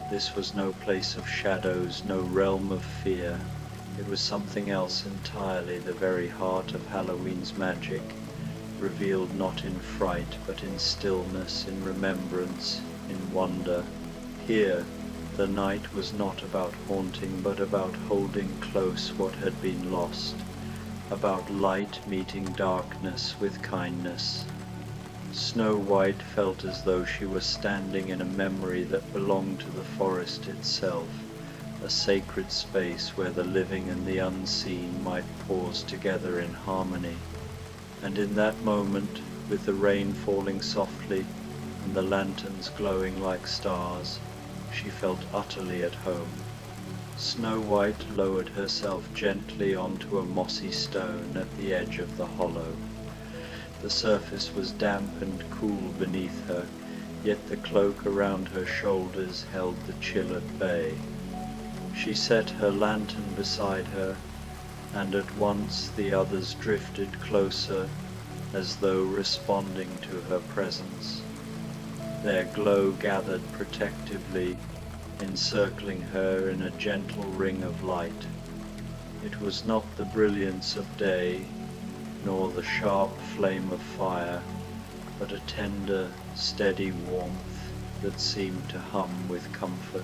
This was no place of shadows, no realm of fear. It was something else entirely, the very heart of Halloween's magic, revealed not in fright, but in stillness, in remembrance, in wonder. Here, the night was not about haunting, but about holding close what had been lost, about light meeting darkness with kindness. Snow White felt as though she was standing in a memory that belonged to the forest itself, a sacred space where the living and the unseen might pause together in harmony. And in that moment, with the rain falling softly and the lanterns glowing like stars, she felt utterly at home. Snow White lowered herself gently onto a mossy stone at the edge of the hollow. The surface was damp and cool beneath her, yet the cloak around her shoulders held the chill at bay. She set her lantern beside her, and at once the others drifted closer, as though responding to her presence. Their glow gathered protectively, encircling her in a gentle ring of light. It was not the brilliance of day, nor the sharp flame of fire, but a tender, steady warmth that seemed to hum with comfort.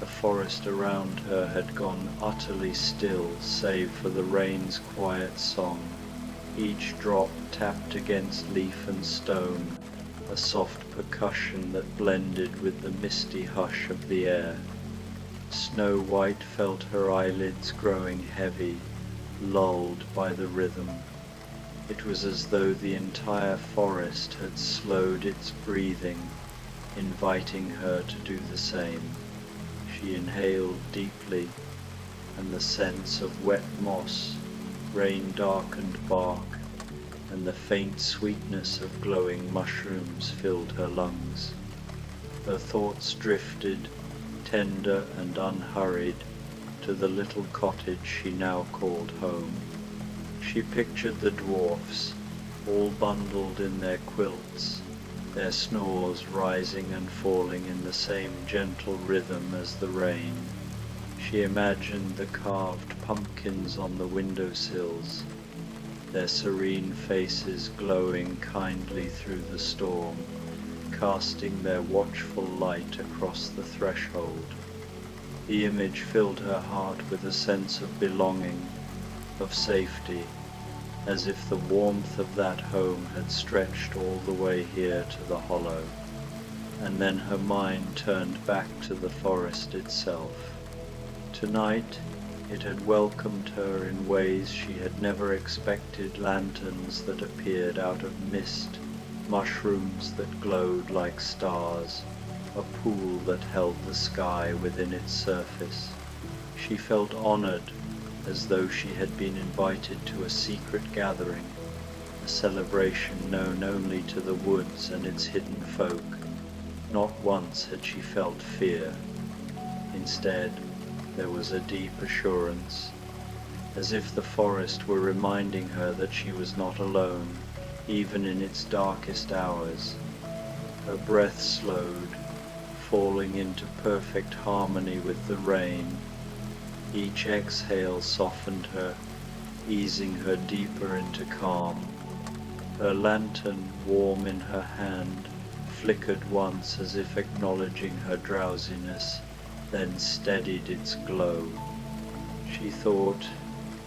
The forest around her had gone utterly still, save for the rain's quiet song. Each drop tapped against leaf and stone, a soft percussion that blended with the misty hush of the air. Snow White felt her eyelids growing heavy, lulled by the rhythm. It was as though the entire forest had slowed its breathing, inviting her to do the same. She inhaled deeply, and the sense of wet moss, rain-darkened bark, and the faint sweetness of glowing mushrooms filled her lungs. Her thoughts drifted, tender and unhurried, to the little cottage she now called home. She pictured the dwarfs, all bundled in their quilts, their snores rising and falling in the same gentle rhythm as the rain. She imagined the carved pumpkins on the windowsills, their serene faces glowing kindly through the storm, casting their watchful light across the threshold. The image filled her heart with a sense of belonging, of safety, as if the warmth of that home had stretched all the way here to the hollow. And then her mind turned back to the forest itself. Tonight it had welcomed her in ways she had never expected, lanterns that appeared out of mist, mushrooms that glowed like stars, a pool that held the sky within its surface. She felt honored, as though she had been invited to a secret gathering, a celebration known only to the woods and its hidden folk. Not once had she felt fear. Instead, there was a deep assurance, as if the forest were reminding her that she was not alone, even in its darkest hours. Her breath slowed, falling into perfect harmony with the rain. Each exhale softened her, easing her deeper into calm. Her lantern, warm in her hand, flickered once as if acknowledging her drowsiness, then steadied its glow. She thought,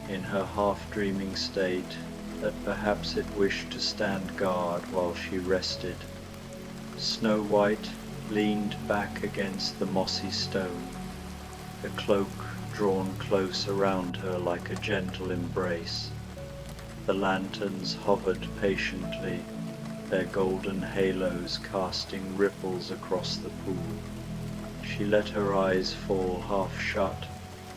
in her half-dreaming state, that perhaps it wished to stand guard while she rested. Snow White leaned back against the mossy stone, the cloak drawn close around her like a gentle embrace. The lanterns hovered patiently, their golden halos casting ripples across the pool. She let her eyes fall half shut,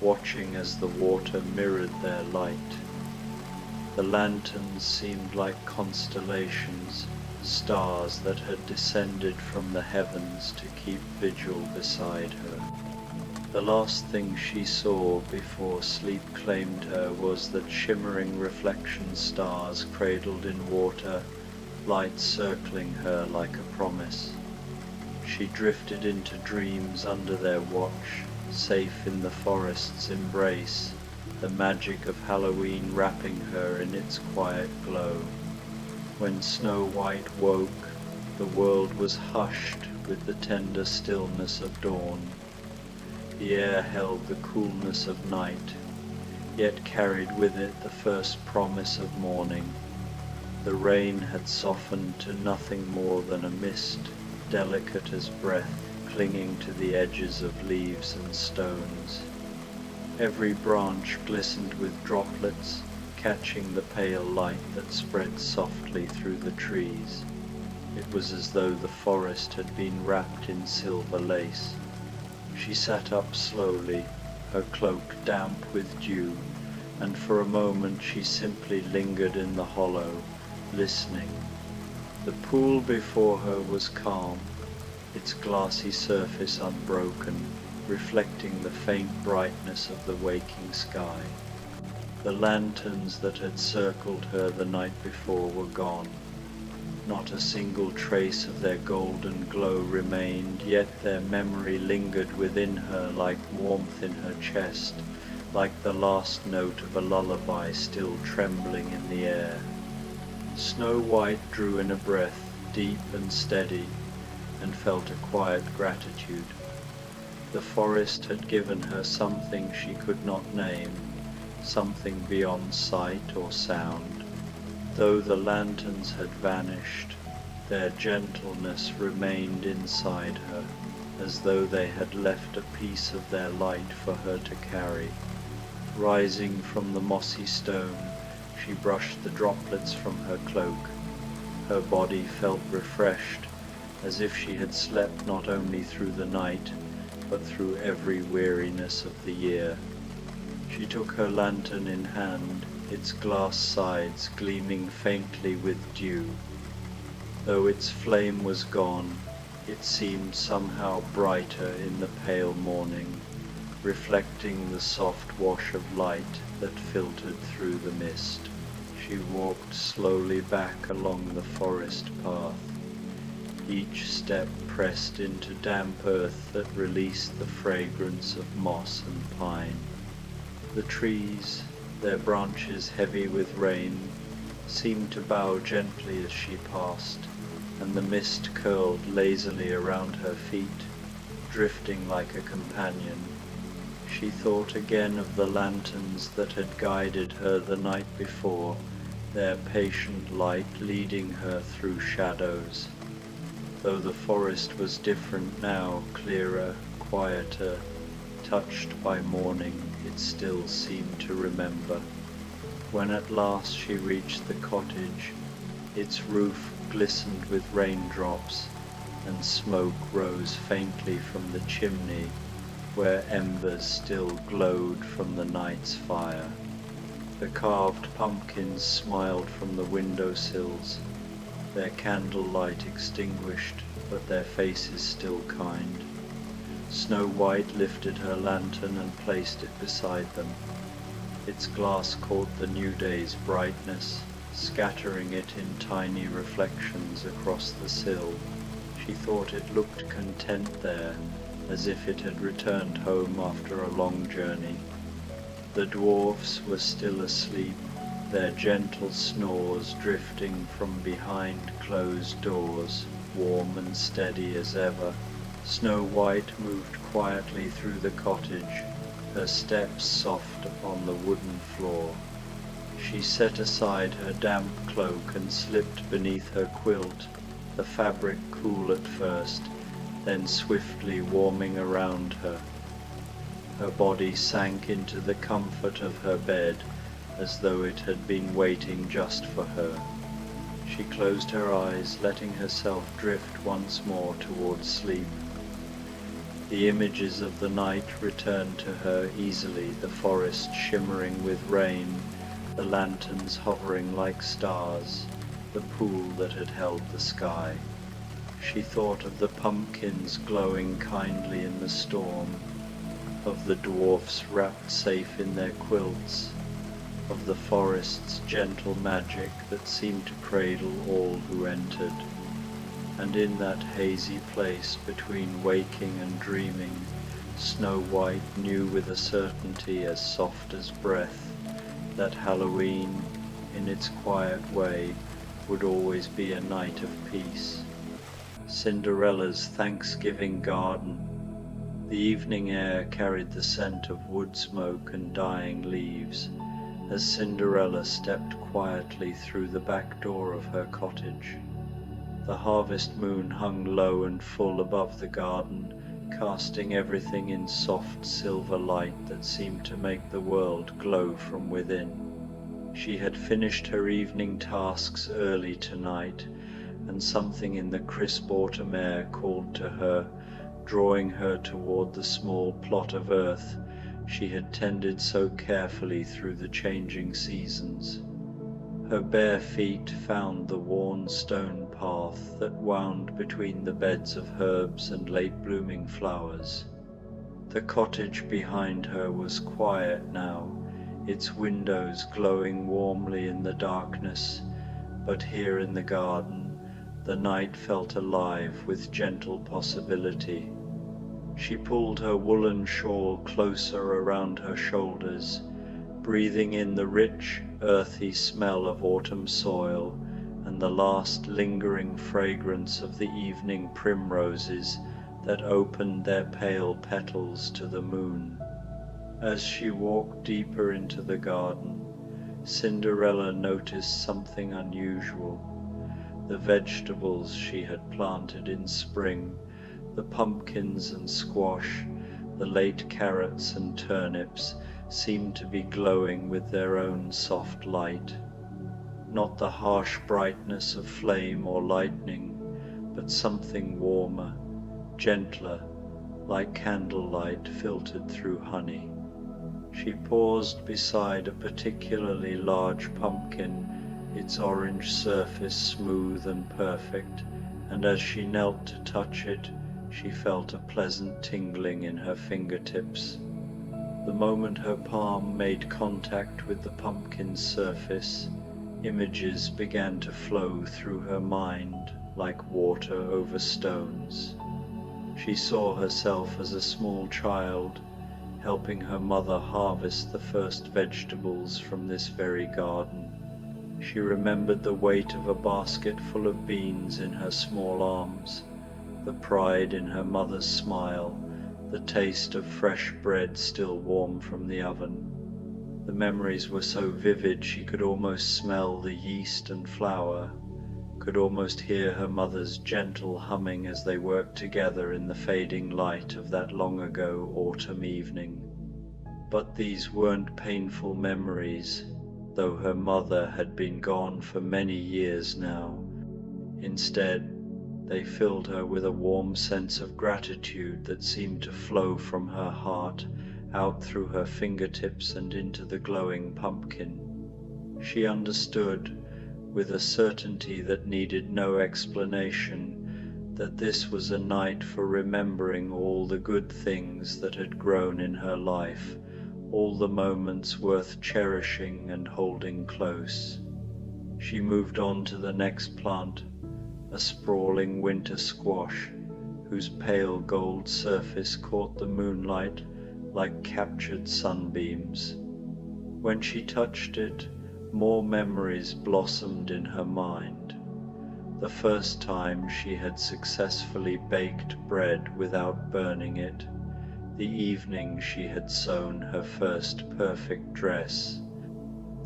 watching as the water mirrored their light. The lanterns seemed like constellations, stars that had descended from the heavens to keep vigil beside her. The last thing she saw before sleep claimed her was that shimmering reflection stars cradled in water, light circling her like a promise. She drifted into dreams under their watch, safe in the forest's embrace, the magic of Halloween wrapping her in its quiet glow. When Snow White woke, the world was hushed with the tender stillness of dawn. The air held the coolness of night, yet carried with it the first promise of morning. The rain had softened to nothing more than a mist, delicate as breath, clinging to the edges of leaves and stones. Every branch glistened with droplets, catching the pale light that spread softly through the trees. It was as though the forest had been wrapped in silver lace. She sat up slowly, her cloak damp with dew, and for a moment she simply lingered in the hollow, listening. The pool before her was calm, its glassy surface unbroken, reflecting the faint brightness of the waking sky. The lanterns that had circled her the night before were gone. Not a single trace of their golden glow remained, yet their memory lingered within her like warmth in her chest, like the last note of a lullaby still trembling in the air. Snow White drew in a breath, deep and steady, and felt a quiet gratitude. The forest had given her something she could not name, something beyond sight or sound. Though the lanterns had vanished, their gentleness remained inside her, as though they had left a piece of their light for her to carry. Rising from the mossy stone, she brushed the droplets from her cloak. Her body felt refreshed, as if she had slept not only through the night, but through every weariness of the year. She took her lantern in hand, its glass sides gleaming faintly with dew. Though its flame was gone, it seemed somehow brighter in the pale morning, reflecting the soft wash of light that filtered through the mist. She walked slowly back along the forest path. Each step pressed into damp earth that released the fragrance of moss and pine. The trees, their branches heavy with rain, seemed to bow gently as she passed, and the mist curled lazily around her feet, drifting like a companion. She thought again of the lanterns that had guided her the night before, their patient light leading her through shadows. Though the forest was different now, clearer, quieter, touched by morning, it still seemed to remember. When at last she reached the cottage, its roof glistened with raindrops, and smoke rose faintly from the chimney, where embers still glowed from the night's fire. The carved pumpkins smiled from the window-sills, their candlelight extinguished, but their faces still kind. Snow White lifted her lantern and placed it beside them. Its glass caught the new day's brightness, scattering it in tiny reflections across the sill. She thought it looked content there, as if it had returned home after a long journey. The dwarfs were still asleep, their gentle snores drifting from behind closed doors, warm and steady as ever. Snow White moved quietly through the cottage, her steps soft upon the wooden floor. She set aside her damp cloak and slipped beneath her quilt, the fabric cool at first, then swiftly warming around her. Her body sank into the comfort of her bed as though it had been waiting just for her. She closed her eyes, letting herself drift once more towards sleep. The images of the night returned to her easily, the forest shimmering with rain, the lanterns hovering like stars, the pool that had held the sky. She thought of the pumpkins glowing kindly in the storm, of the dwarfs wrapped safe in their quilts, of the forest's gentle magic that seemed to cradle all who entered. And in that hazy place between waking and dreaming, Snow White knew with a certainty as soft as breath that Halloween, in its quiet way, would always be a night of peace. Cinderella's Thanksgiving garden. The evening air carried the scent of wood smoke and dying leaves as Cinderella stepped quietly through the back door of her cottage. The harvest moon hung low and full above the garden, casting everything in soft silver light that seemed to make the world glow from within. She had finished her evening tasks early tonight, and something in the crisp autumn air called to her, drawing her toward the small plot of earth she had tended so carefully through the changing seasons. Her bare feet found the worn stone path that wound between the beds of herbs and late-blooming flowers. The cottage behind her was quiet now, its windows glowing warmly in the darkness, but here in the garden, the night felt alive with gentle possibility. She pulled her woolen shawl closer around her shoulders, breathing in the rich, earthy smell of autumn soil and the last lingering fragrance of the evening primroses that opened their pale petals to the moon. As she walked deeper into the garden, Cinderella noticed something unusual. The vegetables she had planted in spring, the pumpkins and squash, the late carrots and turnips, seemed to be glowing with their own soft light. Not the harsh brightness of flame or lightning, but something warmer, gentler, like candlelight filtered through honey. She paused beside a particularly large pumpkin, its orange surface smooth and perfect, and as she knelt to touch it, she felt a pleasant tingling in her fingertips. The moment her palm made contact with the pumpkin's surface, images began to flow through her mind like water over stones. She saw herself as a small child, helping her mother harvest the first vegetables from this very garden. She remembered the weight of a basket full of beans in her small arms, the pride in her mother's smile, the taste of fresh bread still warm from the oven. The memories were so vivid she could almost smell the yeast and flour, could almost hear her mother's gentle humming as they worked together in the fading light of that long ago autumn evening. But these weren't painful memories, though her mother had been gone for many years now. Instead, they filled her with a warm sense of gratitude that seemed to flow from her heart, out through her fingertips and into the glowing pumpkin. She understood, with a certainty that needed no explanation, that this was a night for remembering all the good things that had grown in her life, all the moments worth cherishing and holding close. She moved on to the next plant, a sprawling winter squash, whose pale gold surface caught the moonlight like captured sunbeams. When she touched it, more memories blossomed in her mind. The first time she had successfully baked bread without burning it, the evening she had sewn her first perfect dress,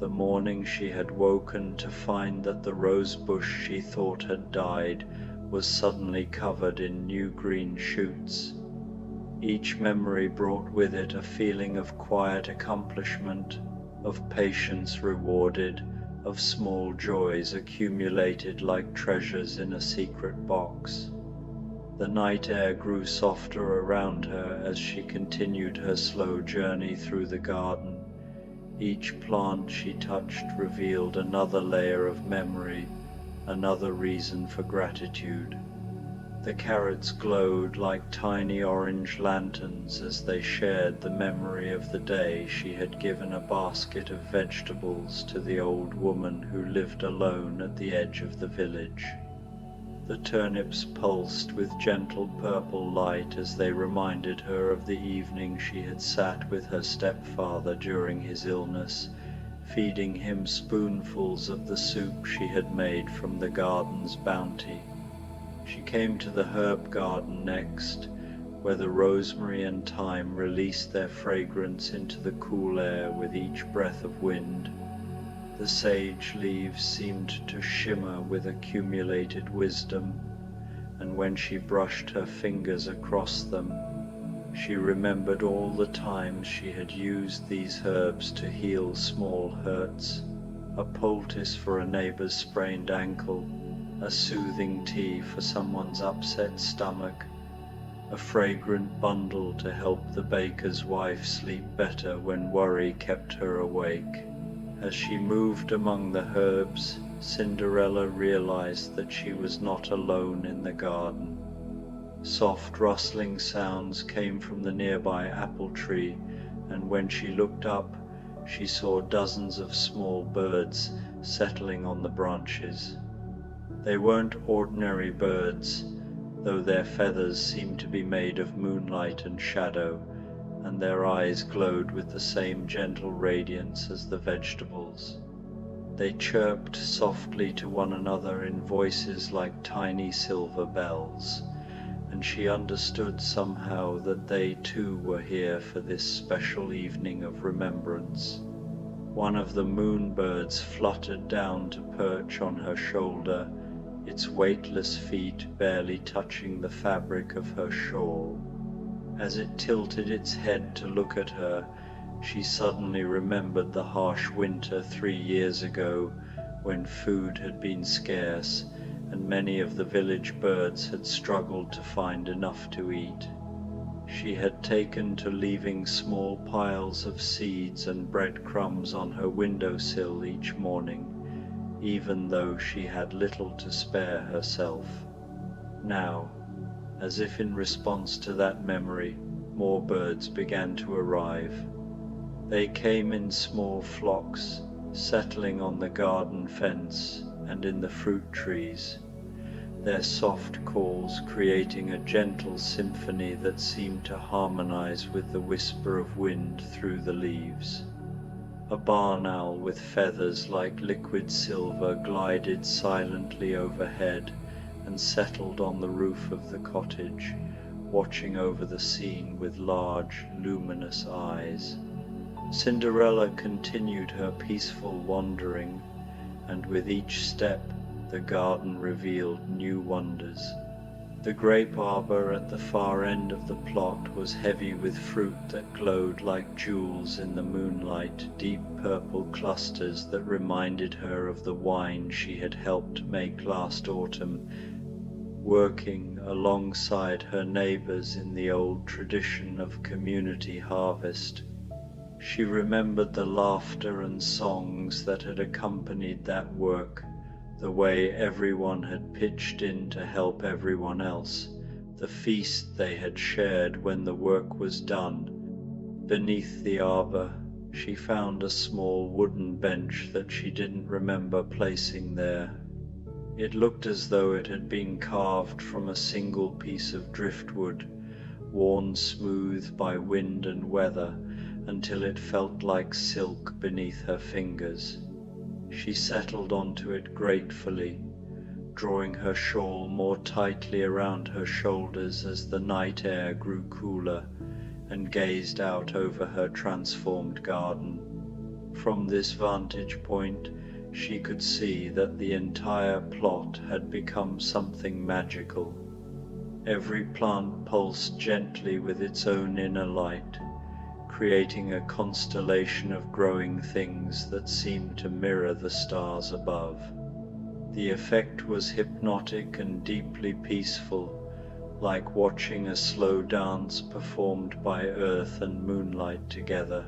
The morning she had woken to find that the rose bush she thought had died was suddenly covered in new green shoots. Each memory brought with it a feeling of quiet accomplishment, of patience rewarded, of small joys accumulated like treasures in a secret box. The night air grew softer around her as she continued her slow journey through the garden. Each plant she touched revealed another layer of memory, another reason for gratitude. The carrots glowed like tiny orange lanterns as they shared the memory of the day she had given a basket of vegetables to the old woman who lived alone at the edge of the village. The turnips pulsed with gentle purple light as they reminded her of the evening she had sat with her stepfather during his illness, feeding him spoonfuls of the soup she had made from the garden's bounty. She came to the herb garden next, where the rosemary and thyme released their fragrance into the cool air with each breath of wind. The sage leaves seemed to shimmer with accumulated wisdom, and when she brushed her fingers across them, she remembered all the times she had used these herbs to heal small hurts, a poultice for a neighbor's sprained ankle, a soothing tea for someone's upset stomach, a fragrant bundle to help the baker's wife sleep better when worry kept her awake. As she moved among the herbs, Cinderella realized that she was not alone in the garden. Soft rustling sounds came from the nearby apple tree, and when she looked up, she saw dozens of small birds settling on the branches. They weren't ordinary birds, though their feathers seemed to be made of moonlight and shadow, and their eyes glowed with the same gentle radiance as the vegetables. They chirped softly to one another in voices like tiny silver bells, and she understood somehow that they too were here for this special evening of remembrance. One of the moonbirds fluttered down to perch on her shoulder, its weightless feet barely touching the fabric of her shawl. As it tilted its head to look at her, she suddenly remembered the harsh winter 3 years ago, when food had been scarce and many of the village birds had struggled to find enough to eat. She had taken to leaving small piles of seeds and breadcrumbs on her windowsill each morning, even though she had little to spare herself. Now, as if in response to that memory, more birds began to arrive. They came in small flocks, settling on the garden fence and in the fruit trees, their soft calls creating a gentle symphony that seemed to harmonize with the whisper of wind through the leaves. A barn owl with feathers like liquid silver glided silently overhead and settled on the roof of the cottage, watching over the scene with large, luminous eyes. Cinderella continued her peaceful wandering, and with each step the garden revealed new wonders. The grape arbor at the far end of the plot was heavy with fruit that glowed like jewels in the moonlight, deep purple clusters that reminded her of the wine she had helped make last autumn, working alongside her neighbors in the old tradition of community harvest. She remembered the laughter and songs that had accompanied that work, the way everyone had pitched in to help everyone else, the feast they had shared when the work was done. Beneath the arbor, she found a small wooden bench that she didn't remember placing there. It looked as though it had been carved from a single piece of driftwood, worn smooth by wind and weather, until it felt like silk beneath her fingers. She settled onto it gratefully, drawing her shawl more tightly around her shoulders as the night air grew cooler, and gazed out over her transformed garden. From this vantage point, she could see that the entire plot had become something magical. Every plant pulsed gently with its own inner light, creating a constellation of growing things that seemed to mirror the stars above. The effect was hypnotic and deeply peaceful, like watching a slow dance performed by earth and moonlight together.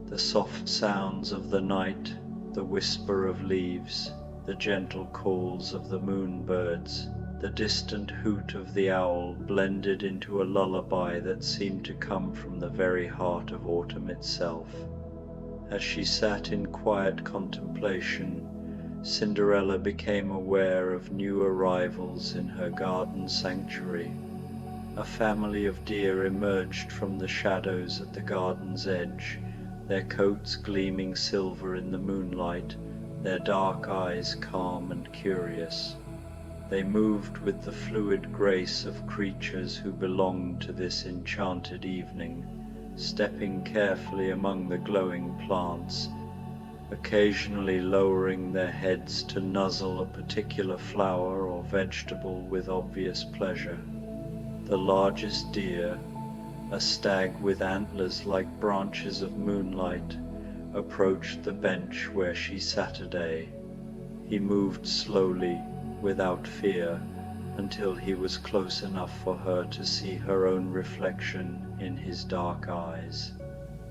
The soft sounds of the night, the whisper of leaves, the gentle calls of the moonbirds, the distant hoot of the owl blended into a lullaby that seemed to come from the very heart of autumn itself. As she sat in quiet contemplation, Cinderella became aware of new arrivals in her garden sanctuary. A family of deer emerged from the shadows at the garden's edge, their coats gleaming silver in the moonlight, their dark eyes calm and curious. They moved with the fluid grace of creatures who belonged to this enchanted evening, stepping carefully among the glowing plants, occasionally lowering their heads to nuzzle a particular flower or vegetable with obvious pleasure. The largest deer, a stag with antlers like branches of moonlight, approached the bench where she sat today. He moved slowly, without fear, until he was close enough for her to see her own reflection in his dark eyes.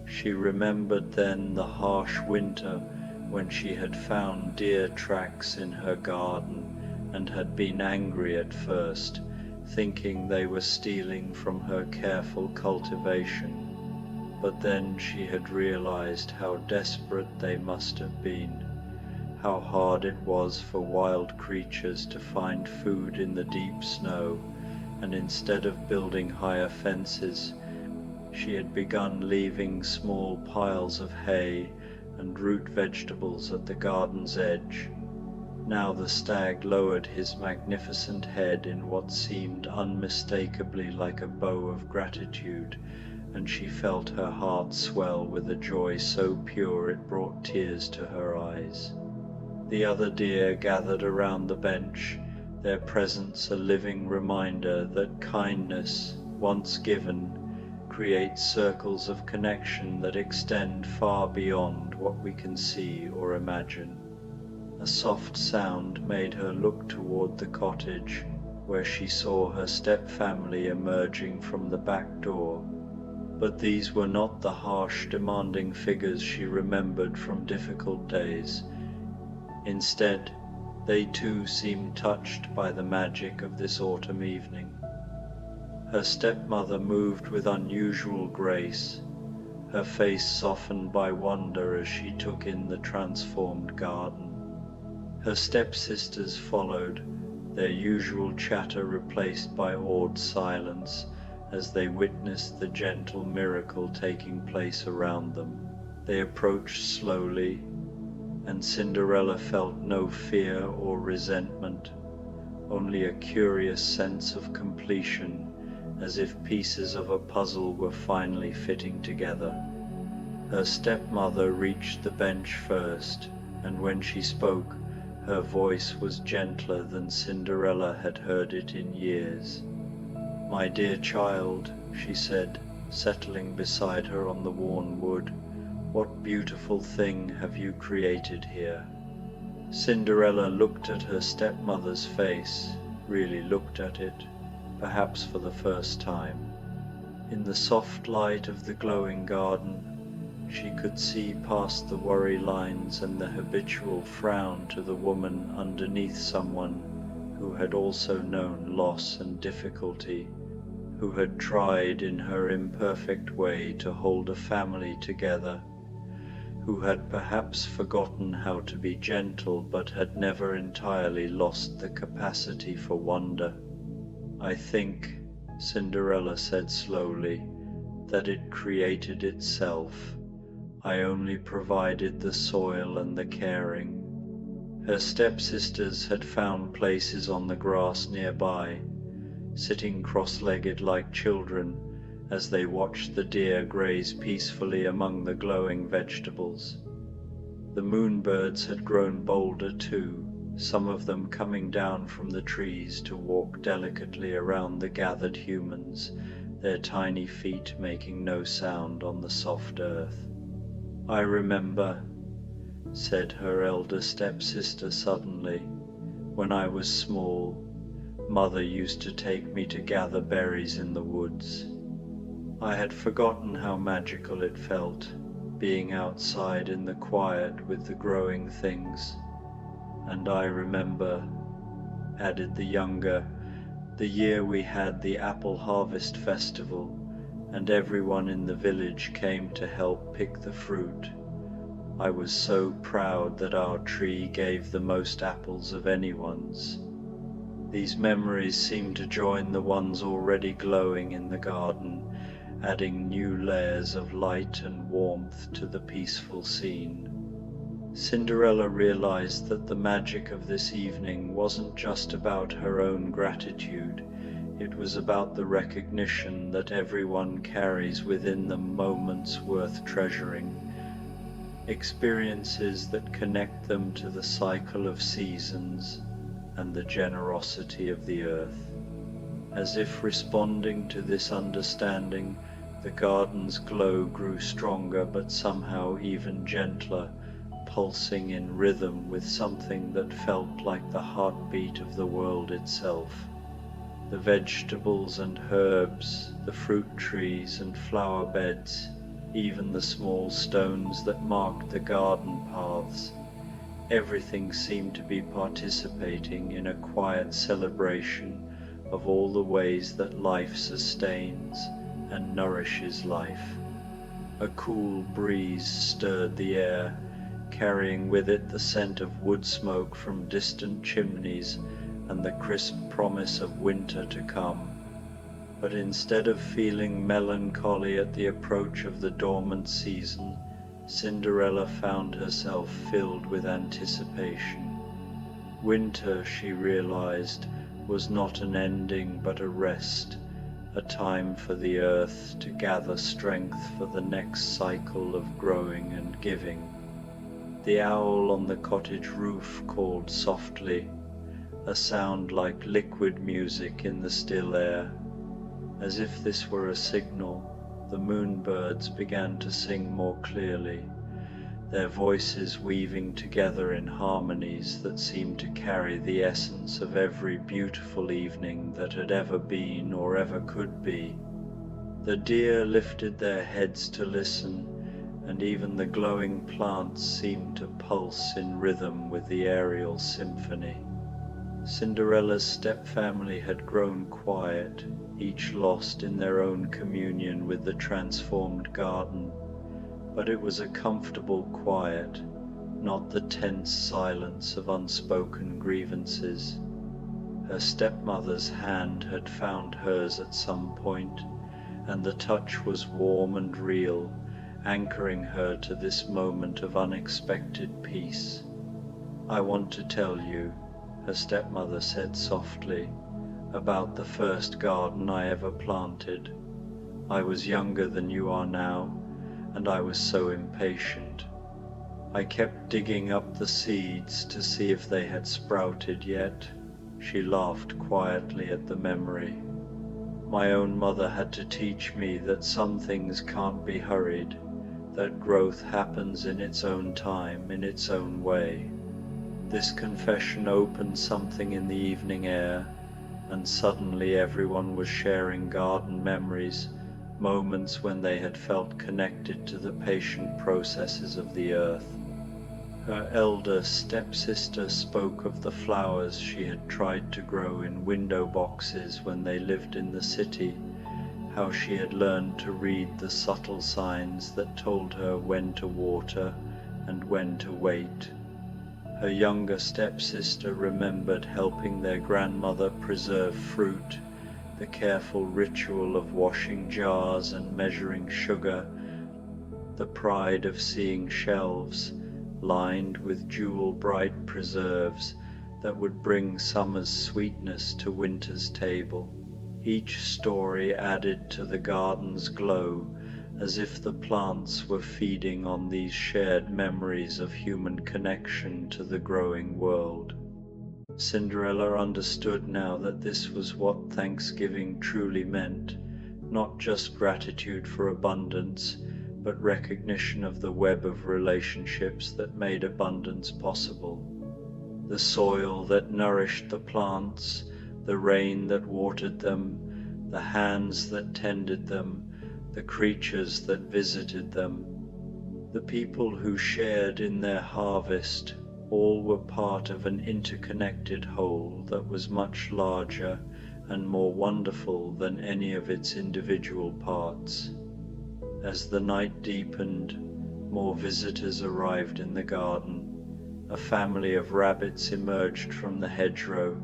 She remembered then the harsh winter when she had found deer tracks in her garden and had been angry at first, thinking they were stealing from her careful cultivation. But then she had realized how desperate they must have been, how hard it was for wild creatures to find food in the deep snow, and instead of building higher fences, she had begun leaving small piles of hay and root vegetables at the garden's edge. Now the stag lowered his magnificent head in what seemed unmistakably like a bow of gratitude, and she felt her heart swell with a joy so pure it brought tears to her eyes. The other deer gathered around the bench, their presence a living reminder that kindness, once given, creates circles of connection that extend far beyond what we can see or imagine. A soft sound made her look toward the cottage, where she saw her step-family emerging from the back door. But these were not the harsh, demanding figures she remembered from difficult days. Instead, they too seemed touched by the magic of this autumn evening. Her stepmother moved with unusual grace, her face softened by wonder as she took in the transformed garden. Her stepsisters followed, their usual chatter replaced by awed silence as they witnessed the gentle miracle taking place around them. They approached slowly, and Cinderella felt no fear or resentment, only a curious sense of completion, as if pieces of a puzzle were finally fitting together. Her stepmother reached the bench first, and when she spoke, her voice was gentler than Cinderella had heard it in years. "My dear child," she said, settling beside her on the worn wood, "what beautiful thing have you created here?" Cinderella looked at her stepmother's face, really looked at it, perhaps for the first time. In the soft light of the glowing garden, she could see past the worry lines and the habitual frown to the woman underneath, someone who had also known loss and difficulty, who had tried in her imperfect way to hold a family together, who had perhaps forgotten how to be gentle but had never entirely lost the capacity for wonder. "I think," Cinderella said slowly, "that it created itself. I only provided the soil and the caring." Her stepsisters had found places on the grass nearby, sitting cross-legged like children as they watched the deer graze peacefully among the glowing vegetables. The moonbirds had grown bolder too, some of them coming down from the trees to walk delicately around the gathered humans, their tiny feet making no sound on the soft earth. "I remember," said her elder stepsister suddenly, "when I was small, Mother used to take me to gather berries in the woods. I had forgotten how magical it felt, being outside in the quiet with the growing things. And I remember," added the younger, "the year we had the apple harvest festival, and everyone in the village came to help pick the fruit. I was so proud that our tree gave the most apples of anyone's." These memories seemed to join the ones already glowing in the garden, adding new layers of light and warmth to the peaceful scene. Cinderella realized that the magic of this evening wasn't just about her own gratitude, it was about the recognition that everyone carries within them moments worth treasuring, experiences that connect them to the cycle of seasons and the generosity of the earth. As if responding to this understanding, the garden's glow grew stronger but somehow even gentler, pulsing in rhythm with something that felt like the heartbeat of the world itself. The vegetables and herbs, the fruit trees and flower beds, even the small stones that marked the garden paths, everything seemed to be participating in a quiet celebration of all the ways that life sustains and nourishes life. A cool breeze stirred the air, carrying with it the scent of wood smoke from distant chimneys and the crisp promise of winter to come. But instead of feeling melancholy at the approach of the dormant season, Cinderella found herself filled with anticipation. Winter, she realized, was not an ending but a rest, a time for the earth to gather strength for the next cycle of growing and giving. The owl on the cottage roof called softly, a sound like liquid music in the still air. As if this were a signal, the moonbirds began to sing more clearly, their voices weaving together in harmonies that seemed to carry the essence of every beautiful evening that had ever been or ever could be. The deer lifted their heads to listen, and even the glowing plants seemed to pulse in rhythm with the aerial symphony. Cinderella's stepfamily had grown quiet, each lost in their own communion with the transformed garden, but it was a comfortable quiet, not the tense silence of unspoken grievances. Her stepmother's hand had found hers at some point, and the touch was warm and real, anchoring her to this moment of unexpected peace. "I want to tell you," her stepmother said softly, "about the first garden I ever planted. I was younger than you are now, and I was so impatient. I kept digging up the seeds to see if they had sprouted yet." She laughed quietly at the memory. "My own mother had to teach me that some things can't be hurried, that growth happens in its own time, in its own way." This confession opened something in the evening air, and suddenly everyone was sharing garden memories, moments when they had felt connected to the patient processes of the earth. Her elder stepsister spoke of the flowers she had tried to grow in window boxes when they lived in the city, how she had learned to read the subtle signs that told her when to water and when to wait. Her younger stepsister remembered helping their grandmother preserve fruit, the careful ritual of washing jars and measuring sugar, the pride of seeing shelves lined with jewel-bright preserves that would bring summer's sweetness to winter's table. Each story added to the garden's glow, as if the plants were feeding on these shared memories of human connection to the growing world. Cinderella understood now that this was what Thanksgiving truly meant, not just gratitude for abundance, but recognition of the web of relationships that made abundance possible. The soil that nourished the plants, the rain that watered them, the hands that tended them, the creatures that visited them, the people who shared in their harvest, all were part of an interconnected whole that was much larger and more wonderful than any of its individual parts. As the night deepened, more visitors arrived in the garden. A family of rabbits emerged from the hedgerow,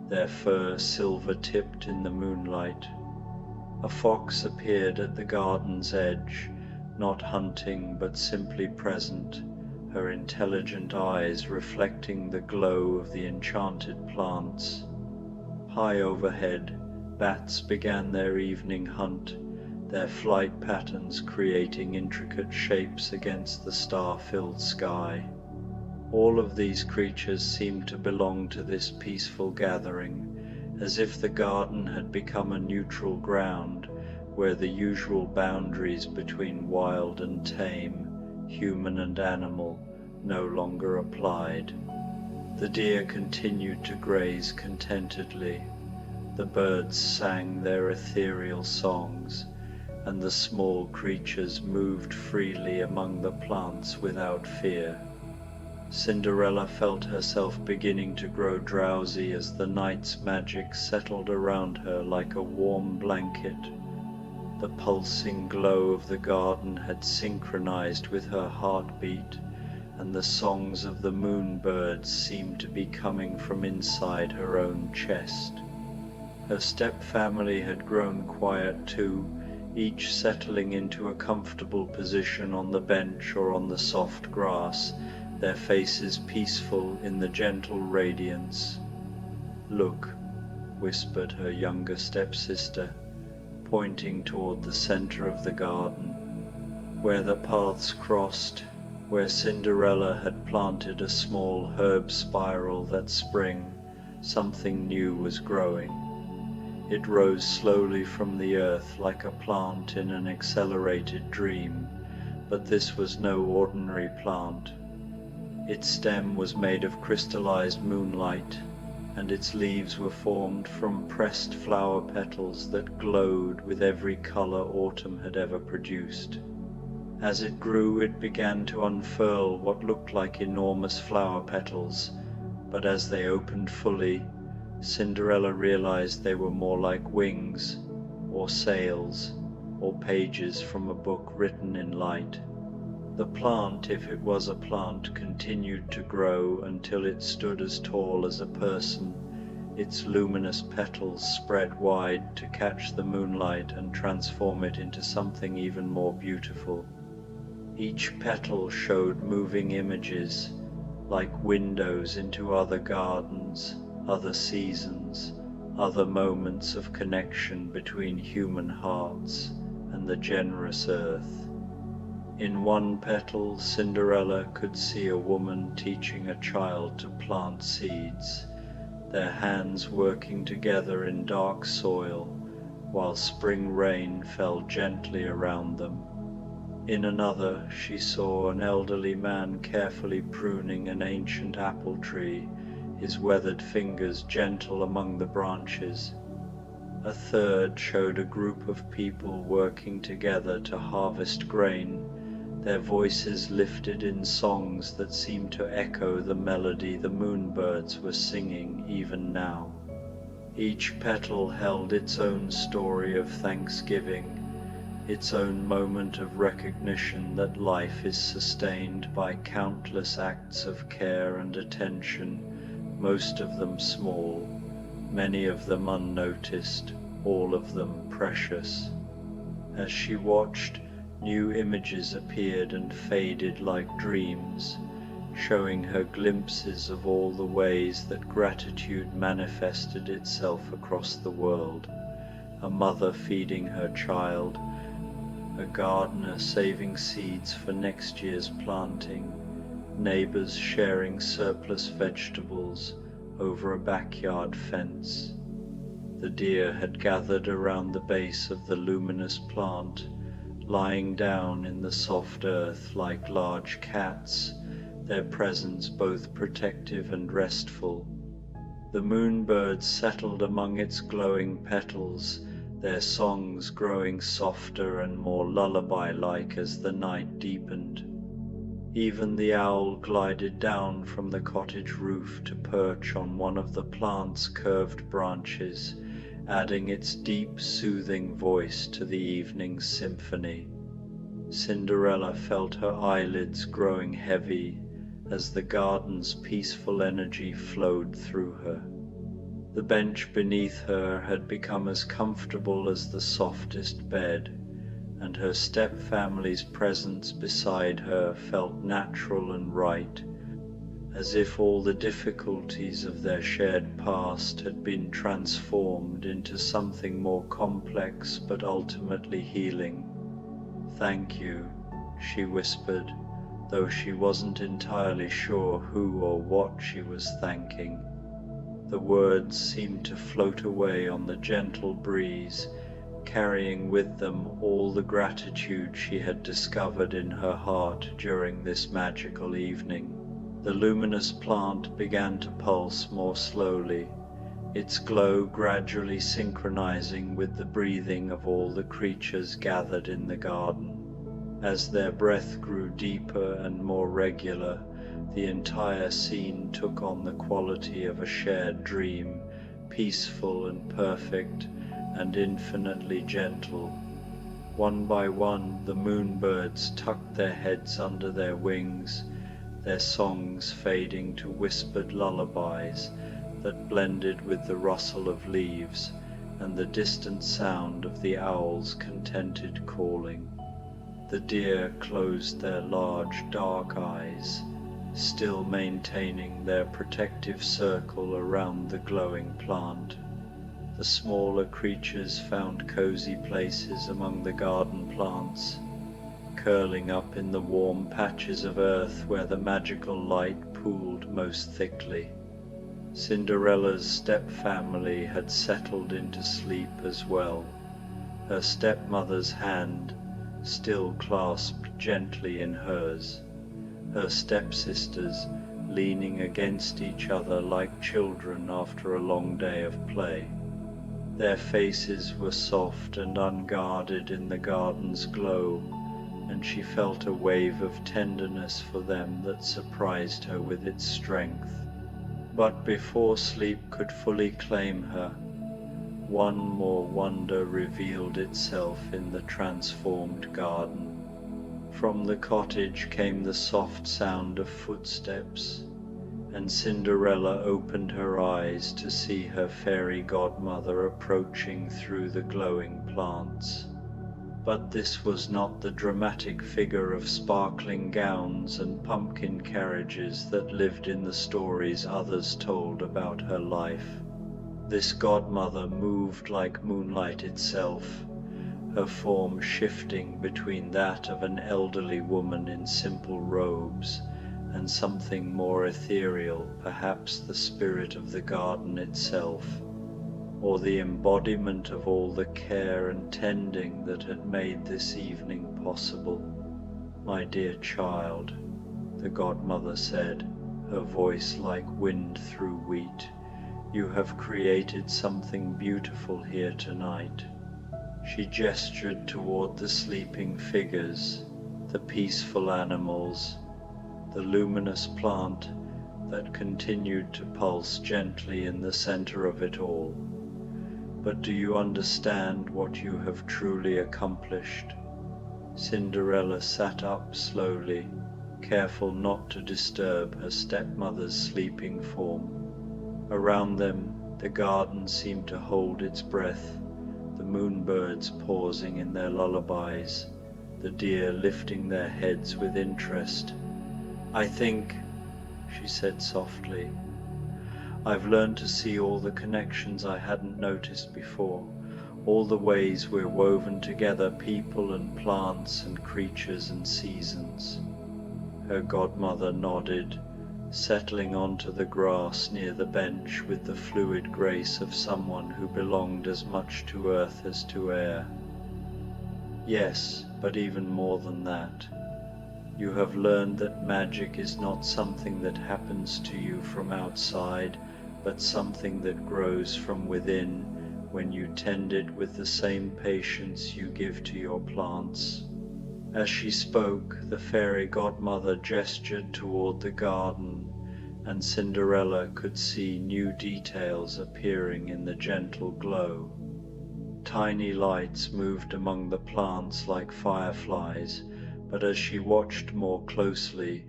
their fur silver-tipped in the moonlight. A fox appeared at the garden's edge, not hunting but simply present, her intelligent eyes reflecting the glow of the enchanted plants. High overhead, bats began their evening hunt, their flight patterns creating intricate shapes against the star-filled sky. All of these creatures seemed to belong to this peaceful gathering, as if the garden had become a neutral ground where the usual boundaries between wild and tame, human and animal, no longer applied. The deer continued to graze contentedly, the birds sang their ethereal songs, and the small creatures moved freely among the plants without fear. Cinderella felt herself beginning to grow drowsy as the night's magic settled around her like a warm blanket. The pulsing glow of the garden had synchronized with her heartbeat, and the songs of the moonbirds seemed to be coming from inside her own chest. Her step-family had grown quiet too, each settling into a comfortable position on the bench or on the soft grass, their faces peaceful in the gentle radiance. "Look," whispered her younger stepsister, pointing toward the center of the garden, where the paths crossed, where Cinderella had planted a small herb spiral that spring, something new was growing. It rose slowly from the earth like a plant in an accelerated dream, but this was no ordinary plant. Its stem was made of crystallized moonlight, and its leaves were formed from pressed flower petals that glowed with every color autumn had ever produced. As it grew, it began to unfurl what looked like enormous flower petals, but as they opened fully, Cinderella realized they were more like wings, or sails, or pages from a book written in light. The plant, if it was a plant, continued to grow until it stood as tall as a person, its luminous petals spread wide to catch the moonlight and transform it into something even more beautiful. Each petal showed moving images, like windows into other gardens, other seasons, other moments of connection between human hearts and the generous earth. In one petal, Cinderella could see a woman teaching a child to plant seeds, their hands working together in dark soil, while spring rain fell gently around them. In another, she saw an elderly man carefully pruning an ancient apple tree, his weathered fingers gentle among the branches. A third showed a group of people working together to harvest grain, their voices lifted in songs that seemed to echo the melody the moonbirds were singing even now. Each petal held its own story of thanksgiving, its own moment of recognition that life is sustained by countless acts of care and attention, most of them small, many of them unnoticed, all of them precious. As she watched, new images appeared and faded like dreams, showing her glimpses of all the ways that gratitude manifested itself across the world. A mother feeding her child, a gardener saving seeds for next year's planting, neighbors sharing surplus vegetables over a backyard fence. The deer had gathered around the base of the luminous plant, lying down in the soft earth like large cats, their presence both protective and restful. The moonbirds settled among its glowing petals, their songs growing softer and more lullaby-like as the night deepened. Even the owl glided down from the cottage roof to perch on one of the plant's curved branches, adding its deep, soothing voice to the evening's symphony. Cinderella felt her eyelids growing heavy as the garden's peaceful energy flowed through her. The bench beneath her had become as comfortable as the softest bed, and her stepfamily's presence beside her felt natural and right, as if all the difficulties of their shared past had been transformed into something more complex but ultimately healing. "Thank you," she whispered, though she wasn't entirely sure who or what she was thanking. The words seemed to float away on the gentle breeze, carrying with them all the gratitude she had discovered in her heart during this magical evening. The luminous plant began to pulse more slowly, its glow gradually synchronizing with the breathing of all the creatures gathered in the garden. As their breath grew deeper and more regular, the entire scene took on the quality of a shared dream, peaceful and perfect and infinitely gentle. One by one, the moonbirds tucked their heads under their wings, their songs fading to whispered lullabies that blended with the rustle of leaves and the distant sound of the owl's contented calling. The deer closed their large dark eyes, still maintaining their protective circle around the glowing plant. The smaller creatures found cozy places among the garden plants, curling up in the warm patches of earth where the magical light pooled most thickly. Cinderella's stepfamily had settled into sleep as well, her stepmother's hand still clasped gently in hers, her stepsisters leaning against each other like children after a long day of play. Their faces were soft and unguarded in the garden's glow, and she felt a wave of tenderness for them that surprised her with its strength. But before sleep could fully claim her, one more wonder revealed itself in the transformed garden. From the cottage came the soft sound of footsteps, and Cinderella opened her eyes to see her fairy godmother approaching through the glowing plants. But this was not the dramatic figure of sparkling gowns and pumpkin carriages that lived in the stories others told about her life. This godmother moved like moonlight itself, her form shifting between that of an elderly woman in simple robes and something more ethereal, perhaps the spirit of the garden itself, or the embodiment of all the care and tending that had made this evening possible. "My dear child," the godmother said, her voice like wind through wheat, "you have created something beautiful here tonight." She gestured toward the sleeping figures, the peaceful animals, the luminous plant that continued to pulse gently in the center of it all. "But do you understand what you have truly accomplished?" Cinderella sat up slowly, careful not to disturb her stepmother's sleeping form. Around them, the garden seemed to hold its breath, the moonbirds pausing in their lullabies, the deer lifting their heads with interest. "I think," she said softly, "I've learned to see all the connections I hadn't noticed before, all the ways we're woven together, people and plants and creatures and seasons. Her godmother nodded, settling onto the grass near the bench with the fluid grace of someone who belonged as much to earth as to air. Yes, but even more than that. You have learned that magic is not something that happens to you from outside, but something that grows from within when you tend it with the same patience you give to your plants. As she spoke, the fairy godmother gestured toward the garden, and Cinderella could see new details appearing in the gentle glow. Tiny lights moved among the plants like fireflies, but as she watched more closely,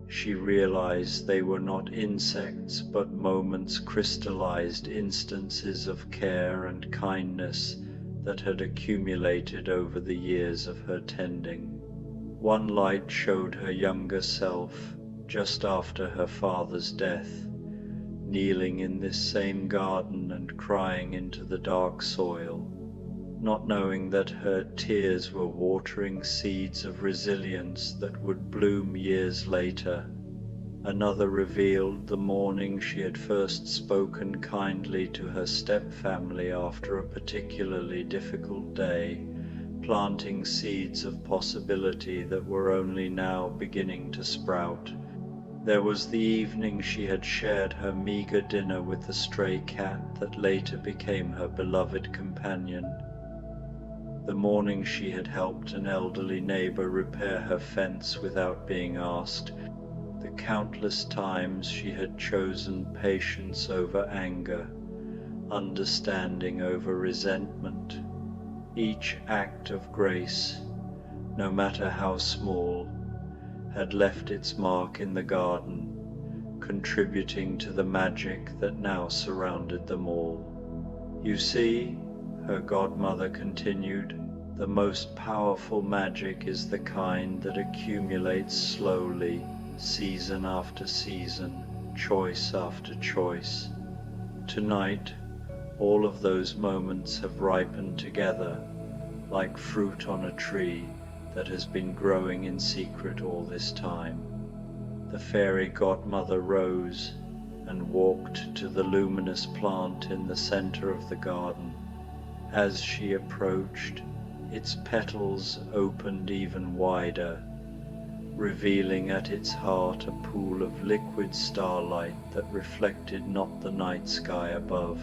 she realized they were not insects but moments, crystallized instances of care and kindness that had accumulated over the years of her tending. One light showed her younger self, just after her father's death, kneeling in this same garden and crying into the dark soil, not knowing that her tears were watering seeds of resilience that would bloom years later. Another revealed the morning she had first spoken kindly to her step-family after a particularly difficult day, planting seeds of possibility that were only now beginning to sprout. There was the evening she had shared her meager dinner with the stray cat that later became her beloved companion. The morning she had helped an elderly neighbor repair her fence without being asked. The countless times she had chosen patience over anger, understanding over resentment. Each act of grace, no matter how small, had left its mark in the garden, contributing to the magic that now surrounded them all. You see, her godmother continued, the most powerful magic is the kind that accumulates slowly, season after season, choice after choice. Tonight, all of those moments have ripened together, like fruit on a tree that has been growing in secret all this time. The fairy godmother rose and walked to the luminous plant in the center of the garden. As she approached, its petals opened even wider, revealing at its heart a pool of liquid starlight that reflected not the night sky above,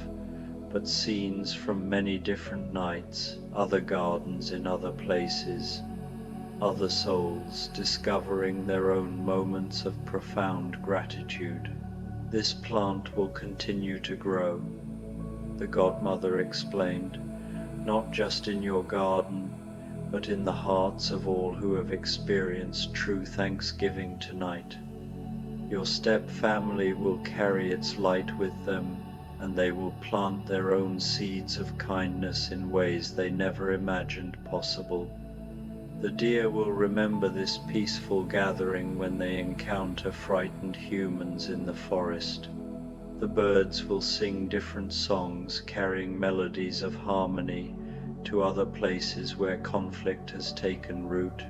but scenes from many different nights, other gardens in other places, other souls discovering their own moments of profound gratitude. This plant will continue to grow, the godmother explained, not just in your garden, but in the hearts of all who have experienced true thanksgiving tonight. Your step-family will carry its light with them, and they will plant their own seeds of kindness in ways they never imagined possible. The deer will remember this peaceful gathering when they encounter frightened humans in the forest. The birds will sing different songs, carrying melodies of harmony to other places where conflict has taken root.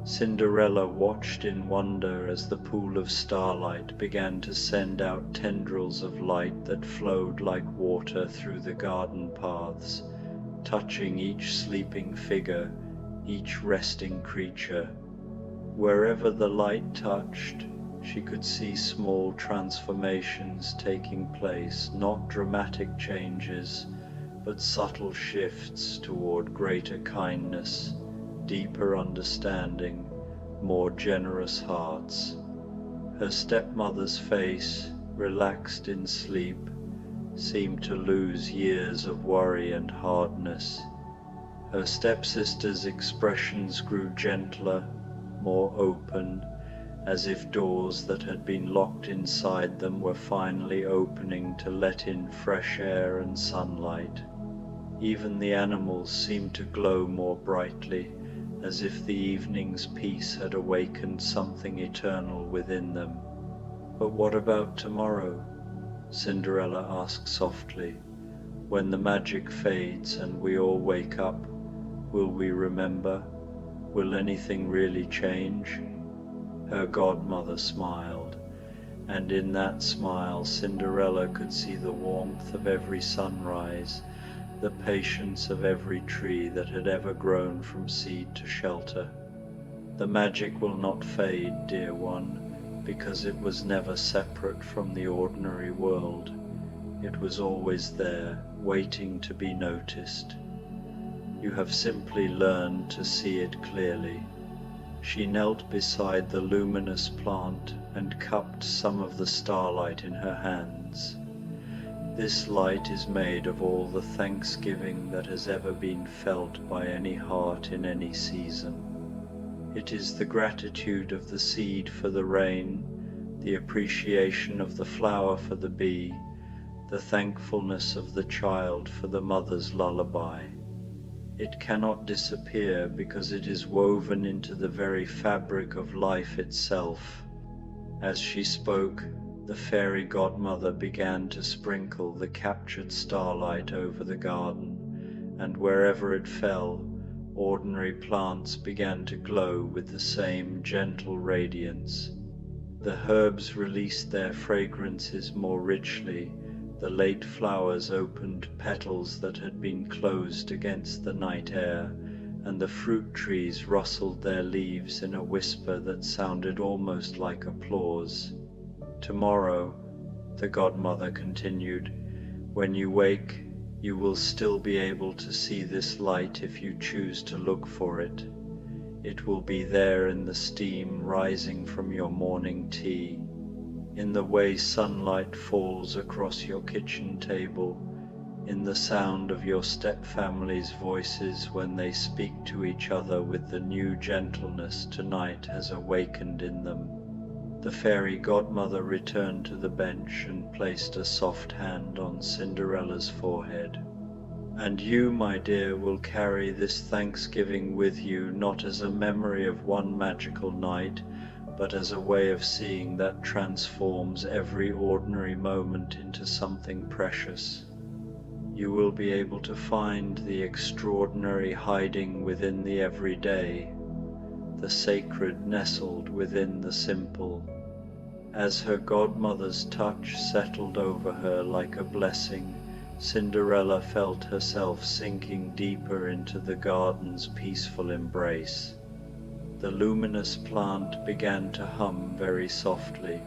Cinderella watched in wonder as the pool of starlight began to send out tendrils of light that flowed like water through the garden paths, touching each sleeping figure, each resting creature. Wherever the light touched, she could see small transformations taking place, not dramatic changes, but subtle shifts toward greater kindness, deeper understanding, more generous hearts. Her stepmother's face, relaxed in sleep, seemed to lose years of worry and hardness. Her stepsister's expressions grew gentler, more open, as if doors that had been locked inside them were finally opening to let in fresh air and sunlight. Even the animals seemed to glow more brightly, as if the evening's peace had awakened something eternal within them. "But what about tomorrow?" Cinderella asked softly. When the magic fades and we all wake up, will we remember? Will anything really change? Her godmother smiled, and in that smile Cinderella could see the warmth of every sunrise, the patience of every tree that had ever grown from seed to shelter. The magic will not fade, dear one, because it was never separate from the ordinary world. It was always there, waiting to be noticed. You have simply learned to see it clearly. She knelt beside the luminous plant and cupped some of the starlight in her hands. This light is made of all the thanksgiving that has ever been felt by any heart in any season. It is the gratitude of the seed for the rain, the appreciation of the flower for the bee, the thankfulness of the child for the mother's lullaby. It cannot disappear because it is woven into the very fabric of life itself. As she spoke, the fairy godmother began to sprinkle the captured starlight over the garden, and wherever it fell, ordinary plants began to glow with the same gentle radiance. The herbs released their fragrances more richly. The late flowers opened petals that had been closed against the night air, and the fruit trees rustled their leaves in a whisper that sounded almost like applause. Tomorrow, the godmother continued, when you wake, you will still be able to see this light if you choose to look for it. It will be there in the steam rising from your morning tea, in the way sunlight falls across your kitchen table, in the sound of your stepfamily's voices when they speak to each other with the new gentleness tonight has awakened in them. The fairy godmother returned to the bench and placed a soft hand on Cinderella's forehead. And you, my dear, will carry this Thanksgiving with you, not as a memory of one magical night, but as a way of seeing that transforms every ordinary moment into something precious. You will be able to find the extraordinary hiding within the everyday, the sacred nestled within the simple. As her godmother's touch settled over her like a blessing, Cinderella felt herself sinking deeper into the garden's peaceful embrace. The luminous plant began to hum very softly,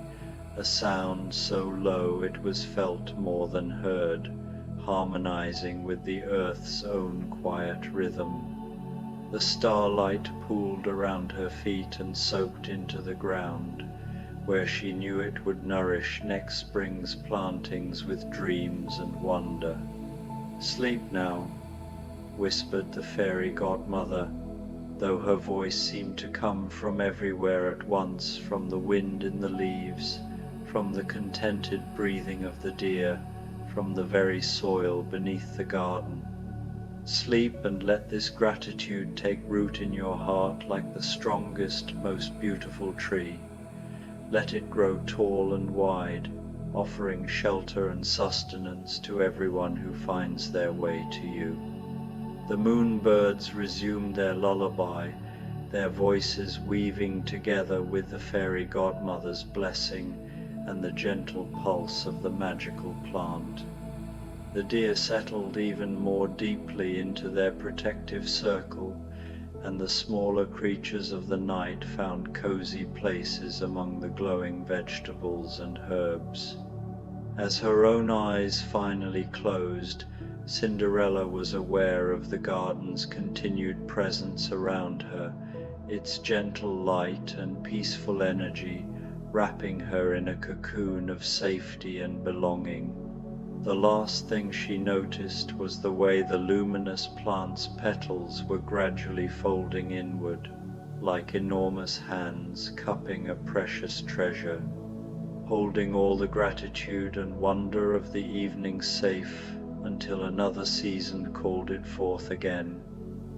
a sound so low it was felt more than heard, harmonizing with the earth's own quiet rhythm. The starlight pooled around her feet and soaked into the ground, where she knew it would nourish next spring's plantings with dreams and wonder. Sleep now, whispered the fairy godmother, though her voice seemed to come from everywhere at once, from the wind in the leaves, from the contented breathing of the deer, from the very soil beneath the garden. Sleep, and let this gratitude take root in your heart like the strongest, most beautiful tree. Let it grow tall and wide, offering shelter and sustenance to everyone who finds their way to you. The moonbirds resumed their lullaby, their voices weaving together with the fairy godmother's blessing and the gentle pulse of the magical plant. The deer settled even more deeply into their protective circle, and the smaller creatures of the night found cozy places among the glowing vegetables and herbs. As her own eyes finally closed, Cinderella was aware of the garden's continued presence around her, its gentle light and peaceful energy wrapping her in a cocoon of safety and belonging. The last thing she noticed was the way the luminous plant's petals were gradually folding inward, like enormous hands cupping a precious treasure, holding all the gratitude and wonder of the evening safe until another season called it forth again.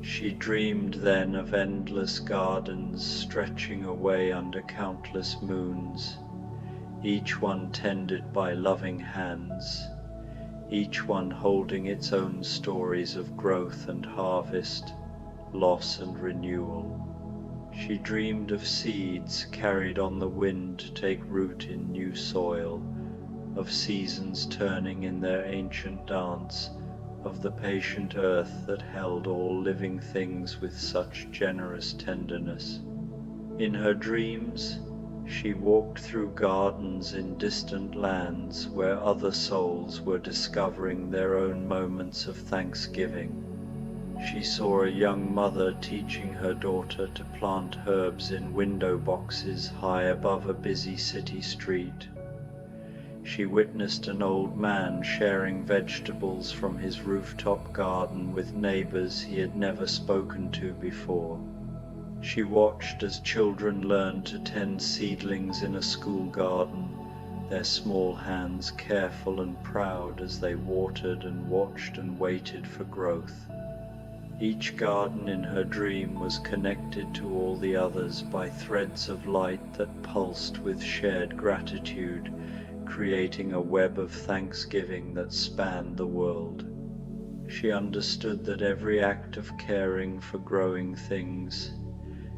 She dreamed then of endless gardens stretching away under countless moons, each one tended by loving hands, each one holding its own stories of growth and harvest, loss and renewal. She dreamed of seeds carried on the wind to take root in new soil, of seasons turning in their ancient dance, of the patient earth that held all living things with such generous tenderness. In her dreams, she walked through gardens in distant lands where other souls were discovering their own moments of thanksgiving. She saw a young mother teaching her daughter to plant herbs in window boxes high above a busy city street. She witnessed an old man sharing vegetables from his rooftop garden with neighbors he had never spoken to before. She watched as children learned to tend seedlings in a school garden, their small hands careful and proud as they watered and watched and waited for growth. Each garden in her dream was connected to all the others by threads of light that pulsed with shared gratitude, creating a web of thanksgiving that spanned the world. She understood that every act of caring for growing things,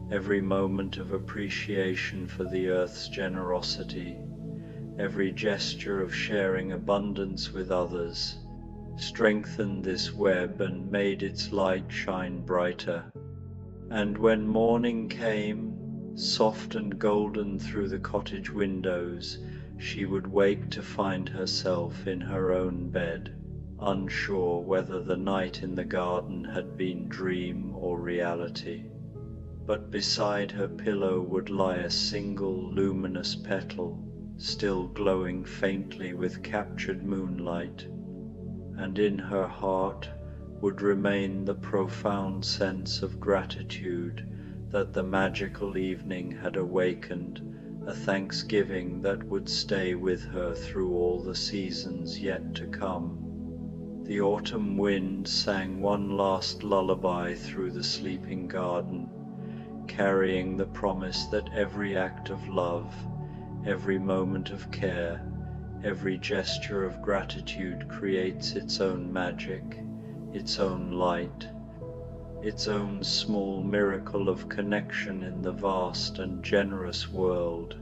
every moment of appreciation for the earth's generosity, every gesture of sharing abundance with others, strengthened this web and made its light shine brighter. And when morning came, soft and golden through the cottage windows, she would wake to find herself in her own bed, unsure whether the night in the garden had been dream or reality. But beside her pillow would lie a single luminous petal, still glowing faintly with captured moonlight, and in her heart would remain the profound sense of gratitude that the magical evening had awakened, a thanksgiving that would stay with her through all the seasons yet to come. The autumn wind sang one last lullaby through the sleeping garden, carrying the promise that every act of love, every moment of care, every gesture of gratitude creates its own magic, its own light, its own small miracle of connection in the vast and generous world.